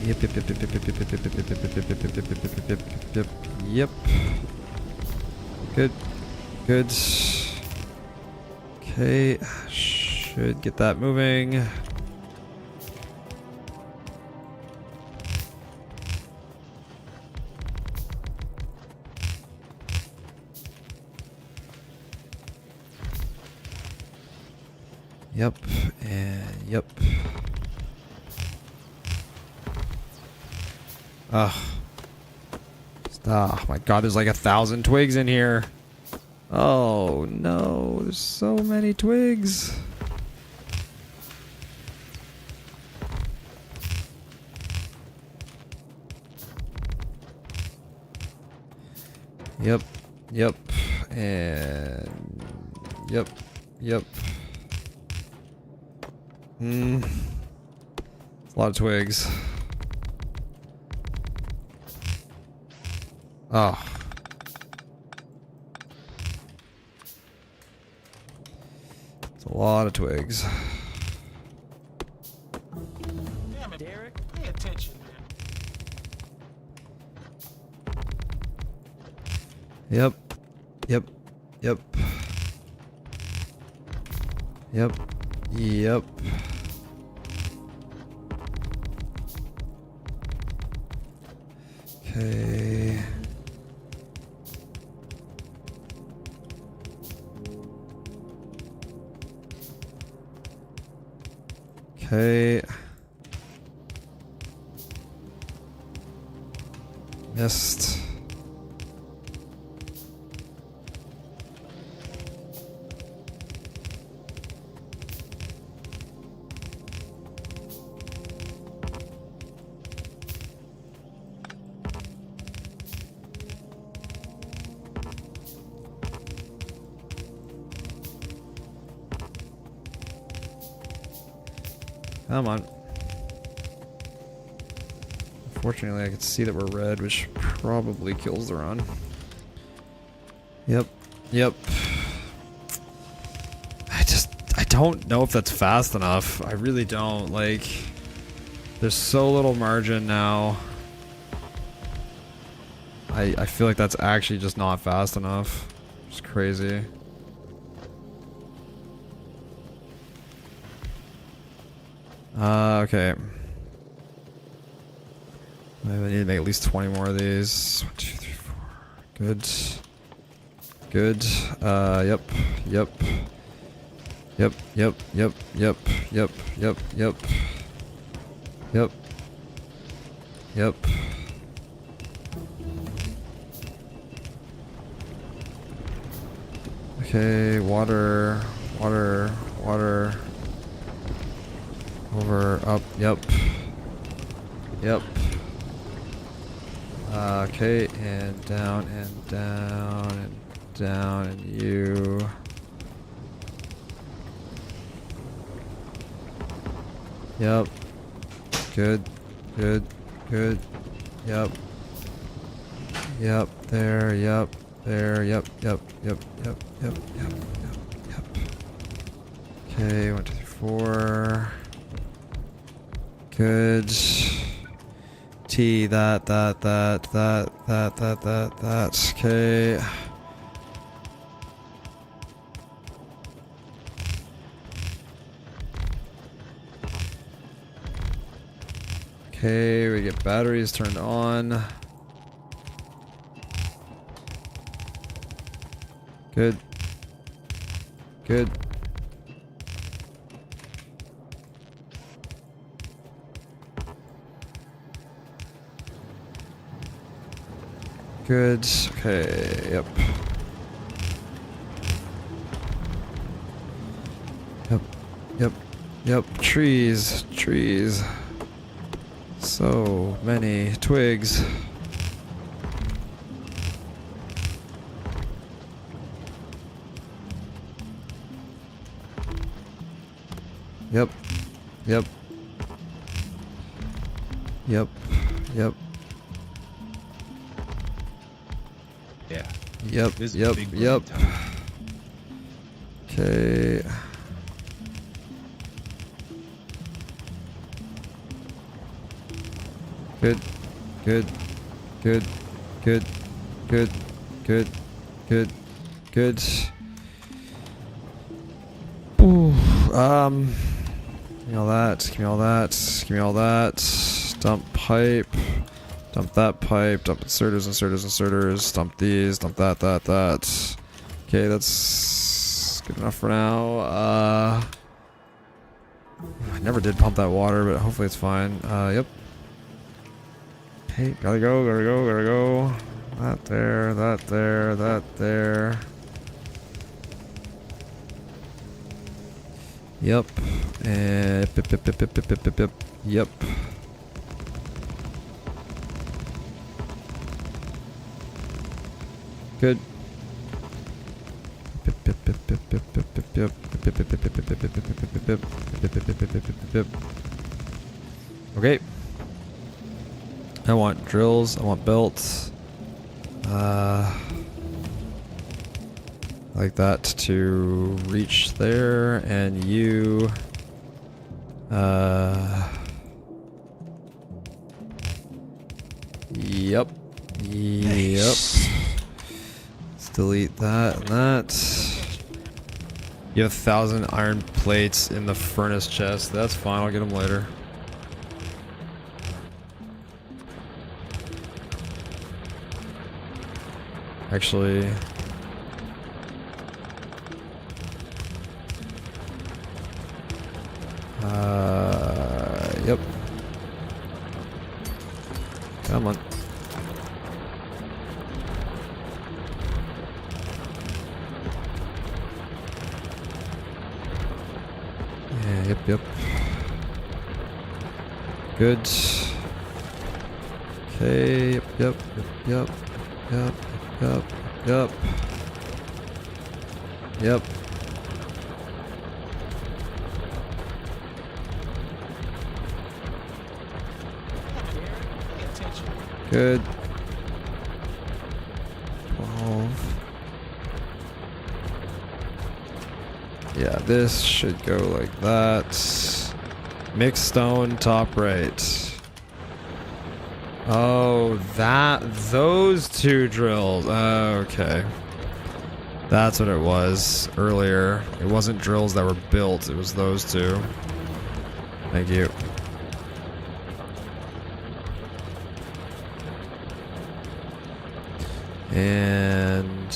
Yep, yep, yep, yep, yep, yep, yep, yep, yep, yep, yep, yep, yep, yep, yep, yep. Good. Good. Okay. Should get that moving. Yep. And yep. Ugh. Oh my god, there's like 1,000 twigs in here. Oh no, there's so many twigs. Yep, yep, and yep, yep. It's a lot of twigs. Oh. It's a lot of twigs. Damn it, Derek. Pay attention, man. Yep. Yep. Yep. Yep. Yep. Okay. Okay. Missed. Come on. Unfortunately, I can see that we're red, which probably kills the run. Yep. Yep. I don't know if that's fast enough. I really don't. Like, there's so little margin now. I feel like that's actually just not fast enough. It's crazy. Okay. I need to make at least 20 more of these. 1, 2, 3, 4. Good. Good. Yep. Yep. Yep. Yep. Yep. Yep. Yep. Yep. Yep. Yep. Yep. Okay, water. Water. Water. Over, up, yep. Yep. Okay, and down, and down, and down, and you. Yep. Good, good, good. Yep. Yep, there, yep, there, yep, yep, yep, yep, yep, yep, yep, yep. Okay, 1, 2, 3, 4. Good. T, that, okay. Okay, we get batteries turned on. Good. Good. Good. Okay, yep. Yep. Yep. Yep. Trees. Trees. So many twigs. Yep. Yep. Yep. Yep. Yeah. Yep. This is Yep. big Yep. brain time. Okay. Good. Good. Good. Good. Good. Good. Good. Good. Ooh. Give me all that. Give me all that. Give me all that. Dump pipe. Dump that pipe. Dump inserters, inserters, inserters. Dump these. Dump that, that. Okay, that's good enough for now. I never did pump that water, but hopefully it's fine. Yep. Okay, gotta go, gotta go, gotta go. That there, that there, that there. Yep. And yep. Good. Okay. I want drills, I want belts. Like that to reach there, and you yep. Yep. Let's delete that and that. You have 1,000 iron plates in the furnace chest. That's fine, I'll get them later. Actually, yep. Come on. Yeah, yep, yep. Good. Okay, yep, yep, yep, yep, yep, yep. Yep. Good. 12. Yeah, this should go like that. Mixed stone, top right. Oh, those two drills. Oh, okay. That's what it was earlier. It wasn't drills that were built, it was those two. Thank you. And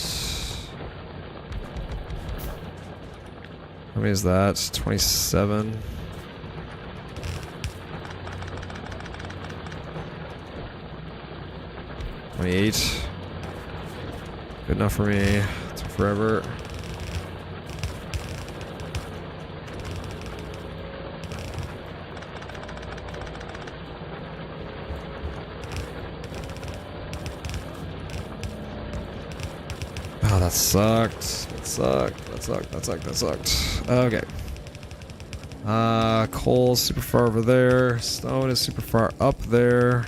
how many is that? 27. $28. Good enough for me. Took forever. Oh, that sucked. That sucked. That sucked. That sucked. That sucked. Okay. Coal's super far over there. Stone is super far up there.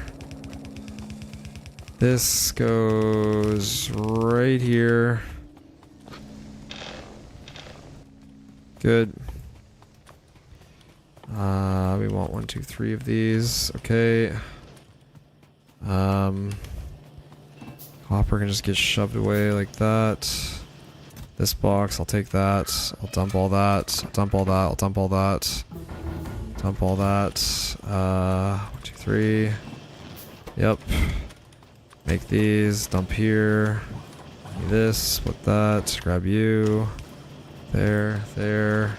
This goes right here. Good. We want 1, 2, 3 of these. Okay. Copper can just get shoved away like that. This box, I'll take that. I'll dump all that. I'll dump all that. I'll dump all that. Dump all that. 1, 2, 3. Yep. Make these. Dump here. Do this. Split that. Grab you. There. There.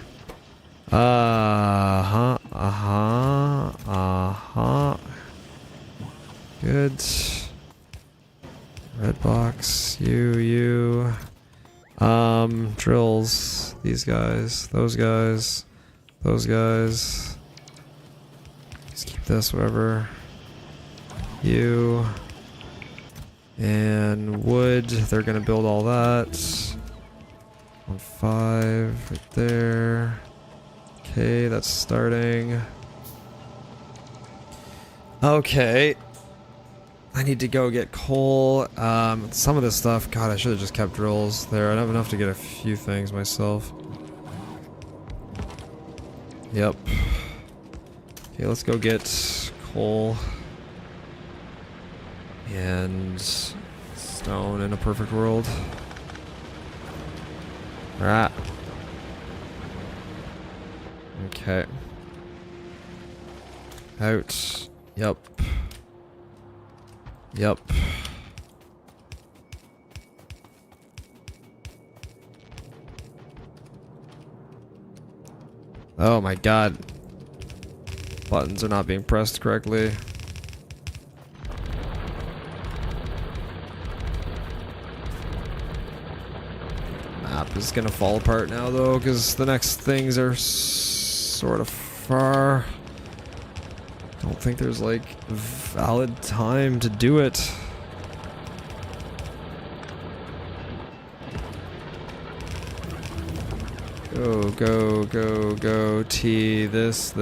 Good. Red box. You. Drills. These guys. Those guys. Those guys. Just keep this, whatever. You. And wood. They're gonna build all that. 1, 5. Right there. Okay, that's starting. Okay. I need to go get coal. Some of this stuff, God, I should have just kept drills there. I don't have enough to get a few things myself. Yep. Okay, let's go get coal. And stone in a perfect world. Alright. Okay. Out. Yep. Yep. Oh my god. Buttons are not being pressed correctly. Map is gonna fall apart now though, because the next things are sort of far. Don't think there's like valid time to do it. Go, go, go, go. T. This.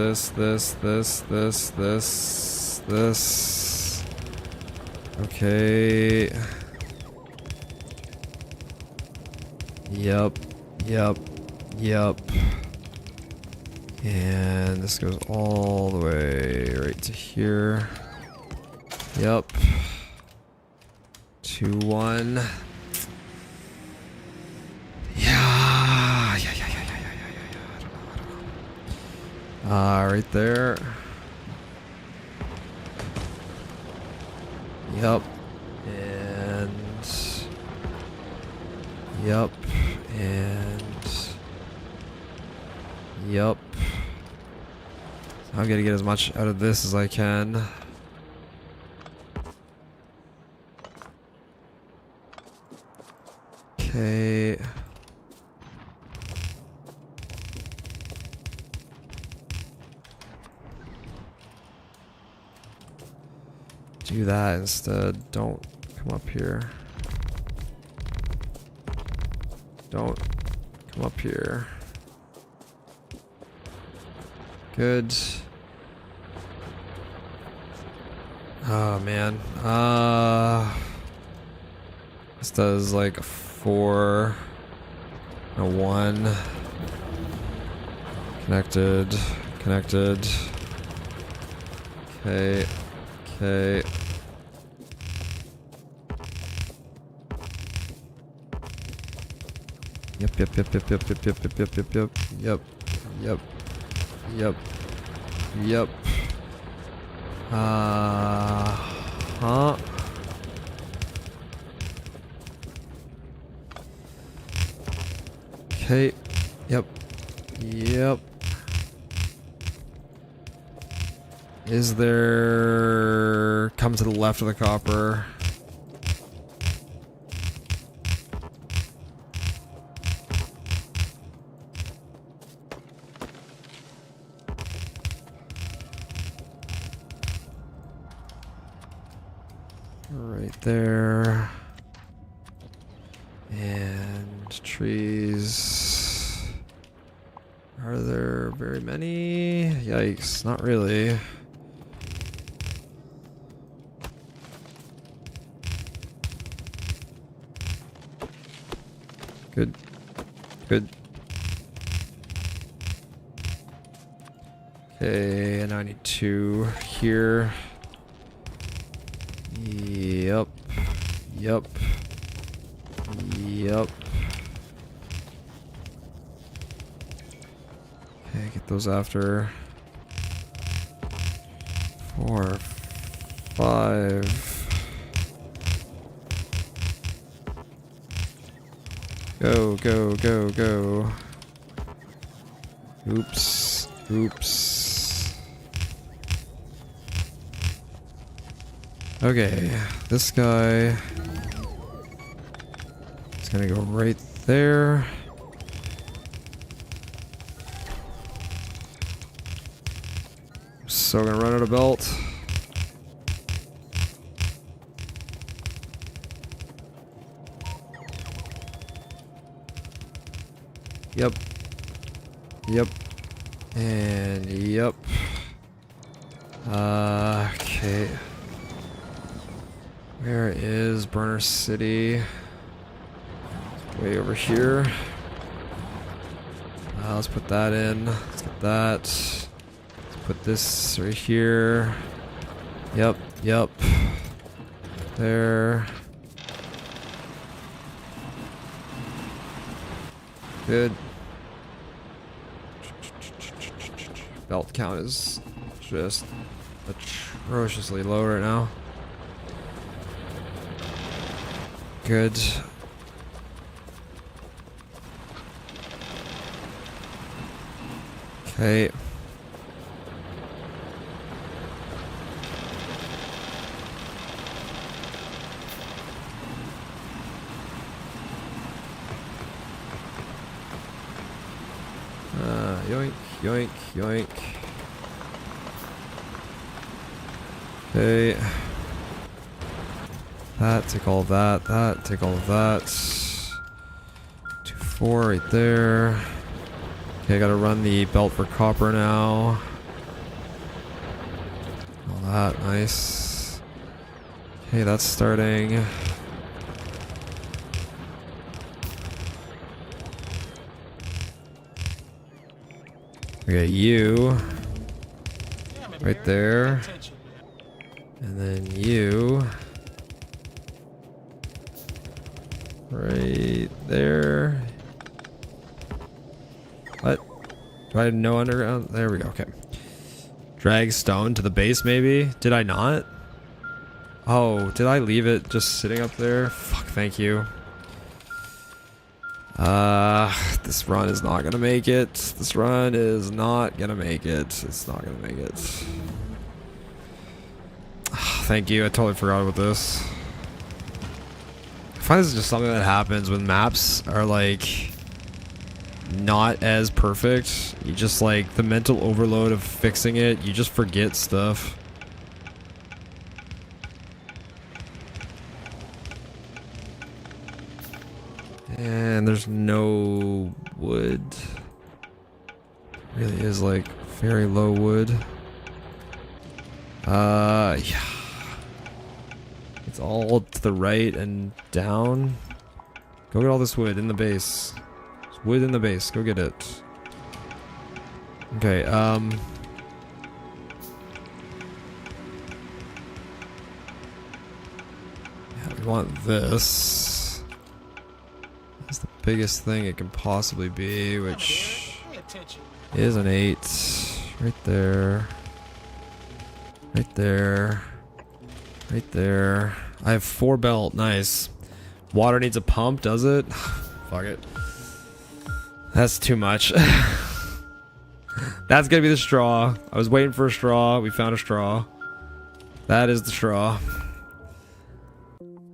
Okay. Yep. And this goes all the way right to here. Yep. 2, 1. Yeah. Right there. Yep. And yep. And yep. I'm gonna get as much out of this as I can. Okay. Do that instead. Don't come up here. Don't come up here. Good. Oh man. This does like a 4 and a 1. Connected. Okay. Yep, yep, yep, yep, yep, yep, yep, yep, yep, yep, yep, yep, yep, yep, yep. Huh? Okay. Yep. Yep. Is there... Come to the left of the copper. Right there. And trees. Are there very many? Yikes, not really. Good. Good. Okay, and I need 2 here. Yep. Yep. Yep. Okay, get those after. 4, 5. Go, go, go, go. Oops. Oops. Okay, this guy is gonna go right there. So gonna run out of belt. Yep. Yep. And yep. Okay. Where is Burner City? Way over here. Let's put that in. Let's get that. Let's put this right here. Yep. Yep. There. Good. Belt count is just atrociously low right now. Good. Okay. Yoink, yoink, yoink. Okay. That, take all of that, that, take all of that. 2, 4 right there. Okay, I gotta run the belt for copper now. All that, nice. Okay, that's starting. Okay, you. Right there. And then you. Right there. What? Do I have no underground? There we go, okay. Drag stone to the base, maybe? Did I not? Oh, did I leave it just sitting up there? Fuck, thank you. This run is not gonna make it. This run is not gonna make it. It's not gonna make it. Thank you, I totally forgot about this. I find this is just something that happens when maps are like not as perfect. You just like the mental overload of fixing it, you just forget stuff. And there's no wood. Really is like very low wood. Yeah. It's all to the right and down. Go get all this wood in the base. There's wood in the base. Go get it. Okay, yeah, we want this. That's the biggest thing it can possibly be, which Pay attention. is an 8. Right there. Right there. Right there. I have 4 belt. Nice. Water needs a pump, does it? Fuck it. That's too much. That's gonna be the straw. I was waiting for a straw. We found a straw. That is the straw.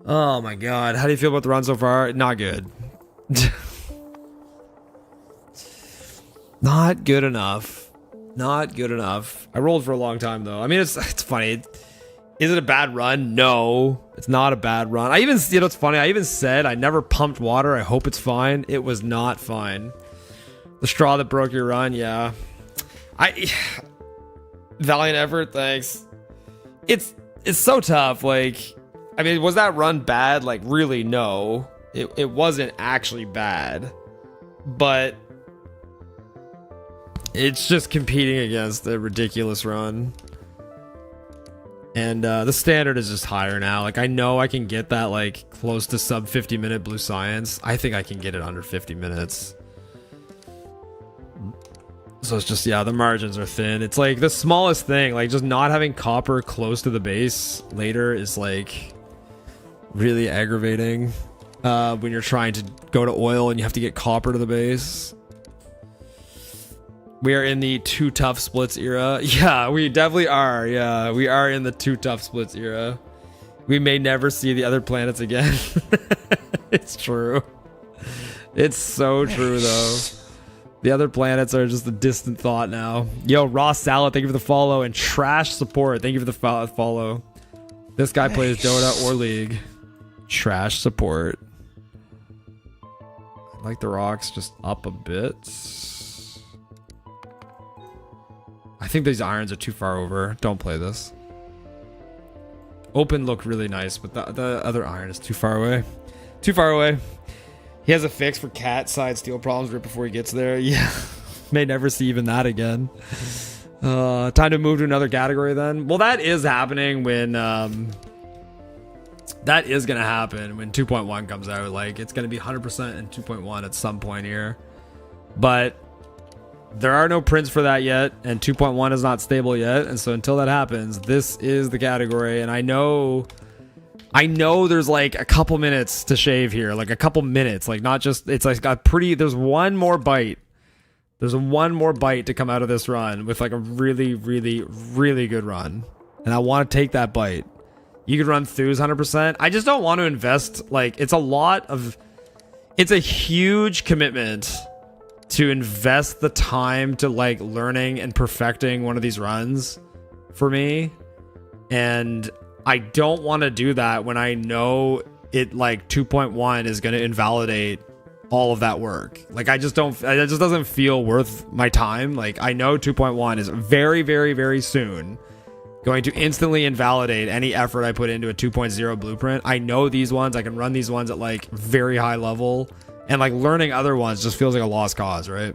Oh my god. How do you feel about the run so far? Not good. Not good enough. Not good enough. I rolled for a long time though. I mean, it's funny. Is it a bad run? No, it's not a bad run. I even, you know, it's funny. I even said I never pumped water. I hope it's fine. It was not fine. The straw that broke your run. Yeah. Valiant effort. Thanks. It's so tough. Like, I mean, was that run bad? Like, really? No, it wasn't actually bad, but it's just competing against a ridiculous run. And the standard is just higher now. Like, I know I can get that, like, close to sub 50 minute blue science. I think I can get it under 50 minutes. So it's just, yeah, the margins are thin. It's like the smallest thing, like just not having copper close to the base later is like really aggravating when you're trying to go to oil and you have to get copper to the base. We are in the 2 tough splits era. Yeah, we definitely are. Yeah, we are in the 2 tough splits era. We may never see the other planets again. It's true. It's so true, though. The other planets are just a distant thought now. Yo, Raw Salad, thank you for the follow. And Trash Support, thank you for the follow. This guy plays Dota or League. Trash Support. I like the rocks just up a bit. I think these irons are too far over. Don't play this. Open look really nice, but the other iron is too far away. Too far away. He has a fix for cat side steel problems right before he gets there. Yeah. May never see even that again. Time to move to another category then. Well, that is happening when that is gonna happen when 2.1 comes out. Like, it's gonna be 100% in 2.1 at some point here. But there are no prints for that yet, and 2.1 is not stable yet, and so until that happens, this is the category. And I know there's like a couple minutes to shave here, like a couple minutes, like not just, it's like got pretty, there's one more bite. There's one more bite to come out of this run with like a really, really, really good run. And I want to take that bite. You could run Thews 100%. I just don't want to invest, like, it's a huge commitment to invest the time to like learning and perfecting one of these runs for me. And I don't want to do that when I know it, like 2.1 is going to invalidate all of that work. Like, it just doesn't feel worth my time. Like, I know 2.1 is very, very, very soon going to instantly invalidate any effort I put into a 2.0 blueprint. I know these ones, I can run these ones at like very high level, and like learning other ones just feels like a lost cause, right?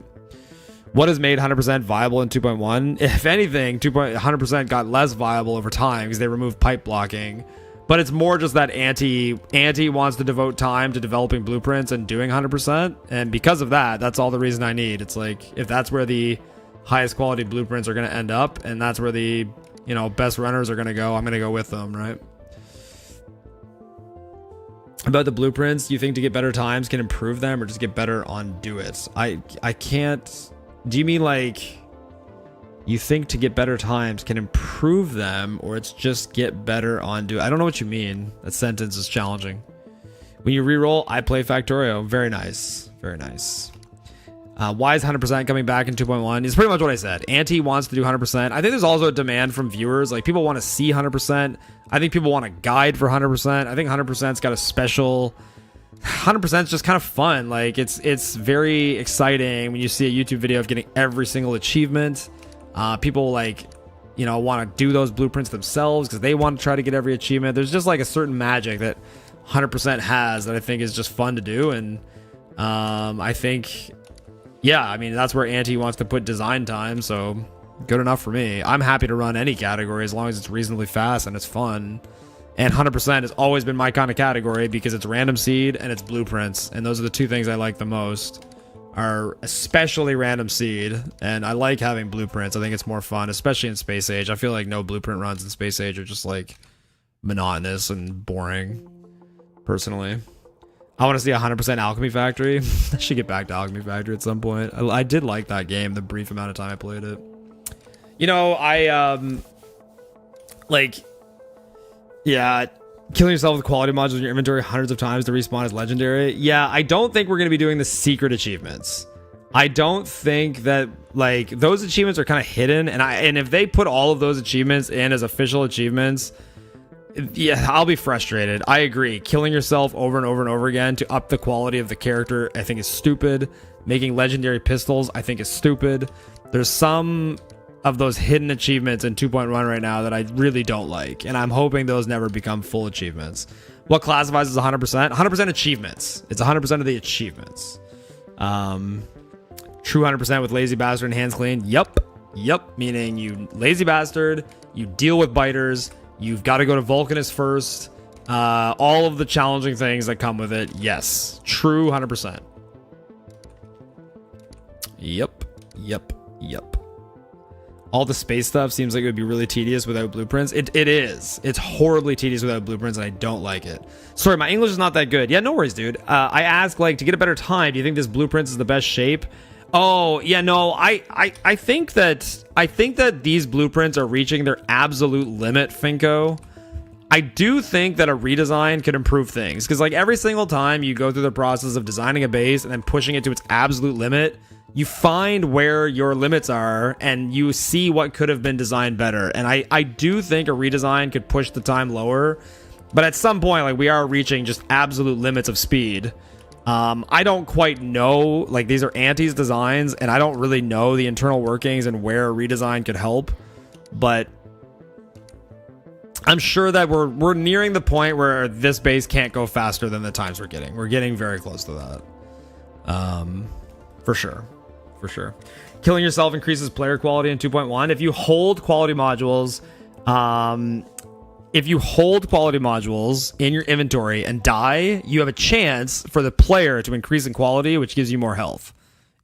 What has made 100% viable in 2.1? If anything, 100% got less viable over time because they removed pipe blocking. But it's more just that Anti wants to devote time to developing blueprints and doing 100%. And because of that, that's all the reason I need. It's like, if that's where the highest quality blueprints are going to end up, and that's where the, you know, best runners are going to go, I'm going to go with them, right? About the blueprints, you think to get better times can improve them or just get better on do it? I can't. Do you mean like you think to get better times can improve them, or it's just get better on do it? I don't know what you mean. That sentence is challenging. When you reroll, I play Factorio. Very nice. Very nice. Why is 100% coming back in 2.1? It's pretty much what I said. Anti wants to do 100%. I think there's also a demand from viewers. Like, people want to see 100%. I think people want a guide for 100%. I think 100%'s got a special... 100% is just kind of fun. Like, it's very exciting when you see a YouTube video of getting every single achievement. People, like, you know, want to do those blueprints themselves because they want to try to get every achievement. There's just like a certain magic that 100% has that I think is just fun to do. And I think... yeah, I mean, that's where Anti wants to put design time, so good enough for me. I'm happy to run any category as long as it's reasonably fast and it's fun. And 100% has always been my kind of category because it's random seed and it's blueprints. And those are the two things I like the most, are especially random seed. And I like having blueprints. I think it's more fun, especially in Space Age. I feel like no blueprint runs in Space Age are just like monotonous and boring, personally. I want to see 100% Alchemy Factory. I should get back to Alchemy Factory at some point. I did like that game, the brief amount of time I played it. You know, yeah, killing yourself with quality modules in your inventory hundreds of times to respawn is legendary. Yeah, I don't think we're going to be doing the secret achievements. I don't think that, like, those achievements are kind of hidden, and if they put all of those achievements in as official achievements, yeah, I'll be frustrated. I agree. Killing yourself over and over and over again to up the quality of the character, I think is stupid. Making legendary pistols, I think is stupid. There's some of those hidden achievements in 2.1 right now that I really don't like, and I'm hoping those never become full achievements. What classifies as 100%? 100% achievements. It's 100% of the achievements. True 100% with lazy bastard and hands clean. Yup. Meaning you lazy bastard, you deal with biters, you've got to go to Vulcanus first. All of the challenging things that come with it. Yes. True 100%. Yep. All the space stuff seems like it would be really tedious without blueprints. It is. It's horribly tedious without blueprints, and I don't like it. Sorry, my English is not that good. Yeah, no worries, dude. I asked, like, to get a better time, do you think this blueprints is the best shape? Oh, yeah, no, I think that these blueprints are reaching their absolute limit, Finko. I do think that a redesign could improve things, because, like, every single time you go through the process of designing a base and then pushing it to its absolute limit, you find where your limits are and you see what could have been designed better. And I do think a redesign could push the time lower, but at some point, like, we are reaching just absolute limits of speed. I don't quite know, like, these are Anti's designs, and I don't really know the internal workings and where a redesign could help, but I'm sure that we're nearing the point where this base can't go faster than the times we're getting. We're getting very close to that. For sure. Killing yourself increases player quality in 2.1. If you hold quality modules, in your inventory and die, you have a chance for the player to increase in quality, which gives you more health.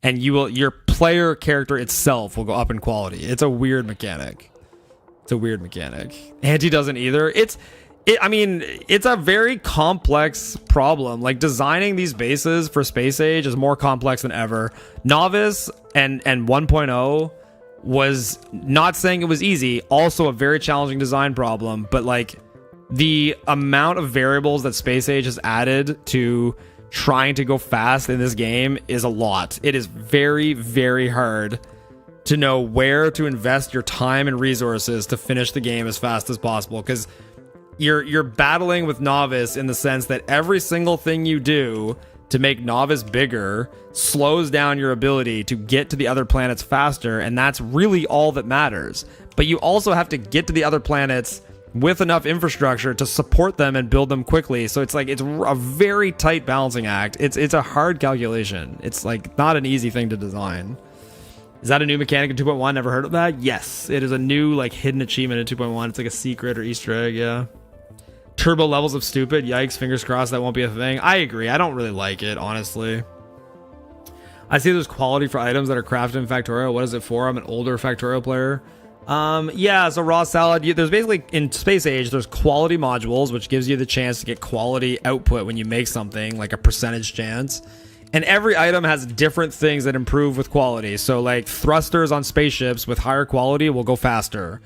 And your player character itself will go up in quality. It's a weird mechanic. Anti doesn't either. It's a very complex problem. Like, designing these bases for Space Age is more complex than ever. Novice and 1.0 was, not saying it was easy, also a very challenging design problem, but, like, the amount of variables that Space Age has added to trying to go fast in this game is a lot. It is very, very hard to know where to invest your time and resources to finish the game as fast as possible, because you're battling with Novice in the sense that every single thing you do to make Novice bigger slows down your ability to get to the other planets faster, and that's really all that matters. But you also have to get to the other planets with enough infrastructure to support them and build them quickly. So it's like, it's a very tight balancing act. It's a hard calculation. It's, like, not an easy thing to design. Is that a new mechanic in 2.1? Never heard of that? Yes, it is a new, like, hidden achievement in 2.1. It's like a secret or Easter egg, yeah. Turbo levels of stupid. Yikes, fingers crossed that won't be a thing. I agree. I don't really like it, honestly. I see there's quality for items that are crafted in Factorio. What is it for? I'm an older Factorio player. Yeah, so raw salad, there's basically, in Space Age, there's quality modules, which gives you the chance to get quality output when you make something, like a percentage chance. And every item has different things that improve with quality. So, like, thrusters on spaceships with higher quality will go faster.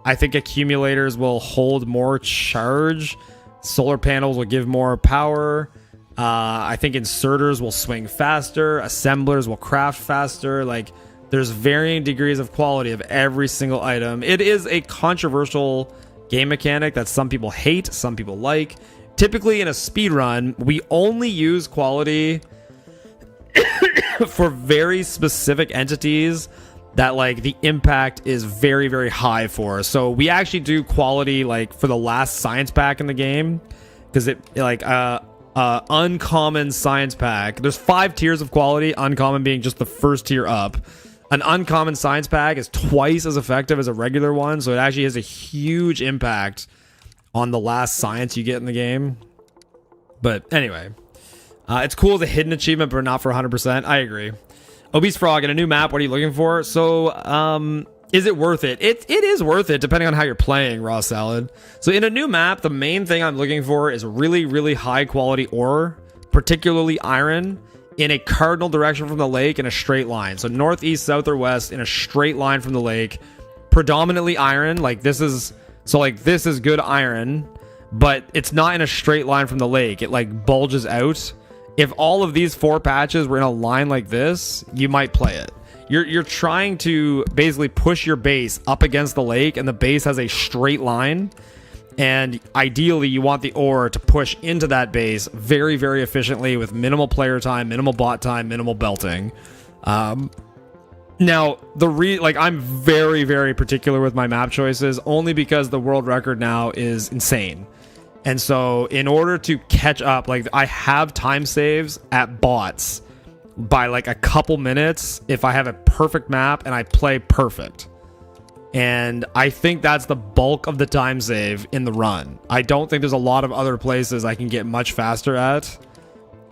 I think accumulators will hold more charge. Solar panels will give more power. I think inserters will swing faster. Assemblers will craft faster. Like, there's varying degrees of quality of every single item. It is a controversial game mechanic that some people hate, some people like. Typically in a speedrun, we only use quality for very specific entities that, like, the impact is very, very high for. So we actually do quality, like, for the last science pack in the game, because it, like, uncommon science pack, there's 5 tiers of quality, uncommon being just the first tier up. An uncommon science pack is twice as effective as a regular one, so it actually has a huge impact on the last science you get in the game. But anyway, it's cool as a hidden achievement, but not for 100%. I agree. Obese Frog, in a new map, what are you looking for? So, is it worth it? It is worth it, depending on how you're playing, Raw Salad. So in a new map, the main thing I'm looking for is really, really high quality ore, particularly iron, in a cardinal direction from the lake in a straight line. So northeast, south, or west in a straight line from the lake. Predominantly iron. This is good iron, but it's not in a straight line from the lake. It like bulges out. If all of these 4 patches were in a line like this, you might play it. You're trying to basically push your base up against the lake, and the base has a straight line. And ideally, you want the ore to push into that base very, very efficiently with minimal player time, minimal bot time, minimal belting. Now, I'm very, very particular with my map choices, only because the world record now is insane. And so in order to catch up, I have time saves at bots by a couple minutes if I have a perfect map and I play perfect. And I think that's the bulk of the time save in the run. I don't think there's a lot of other places I can get much faster at.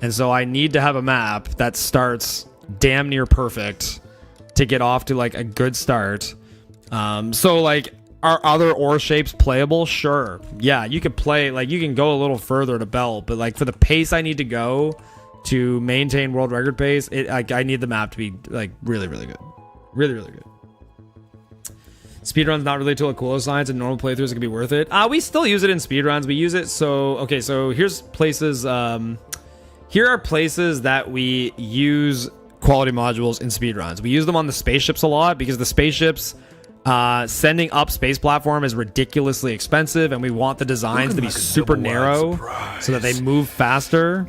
And so I need to have a map that starts damn near perfect to get off to a good start. Are other ore shapes playable? Sure. Yeah, you could play, you can go a little further to belt, but for the pace I need to go to maintain world record pace, I need the map to be really, really good. Really, really good. Speedrun's not really to Aquilo science, and normal playthroughs can be worth it. We still use it in speedruns. We use it so here's places. Here are places that we use quality modules in speedruns. We use them on the spaceships a lot because the spaceships sending up space platform is ridiculously expensive, and we want the designs to be super narrow so that they move faster.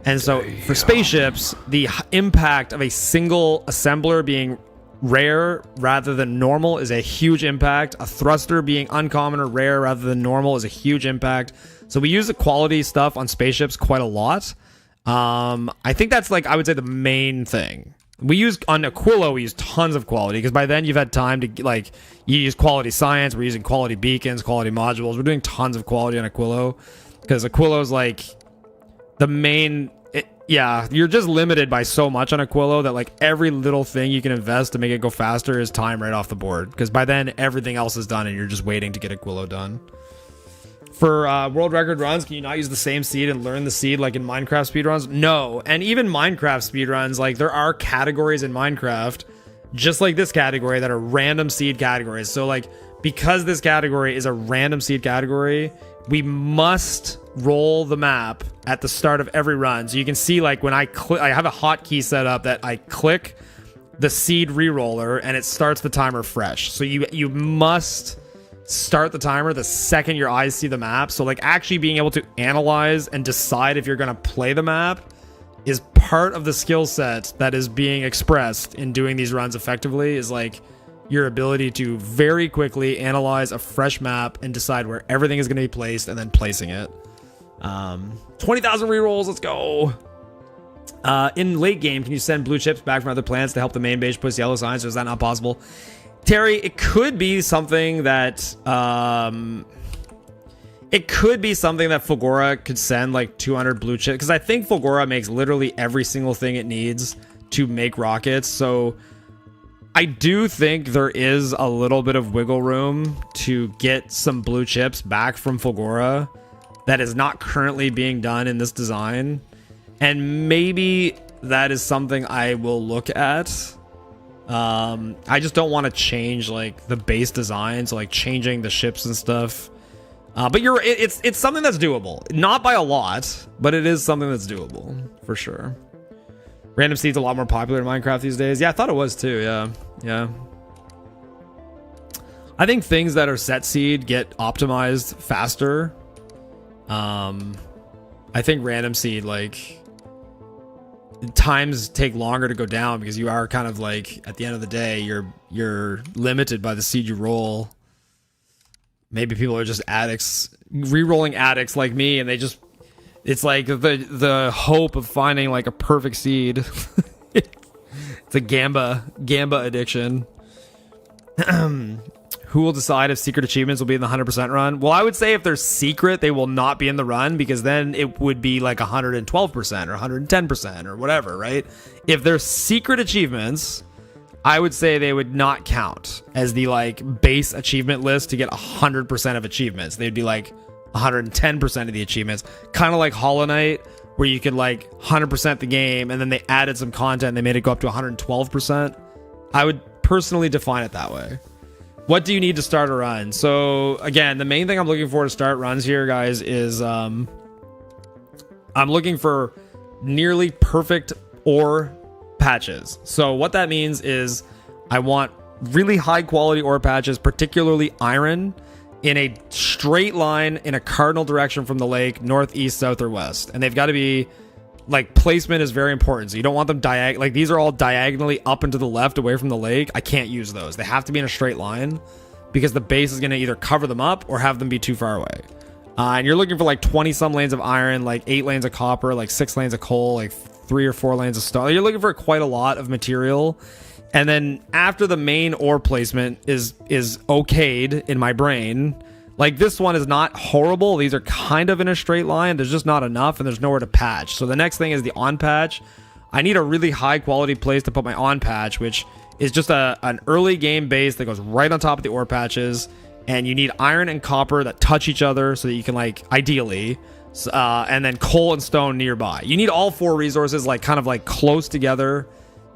And so for spaceships, the impact of a single assembler being rare rather than normal is a huge impact. A thruster being uncommon or rare rather than normal is a huge impact. So we use the quality stuff on spaceships quite a lot. I think that's I would say the main thing. We use on Aquilo, we use tons of quality because by then you've had time to you use quality science. We're using quality beacons, quality modules. We're doing tons of quality on Aquilo because Aquilo is the main. You're just limited by so much on Aquilo that every little thing you can invest to make it go faster is time right off the board because by then everything else is done and you're just waiting to get Aquilo done. For world record runs, can you not use the same seed and learn the seed like in Minecraft speedruns? No. And even Minecraft speedruns, there are categories in Minecraft, just like this category, that are random seed categories. So because this category is a random seed category, we must roll the map at the start of every run. So you can see when I have a hotkey set up that I click the seed reroller and it starts the timer fresh. So you must start the timer the second your eyes see the map. So actually being able to analyze and decide if you're going to play the map is part of the skill set that is being expressed in doing these runs effectively, is your ability to very quickly analyze a fresh map and decide where everything is going to be placed and then placing it. 20,000 rerolls, let's go. In late game, can you send blue chips back from other planets to help the main base push yellow signs, or is that not possible? Terry, it could be something that Fulgora could send 200 blue chips, because I think Fulgora makes literally every single thing it needs to make rockets. So I do think there is a little bit of wiggle room to get some blue chips back from Fulgora that is not currently being done in this design, and maybe that is something I will look at. I just don't want to change the base design, so changing the ships and stuff. But it's something that's doable, not by a lot, but it is something that's doable for sure. Random seed's a lot more popular in Minecraft these days. Yeah, I thought it was too. Yeah. I think things that are set seed get optimized faster. I think random seed times take longer to go down because you are kind of at the end of the day you're limited by the seed you roll. Maybe people are just addicts, re-rolling addicts like me, and it's the hope of finding a perfect seed. It's a gamba addiction. Who will decide if secret achievements will be in the 100% run? Well, I would say if they're secret, they will not be in the run, because then it would be like 112% or 110% or whatever, right? If they're secret achievements, I would say they would not count as the like base achievement list to get 100% of achievements. They'd be like 110% of the achievements, kind of like Hollow Knight, where you could like 100% the game and then they added some content, they made it go up to 112%. I would personally define it that way. What do you need to start a run? So again, the main thing I'm looking for to start runs here, guys, is I'm looking for nearly perfect ore patches. So what that means is I want really high quality ore patches, particularly iron, in a straight line in a cardinal direction from the lake, north, east, south, or west. And they've got to be like, placement is very important. So you don't want them like these are all diagonally up and to the left away from the lake. I can't use those. They have to be in a straight line because the base is going to either cover them up or have them be too far away. And you're looking for like 20 some lanes of iron, like 8 lanes of copper, like 6 lanes of coal, like 3 or 4 lanes of stone. You're looking for quite a lot of material. And then after the main ore placement is okayed in my brain, like this one is not horrible. These are kind of in a straight line. There's just not enough and there's nowhere to patch. So the next thing is the on patch. I need a really high quality place to put my on patch, which is just an early game base that goes right on top of the ore patches. And you need iron and copper that touch each other so that you can, like, ideally, and then coal and stone nearby. You need all 4 resources like kind of like close together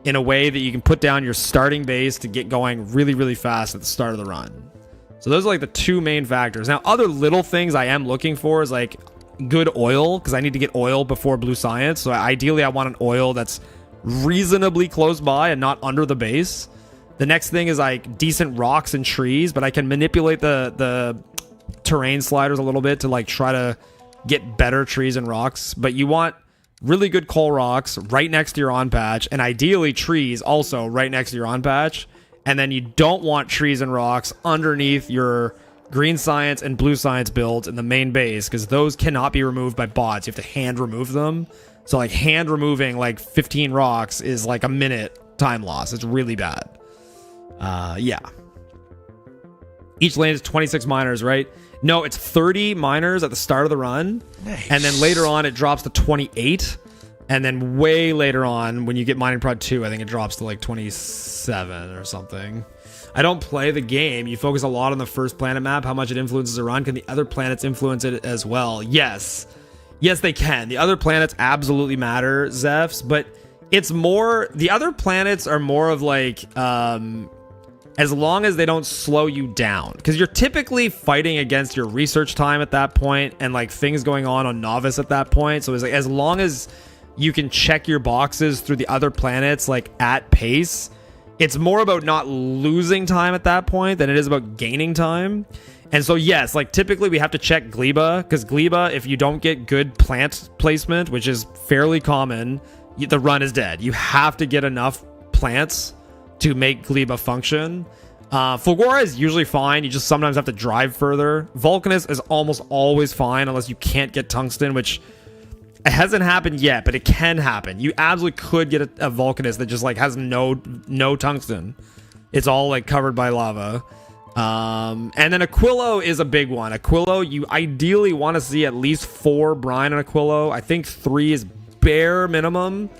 in a way that you can put down your starting base to get going really, really fast at the start of the run. So those are like the 2 main factors. Now, other little things I am looking for is like good oil, because I need to get oil before blue science. So ideally I want an oil that's reasonably close by and not under the base. The next thing is like decent rocks and trees, but I can manipulate the terrain sliders a little bit to like try to get better trees and rocks. But you want really good coal rocks right next to your on patch, and ideally trees also right next to your on patch. And then you don't want trees and rocks underneath your green science and blue science builds in the main base, because those cannot be removed by bots. You have to hand remove them. So like hand removing like 15 rocks is like a minute time loss. It's really bad. Yeah. Each lane is 26 miners, right? No, it's 30 miners at the start of the run. Nice. And then later on it drops to 28. And then way later on, when you get Mining Prod 2, I think it drops to like 27 or something. I don't play the game. You focus a lot on the first planet map, how much it influences a run. Can the other planets influence it as well? Yes. Yes, they can. The other planets absolutely matter, Zephs, but it's more... The other planets are more of like... as long as they don't slow you down, because you're typically fighting against your research time at that point and like things going on novice at that point. So it's like, as long as you can check your boxes through the other planets like at pace, it's more about not losing time at that point than it is about gaining time. And so yes, like typically we have to check Gleba, because Gleba, if you don't get good plant placement, which is fairly common, the run is dead. You have to get enough plants to make Gleba function. Fulgora is usually fine. You just sometimes have to drive further. Vulcanus is almost always fine unless you can't get tungsten, which it hasn't happened yet, but it can happen. You absolutely could get a Vulcanus that just like has no tungsten. It's all like covered by lava. And then Aquilo is a big one. Aquilo, you ideally want to see at least 4 brine on Aquilo. I think 3 is bare minimum.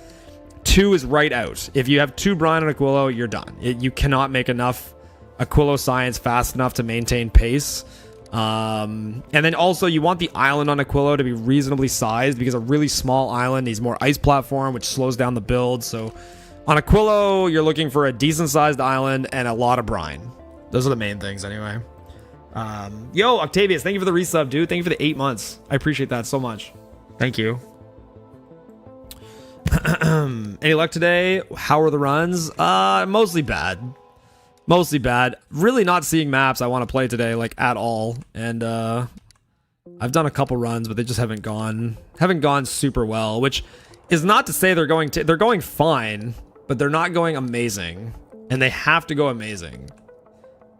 2 is right out. If you have 2 brine on Aquilo, you're done. You cannot make enough Aquilo science fast enough to maintain pace. And then also you want the island on Aquilo to be reasonably sized, because a really small island needs more ice platform, which slows down the build. So on Aquilo, you're looking for a decent sized island and a lot of brine. Those are the main things anyway. Yo, Octavius, thank you for the resub, dude. Thank you for the 8 months. I appreciate that so much. Thank you. Any luck today? How are the runs? Mostly bad. Mostly bad. Really not seeing maps I want to play today, like at all. And I've done a couple runs, but they just haven't gone super well. Which is not to say they're going fine, but they're not going amazing, and they have to go amazing.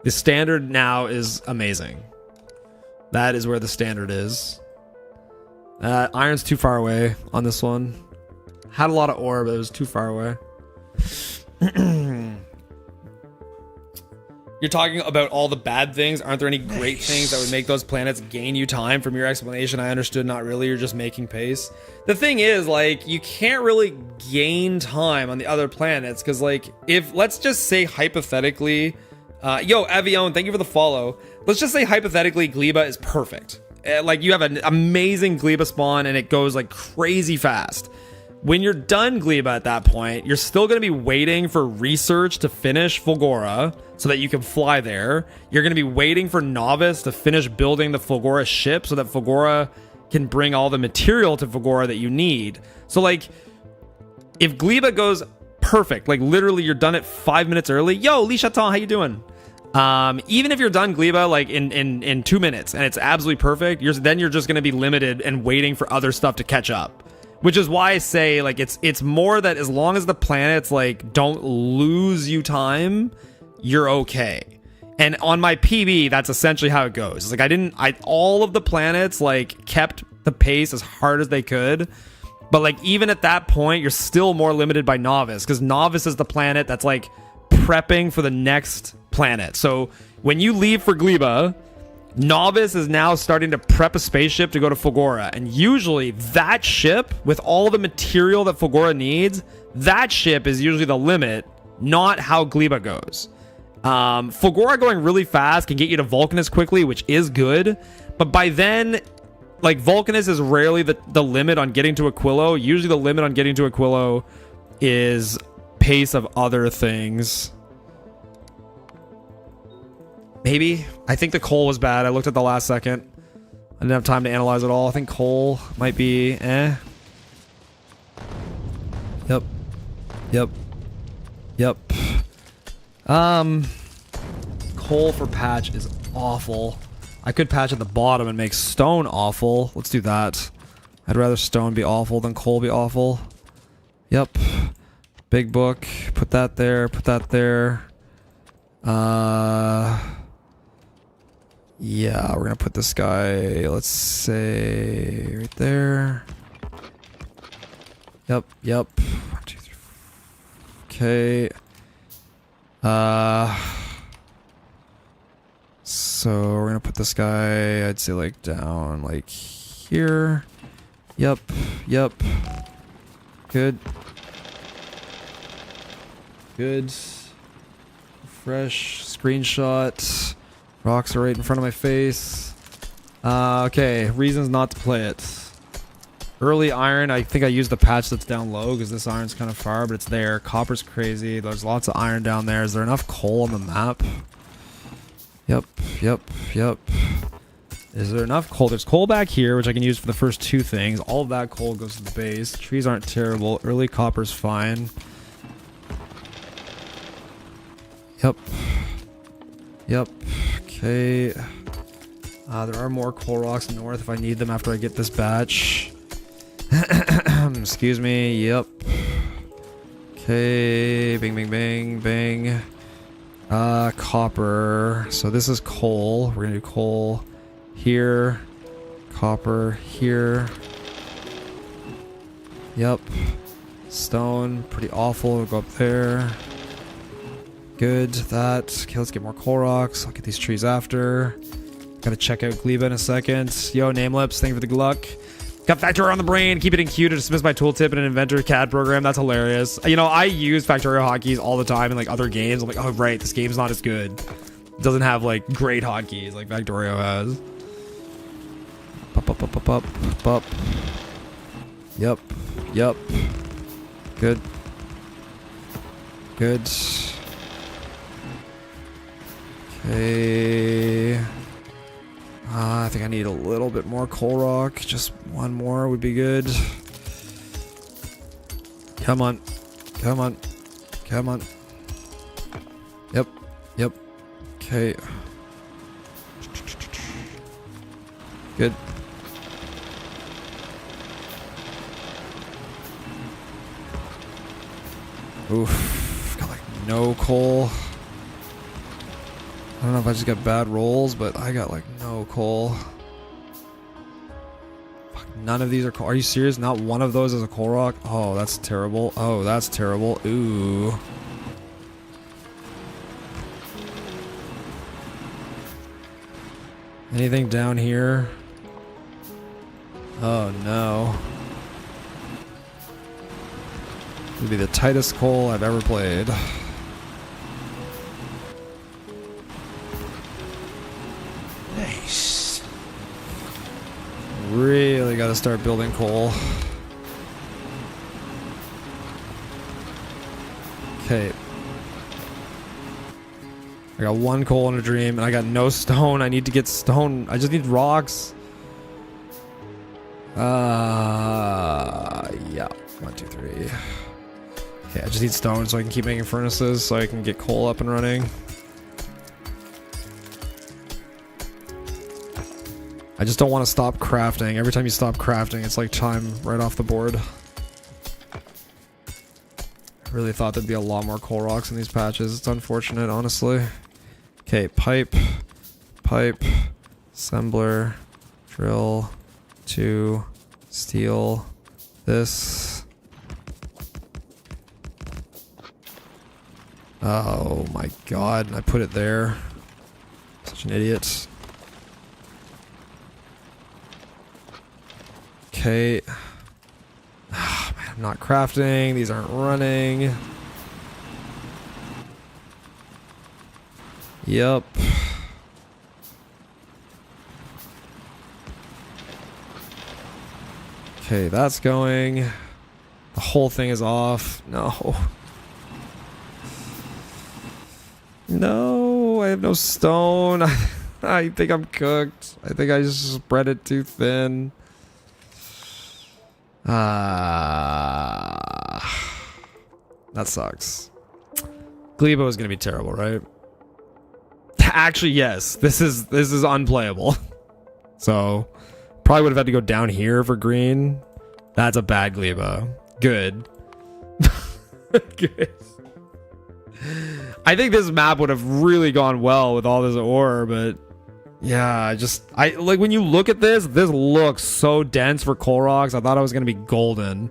The standard now is amazing. That is where the standard is. Iron's too far away on this one. Had a lot of ore, but it was too far away. You're talking about all the bad things. Aren't there any great things that would make those planets gain you time? From your explanation, I understood not really. You're just making pace. The thing is, like, you can't really gain time on the other planets because, like, if, let's just say hypothetically, yo, Avion, thank you for the follow. Let's just say hypothetically Gleba is perfect. Like, you have an amazing Gleba spawn and it goes like crazy fast. When you're done Gleba at that point, you're still going to be waiting for research to finish Fulgora so that you can fly there. You're going to be waiting for Novice to finish building the Fulgora ship so that Fulgora can bring all the material to Fulgora that you need. So, like, if Gleba goes perfect, like literally you're done it 5 minutes early. Yo, Lee Chaton, how you doing? Even if you're done Gleba like in 2 minutes and it's absolutely perfect, then you're just going to be limited and waiting for other stuff to catch up. Which is why I say, like, it's more that as long as the planets, like, don't lose you time, you're okay. And on my PB, that's essentially how it goes. It's like all of the planets, like, kept the pace as hard as they could. But, like, even at that point, you're still more limited by Novice. Because Novice is the planet that's, like, prepping for the next planet. So, when you leave for Gleba, Novice is now starting to prep a spaceship to go to Fulgora, and usually that ship, with all of the material that Fulgora needs, that ship is usually the limit, not how Gleba goes. Fulgora going really fast can get you to Vulcanus quickly, which is good, but by then, like, Vulcanus is rarely the limit on getting to Aquilo. Usually the limit on getting to Aquilo is pace of other things. Maybe. I think the coal was bad. I looked at the last second. I didn't have time to analyze it all. I think coal might be Yep. Yep. Yep. Coal for patch is awful. I could patch at the bottom and make stone awful. Let's do that. I'd rather stone be awful than coal be awful. Yep. Big book. Put that there. Put that there. Yeah, we're gonna put this guy, let's say, right there. Yep, yep. 1, 2, 3, 4. Okay. So we're gonna put this guy, I'd say, like, down, like, here. Yep, yep. Good. Good. Fresh screenshot. Rocks are right in front of my face. Okay, reasons not to play it. Early iron, I think I used the patch that's down low because this iron's kind of far, but it's there. Copper's crazy. There's lots of iron down there. Is there enough coal on the map? Yep, yep, yep. Is there enough coal? There's coal back here, which I can use for the first two things. All of that coal goes to the base. Trees aren't terrible. Early copper's fine. Yep. Yep. Okay. There are more coal rocks north if I need them after I get this batch. Excuse me. Yep. Okay. Bing, bing, bing, bing. Copper. So this is coal. We're gonna do coal here. Copper here. Yep. Stone. Pretty awful. We'll go up there. Good. That. Okay, let's get more coal rocks. I'll get these trees after. Gotta check out Gleba in a second. Yo, Namelips, thank you for the good luck. Got Factorio on the brain. Keep it in queue to dismiss my tooltip in an inventor CAD program. That's hilarious. You know, I use Factorio hotkeys all the time in, like, other games. I'm like, oh, right, this game's not as good. It doesn't have, like, great hotkeys like Factorio has. Up, up, up, up, up, up. Yep. Yep. Good. Good. Okay. I think I need a little bit more coal rock. Just one more would be good. Come on. Come on. Come on. Yep. Yep. Okay. Good. Oof. Got, like, no coal. I don't know if I just got bad rolls, but I got, like, no coal. Fuck, none of these are coal. Are you serious? Not one of those is a coal rock? Oh, that's terrible. Oh, that's terrible. Ooh. Anything down here? Oh no. It'll be the tightest coal I've ever played. Nice. Really gotta start building coal. Okay. I got 1 coal in a dream, and I got no stone. I need to get stone. I just need rocks. Yeah. 1, 2, 3. Okay, I just need stone so I can keep making furnaces so I can get coal up and running. I just don't want to stop crafting. Every time you stop crafting, it's like time right off the board. I really thought there'd be a lot more coal rocks in these patches. It's unfortunate, honestly. Okay, pipe, assembler, drill, 2, steel, this. Oh my god, I put it there. Such an idiot. Okay. Oh, man, I'm not crafting. These aren't running. Yep. Okay, that's going. The whole thing is off. No. No, I have no stone. I think I'm cooked. I think I just spread it too thin. That sucks. Glebo is gonna be terrible, right? Actually, yes. This is unplayable. So, probably would have had to go down here for green. That's a bad Glebo. Good. Good. I think this map would have really gone well with all this ore, but yeah, I like when you look at this looks so dense for coal rocks. I thought I was gonna be golden,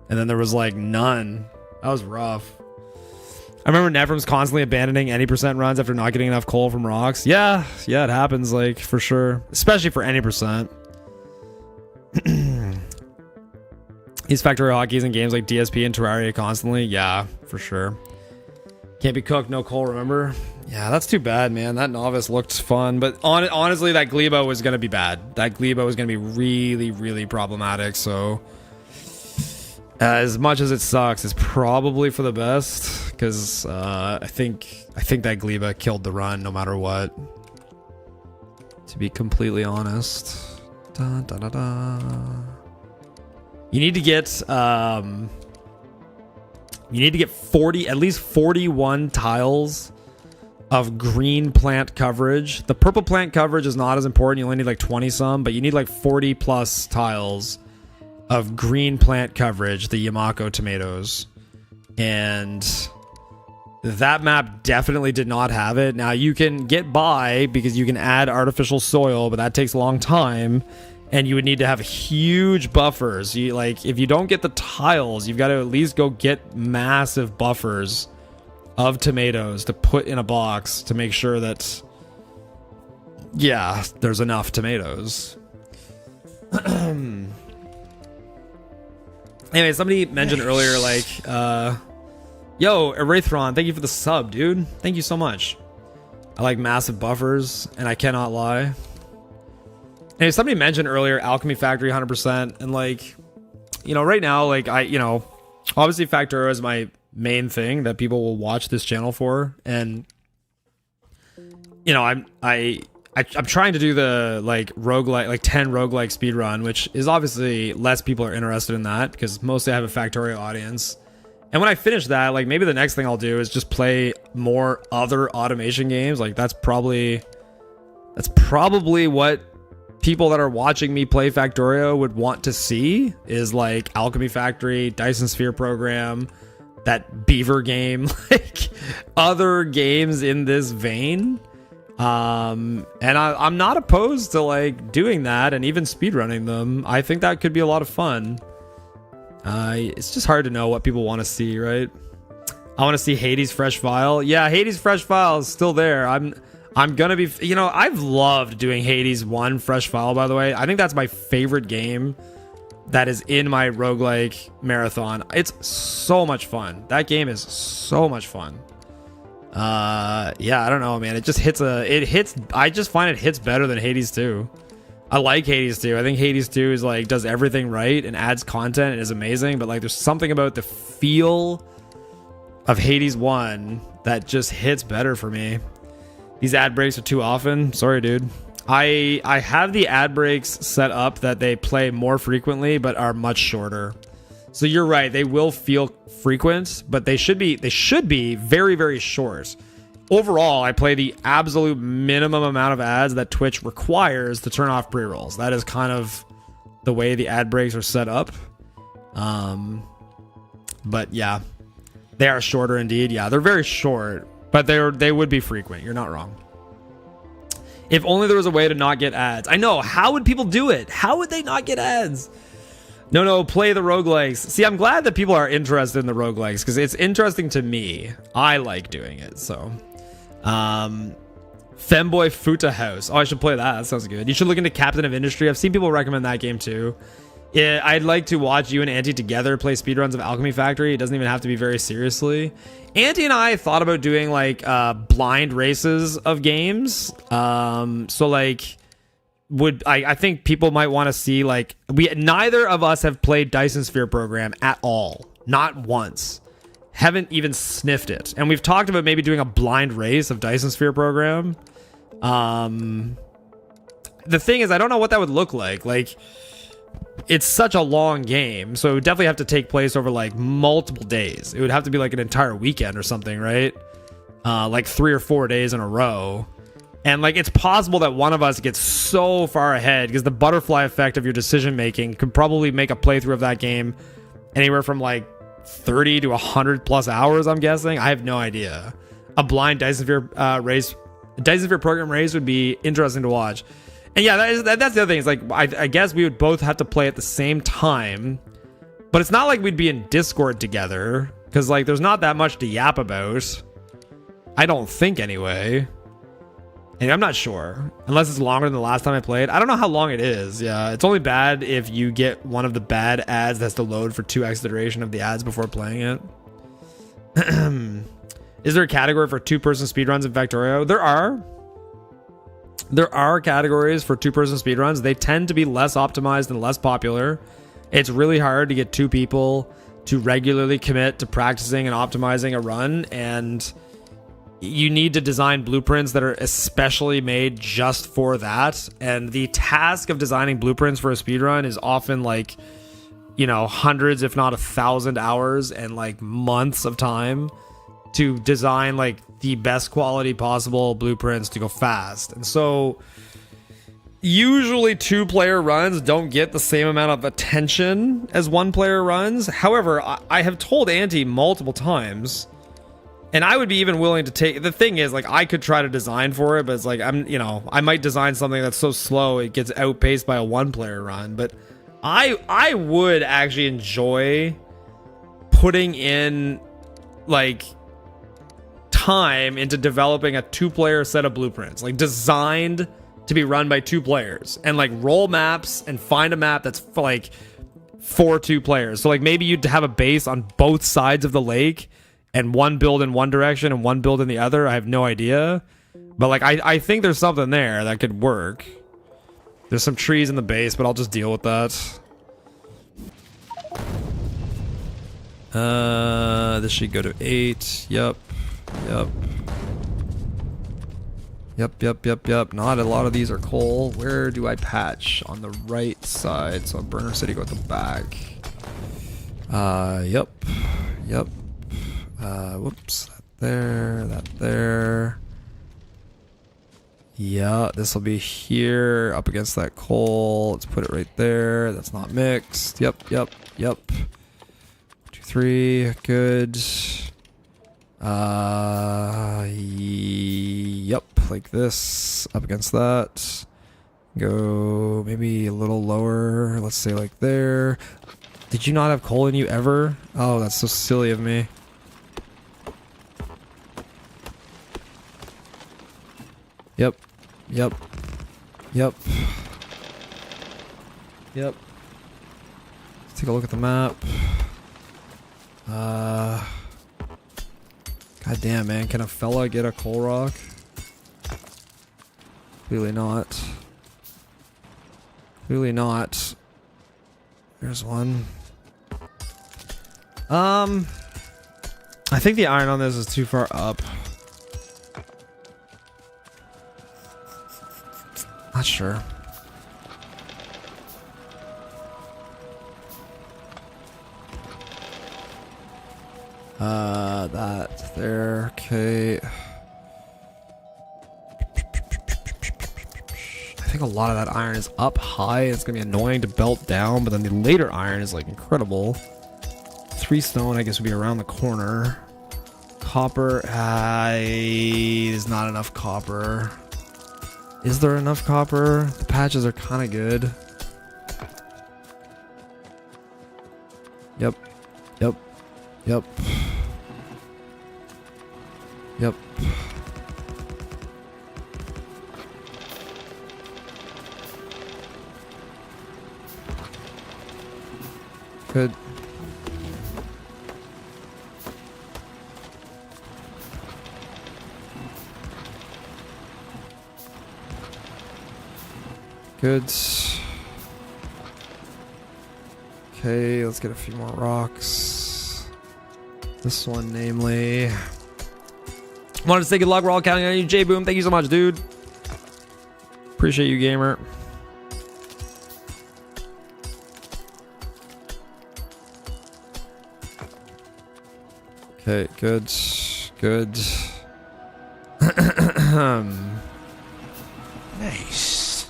and then there was like none. That was rough. I remember Nevrum's constantly abandoning any percent runs after not getting enough coal from rocks. Yeah, it happens, like, for sure, especially for any percent. These Factorio hotkeys in games like DSP and Terraria constantly. Yeah, for sure. Can't be cooked, no coal, remember? Yeah, that's too bad, man. That novice looked fun, but honestly, that Glebo was going to be bad. That Glebo was going to be really, really problematic, so as much as it sucks, it's probably for the best, because I think that Glebo killed the run no matter what, to be completely honest. Da, da, da, da. You need to get 40, at least 41 tiles of green plant coverage. The purple plant coverage is not as important. You only need like 20 some, but you need like 40 plus tiles of green plant coverage, the Yamako tomatoes. And that map definitely did not have it. Now you can get by because you can add artificial soil, but that takes a long time. And you would need to have huge buffers. If you don't get the tiles, you've got to at least go get massive buffers of tomatoes to put in a box to make sure that, yeah, there's enough tomatoes. Anyway, somebody mentioned earlier, like, yo, Erathron, thank you for the sub, dude. Thank you so much. I like massive buffers, and I cannot lie. And somebody mentioned earlier Alchemy Factory 100%, and like, right now, like obviously Factorio is my main thing that people will watch this channel for, and I'm trying to do the like roguelike, like 10 roguelike speedrun, which is obviously less people are interested in that because mostly I have a Factorio audience. And when I finish that, like maybe the next thing I'll do is just play more other automation games. Like that's probably what people that are watching me play Factorio would want to see, is like Alchemy Factory, Dyson Sphere Program, that Beaver game, like other games in this vein. And I'm not opposed to like doing that and even speedrunning them. I think that could be a lot of fun. It's just hard to know what people want to see, right? I want to see Hades Fresh File. Yeah, Hades Fresh File is still there. I'm gonna be, you know, I've loved doing Hades 1 fresh file, by the way. I think that's my favorite game that is in my roguelike marathon. It's so much fun. That game is so much fun. Yeah, I don't know, man. It just hits I just find it hits better than Hades 2. I like Hades 2. I think Hades 2 is like does everything right and adds content and is amazing, but like there's something about the feel of Hades 1 that just hits better for me. These ad breaks are too often. Sorry, dude. I have the ad breaks set up that they play more frequently but are much shorter. So you're right, they will feel frequent, but they should be very, very short. Overall, I play the absolute minimum amount of ads that Twitch requires to turn off pre-rolls. That is kind of the way the ad breaks are set up. But yeah, they are shorter indeed. Yeah, they're very short, but they would be frequent. You're not wrong. If only there was a way to not get ads. I know. How would people do it? How would they not get ads? No, play the roguelikes. See, I'm glad that people are interested in the roguelikes because it's interesting to me. I like doing it, so. Femboy Futa House. Oh, I should play that. That sounds good. You should look into Captain of Industry. I've seen people recommend that game too. Yeah, I'd like to watch you and Auntie together play speedruns of Alchemy Factory. It doesn't even have to be very seriously. Auntie and I thought about doing like blind races of games. So like I think people might want to see like neither of us have played Dyson Sphere Program at all. Not once. Haven't even sniffed it. And we've talked about maybe doing a blind race of Dyson Sphere Program. The thing is, I don't know what that would look like. Like, it's such a long game, so it would definitely have to take place over like multiple days. It would have to be like an entire weekend or something, right? Like 3 or 4 days in a row. And like it's possible that one of us gets so far ahead because the butterfly effect of your decision making could probably make a playthrough of that game anywhere from like 30 to 100 plus hours, I'm guessing. I have no idea. A blind Dyson Sphere race, Dyson Sphere Program race would be interesting to watch. And yeah, that's the other thing. It's like, I guess we would both have to play at the same time, but it's not like we'd be in Discord together because like there's not that much to yap about. I don't think anyway. And I'm not sure, unless it's longer than the last time I played. I don't know how long it is. Yeah, it's only bad if you get one of the bad ads that has to load for 2x the duration of the ads before playing it. Is there a category for 2-person speedruns in Factorio? There are. There are categories for 2-person speedruns. They tend to be less optimized and less popular. It's really hard to get 2 people to regularly commit to practicing and optimizing a run, and you need to design blueprints that are especially made just for that. And the task of designing blueprints for a speedrun is often like, you know, hundreds, if not 1,000 hours and like months of time to design like the best quality possible blueprints to go fast. And so usually 2-player runs don't get the same amount of attention as 1-player runs. However, I have told Auntie multiple times, and I would be even willing to take, the thing is like I could try to design for it, but it's like I might design something that's so slow it gets outpaced by a 1-player run. But I would actually enjoy putting in like time into developing a 2-player set of blueprints, like designed to be run by 2 players, and like roll maps and find a map that's like for 2 players. So like maybe you'd have a base on both sides of the lake and one build in one direction and one build in the other. I have no idea, but like I think there's something there that could work. There's some trees in the base, but I'll just deal with that. This should go to 8. Yep. Not a lot of these are coal. Where do I patch? On the right side. So Burner City go at the back. Yep. Whoops. That there. Yeah, this will be here up against that coal. Let's put it right there. That's not mixed. Yep. 2, 3. Good. Yep, like this up against that. Go maybe a little lower. Let's say like there. Did you not have coal in you ever? Oh, that's so silly of me. Yep. Yep. Yep. Yep. Let's take a look at the map. God damn, man. Can a fella get a coal rock? Clearly not. Clearly not. There's one. I think the iron on this is too far up. Not sure. That there. Okay. I think a lot of that iron is up high. It's gonna be annoying to belt down, but then the later iron is like incredible. 3 stone, I guess, would be around the corner. Copper, is not enough copper. Is there enough copper? The patches are kind of good. Yep. Yep. Yep. Yep. Good. Good. Okay, let's get a few more rocks. This one, namely. Wanted to say good luck. We're all counting on you, J Boom. Thank you so much, dude. Appreciate you, gamer. Okay, good. Good. Nice.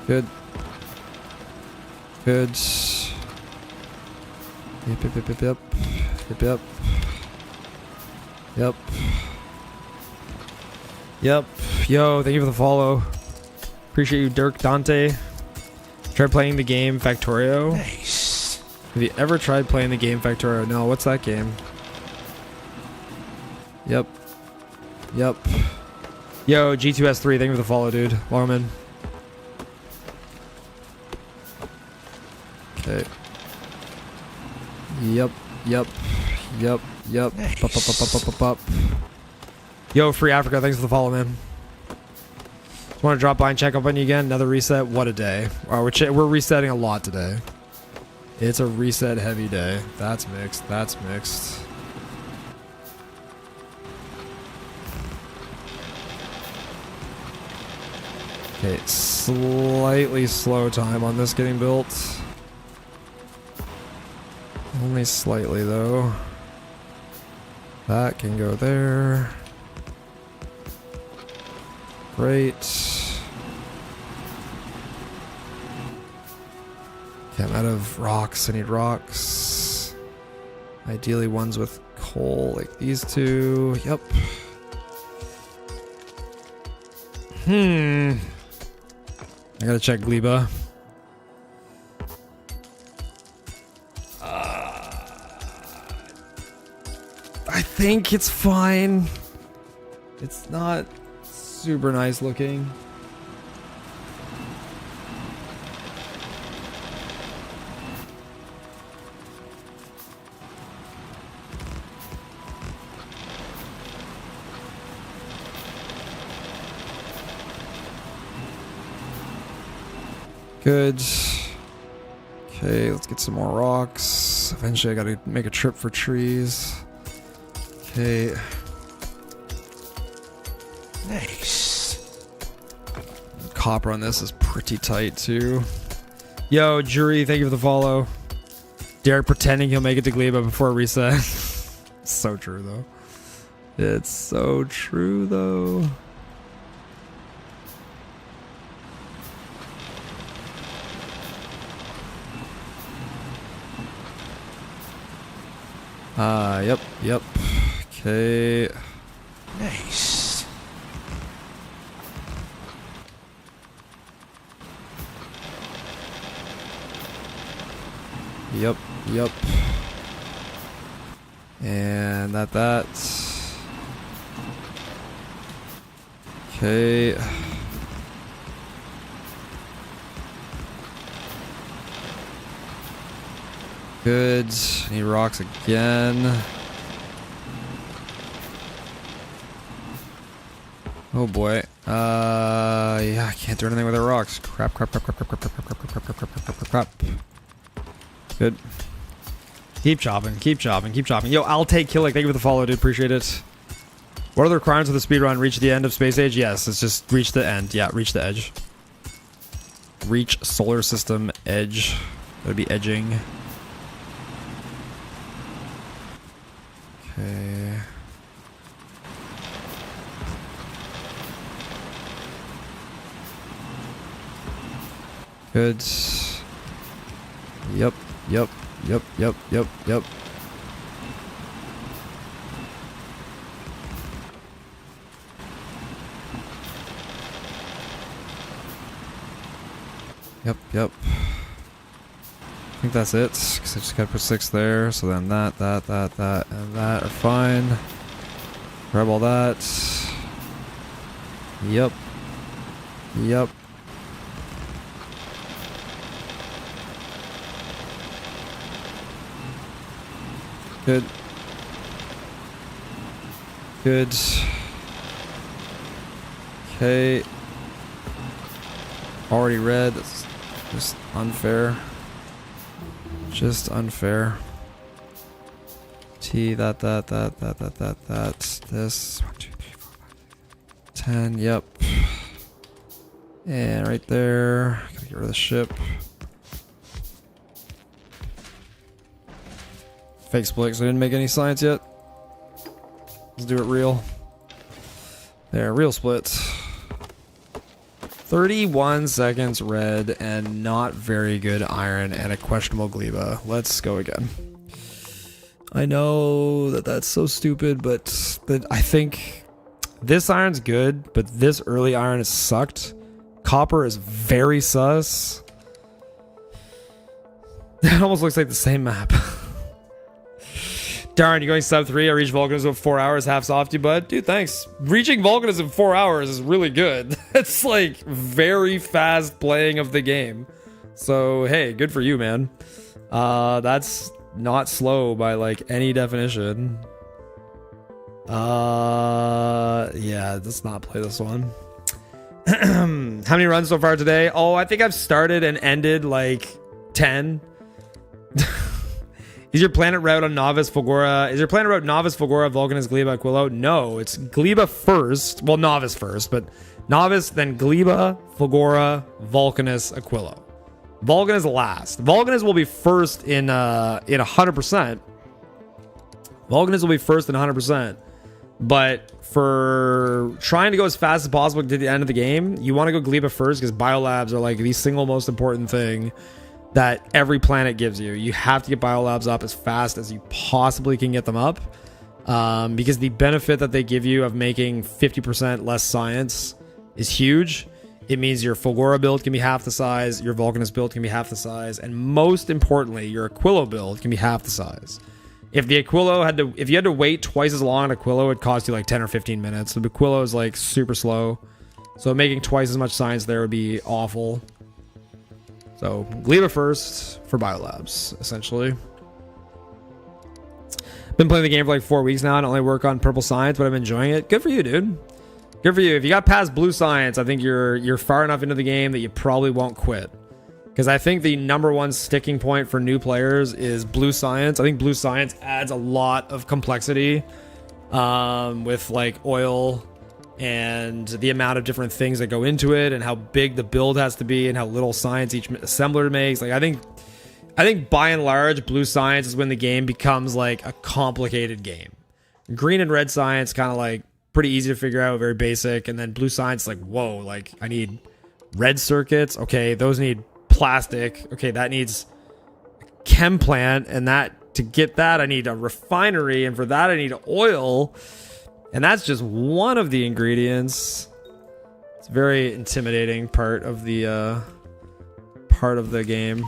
Good. Good. Yep, yep, yep, yep, yep. Yep, yep. Yep. Yep. Yo, thank you for the follow. Appreciate you, Dirk Dante. Try playing the game Factorio. Nice. Have you ever tried playing the game Factorio? No, what's that game? Yep. Yep. Yo, G2S3, thank you for the follow, dude. Longman. Okay. Yep. Yep. Yep. Yep. Nice. Up, up, up, up, up, up, up. Yo, Free Africa, thanks for the follow, man. Want to drop by and check up on you again? Another reset? What a day. We're resetting a lot today. It's a reset heavy day. That's mixed. That's mixed. Okay, slightly slow time on this getting built. Only slightly though. That can go there. Great. Okay, I'm out of rocks. I need rocks. Ideally ones with coal, like these two. Yep. I gotta check Gleba. I think it's fine. It's not super nice looking. Good. Okay, let's get some more rocks. Eventually I gotta make a trip for trees. Okay. Nice. Copper on this is pretty tight too. Yo, Jury, thank you for the follow. Derek pretending he'll make it to Gleba before reset. So true though. It's so true though. Yep. Okay. Nice. Yep. And that. Okay. Good. He rocks again. Oh boy. Yeah, I can't do anything with the rocks. Crap. Good. Keep chopping. Yo, I'll take killing. Thank you for the follow, dude. Appreciate it. What are the requirements of the speedrun? Reach the end of space age? Yes, it's just reach the end. Yeah, reach the edge. Reach solar system edge. That'd be edging. Okay. Good. Yep. Yep. I think that's it, because I just gotta put 6 there, so then that, and that are fine. Grab all that. Yep. Good. Okay. Already red. That's just unfair. Just unfair. T, that. This. 1, 2, 3, 4, 5, 10. Yep. And right there. Gotta get rid of the ship. Fake split, so I didn't make any science yet. Let's do it real. There, real splits. 31 seconds red and not very good iron and a questionable gleba. Let's go again. I know that that's so stupid, but I think this iron's good, but this early iron is sucked. Copper is very sus. It almost looks like the same map. Darn, you're going sub 3. I reached volcanism in 4 hours. Half softy, bud. Dude, thanks. Reaching volcanism in 4 hours is really good. It's like very fast playing of the game. So, hey, good for you, man. That's not slow by like any definition. Yeah, let's not play this one. How many runs so far today? Oh, I think I've started and ended like 10. Is your planet route on Novice, Fulgora? Is your planet route Novice, Fulgora, Vulcanus, Gleba, Aquilo? No, it's Gleba first. Well, Novice first, but Novice, then Gleba, Fulgora, Vulcanus, Aquilo. Vulcanus last. Vulcanus will be first in 100%. Vulcanus will be first in 100%. But for trying to go as fast as possible to the end of the game, you want to go Gleba first because biolabs are like the single most important thing that every planet gives you. You have to get biolabs up as fast as you possibly can get them up, because the benefit that they give you of making 50% less science is huge. It means your Fulgora build can be half the size, your Vulcanus build can be half the size, and most importantly, your Aquilo build can be half the size. If the Aquilo if you had to wait twice as long on Aquilo, it'd cost you like 10 or 15 minutes. The Aquilo is like super slow, so making twice as much science there would be awful. So, Gleba first for biolabs, essentially. Been playing the game for like 4 weeks now. I don't only work on purple science, but I'm enjoying it. Good for you, dude. Good for you. If you got past blue science, I think you're far enough into the game that you probably won't quit. Because I think the #1 sticking point for new players is blue science. I think blue science adds a lot of complexity with like oil and the amount of different things that go into it and how big the build has to be and how little science each assembler makes. Like I think by and large blue science is when the game becomes like a complicated game. Green and red science kind of like pretty easy to figure out, very basic, and then blue science like whoa, like I need red circuits, okay, those need plastic, okay, that needs a chem plant, and that to get that I need a refinery, and for that I need oil. And that's just one of the ingredients. It's a very intimidating part of the game.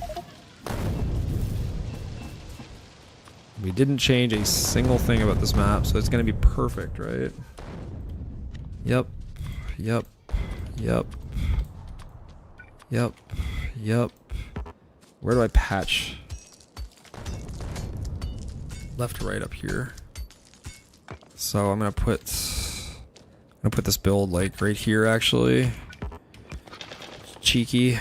We didn't change a single thing about this map, so it's gonna be perfect, right? Yep. Yep. Yep. Yep. Yep. Where do I patch? Left or right up here. So I'm gonna put this build like right here actually. Cheekily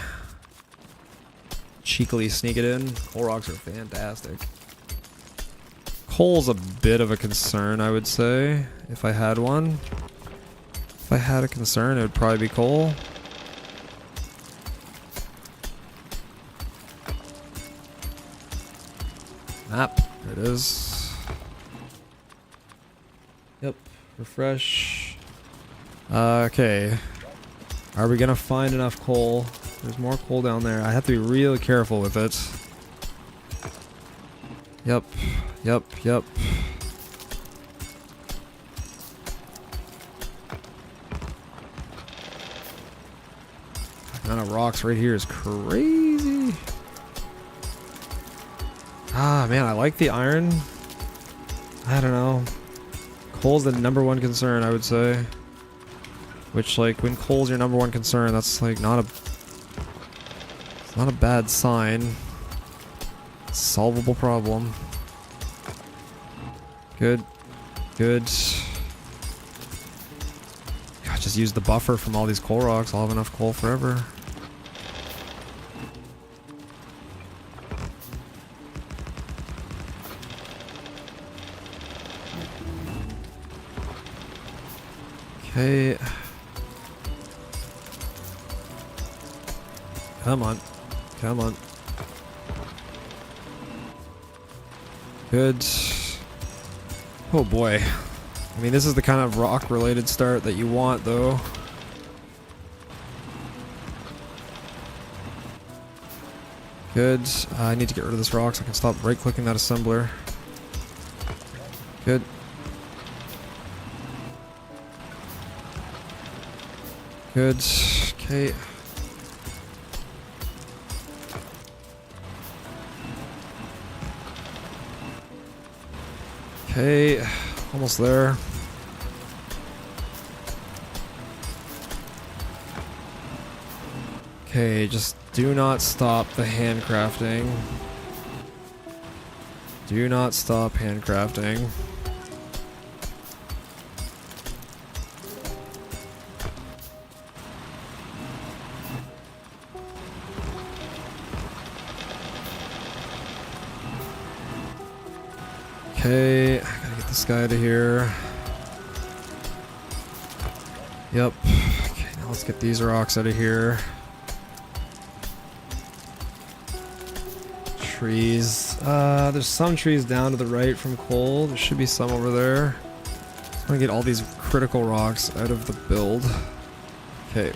sneak it in. Coal rocks are fantastic. Coal's a bit of a concern, I would say, if I had one. If I had a concern, it would probably be coal. Map. There it is. Yep. Refresh. Okay. Are we gonna find enough coal? There's more coal down there. I have to be real careful with it. Yep. Yep. Yep. The amount of rocks right here is crazy. Ah, man, I like the iron. I don't know. Coal's the #1 concern, I would say. Which, like, when coal's your #1 concern, that's, like, it's not a bad sign. Solvable problem. Good. Good. God, just use the buffer from all these coal rocks. I'll have enough coal forever. Okay. Come on. Come on. Good. Oh boy. I mean, this is the kind of rock-related start that you want, though. Good. I need to get rid of this rock so I can stop right-clicking that assembler. Good. Good. Okay. Okay. Almost there. Okay, just do not stop the handcrafting. Do not stop handcrafting. Okay, I gotta get this guy out of here. Yep. Okay, now let's get these rocks out of here. Trees. There's some trees down to the right from coal. There should be some over there. I want to get all these critical rocks out of the build. Okay.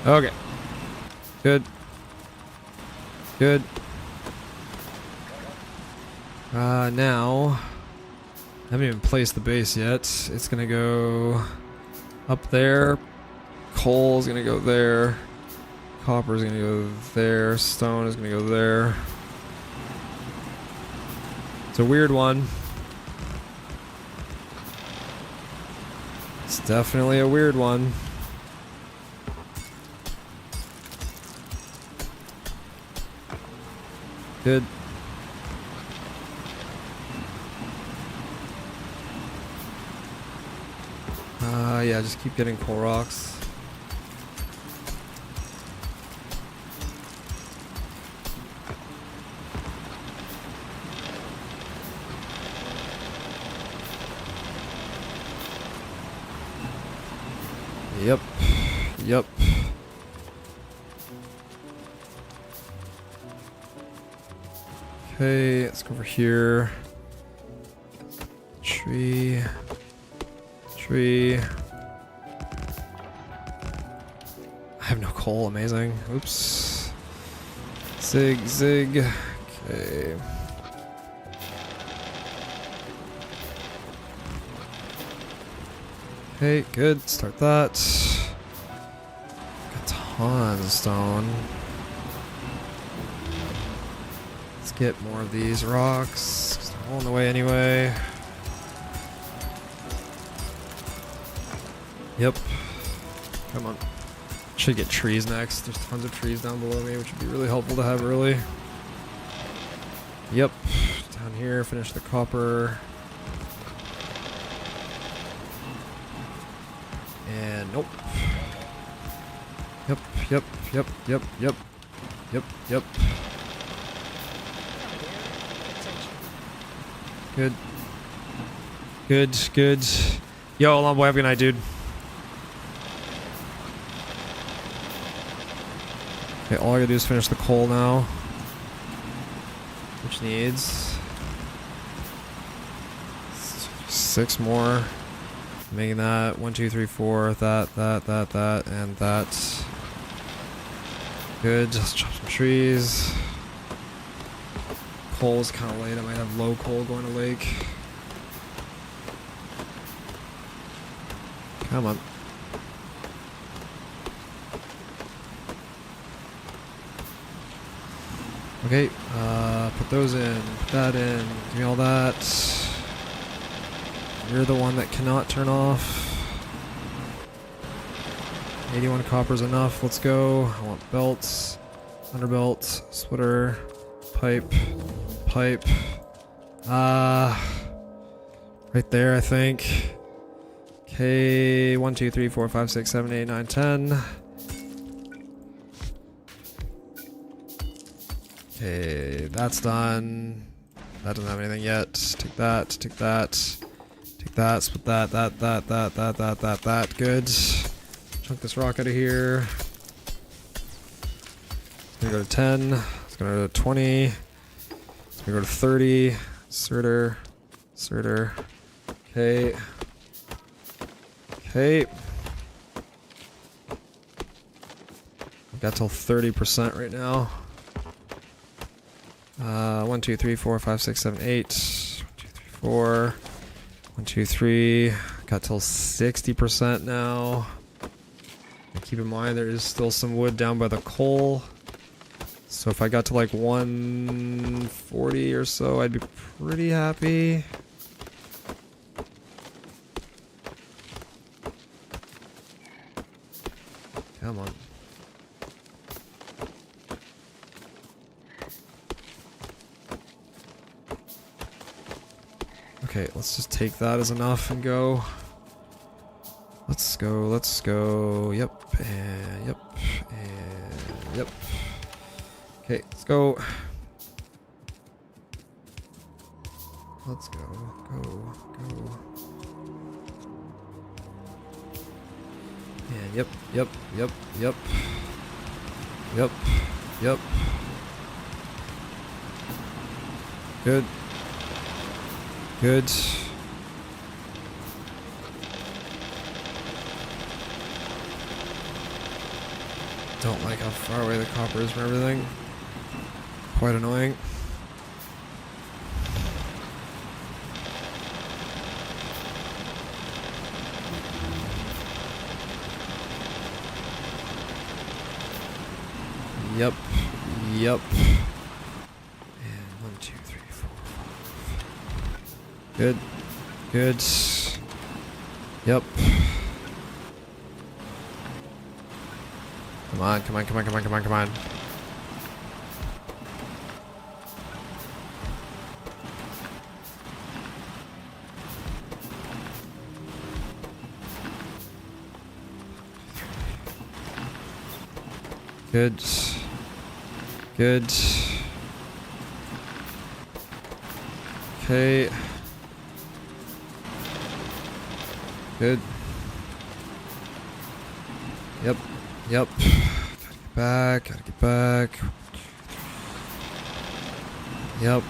Okay. Good. Good. Now, I haven't even placed the base yet. It's gonna go up there. Coal is gonna go there. Copper is gonna go there. Stone is gonna go there. It's a weird one. It's definitely a weird one. Good. Yeah, just keep getting coal rocks. Yep. Yep. Okay, let's go over here. Tree. Tree. I have no coal, amazing. Oops. Zig, zig. Okay. Okay, good. Start that. Got tons of stone. get more of these rocks. 'Cause they're all in the way anyway. Yep. Come on. Should get trees next. There's tons of trees down below me, which would be really helpful to have early. Yep. Down here, finish the copper. And nope. Yep, yep, yep, yep, yep. Yep, yep. Good. Good, good. Yo, hold on, boy. Have a good night, dude. Okay, all I gotta do is finish the coal now. Which needs 6 more. Making that 1, 2, 3, 4. That, and that. Good. Let's chop some trees. Coal's kind of late. I might have low coal going to lake. Come on. Okay, put those in, put that in, give me all that. You're the one that cannot turn off. 81 copper's enough, let's go. I want belts, underbelt, splitter, pipe, pipe. Right there, I think. Okay, 1, 2, 3, 4, 5, 6, 7, 8, 9, 10. Okay, that's done. That doesn't have anything yet. Take that, take that, take that, split that, that. Good. Chunk this rock out of here. It's gonna go to 10. It's gonna go to 20. It's gonna go to 30. Serter. Serter. Okay. Okay. I've got till 30% right now. 1, 2, 3, 4, 5, 6, 7, 8. 1, 2, 3, 4. 1, 2, 3. Got till 60% now. And keep in mind there is still some wood down by the coal. So if I got to like 140 or so, I'd be pretty happy. Come on. Okay, let's just take that as enough and go. Let's go, let's go. Yep, and yep, and yep. Okay, let's go. Let's go, go. And yep. Good. Good. Don't like how far away the copper is from everything. Quite annoying. Yep. And 1, 2, 3, 4, 5. Good. Yep. Come on. Good. Okay. Good. Yep. Gotta get back. Yep.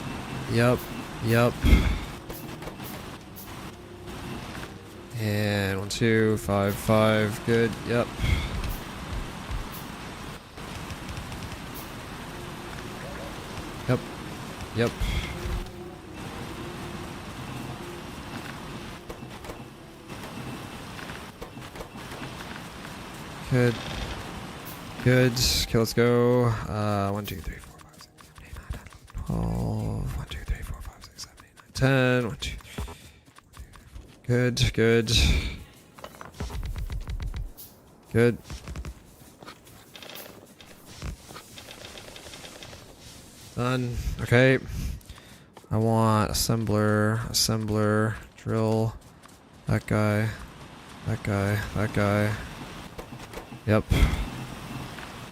And 1, 2, 5, 5. Good. Yep. Good. Okay, let's go. 1, 2, 3, 4, 5, 6, 7, 8, 9, 10, 12. 10. 1, 2, 3. Good, good. Good. Done. Okay. I want assembler, drill. That guy. That guy. That guy. Yep.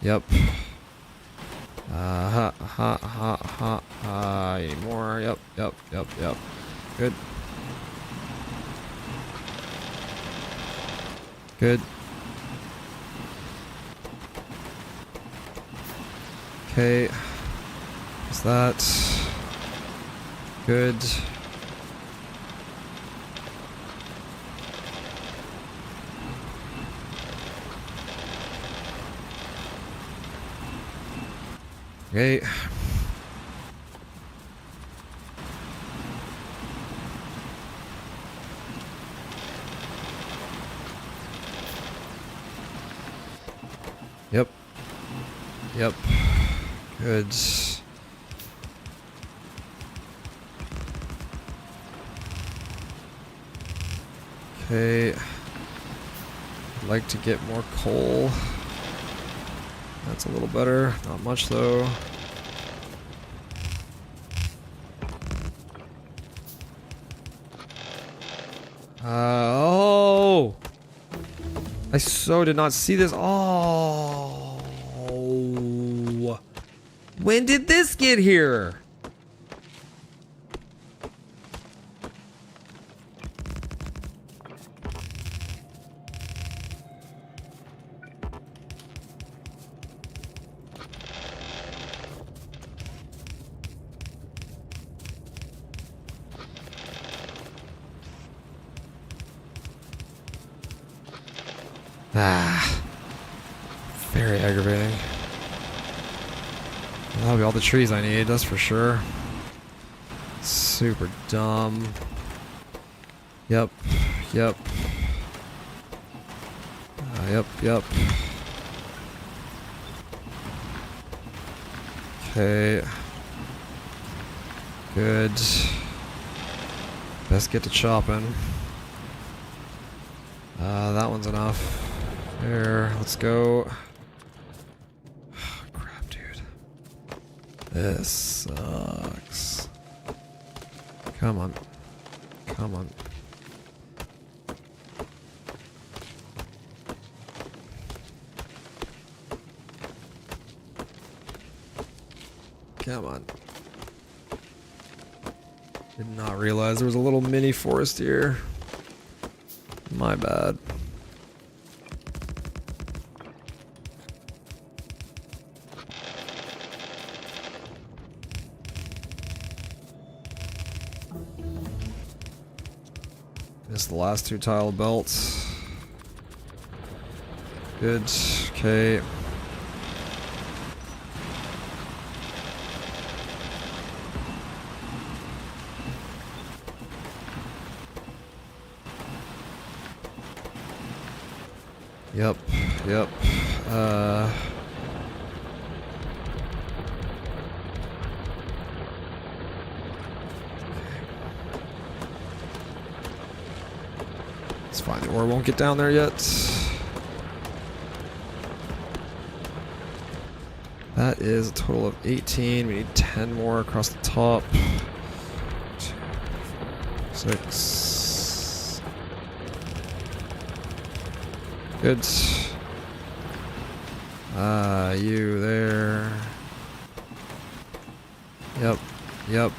Yep. I need more. Yep, yep, yep, yep. Good. Good. Okay. Is that good? Okay. Yep. Yep. Good. Okay. I'd like to get more coal. That's a little better. Not much though. Oh! I so did not see this. Oh! When did this get here? Ah, very aggravating. That'll be all the trees I need, that's for sure. Super dumb. Yep, yep. Yep, yep. Okay. Good. Best get to chopping. That one's enough. There, let's go. Oh, crap, dude. This sucks. Come on. Come on. Come on. Did not realize there was a little mini forest here. My bad. Missed the last two tile belts. Good. Okay. Yep. Yep. It's fine. The ore won't get down there yet. That is a total of 18. We need 10 more across the top. 2, 4, 6. Good. You there. Yep. Yep.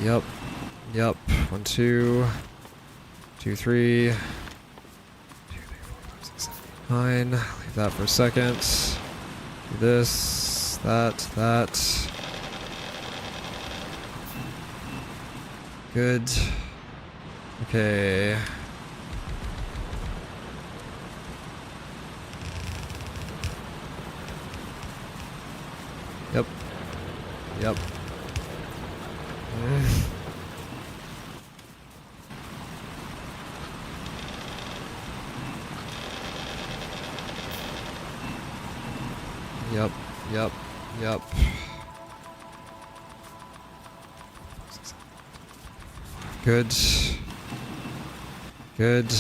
Yep. Yep. 1, 2. 2, 3. 2, 3, 4, 5, 6, 7, 8, 9. Leave that for a second. Do this. That. Good. Okay. Yep. Yep. Yep. Yep. Yep. Good. Good.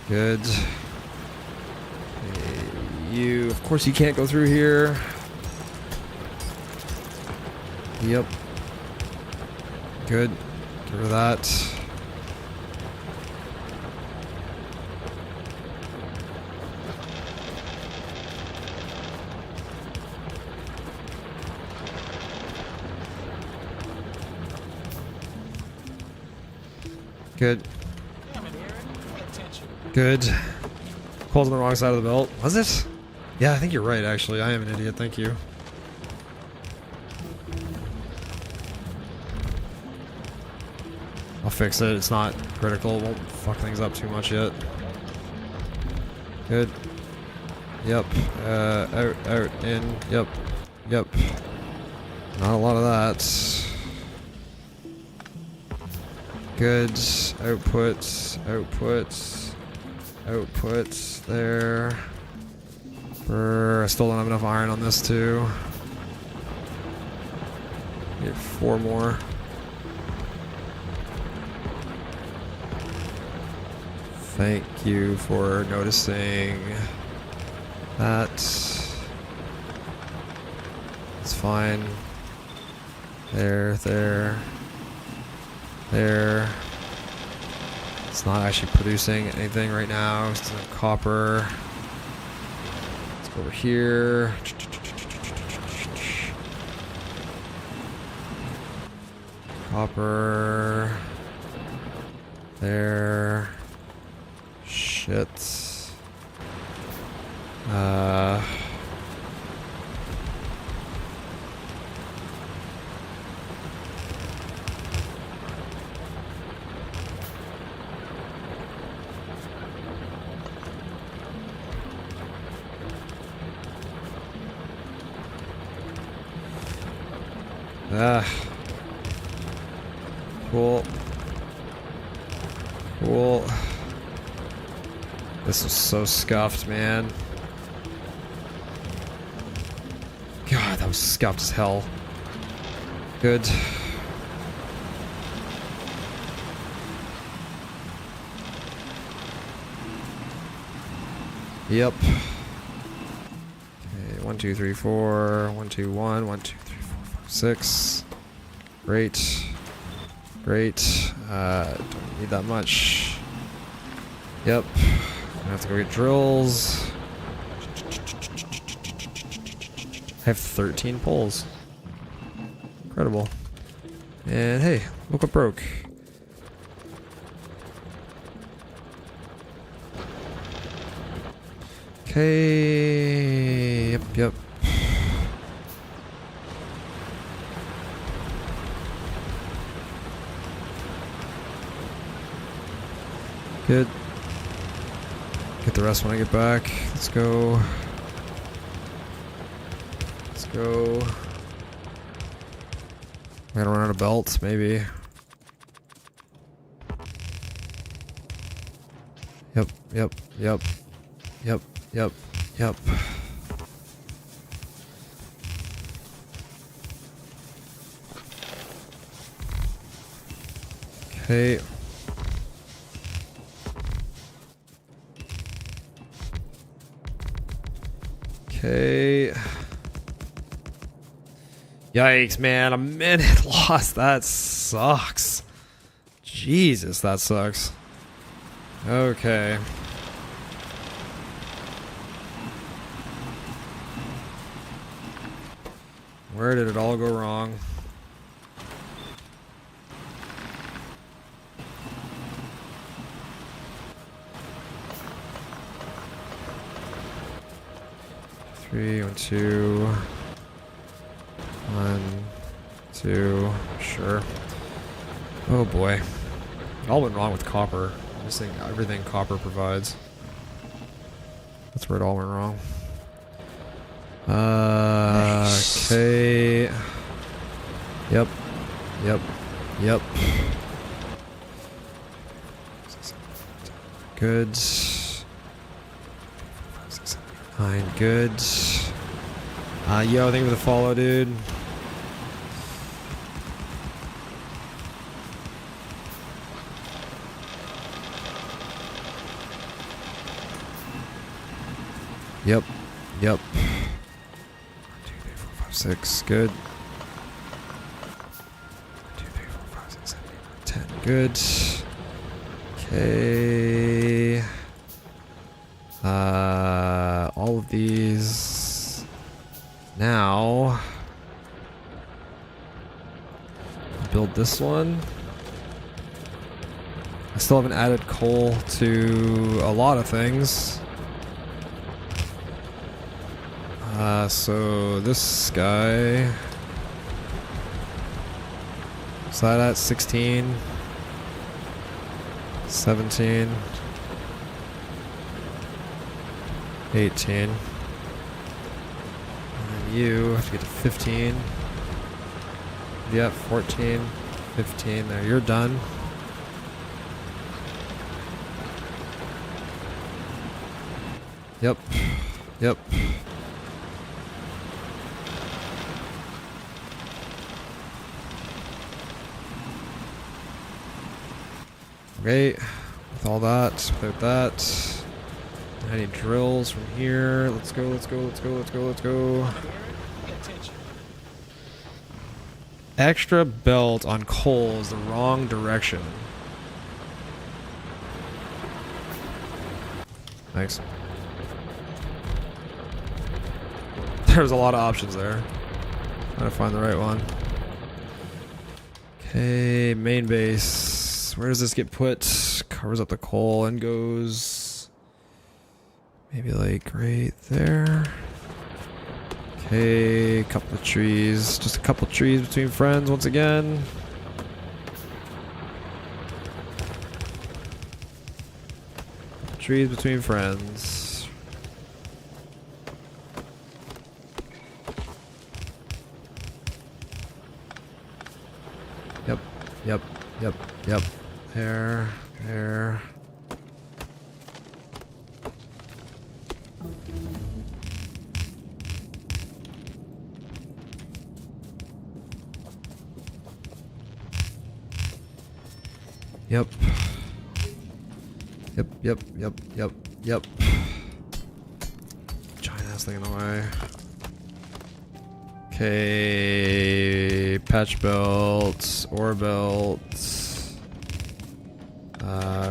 Good. You, of course you can't go through here. Yep. Good. Get rid of that. Good. Good. Cole's on the wrong side of the belt. Was it? Yeah, I think you're right, actually. I am an idiot. Thank you. I'll fix it. It's not critical. Won't fuck things up too much yet. Good. Yep. Out, in. Yep. Yep. Not a lot of that. Good. Output. There. I still don't have enough iron on this too. Need 4 more. Thank you for noticing that. It's fine. There. It's not actually producing anything right now. It's copper. Let's go over here. Copper. There. Shit. Cool. Cool. This was so scuffed, man. God, that was scuffed as hell. Good. Yep. Okay, 1, 2, 3, 4. 1, 2, 1. 1, 2, 3, 4, 5, 6. Great. Great. Don't need that much. Yep. I have to go get drills. I have 13 poles. Incredible. And hey, look what broke. Okay. Yep. Good. Get the rest when I get back. Let's go. Let's go. I'm gonna run out of belts, maybe. Yep. Okay. Okay. Yikes, man. A minute lost. That sucks. Jesus, that sucks. Okay. Where did it all go wrong? Three, 1, 2. 1, 2. Sure. Oh boy. It all went wrong with copper. Missing everything copper provides. That's where it all went wrong. Okay. Yep. Good. 9, good. Yo, thank you for the follow, dude. Yep. Yep. 1, 2, 3, 4, 5, 6. Good. 1, 2, 3, 4, 5, 6, 7, 8, 9, 10. Good. Okay. All of these. Now, build this one. I still haven't added coal to a lot of things. So this guy. Is that at 16? 17? 18. And then you have to get to 15. Yep, 14, 15. There, you're done. Yep. Yep. Okay, with all that, without that. I need drills from here. Let's go, let's go, let's go, let's go, let's go. Extra belt on coal is the wrong direction. Thanks. There's a lot of options there. Trying to find the right one. Okay, main base. Where does this get put? Covers up the coal and goes maybe like right there. Okay, couple of trees. Just a couple of trees between friends once again. Trees between friends. Yep, yep, yep, yep. There, there. Yep. Yep, yep, yep, yep, yep. Giant ass thing in the way. Okay, patch belt, ore belt.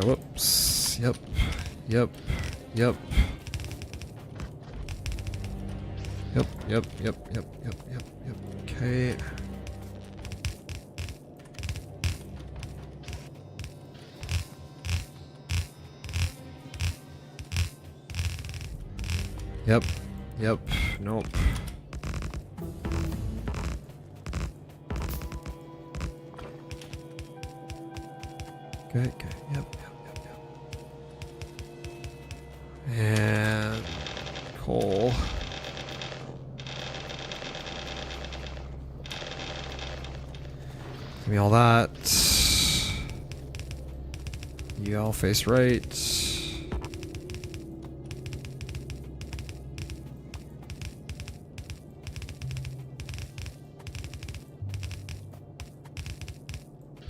Whoops. Yep, yep, yep. Yep, yep, yep, yep, yep, yep, yep. Okay. Yep, yep, nope. Okay, okay, yep, yep, yep, yep. And coal. Give me all that. You all face right.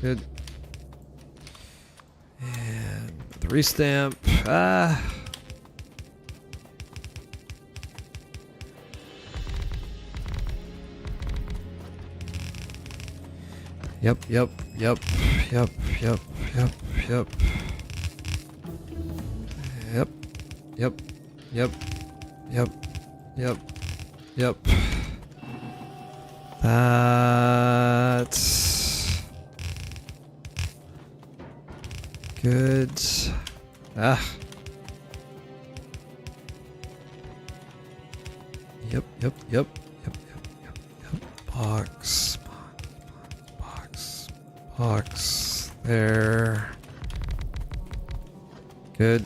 Good. And the restamp. Yep, yep, yep, yep, yep, yep, yep. Yep, yep, yep, yep, yep, yep. That's good. Yep, yep, yep, yep, yep, yep, yep. Box, box, box. There. Good.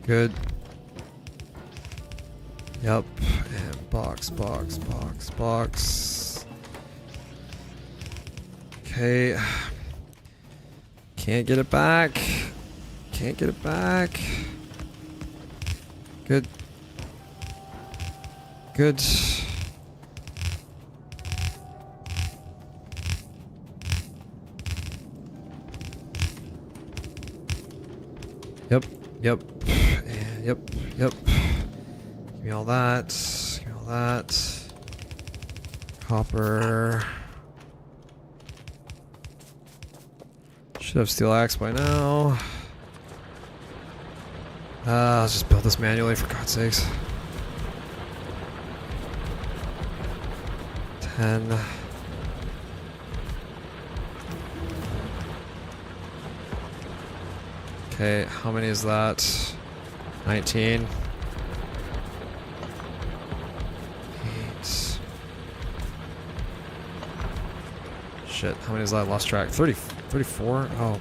Good. Yep. And box, box, box, box. Okay. Can't get it back. Can't get it back. Good. Good. Yep. And yep. Yep. Give me all that. Give me all that. Copper. Should have steel axe by now. Let's just build this manually for God's sakes. 10. Okay, how many is that? 19. 8. Shit, how many is that? Lost track. 34? Oh.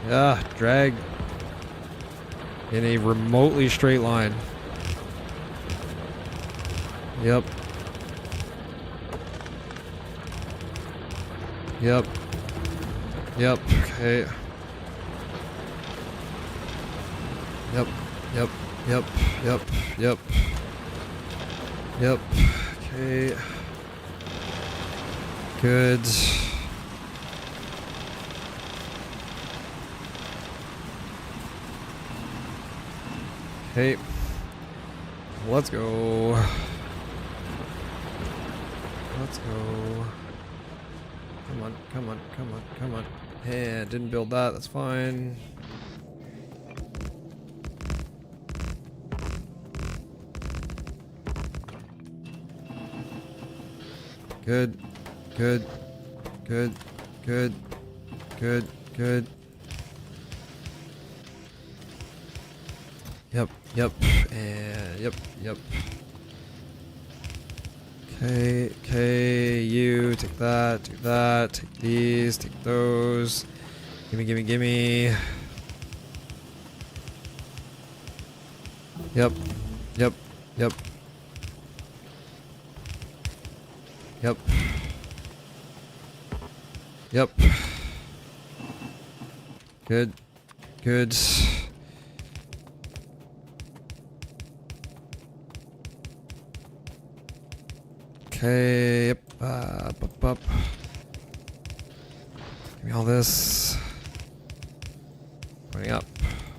Yeah, drag in a remotely straight line. Yep. Yep. Yep. Okay. Yep. Yep. Yep. Yep. Yep. Yep. Okay. Good. Okay. Let's go. Let's go. Come on, come on, come on, come on. Yeah, didn't build that, that's fine. Good, good, good, good, good, good. Yep, yep, and yep, yep. Okay, okay, you take that, take these, take those. Gimme, gimme, gimme. Yep, yep, yep. Yep. Yep. Good, good. Okay, yep, up. Give me all this. Pointing up,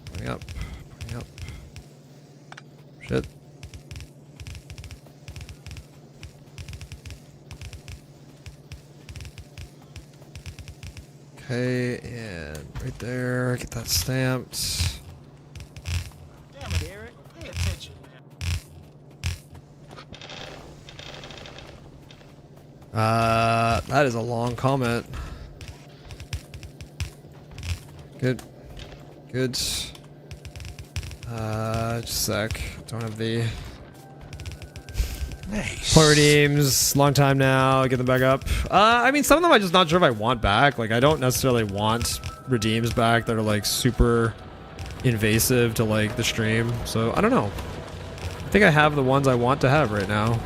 pointing up, pointing up. Shit. Okay, and right there, get that stamped. Damn it, Eric. Pay attention, man. That is a long comment. Good. Good. Just a sec. Don't have the Nice. point redeems. Long time now. Get them back up. I mean, some of them I'm just not sure if I want back. Like, I don't necessarily want redeems back that are like super invasive to like the stream. So I don't know. I think I have the ones I want to have right now.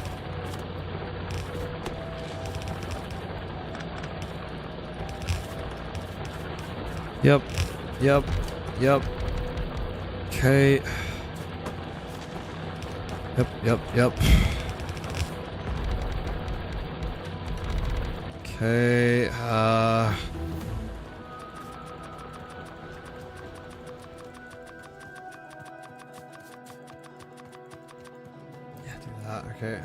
Yep. Yep. Yep. Okay. Yep, yep, yep. Okay, yeah, do that, okay.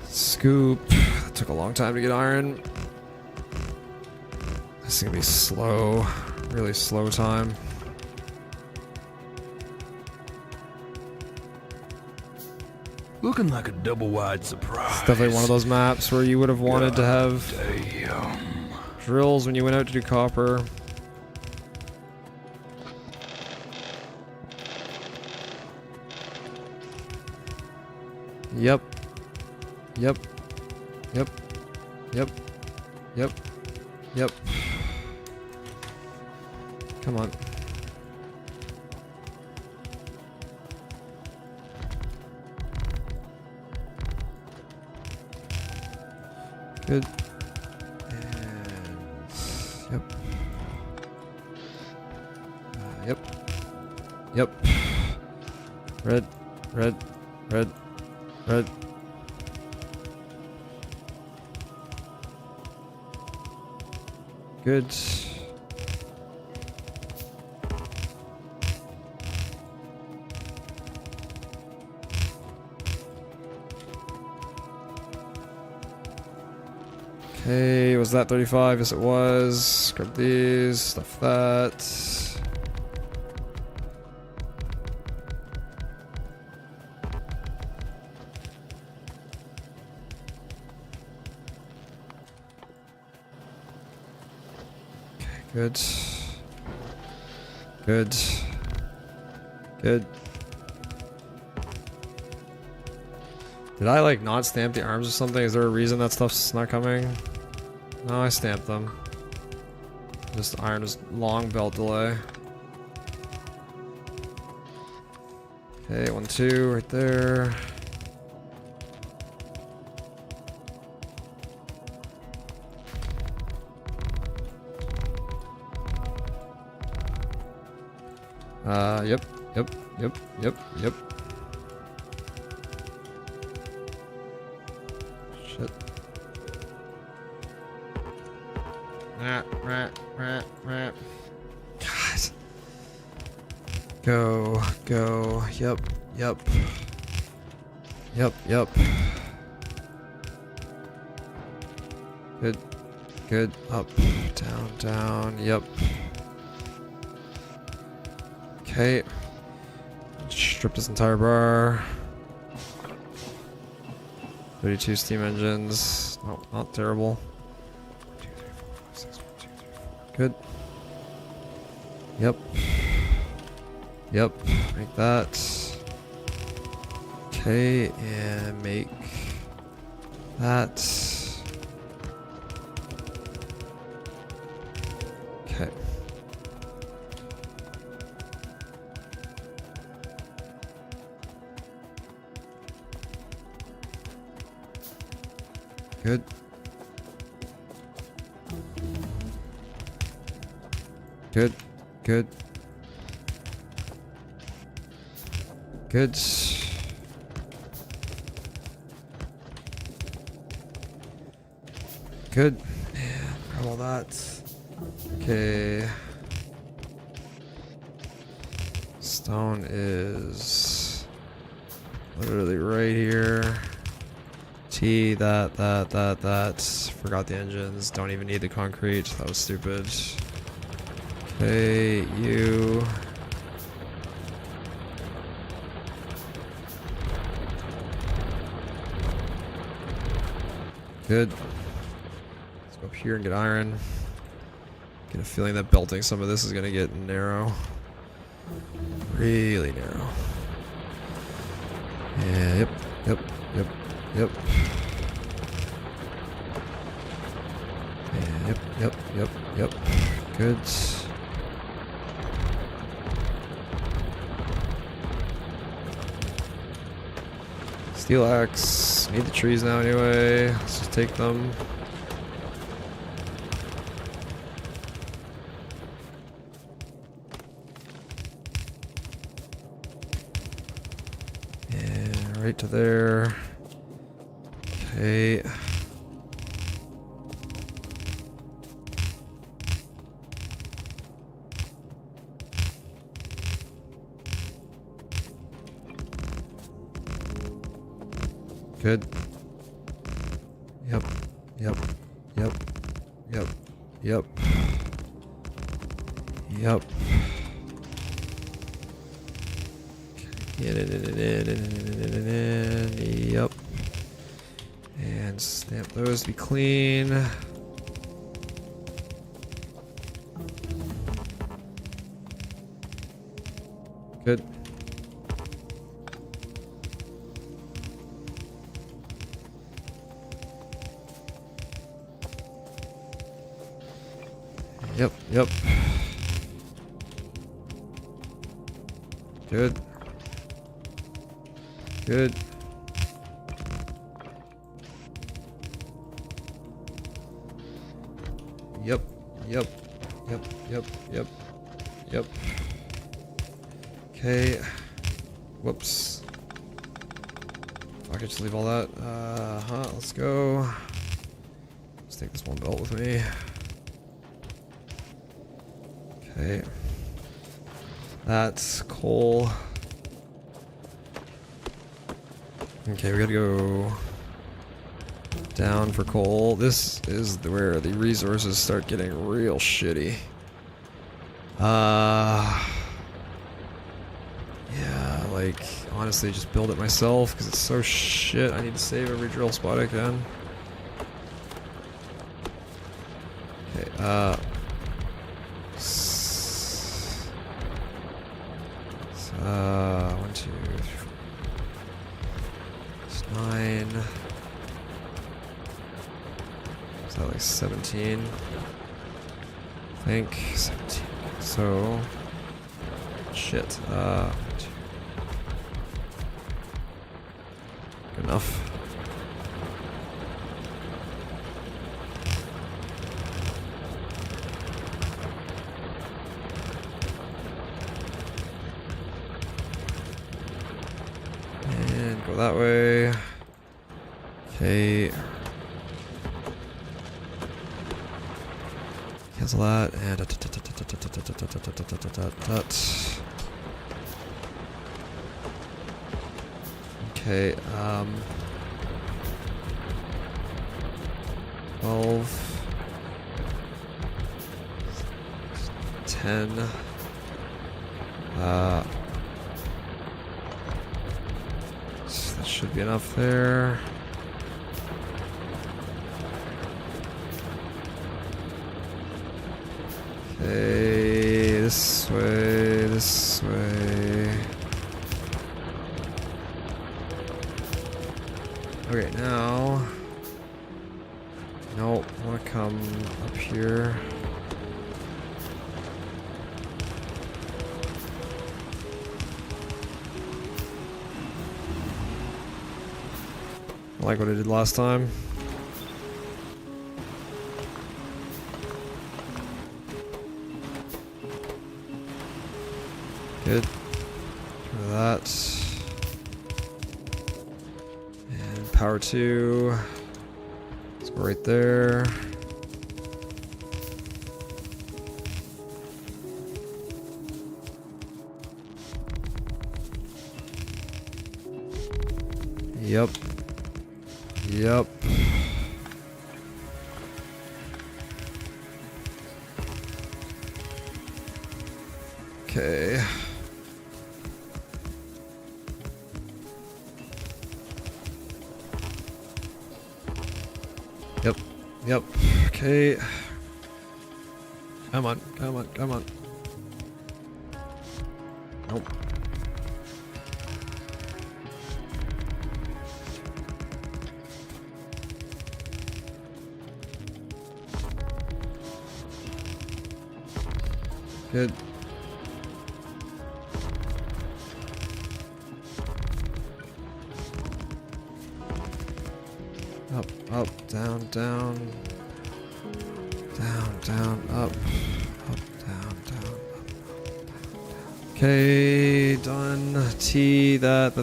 Scoop. That took a long time to get iron. This is gonna be slow. Really slow time. Looking like a double-wide surprise. It's definitely one of those maps where you would have wanted to have Damn. drills when you went out to do copper. Yep. Yep. Yep. Yep. Yep. Yep. Come on. Good. And yep. Yep. Yep. Red. Red. Red. Red. Good. Okay, was that 35? Yes, it was. Grab these, stuff that. Okay, good. Good. Good. Did I like not stamp the arms or something? Is there a reason that stuff's not coming? No, I stamped them. Just iron is long belt delay. Okay, 1, 2, right there. Yep. Shit. God. Go. Yep. Good. Up. Down. Yep. Okay. Strip this entire bar. 32 steam engines. No, not terrible. 1, 2, 3, 4, 5, 6, 1, 2, 3, 4. Good. Yep. Make that. Okay, and make that. Okay. Good. Good. Good. Good. Yeah, grab all that. Okay. Stone is literally right here. T, that. Forgot the engines. Don't even need the concrete. That was stupid. Okay, you. Good. Let's go up here and get iron. Get a feeling that belting some of this is gonna get narrow. Really narrow. Yeah, yep. Yeah, yep. Good. Steel axe. Need the trees now anyway. Let's just take them. Yeah, right to there. Okay. Good. Yep. Get it in. Yep. And stamp those to be clean. Good. Yep. Good. Yep. Okay. Whoops. Fuck it, just leave all that. Let's go. Let's take this one belt with me. Okay. That's coal. Okay, we gotta go down for coal. This is where the resources start getting real shitty. Yeah, like, honestly, just build it myself, because it's so shit. I need to save every drill spot I can. Okay, 1, 2, 3, 4. It's 9. Is that like 17? I think 17. So, shit. Good enough. And go that way. Okay. Cancel that and okay, 12, 10, that should be enough there. Okay, this way, this way. Okay, now. Nope, I want to come up here. I like what I did last time. Good. For that. And power 2. Let's go right there. Yep. Yep. Okay. Yep. Yep. Okay. Come on. Come on. Come on. Nope. Good. Up, up, down, down. Down, down, up. Up, down, down, up, down. Okay, done. T, that.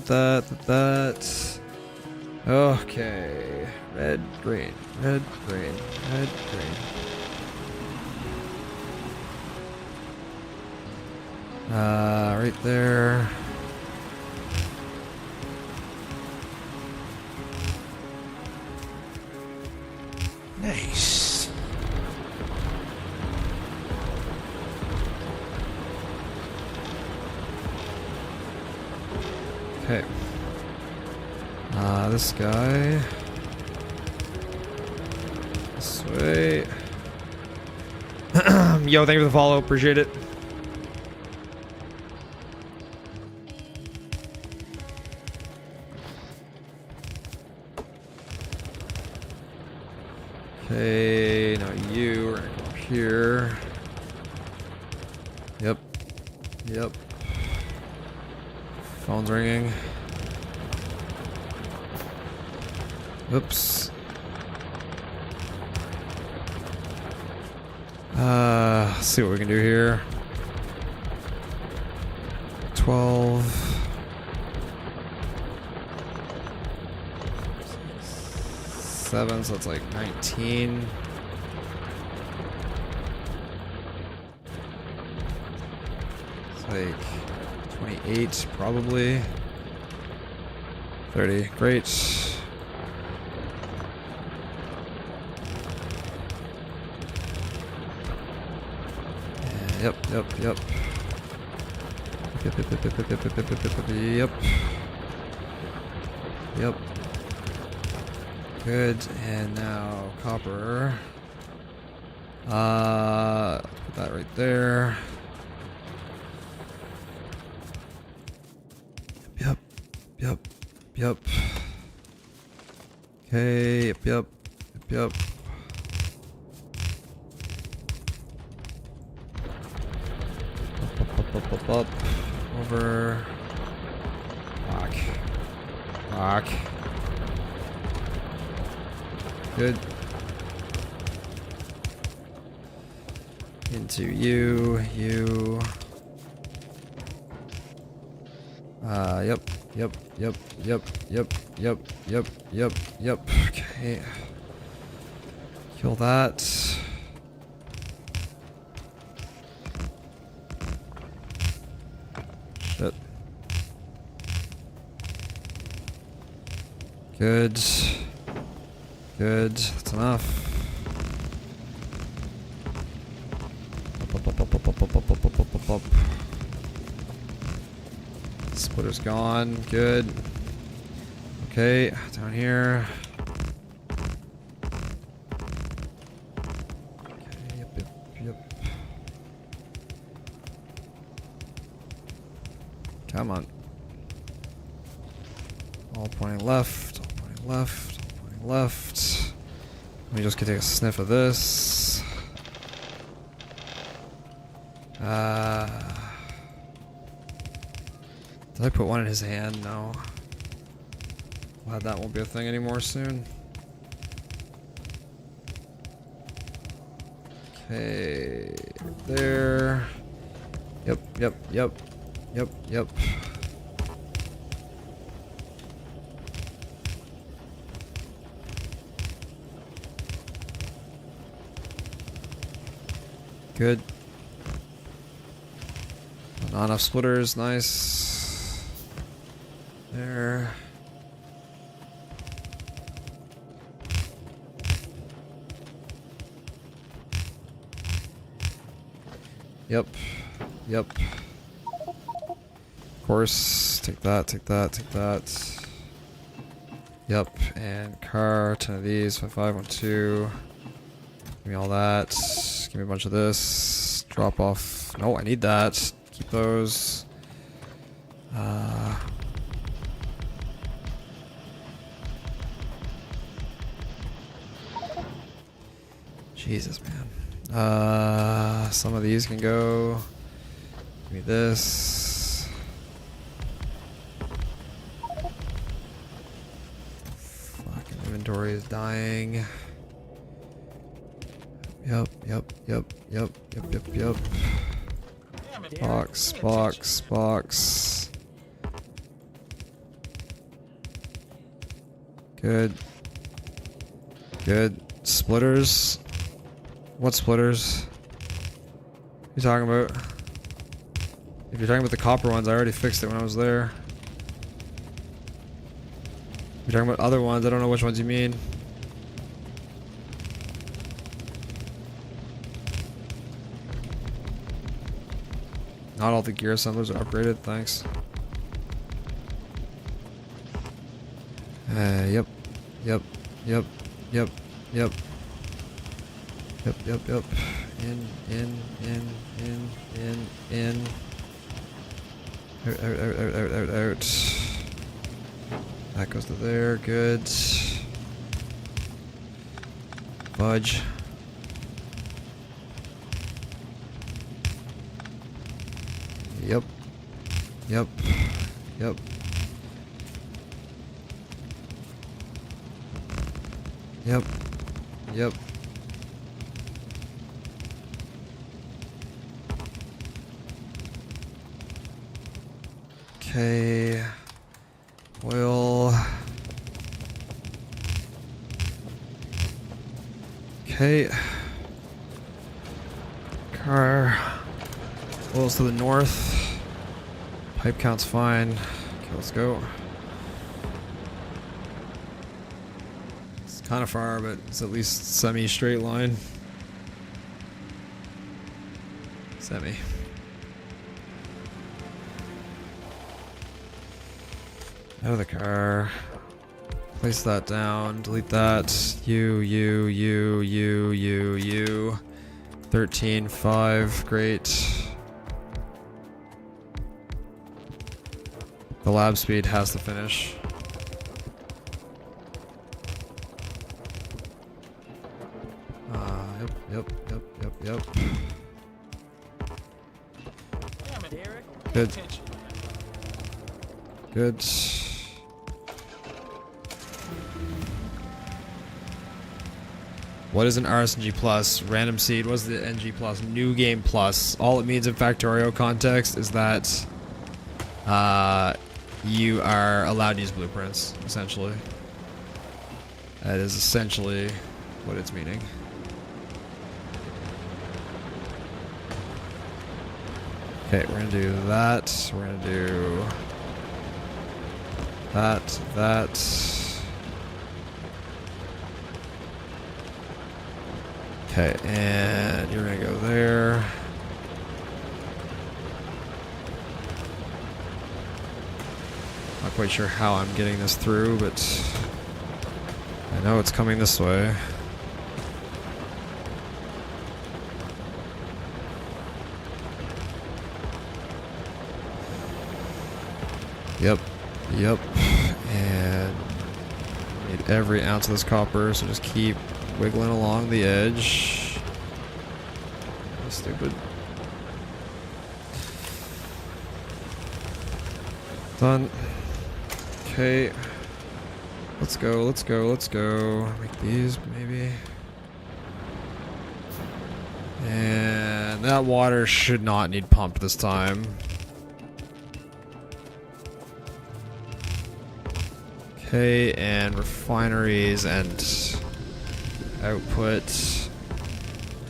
Okay. Red, green, red, green, red, green. Right there. Nice. Okay. This guy. This way. Yo, thank you for the follow. Appreciate it. Okay, now you are gonna go up here. Yep. Yep. Phone's ringing. Oops. Let's see what we can do here. 12. 7, so it's like 19. like 28, probably. 30, great. Yep. Yep. Good. And now copper. Put that right there. Yep. Okay. Yep. Up. Over. Rock. Good. Into you. Yep. Okay. Kill that. Shit. Good. That's enough. Up. Splitter's gone. Good. Okay, down here. Okay, yep. Come on. All pointing left. Let me just take a sniff of this. Did I put one in his hand? No. Glad that won't be a thing anymore soon. Okay, there. Yep. Good. Not enough splitters, nice. There. Yep. Of course, take that. Yep, and car, 10 of these, 5, 2. Give me all that. Give me a bunch of this. Drop off. No, I need that. Keep those. Jesus, man. Some of these can go. Give me this. Fucking inventory is dying. Yep. Damn it, Derek. Box. Good. Splitters. What splitters? What are you talking about? If you're talking about the copper ones, I already fixed it when I was there. If you're talking about other ones, I don't know which ones you mean. Not all the gear assemblers are upgraded, thanks. Yep. In. Out. That goes to there, good. Fudge. Yep. Okay. Oil. Okay. Car. Oil's to the north. Pipe count's fine. Okay, let's go. It's kind of far, but it's at least semi-straight line. Semi. Out of the car. Place that down. Delete that. You. 13, 5. Great. The lab speed has to finish. Yep. Damn it, Eric. Pay Good. attention. Good. What is an RSNG plus? Random seed. What's the NG plus? New game plus. All it means in Factorio context is that you are allowed to use blueprints, essentially. That is essentially what it's meaning. Okay, we're gonna do that. We're gonna do that. Okay, and you're gonna go there. Not quite sure how I'm getting this through, but I know it's coming this way. Yep. And need every ounce of this copper, so just keep wiggling along the edge. Stupid. Done. Okay. Let's go. Make these, maybe. And that water should not need pumped this time. Okay, and refineries and output.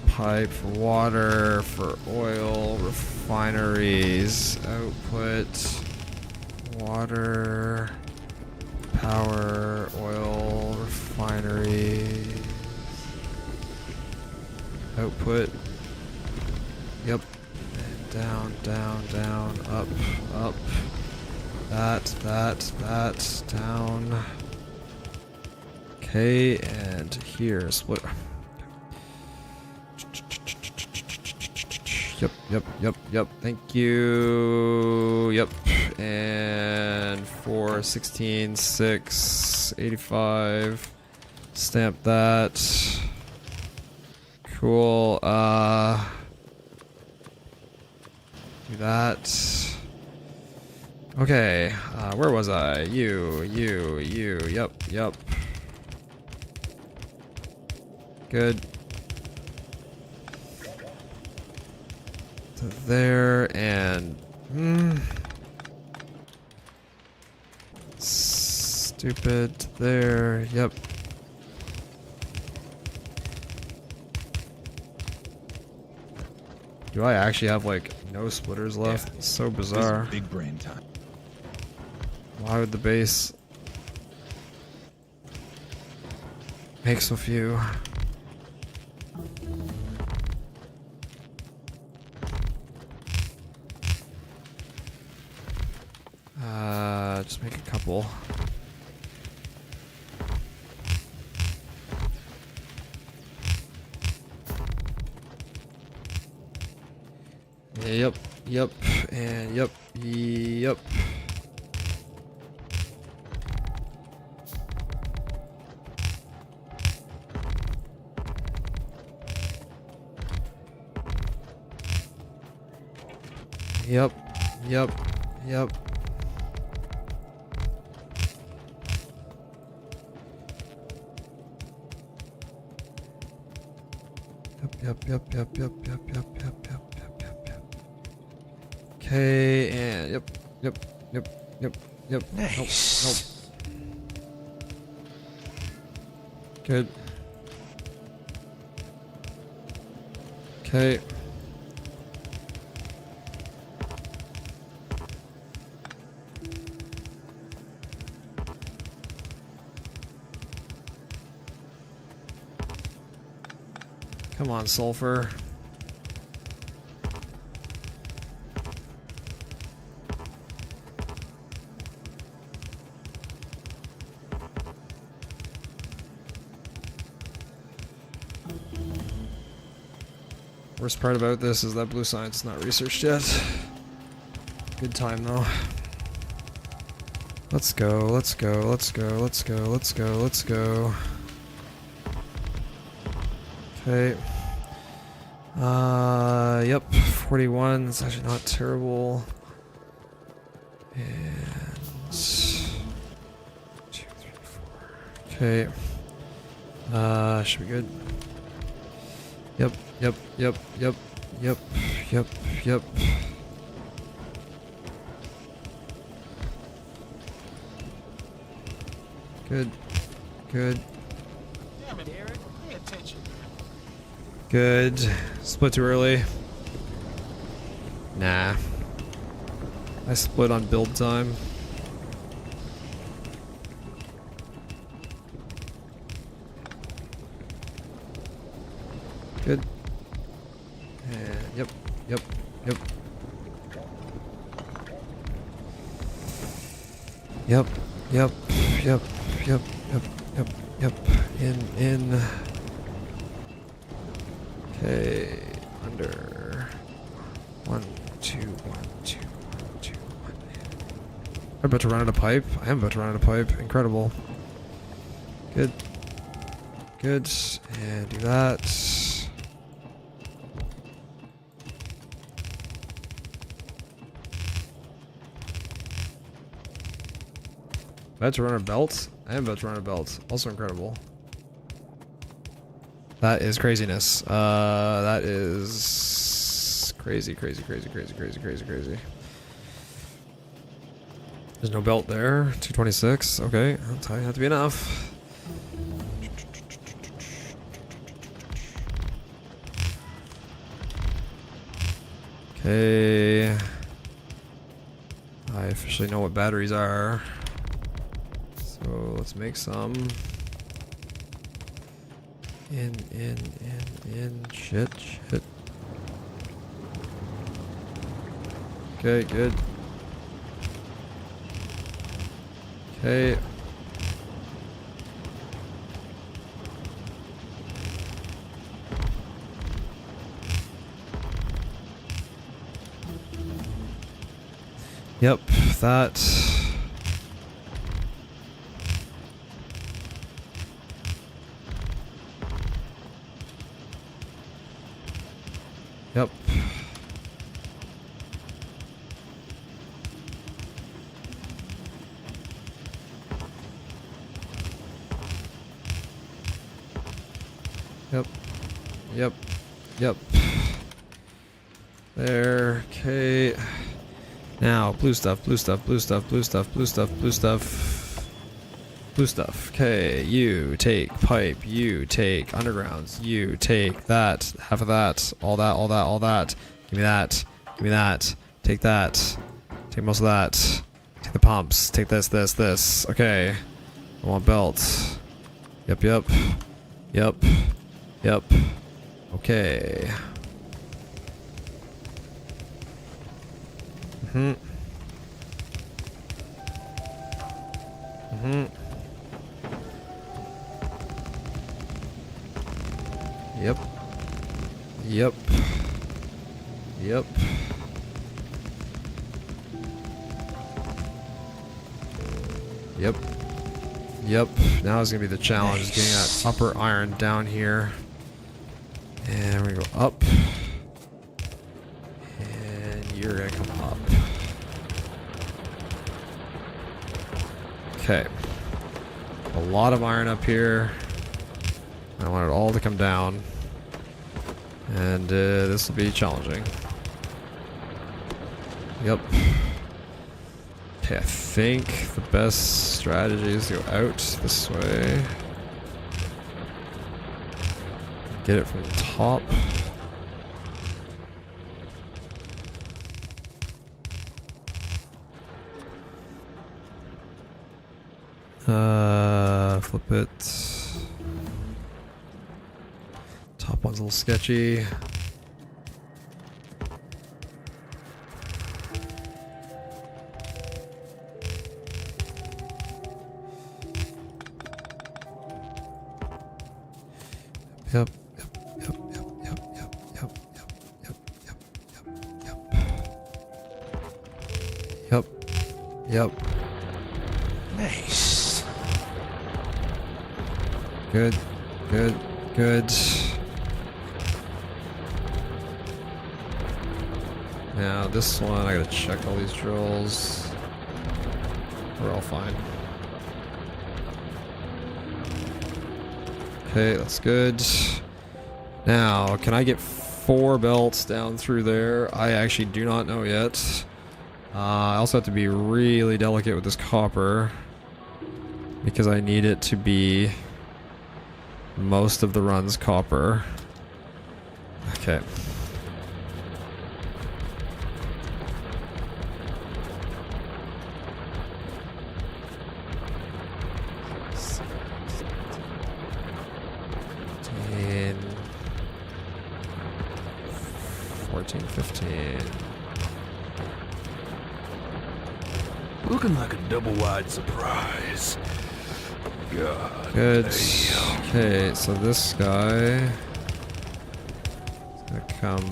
Pipe for water, for oil, refineries, output, water, power, oil, refinery, output. Yep. And down, up. That, down. Okay, and here's what. Yep. Thank you. Yep. And 4, 16, 6, 85. Stamp that. Cool. Do that. Okay. Where was I? You. Yep. Good. To there and stupid there. Yep. Do I actually have like no splitters left? Yeah. It's so This is bizarre. big brain time. Why would the base make so few? Just make a couple. Yep, and yep. Yep. Okay, and yep. Nice. Nope. Good. Okay. Come on, sulfur. Worst part about this is that blue science is not researched yet. Good time though. Let's go, let's go, let's go, let's go, let's go, let's go. Okay. Yep, 41. It's actually not terrible. And 2, 3, 4. Okay. Should be good. Yep, yep, yep, yep, yep, yep, yep. Good. Good. Damn it, Eric. Pay attention. Good. Split too early. Nah. I split on build time. Good. And yep, yep, yep. Yep, yep, yep, yep, yep, yep, yep. In. Okay, under 1, 2, 1, 2, 1, 2, 1. I'm about to run out of pipe. I am about to run out of pipe. Incredible. Good. Good. And do that. About to run a belt? I am about to run a belt. Also incredible. That is craziness. That is crazy, crazy, crazy, crazy, crazy, crazy, crazy. There's no belt there. 226. Okay, that's how you have to be enough. Okay. I officially know what batteries are. So let's make some. In. Shit. Okay, good. Okay. Yep, that. Yep. Yep. Yep. Yep. There. Okay. Now, blue stuff, blue stuff, blue stuff, blue stuff, blue stuff, blue stuff. Blue stuff. Okay, you take pipe, you take undergrounds, you take that, half of that, all that, all that, all that. Give me that, give me that, take that, take most of that, take the pumps, take this, this, this. Okay, I want belt. Yep, yep, yep, yep. Okay. Mm-hmm. Mm-hmm. Yep. Yep. Yep. Yep. Yep. Now is gonna be the challenge, is getting that upper iron down here. And we're gonna go up. And you're gonna come up. Okay. A lot of iron up here. I want it all to come down. And this will be challenging. Yep. Okay, I think the best strategy is to go out this way. Get it from the top. Flip it. Top Top one's a little sketchy. Yep. Yep. Nice. Good. Now this one, I gotta check all these drills. We're all fine. Okay, that's good. Now, can I get 4 belts down through there? I actually do not know yet. I also have to be really delicate with this copper because I need it to be most of the run's copper. Okay. And 14, 15. Looking like a double wide surprise. God. Good. damn. Okay, so this guy is gonna come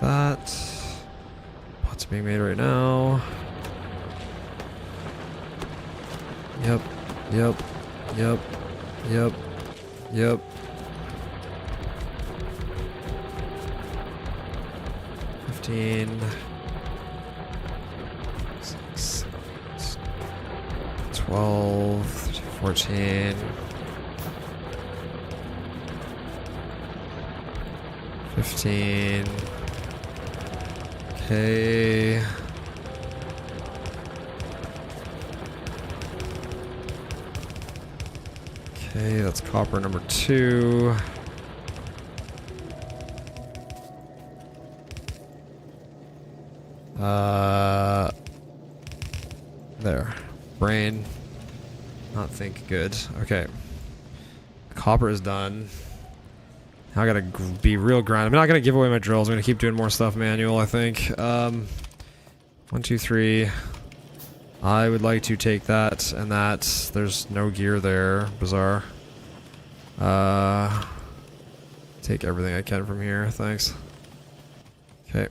like that. Pots being made right now. Yep. 15. 12, 14, 15. Okay. Okay, that's copper number 2. There. Brain. Not think good. Okay. Copper is done. Now I gotta be real grind. I'm not gonna give away my drills. I'm gonna keep doing more stuff manual, I think. 1, 2, 3. I would like to take that and that. There's no gear there. Bizarre. Take everything I can from here. Thanks. Okay.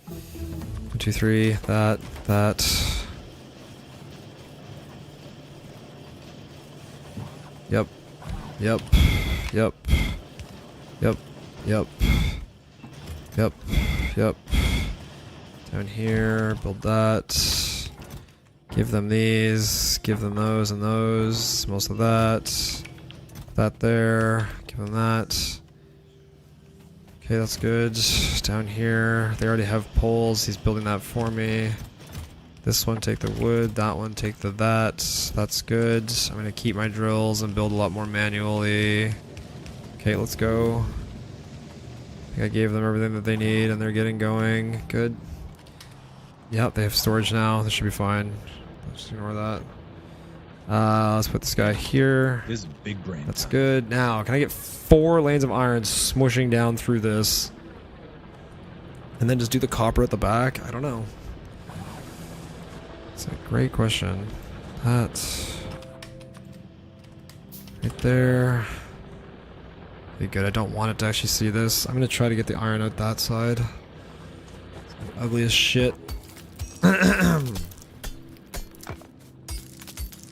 1, 2, 3. That. Yep. Down here, build that. Give them these. Give them those and those. Most of that. That there. Give them that. Okay, that's good. Down here, they already have poles. He's building that for me. This one, take the wood. That one, take the that. That's good. I'm gonna keep my drills and build a lot more manually. Okay, let's go. I think I gave them everything that they need and they're getting going. Good. Yep, they have storage now. This should be fine. Just ignore that. Let's put this guy here. This is big brain. That's good. Now, can I get 4 lanes of iron smushing down through this? And then just do the copper at the back? I don't know. It's a great question. That's right there. Be good. I don't want it to actually see this. I'm gonna try to get the iron out that side. It's ugly as shit.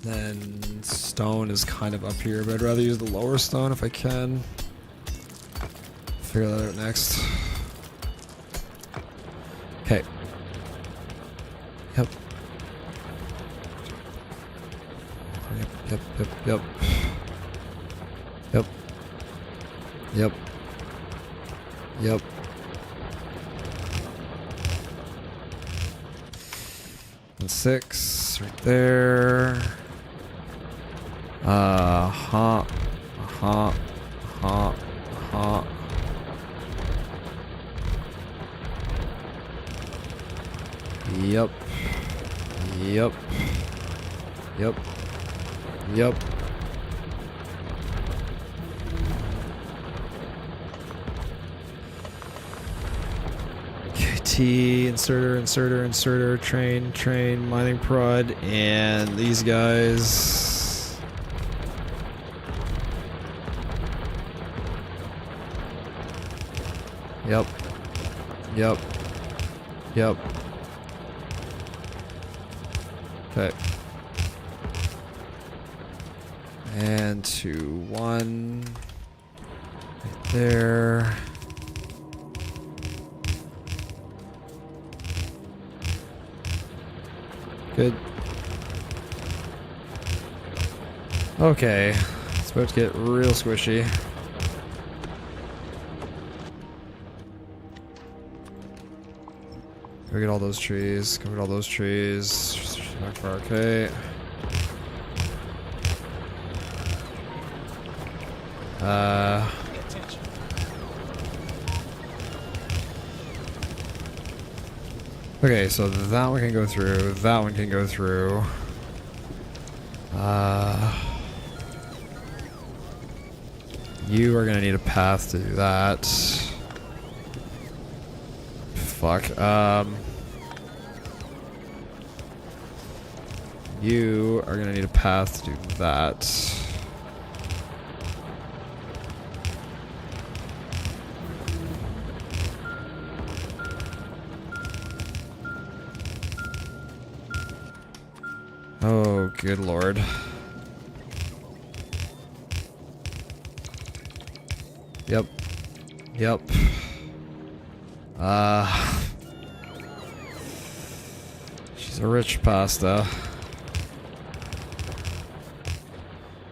Then stone is kind of up here, but I'd rather use the lower stone if I can. Figure that out next. Okay. Yep. Yep. And 6 right there. Yep. T, inserter, train, mining prod, and these guys. Yep. Okay. And 2, 1. Right there. Good. Okay. It's about to get real squishy. Go get all those trees. Go get all those trees. Back far, okay. Pay attention. Okay, so that one can go through. That one can go through. You are gonna need a path to do that. Fuck. You are gonna need a path to do that. Oh, good lord. Yep. She's a rich pasta.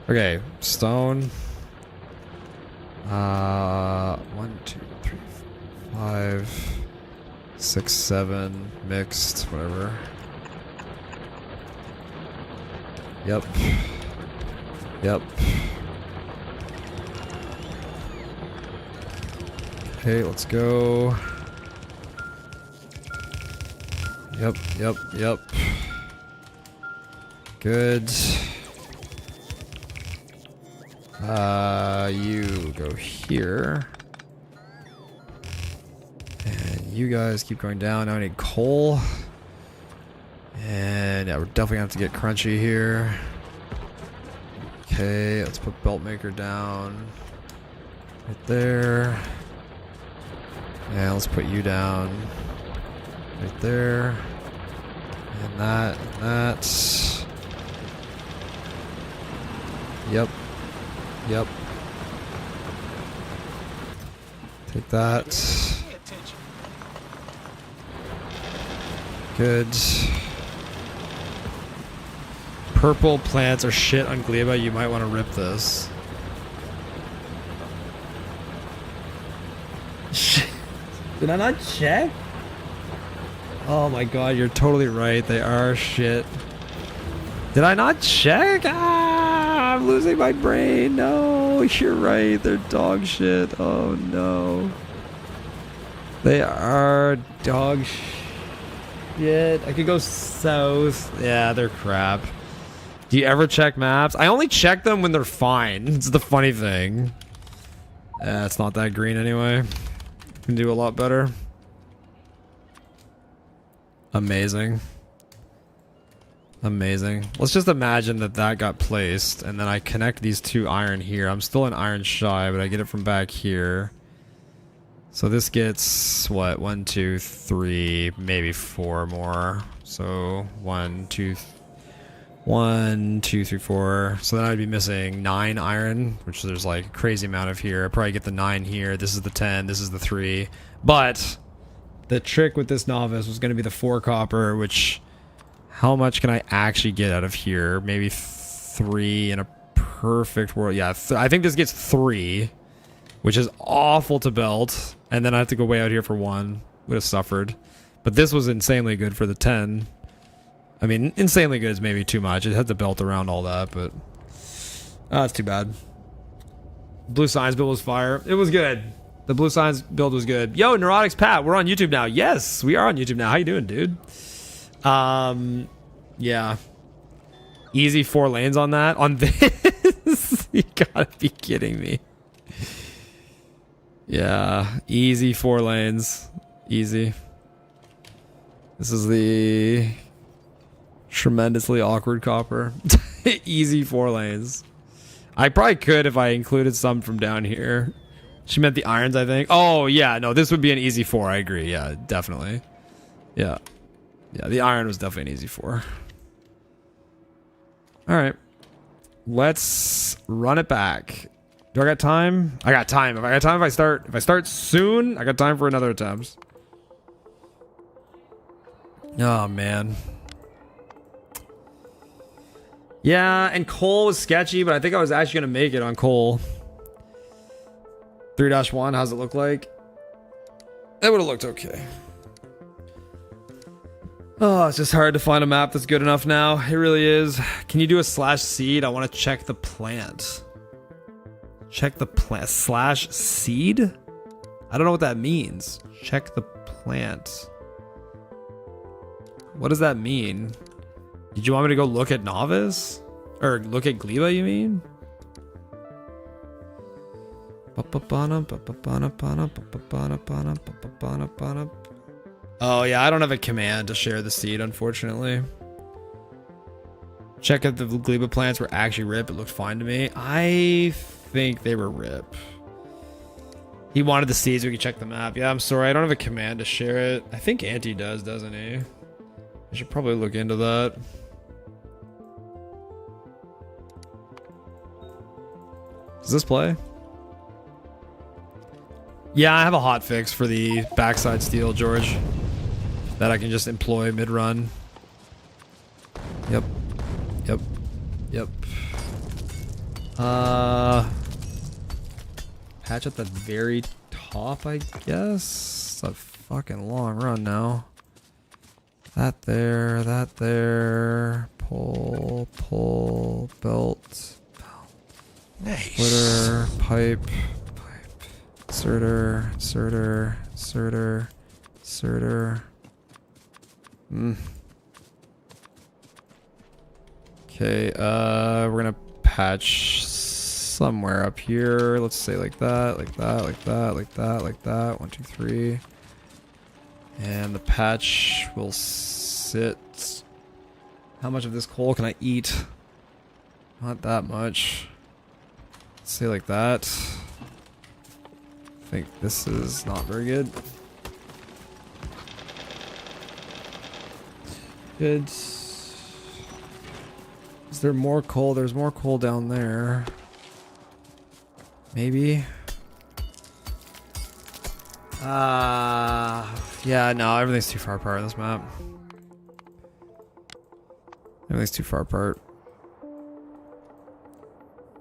Okay, stone. 1, 2, 3, 4, 5, 6, 7, mixed, whatever. Yep. Okay, let's go. Yep. Good. You go here. And you guys keep going down. Now I need coal. And yeah, we're definitely gonna have to get crunchy here. Okay, let's put belt maker down. Right there. And let's put you down. Right there. And that, and that. Yep. Take that. Pay attention. Good. Purple plants are shit on Gleba. You might want to rip this. Did I not check? Oh my god, you're totally right. They are shit. Did I not check? Ah, I'm losing my brain. No, you're right. They're dog shit. Oh no. They are dog shit. I could go south. Yeah, they're crap. Do you ever check maps? I only check them when they're fine. It's the funny thing. It's not that green anyway. Can do a lot better. Amazing. Let's just imagine that got placed, and then I connect these 2 iron here. I'm still an iron shy, but I get it from back here. So this gets, what, 1, 2, 3, maybe 4 more. So 1, 2, 3, 4. So then I'd be missing 9 iron, which there's like a crazy amount of here. I'd probably get the 9 here. This is the 10. This is the 3. But the trick with this novice was going to be the 4 copper, which how much can I actually get out of here? Maybe 3 in a perfect world. Yeah, I think this gets 3, which is awful to belt. And then I have to go way out here for 1. Would have suffered. But this was insanely good for the 10. I mean, insanely good is maybe too much. It had the belt around all that, but that's too bad. Blue Signs build was fire. It was good. The Blue Signs build was good. Yo, Neurotics Pat, we're on YouTube now. Yes, we are on YouTube now. How you doing, dude? Yeah. Easy 4 lanes on that. On this? You gotta be kidding me. Yeah, easy 4 lanes. Easy. This is the tremendously awkward copper. Easy 4 lanes. I probably could if I included some from down here. She meant the irons, I think. Oh, yeah. No, this would be an easy 4. I agree. Yeah, definitely. Yeah. Yeah, the iron was definitely an easy 4. All right. Let's run it back. Do I got time? I got time. If I got time, if I start soon, I got time for another attempt. Oh, man. Yeah, and coal was sketchy, but I think I was actually going to make it on coal. 3-1, how's it look like? That would have looked okay. Oh, it's just hard to find a map that's good enough now. It really is. Can you do a /seed? I want to check the plant. Check the plant. /seed? I don't know what that means. Check the plant. What does that mean? Did you want me to go look at novice? Or look at Gleba, you mean? Oh, yeah, I don't have a command to share the seed, unfortunately. Check if the Gleba plants were actually RIP. It looked fine to me. I think they were RIP. He wanted the seeds so we could check the map. Yeah, I'm sorry. I don't have a command to share it. I think Auntie does, doesn't he? I should probably look into that. Does this play? Yeah, I have a hot fix for the backside steal, George, that I can just employ mid-run. Yep. Yep. Yep. Patch at the very top, I guess. It's a fucking long run now. That there. Pull, belt. Nice. Splitter, pipe. Inserter. Okay, we're gonna patch somewhere up here. Let's say like that. 1, 2, 3. And the patch will sit. How much of this coal can I eat? Not that much. Let's say like that. I think this is not very good. Good. Is there more coal? There's more coal down there. Maybe. Yeah, no, everything's too far apart on this map. Everything's too far apart.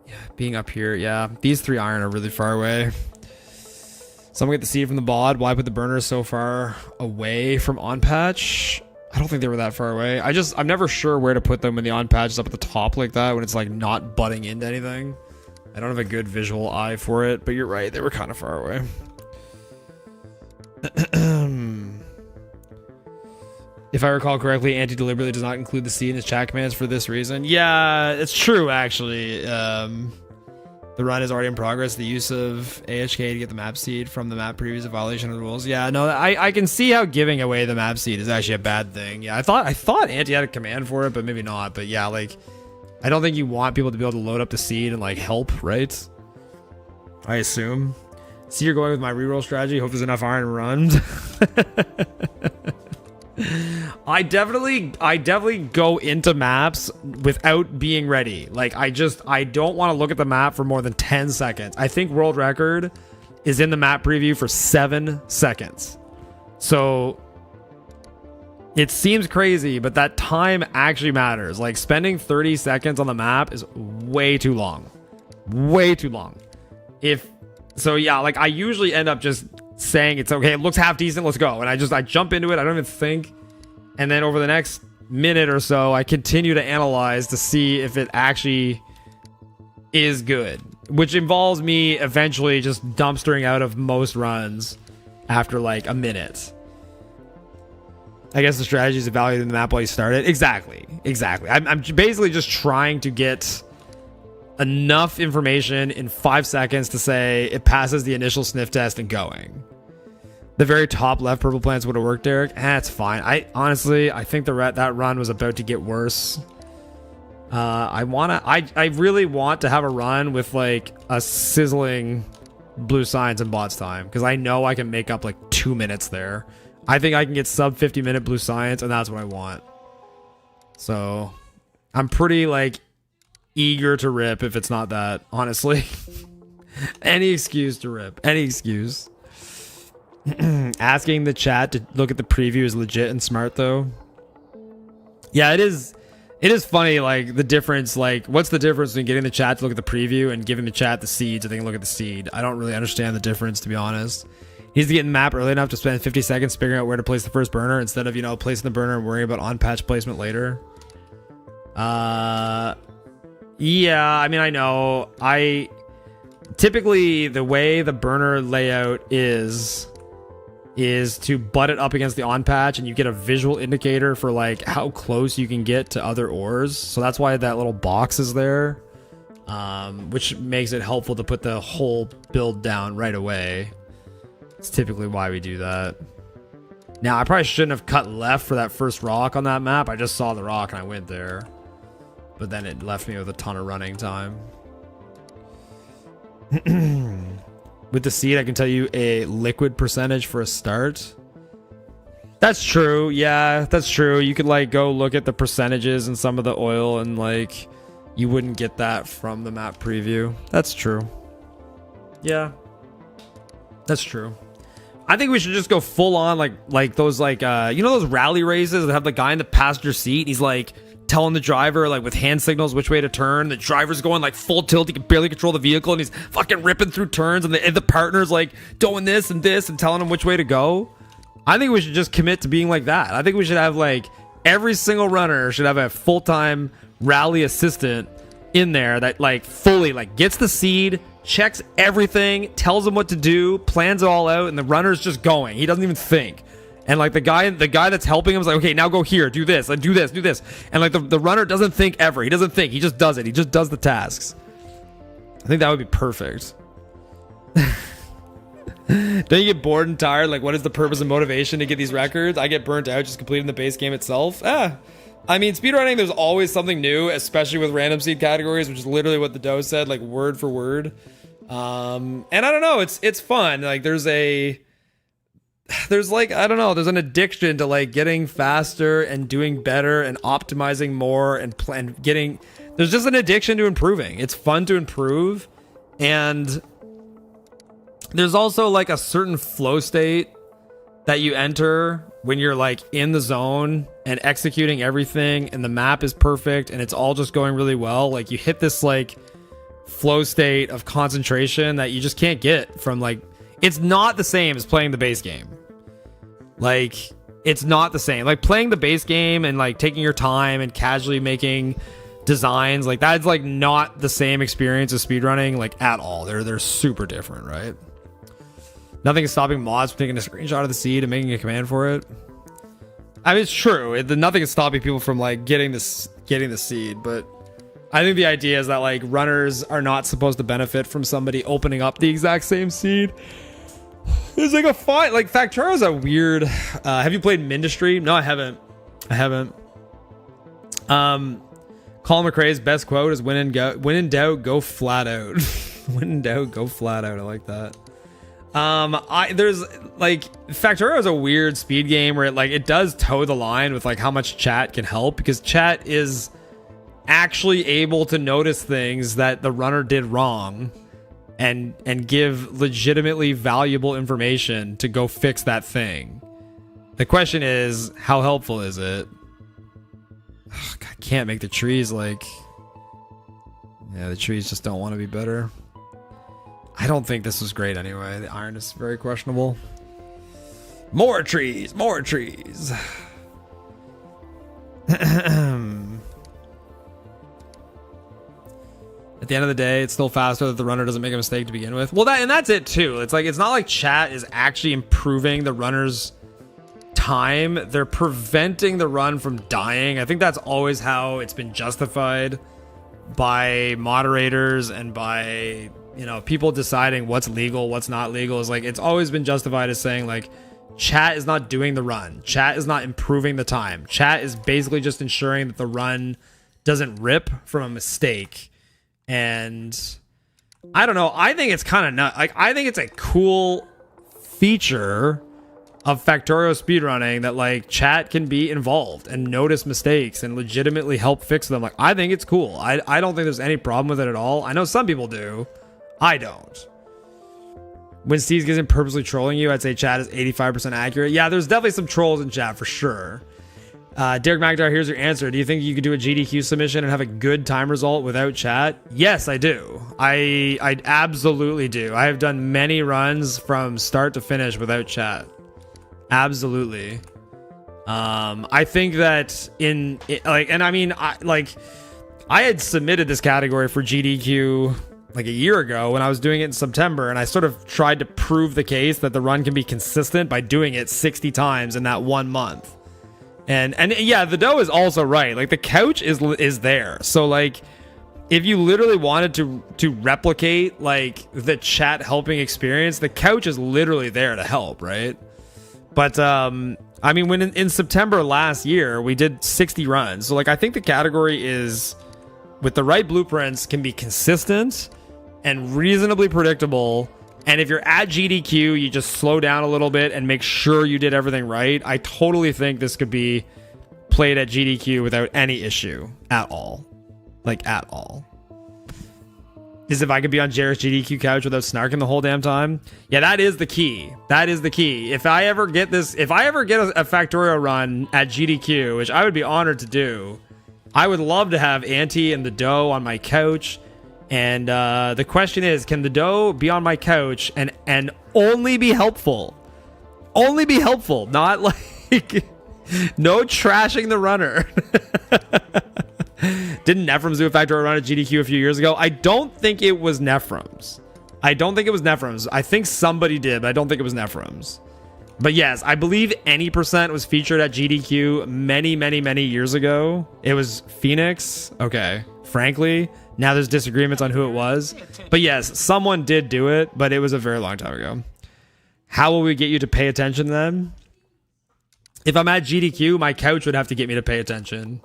Yeah, being up here, yeah. These 3 iron are really far away. Someone get the seed from the bod. Why put the burners so far away from on patch? I don't think they were that far away. I'm never sure where to put them when the on patch is up at the top like that, when it's like not butting into anything. I don't have a good visual eye for it, but you're right, they were kind of far away. If I recall correctly, Anti deliberately does not include the seed in his chat commands for this reason. Yeah, it's true actually. The run is already in progress. The use of AHK to get the map seed from the map preview is a violation of the rules. Yeah, no, I can see how giving away the map seed is actually a bad thing. Yeah, I thought Anti had a command for it, but maybe not. But yeah, like, I don't think you want people to be able to load up the seed and like help, right? I assume. See, you're going with my reroll strategy. Hope there's enough iron runs. I definitely go into maps without being ready. Like, I don't want to look at the map for more than 10 seconds. I think world record is in the map preview for 7 seconds. So it seems crazy, but that time actually matters. Like, spending 30 seconds on the map is way too long. Way too long. So yeah, like, I usually end up just saying it's okay, it looks half decent, let's go. And I jump into it, I don't even think. And then over the next minute or so, I continue to analyze to see if it actually is good. Which involves me eventually just dumpstering out of most runs after like a minute. I guess the strategy is evaluating the map while you start it. Exactly. I'm basically just trying to get enough information in 5 seconds to say it passes the initial sniff test and going. The very top left purple plants would have worked, Derek. It's fine. I honestly, I think that run was about to get worse. I really want to have a run with like a sizzling blue science and bots time, because I know I can make up like 2 minutes there. I think I can get sub 50-minute blue science, and that's what I want. So I'm pretty like eager to rip if it's not that, honestly. Any excuse to rip. Any excuse. Asking the chat to look at the preview is legit and smart though. Yeah, it is funny, like the difference, like what's the difference between getting the chat to look at the preview and giving the chat the seed so they can look at the seed? I don't really understand the difference, to be honest. He needs to get in the map early enough to spend 50 seconds figuring out where to place the first burner instead of, you know, placing the burner and worrying about on-patch placement later. Yeah, I mean, I know. Typically the way the burner layout is to butt it up against the on patch, and you get a visual indicator for like how close you can get to other ores. So that's why that little box is there, which makes it helpful to put the whole build down right away. It's typically why we do that. Now, I probably shouldn't have cut left for that first rock on that map. I just saw the rock and I went there, but then it left me with a ton of running time. With the seed, I can tell you a liquid percentage for a start. That's true. Yeah, that's true. You could like go look at the percentages and some of the oil, and like you wouldn't get that from the map preview. That's true. Yeah, that's true. I think we should just go full on like those like you know those rally races that have the guy in the passenger seat and he's like telling the driver like with hand signals which way to turn. The driver's going like full tilt, he can barely control the vehicle, and he's fucking ripping through turns, and the partner's like doing this and telling him which way to go. I think we should just commit to being like that. I think we should have like every single runner should have a full-time rally assistant in there that like fully like gets the seed, checks everything, tells him what to do, plans it all out, and the runner's just going. He doesn't even think. And like the guy that's helping him is like, okay, now go here, do this, and do this. And like the runner doesn't think ever. He doesn't think. He just does it. He just does the tasks. I think that would be perfect. Don't you get bored and tired? Like, what is the purpose and motivation to get these records? I get burnt out just completing the base game itself. I mean, speedrunning, there's always something new, especially with random seed categories, which is literally what the doe said, like word for word. And I don't know, it's fun. Like there's like, I don't know, there's an addiction to like getting faster and doing better and optimizing more and there's just an addiction to improving. It's fun to improve, and there's also like a certain flow state that you enter when you're like in the zone and executing everything and the map is perfect and it's all just going really well. Like you hit this like flow state of concentration that you just can't get from like, it's not the same as playing the base game. Like it's not the same. Like playing the base game and like taking your time and casually making designs, like that's like not the same experience as speedrunning like at all. They're super different, right? Nothing is stopping mods from taking a screenshot of the seed and making a command for it. I mean, it's true. Nothing is stopping people from like getting the seed, but I think the idea is that like runners are not supposed to benefit from somebody opening up the exact same seed. There's like a fight. Like Factorio's a weird. Have you played Mindustry? No, I haven't. Colin McRae's best quote is when in doubt, go flat out. When in doubt, go flat out. I like that. There's like Factorio is a weird speed game where it does toe the line with like how much chat can help, because chat is actually able to notice things that the runner did wrong and give legitimately valuable information to go fix that thing. The question is, how helpful is it? Ugh, I can't make the trees like... Yeah, the trees just don't want to be better. I don't think this was great anyway. The iron is very questionable. More trees, more trees. At the end of the day, it's still faster that the runner doesn't make a mistake to begin with. Well, that's it too. It's like, it's not like chat is actually improving the runner's time. They're preventing the run from dying. I think that's always how it's been justified by moderators and by you know, people deciding what's legal, what's not legal is like, it's always been justified as saying like, chat is not doing the run. Chat is not improving the time. Chat is basically just ensuring that the run doesn't rip from a mistake. And I don't know. I think it's kind of nut. Like, I think it's a cool feature of Factorio speedrunning that like chat can be involved and notice mistakes and legitimately help fix them. Like, I think it's cool. I don't think there's any problem with it at all. I know some people do. I don't. When Steve's isn't purposely trolling you, I'd say chat is 85% accurate. Yeah, there's definitely some trolls in chat for sure. Derek McIntyre, here's your answer. Do you think you could do a GDQ submission and have a good time result without chat? Yes, I do. I absolutely do. I have done many runs from start to finish without chat. Absolutely. I think that I had submitted this category for GDQ like a year ago when I was doing it in September, and I sort of tried to prove the case that the run can be consistent by doing it 60 times in that 1 month. And yeah, the dough is also right. Like, the couch is there. So like, if you literally wanted to replicate like the chat helping experience, the couch is literally there to help, right? But I mean, when in September last year we did 60 runs. So like, I think the category is, with the right blueprints, can be consistent and reasonably predictable. And if you're at GDQ, you just slow down a little bit and make sure you did everything right. I totally think this could be played at GDQ without any issue at all. Like, at all. Is if I could be on Jarek's GDQ couch without snarking the whole damn time. Yeah, that is the key. That is the key. If I ever get a Factorio run at GDQ, which I would be honored to do, I would love to have Auntie and the dough on my couch. And the question is, can the dough be on my couch and only be helpful? Only be helpful, not like no trashing the runner. Didn't Nephrums do a Factorio run at GDQ a few years ago? I don't think it was Nephrums. I think somebody did, but I don't think it was Nephrums. But yes, I believe Any Percent was featured at GDQ many, many, many years ago. It was Phoenix. Okay. Frankly, now there's disagreements on who it was. But yes, someone did do it, but it was a very long time ago. How will we get you to pay attention then? If I'm at GDQ, my couch would have to get me to pay attention.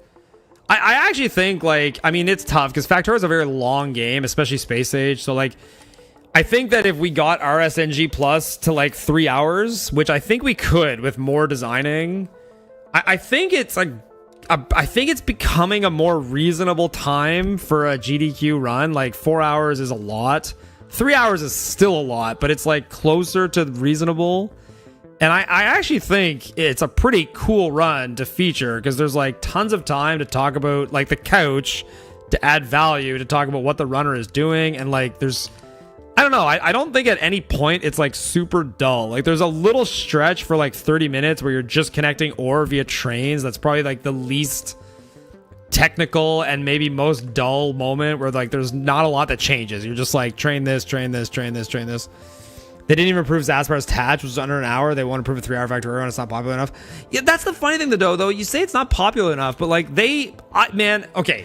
I actually think, like, I mean, it's tough because Factorio is a very long game, especially Space Age. So, like, I think that if we got RSNG Plus to, like, 3 hours, which I think we could with more designing, I think it's, like, I think it's becoming a more reasonable time for a GDQ run. Like, 4 hours is a lot. 3 hours is still a lot, but it's, like, closer to reasonable. And I actually think it's a pretty cool run to feature because there's like tons of time to talk about like the couch, to add value, to talk about what the runner is doing. And like, there's, I don't know. I don't think at any point it's like super dull. Like, there's a little stretch for like 30 minutes where you're just connecting ore via trains. That's probably like the least technical and maybe most dull moment where like there's not a lot that changes. You're just like train this, train this, train this, train this. They didn't even approve Zaspar's Tatch, which was under an hour. They want to prove a 3 hour Factorio and it's not popular enough. Yeah, that's the funny thing though. You say it's not popular enough, but like okay.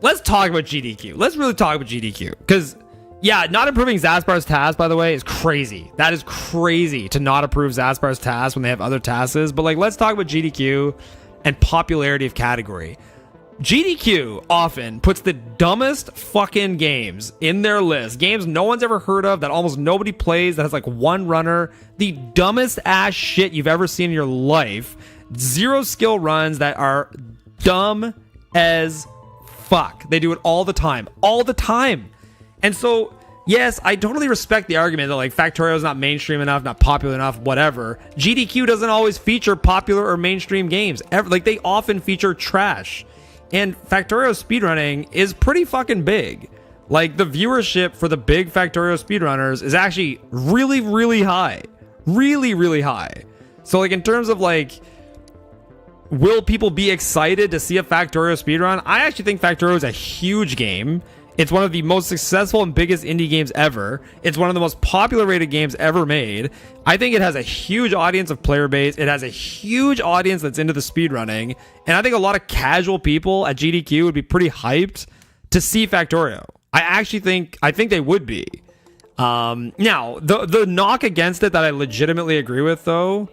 Let's talk about GDQ. Let's really talk about GDQ. Because, yeah, not approving Zaspar's task, by the way, is crazy. That is crazy to not approve Zaspar's task when they have other tasks. But like, let's talk about GDQ and popularity of category. GDQ often puts the dumbest fucking games in their list. Games no one's ever heard of, that almost nobody plays, that has like one runner. The dumbest ass shit you've ever seen in your life. 0 skill runs that are dumb as fuck. They do it all the time. All the time. And so, yes, I totally respect the argument that like Factorio is not mainstream enough, not popular enough, whatever. GDQ doesn't always feature popular or mainstream games. Like, they often feature trash. And Factorio speedrunning is pretty fucking big. Like, the viewership for the big Factorio speedrunners is actually really, really high. Really, really high. So, like, in terms of, like, will people be excited to see a Factorio speedrun? I actually think Factorio is a huge game. It's one of the most successful and biggest indie games ever. It's one of the most popular rated games ever made. I think it has a huge audience of player base. It has a huge audience that's into the speedrunning. And I think a lot of casual people at GDQ would be pretty hyped to see Factorio. I think they would be. Now, the knock against it that I legitimately agree with, though,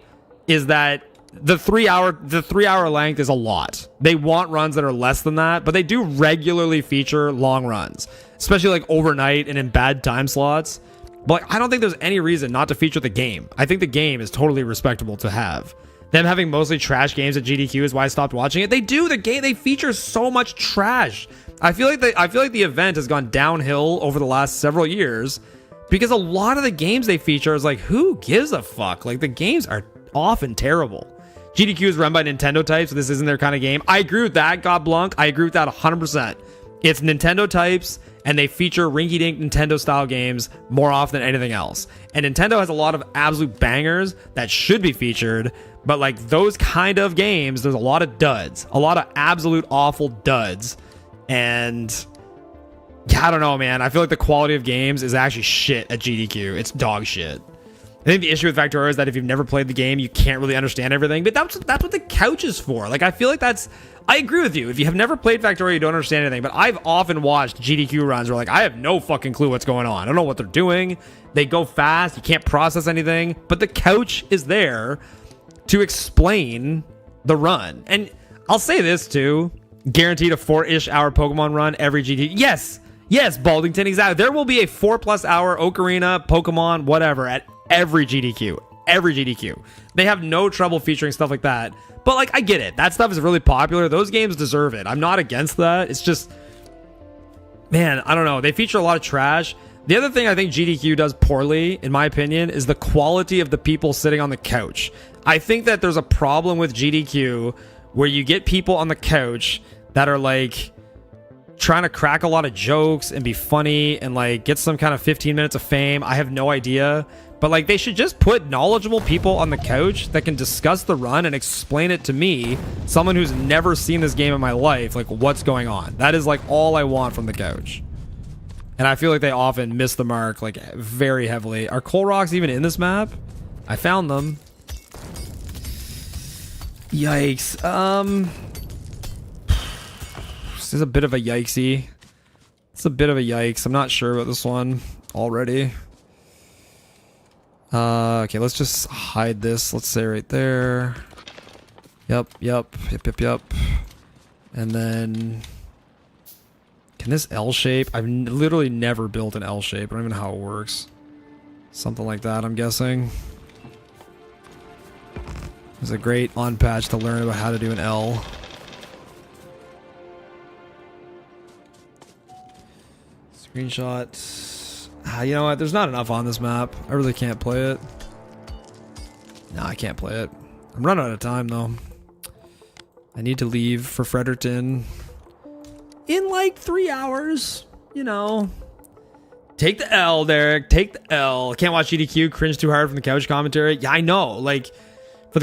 is that the 3 hour length is a lot. They want runs that are less than that, but they do regularly feature long runs, especially like overnight and in bad time slots. But like, I don't think there's any reason not to feature the game. I think the game is totally respectable to have. Them having mostly trash games at GDQ is why I stopped watching it. They do. The game, they feature so much trash. I feel like the event has gone downhill over the last several years because a lot of the games they feature is like, who gives a fuck? Like, the games are often terrible. GDQ is run by Nintendo types, so this isn't their kind of game. I agree with that, God Blanc. I agree with that 100%. It's Nintendo types, and they feature rinky-dink Nintendo-style games more often than anything else. And Nintendo has a lot of absolute bangers that should be featured, but like those kind of games, there's a lot of duds. A lot of absolute awful duds. And yeah, I don't know, man. I feel like the quality of games is actually shit at GDQ. It's dog shit. I think the issue with Factorio is that if you've never played the game, you can't really understand everything. But that's what the couch is for. Like, I feel like I agree with you. If you have never played Factorio, you don't understand anything. But I've often watched GDQ runs where, like, I have no fucking clue what's going on. I don't know what they're doing. They go fast. You can't process anything. But the couch is there to explain the run. And I'll say this, too. Guaranteed a 4-ish hour Pokemon run every GDQ. Yes, Baldington, exactly. There will be a 4+ hour Ocarina, Pokemon, whatever, at every GDQ. They have no trouble featuring stuff like that. But like, I get it. That stuff is really popular. Those games deserve it. I'm not against that. It's just, man, I don't know. They feature a lot of trash. The other thing I think GDQ does poorly, in my opinion, is the quality of the people sitting on the couch. I think that there's a problem with GDQ where you get people on the couch that are like trying to crack a lot of jokes and be funny and like get some kind of 15 minutes of fame. I have no idea. But like, they should just put knowledgeable people on the couch that can discuss the run and explain it to me, someone who's never seen this game in my life, like what's going on. That is like all I want from the couch. And I feel like they often miss the mark like very heavily. Are coal rocks even in this map? I found them. Yikes. This is a bit of a yikesy. It's a bit of a yikes. I'm not sure about this one already. Okay, let's just hide this. Let's say right there. Yep. And then, can this L shape? I've literally never built an L shape. I don't even know how it works. Something like that, I'm guessing. There's a great on patch to learn about how to do an L. Screenshot. You know what? There's not enough on this map. I really can't play it. No, I can't play it. I'm running out of time, though. I need to leave for Fredericton in like 3 hours. You know. Take the L, Derek. Take the L. Can't watch GDQ. Cringe too hard from the couch commentary. Yeah, I know. Like, for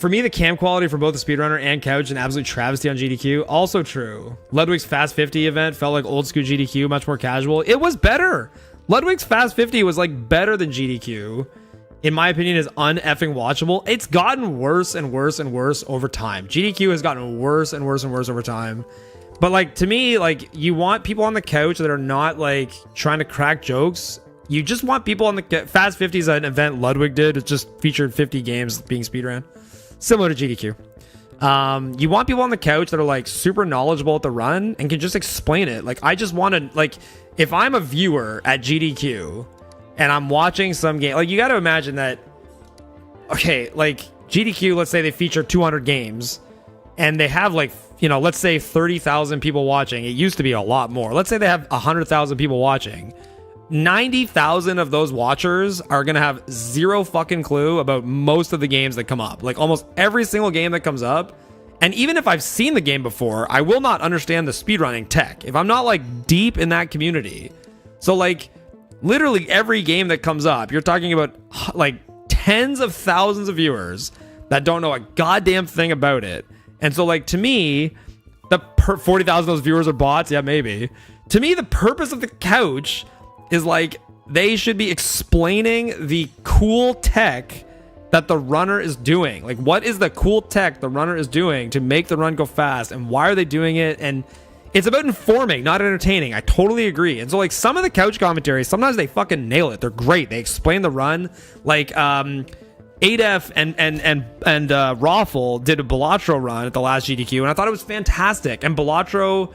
me, the cam quality for both the Speedrunner and couch, an absolute travesty on GDQ. Also true. Ludwig's Fast 50 event felt like old school GDQ, much more casual. It was better. Ludwig's Fast 50 was like better than GDQ. In my opinion, is un-effing watchable. It's gotten worse and worse and worse over time. GDQ has gotten worse and worse and worse over time. But like, to me, like, you want people on the couch that are not like trying to crack jokes. You just want people on the Fast 50 is an event Ludwig did. It just featured 50 games being speedrun, similar to GDQ. You want people on the couch that are like super knowledgeable at the run and can just explain it. Like, I just want to, like, if I'm a viewer at GDQ and I'm watching some game, like, you got to imagine that, okay, like GDQ, let's say they feature 200 games and they have like, you know, let's say 30,000 people watching. It used to be a lot more. Let's say they have 100,000 people watching. 90,000 of those watchers are going to have zero fucking clue about most of the games that come up. Like, almost every single game that comes up. And even if I've seen the game before, I will not understand the speedrunning tech if I'm not like deep in that community. So like, literally every game that comes up, you're talking about like tens of thousands of viewers that don't know a goddamn thing about it. And so like, to me, the 40,000 of those viewers are bots. Yeah, maybe. To me, the purpose of the couch is like, they should be explaining the cool tech that the runner is doing. Like, what is the cool tech the runner is doing to make the run go fast, and why are they doing it? And It's about informing, not entertaining. I totally agree. And so, like, some of the couch commentaries, sometimes they fucking nail it. They're great. They explain the run. Like, ADEF and Raffle did a Balatro run at the last GDQ, and I thought it was fantastic. And Balatro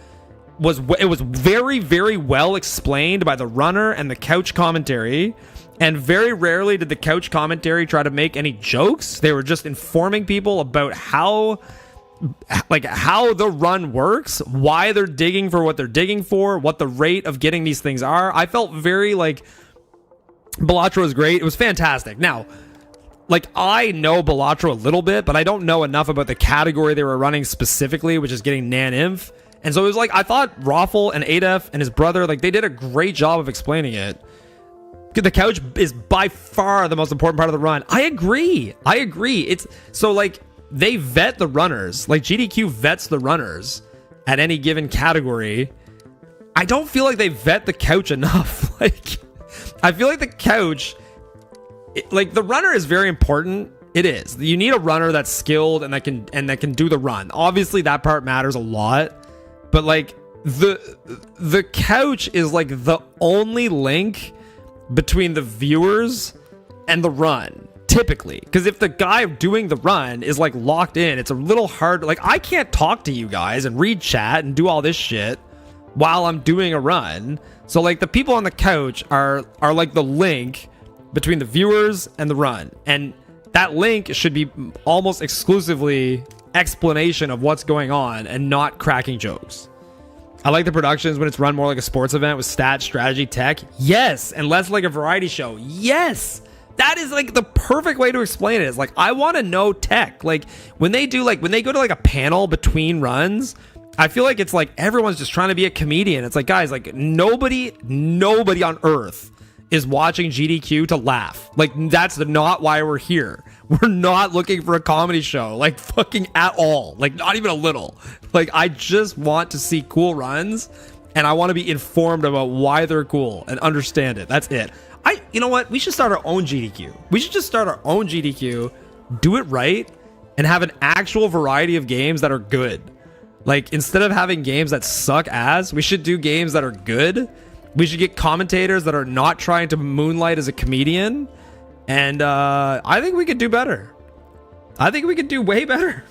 was very, very well explained by the runner and the couch commentary. And very rarely did the couch commentary try to make any jokes. They were just informing people about how the run works, why they're digging for what they're digging for, what the rate of getting these things are. I felt very like Balatro was great. It was fantastic. Now, like, I know Balatro a little bit, but I don't know enough about the category they were running specifically, which is getting Nan-Inf. And so it was like, I thought Raffle and Adef and his brother, like, they did a great job of explaining it. The couch is by far the most important part of the run. I agree. It's so, like, they vet the runners. Like, GDQ vets the runners at any given category. I don't feel like they vet the couch enough. Like, I feel like the couch, like, the runner is very important. It is. You need a runner that's skilled and that can do the run. Obviously, that part matters a lot. But, like, the couch is, like, the only link between the viewers and the run, typically. Because if the guy doing the run is, like, locked in, it's a little hard. Like, I can't talk to you guys and read chat and do all this shit while I'm doing a run. So, like, the people on the couch are like the link between the viewers and the run. And that link should be almost exclusively explanation of what's going on and not cracking jokes. I like the productions when it's run more like a sports event with stats, strategy, tech. Yes. And less like a variety show. Yes. That is, like, the perfect way to explain it. It's like, I want to know tech. Like, when they go to, like, a panel between runs, I feel like it's like everyone's just trying to be a comedian. It's like, guys, like, nobody on earth is watching GDQ to laugh. Like, that's not why we're here. We're not looking for a comedy show, like, fucking at all. Like, not even a little. Like, I just want to see cool runs, and I want to be informed about why they're cool and understand it. That's it. You know what? We should start our own GDQ. We should just start our own GDQ, do it right, and have an actual variety of games that are good. Like, instead of having games that suck ass, we should do games that are good. We should get commentators that are not trying to moonlight as a comedian. And I think we could do better. I think we could do way better.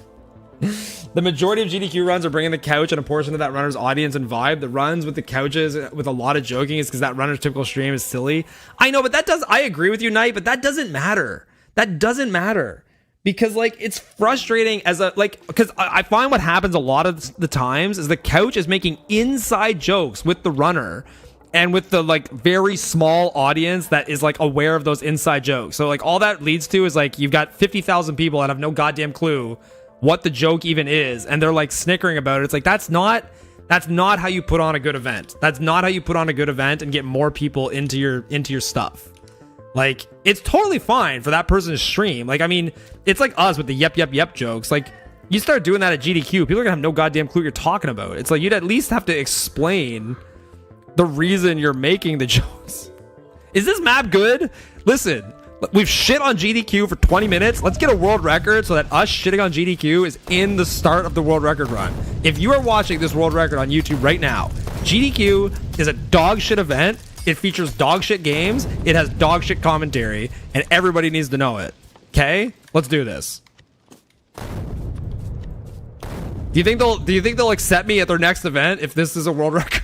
The majority of GDQ runs are bringing the couch and a portion of that runner's audience and vibe. The runs with the couches with a lot of joking is because that runner's typical stream is silly. I know, but I agree with you, Knight, but that doesn't matter. That doesn't matter. Because, like, it's frustrating because I find what happens a lot of the times is the couch is making inside jokes with the runner and with the, like, very small audience that is, like, aware of those inside jokes. So, like, all that leads to is, like, you've got 50,000 people that have no goddamn clue what the joke even is, and they're, like, snickering about it. It's like, that's not how you put on a good event. That's not how you put on a good event and get more people into your stuff. Like, it's totally fine for that person to stream. Like, I mean, it's like us with the yep jokes. Like, you start doing that at GDQ, people are gonna have no goddamn clue what you're talking about. It's like, you'd at least have to explain the reason you're making the jokes. Is this map good? Listen, we've shit on GDQ for 20 minutes. Let's get a world record so that us shitting on GDQ is in the start of the world record run. If you are watching this world record on YouTube right now, GDQ is a dog shit event. It features dog shit games. It has dog shit commentary, and everybody needs to know it. Okay? Let's do this. Do you think they'll accept me at their next event if this is a world record?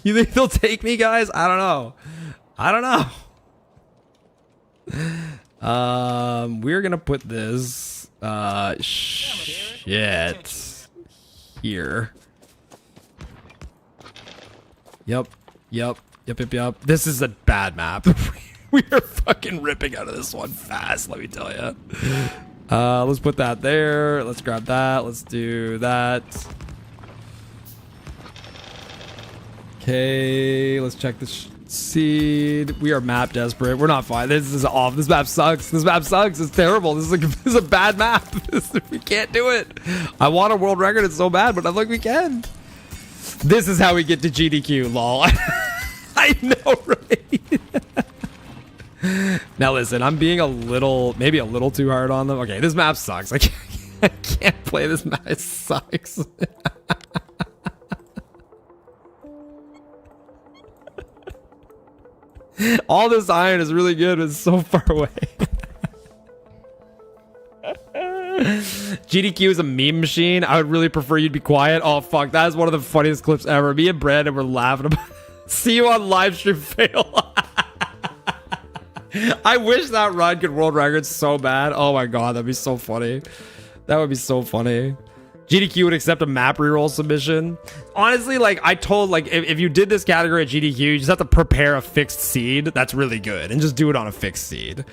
You think they'll take me, guys? I don't know. We're gonna put this shit here. Yep. This is a bad map. We are fucking ripping out of this one fast, let me tell you. Let's put that there. Let's grab that. Let's do that. Okay, let's check the seed. We are map desperate. We're not fine. This is off. This map sucks. It's terrible. This is a bad map. We can't do it. I want a world record. It's so bad, but I think we can. This is how we get to GDQ, lol. I know, right? Now listen, I'm being maybe a little too hard on them. Okay, this map sucks. I can't can't play this map. It sucks. All this iron is really good, but it's so far away. GDQ is a meme machine. I would really prefer you'd be quiet. Oh, fuck. That is one of the funniest clips ever. Me and Brandon were laughing about it. See you on live stream fail. I wish that run could world record so bad. Oh my god, that'd be so funny. That would be so funny. GDQ would accept a map reroll submission. Honestly, like I told, like if you did this category at GDQ, you just have to prepare a fixed seed. That's really good, and just do it on a fixed seed.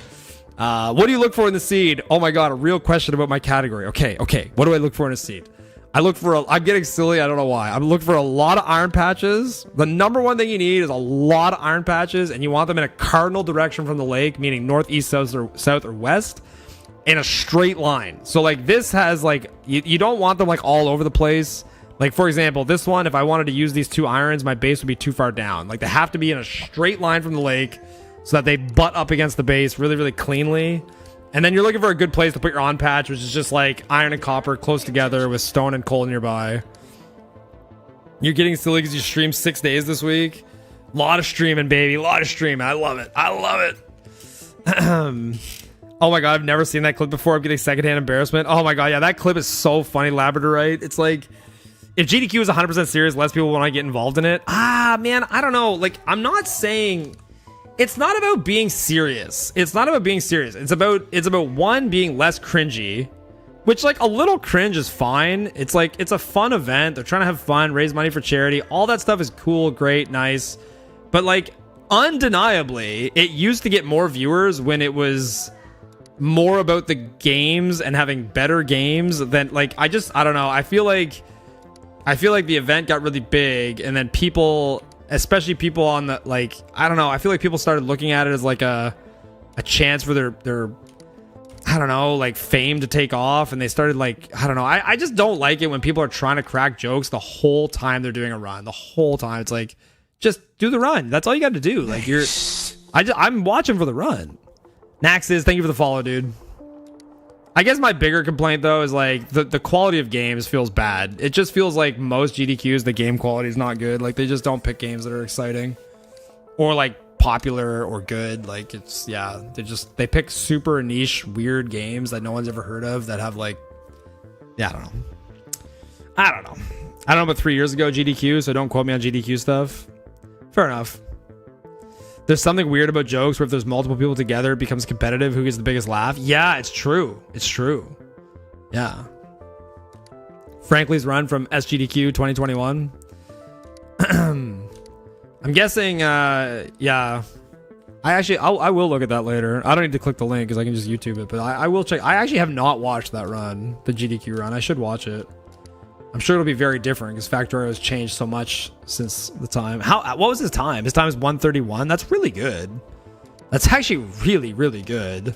What do you look for in the seed? Oh my god, a real question about my category. Okay. What do I look for in a seed? I look for I'm getting silly. I don't know why. I'm looking for a lot of iron patches. The number one thing you need is a lot of iron patches, and you want them in a cardinal direction from the lake, meaning north, east, south, or west, in a straight line. So like this has like, you don't want them like all over the place. Like for example, this one, if I wanted to use these 2 irons, my base would be too far down. Like they have to be in a straight line from the lake so that they butt up against the base really, really cleanly. And then you're looking for a good place to put your on patch, which is just like iron and copper close together with stone and coal nearby. You're getting silly because you streamed 6 days this week. A lot of streaming, baby. A lot of streaming. I love it. I love it. Oh my god, I've never seen that clip before. I'm getting secondhand embarrassment. Oh my god, yeah, that clip is so funny, Labradorite. It's like, if GDQ is 100% serious, less people want to get involved in it. Man, I don't know. Like, I'm not saying... It's not about being serious. It's about one, being less cringy, which like a little cringe is fine. It's like, it's a fun event. They're trying to have fun, raise money for charity. All that stuff is cool, great, nice. But like undeniably, it used to get more viewers when it was more about the games and having better games than like, I don't know. I feel like the event got really big, and then people, especially people on the, like, I don't know, I feel like people started looking at it as like a chance for their I don't know, like fame to take off, and they started like, I don't know, I just don't like it when people are trying to crack jokes the whole time they're doing a run. The whole time it's like, just do the run. That's all you got to do. Like I'm watching for the run. Nax is, thank you for the follow, dude. I guess my bigger complaint though is like the quality of games feels bad. It just feels like most GDQs, the game quality is not good. Like they just don't pick games that are exciting or like popular or good. Like it's, yeah, they pick super niche weird games that no one's ever heard of that have like, yeah, I don't know about 3 years ago GDQ, so don't quote me on GDQ stuff. Fair enough. There's something weird about jokes where if there's multiple people together, it becomes competitive. Who gets the biggest laugh? Yeah, it's true. It's true. Yeah. Frankly's run from SGDQ 2021. I'm guessing, yeah. I will look at that later. I don't need to click the link because I can just YouTube it, but I will check. I actually have not watched that run, the GDQ run. I should watch it. I'm sure it'll be very different because Factorio has changed so much since the time. What was his time? His time is 1:31. That's really good. That's actually really, really good.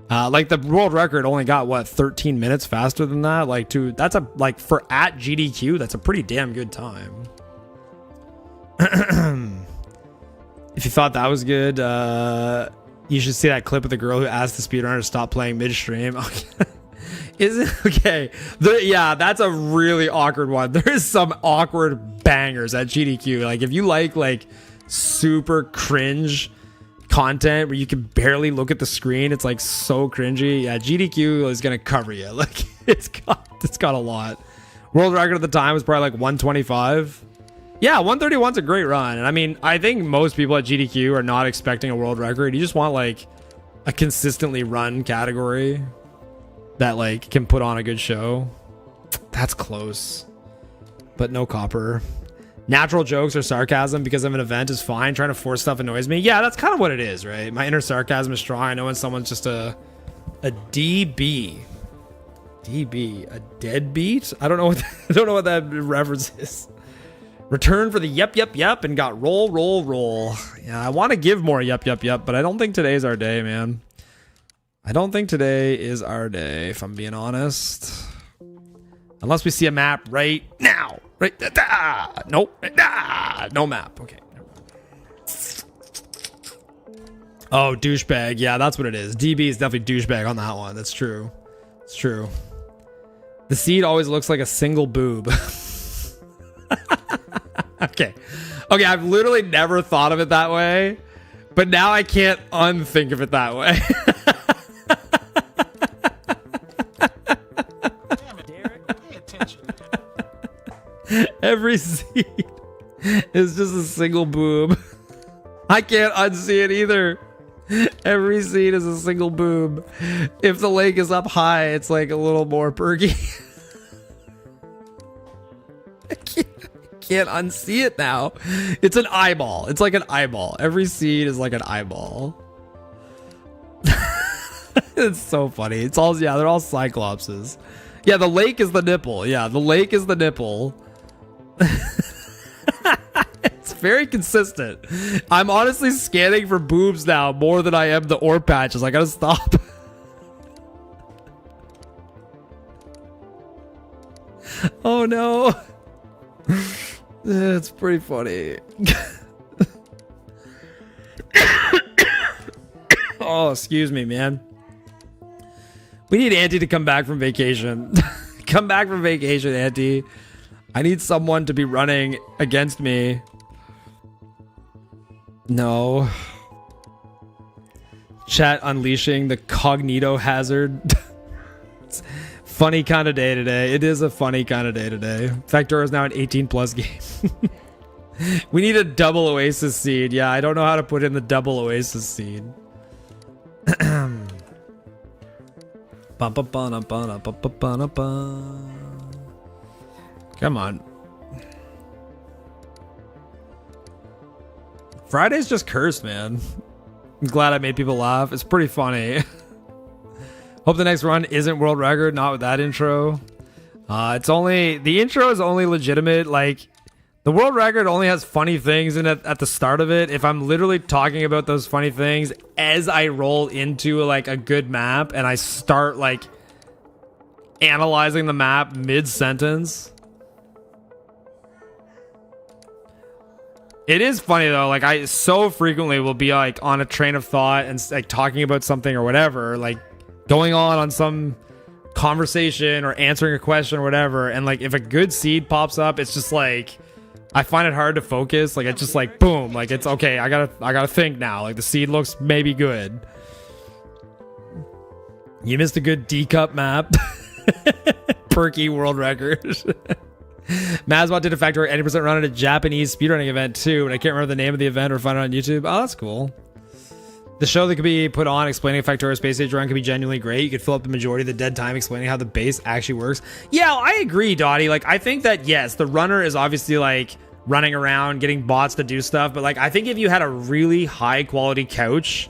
Like the world record only got what, 13 minutes faster than that. Like that's a, like for at GDQ, that's a pretty damn good time. If you thought that was good, you should see that clip of the girl who asked the speedrunner to stop playing midstream. Is it okay? Yeah, that's a really awkward one. There is some awkward bangers at GDQ. Like if you like super cringe content where you can barely look at the screen, it's like so cringy. Yeah, GDQ is gonna cover you. Like it's got a lot. World record at the time was probably like 125. Yeah, 131's a great run. And I mean, I think most people at GDQ are not expecting a world record. You just want like a consistently run category that like can put on a good show. That's close, but no copper. Natural jokes or sarcasm because of an event is fine. Trying to force stuff annoys me. Yeah, that's kind of what it is, right? My inner sarcasm is strong. I know when someone's just a DB, a deadbeat. I don't know what that reference is. Return for the yep and got roll. Yeah, I want to give more yep, but I don't think today's our day, man. I don't think today is our day, if I'm being honest. Unless we see a map right now. Right? Nope. No map. Okay. Oh, douchebag. Yeah, that's what it is. DB is definitely douchebag on that one. That's true. It's true. The seed always looks like a single boob. Okay. Okay, I've literally never thought of it that way, but now I can't unthink of it that way. Damn it, Derek. Pay attention. Every seed is just a single boob. I can't unsee it either. Every seed is a single boob. If the lake is up high, it's like a little more perky. I can't unsee it now. It's an eyeball. It's like an eyeball. Every seed is like an eyeball. It's so funny. It's all, yeah, they're all cyclopses. Yeah, the lake is the nipple. Yeah, the lake is the nipple. It's very consistent. I'm honestly scanning for boobs now more than I am the ore patches. I gotta stop. Oh no. It's pretty funny. Oh, excuse me, man. We need Auntie to come back from vacation. Come back from vacation, Auntie. I need someone to be running against me. No. Chat unleashing the cognito hazard. Funny kind of day today. It is a funny kind of day today. Factorio is now an 18 plus game. We need a double Oasis seed. Yeah, I don't know how to put in the double Oasis seed. Come on. Friday's just cursed, man. I'm glad I made people laugh. It's pretty funny. Hope the next run isn't world record, not with that intro. It's only, the intro is only legitimate, like, the world record only has funny things in it at the start of it. If I'm literally talking about those funny things as I roll into like a good map and I start like analyzing the map mid-sentence. It is funny though, like I so frequently will be like on a train of thought and like talking about something or whatever, like going on some conversation or answering a question or whatever, and like if a good seed pops up, it's just like I find it hard to focus. Like it's just like boom, like it's okay, I gotta think now. Like the seed looks maybe good. You missed a good D cup map. Perky world record. Mazbot did a Factorio 80% run at a Japanese speedrunning event too, and I can't remember the name of the event or find it on YouTube. Oh, that's cool. The show that could be put on explaining a Factorio space age run could be genuinely great. You could fill up the majority of the dead time explaining how the base actually works. Yeah, I agree, Dottie. Like, I think that, yes, the runner is obviously, like, running around, getting bots to do stuff. But, like, I think if you had a really high-quality couch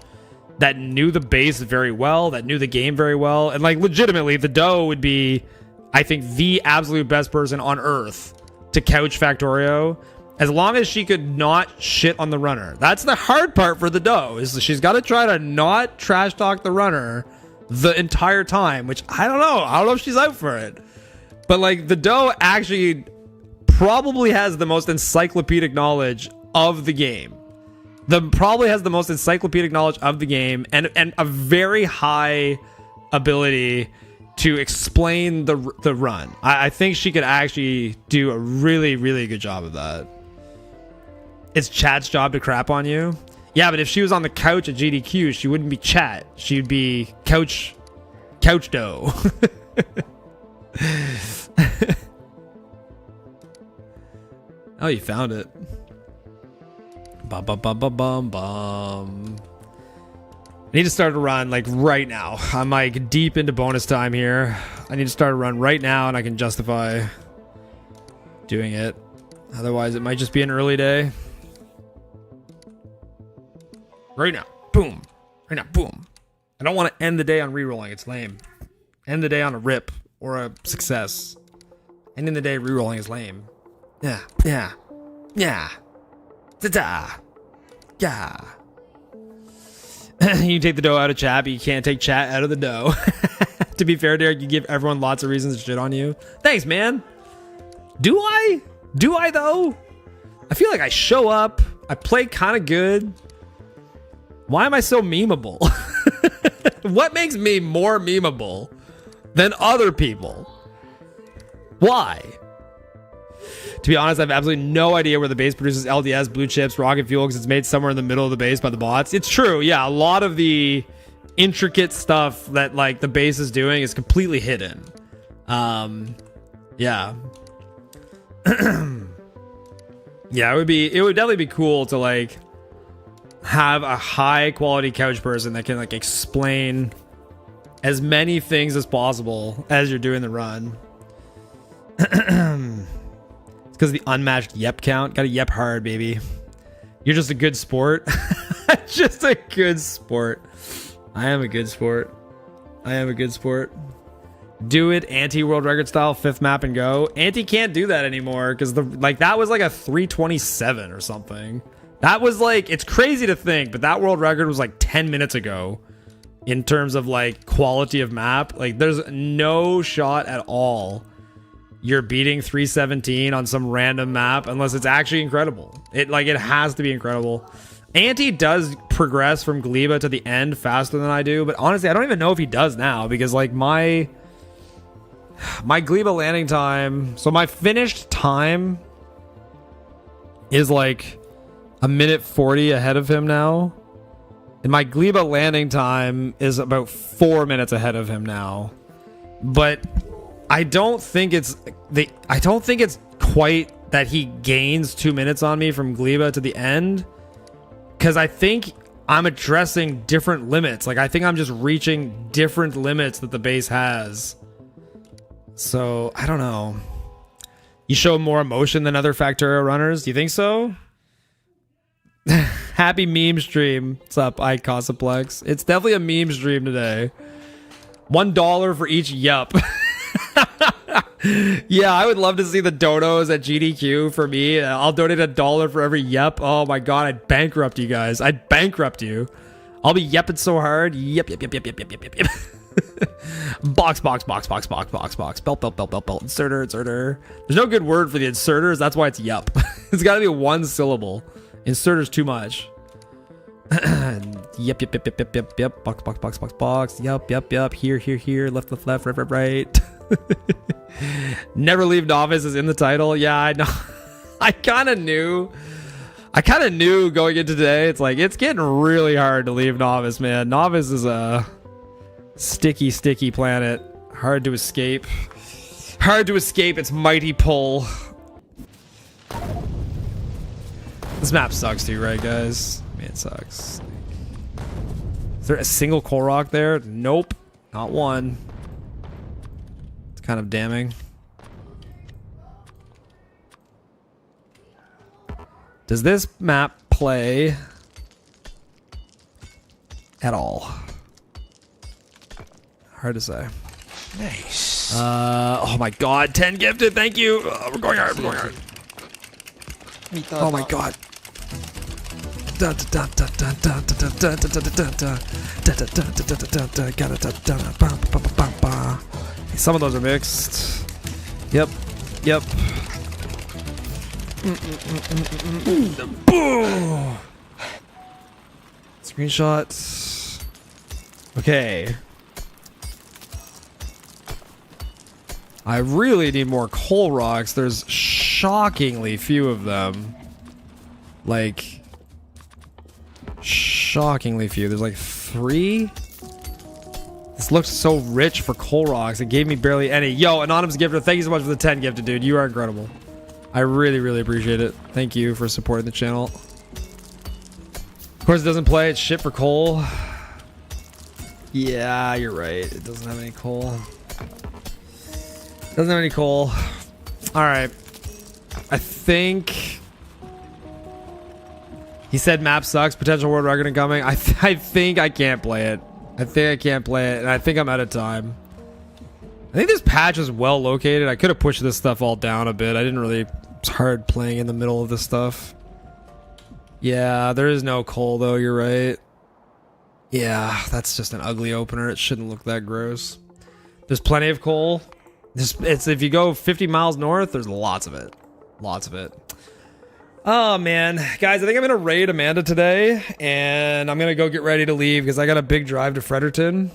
that knew the base very well, that knew the game very well, and, like, legitimately, the Doe would be, I think, the absolute best person on Earth to couch Factorio. As long as she could not shit on the runner. That's the hard part for the Doe, is she's got to try to not trash talk the runner the entire time, which I don't know. I don't know if she's out for it. But like the Doe actually probably has the most encyclopedic knowledge of the game. Probably has the most encyclopedic knowledge of the game and a very high ability to explain the run. I think she could actually do a really, really good job of that. It's chat's job to crap on you. Yeah, but if she was on the couch at GDQ, she wouldn't be chat. She'd be couch Doe. Oh, you found it. Bum, bum, bum, bum, bum, bum. I need to start a run like right now. I'm like deep into bonus time here. I need to start a run right now and I can justify doing it. Otherwise, it might just be an early day. Right now, boom. Right now, boom. I don't want to end the day on rerolling. It's lame. End the day on a rip or a success. Ending the day rerolling is lame. Yeah. Ta-da. Yeah. You can take the Doe out of chat, but you can't take chat out of the Doe. To be fair, Derek, you give everyone lots of reasons to shit on you. Thanks, man. Do I? Do I, though? I feel like I show up. I play kind of good. Why am I so memeable? What makes me more memeable than other people? Why? To be honest, I have absolutely no idea where the base produces LDS, blue chips, rocket fuel, because it's made somewhere in the middle of the base by the bots. It's true. Yeah, a lot of the intricate stuff that like the base is doing is completely hidden. Yeah. Yeah, it would definitely be cool to like have a high quality couch person that can like explain as many things as possible as you're doing the run. It's because of the unmatched yep count. Gotta yep hard, baby. You're just a good sport. Just a good sport. I am a good sport. I am a good sport. Do it anti-world record style, 5th map and go. Anti can't do that anymore because that was like a 327 or something. That was like, it's crazy to think, but that world record was like 10 minutes ago in terms of like quality of map. Like there's no shot at all you're beating 317 on some random map unless it's actually incredible. It has to be incredible. Anti does progress from Gleba to the end faster than I do, but honestly, I don't even know if he does now because like my Gleba landing time, so my finished time is like a minute 40 ahead of him now. And my Gleba landing time is about 4 minutes ahead of him now. But I don't think it's quite that he gains 2 minutes on me from Gleba to the end. Cause I think I'm addressing different limits. Like I think I'm just reaching different limits that the base has. So I don't know. You show more emotion than other Factorio runners? Do you think so? Happy meme stream. What's up, Icosaplex? It's definitely a meme stream today. $1 for each yup. Yeah, I would love to see the donos at GDQ for me. I'll donate $1 for every yep. Oh my god, I'd bankrupt you guys. I'd bankrupt you. I'll be yepping so hard. Yep. Box. Belt. Inserter. There's no good word for the inserters. That's why it's yup. It's got to be one syllable. Inserter's too much. Yep. Box. Yup. Here. Left. Right. Never leave novice is in the title. Yeah, I know. I kind of knew going into today. It's like it's getting really hard to leave novice, man. Novice is a sticky planet. Hard to escape its mighty pull. This map sucks too, right, guys? I mean, it sucks. Is there a single coal rock there? Nope, not one. It's kind of damning. Does this map play at all? Hard to say. Nice. Oh my god, 10 gifted, thank you. We're going hard. Oh my god. Some of those are mixed. Yep. Screenshot. Okay. I really need more coal rocks. There's shockingly few of them. Like, shockingly few. There's like 3. This looks so rich for coal rocks. It gave me barely any. Yo, anonymous gifter, thank you so much for the 10 gifted, dude. You are incredible. I really appreciate it. Thank you for supporting the channel. Of course, it doesn't play. It's shit for coal. Yeah, you're right. It doesn't have any coal. Doesn't have any coal. All right. I think he said map sucks. Potential world record incoming. I think I can't play it. And I think I'm out of time. I think this patch is well located. I could have pushed this stuff all down a bit. I didn't really. It's hard playing in the middle of this stuff. Yeah, there is no coal though. You're right. Yeah, that's just an ugly opener. It shouldn't look that gross. There's plenty of coal. It's if you go 50 miles north, there's lots of it. Oh man, guys, I think I'm gonna raid Amanda today, and I'm gonna go get ready to leave because I got a big drive to Fredericton,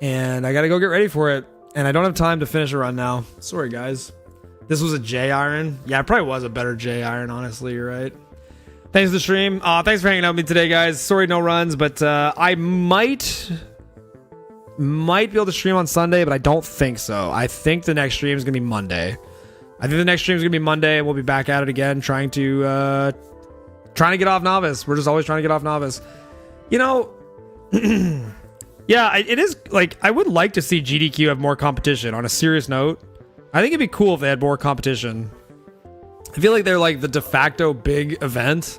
and I gotta go get ready for it. And I don't have time to finish a run now. Sorry, guys. This was a J iron. Yeah, it probably was a better J iron, honestly. You're right. Thanks for the stream. Thanks for hanging out with me today, guys. Sorry, no runs, but I might be able to stream on Sunday, but I don't think so. I think the next stream is going to be Monday. And we'll be back at it again, trying to get off Novice. We're just always trying to get off Novice. You know, yeah, it is like I would like to see GDQ have more competition. On a serious note, I think it'd be cool if they had more competition. I feel like they're like the de facto big event,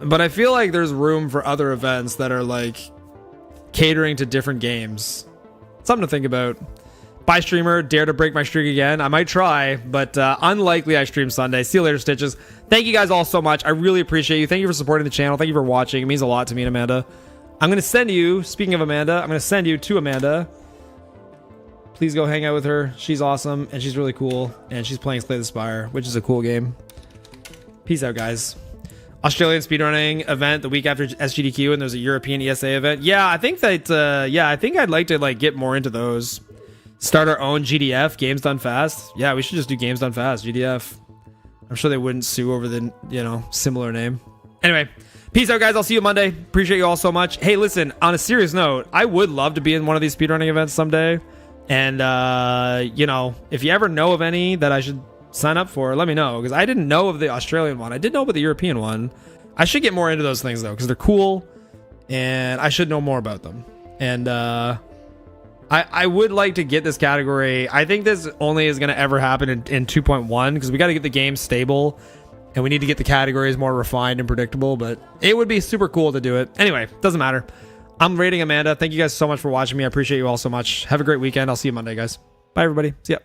but I feel like there's room for other events that are like catering to different games. Something to think about. Bye, streamer. Dare to break my streak again. I might try, but unlikely I stream Sunday. See you later, Stitches. Thank you guys all so much. I really appreciate you. Thank you for supporting the channel. Thank you for watching. It means a lot to me and Amanda. I'm going to send you, speaking of Amanda, I'm going to send you to Amanda. Please go hang out with her. She's awesome, and she's really cool, and she's playing Slay the Spire, which is a cool game. Peace out, guys. Australian speedrunning event the week after SGDQ, and there's a European ESA event. Yeah, I think that, I think I'd like to like get more into those. Start our own GDF, Games Done Fast. Yeah, we should just do Games Done Fast, GDF. I'm sure they wouldn't sue over the, similar name. Anyway, peace out, guys. I'll see you Monday. Appreciate you all so much. Hey, listen, on a serious note, I would love to be in one of these speedrunning events someday. And, if you ever know of any that I should sign up for, let me know. Because I didn't know of the Australian one. I did know about the European one. I should get more into those things, though, because they're cool. And I should know more about them. And, I would like to get this category. I think this only is going to ever happen in 2.1 because we got to get the game stable and we need to get the categories more refined and predictable, but it would be super cool to do it. Anyway, doesn't matter. I'm rating Amanda. Thank you guys so much for watching me. I appreciate you all so much. Have a great weekend. I'll see you Monday, guys. Bye, everybody. See ya.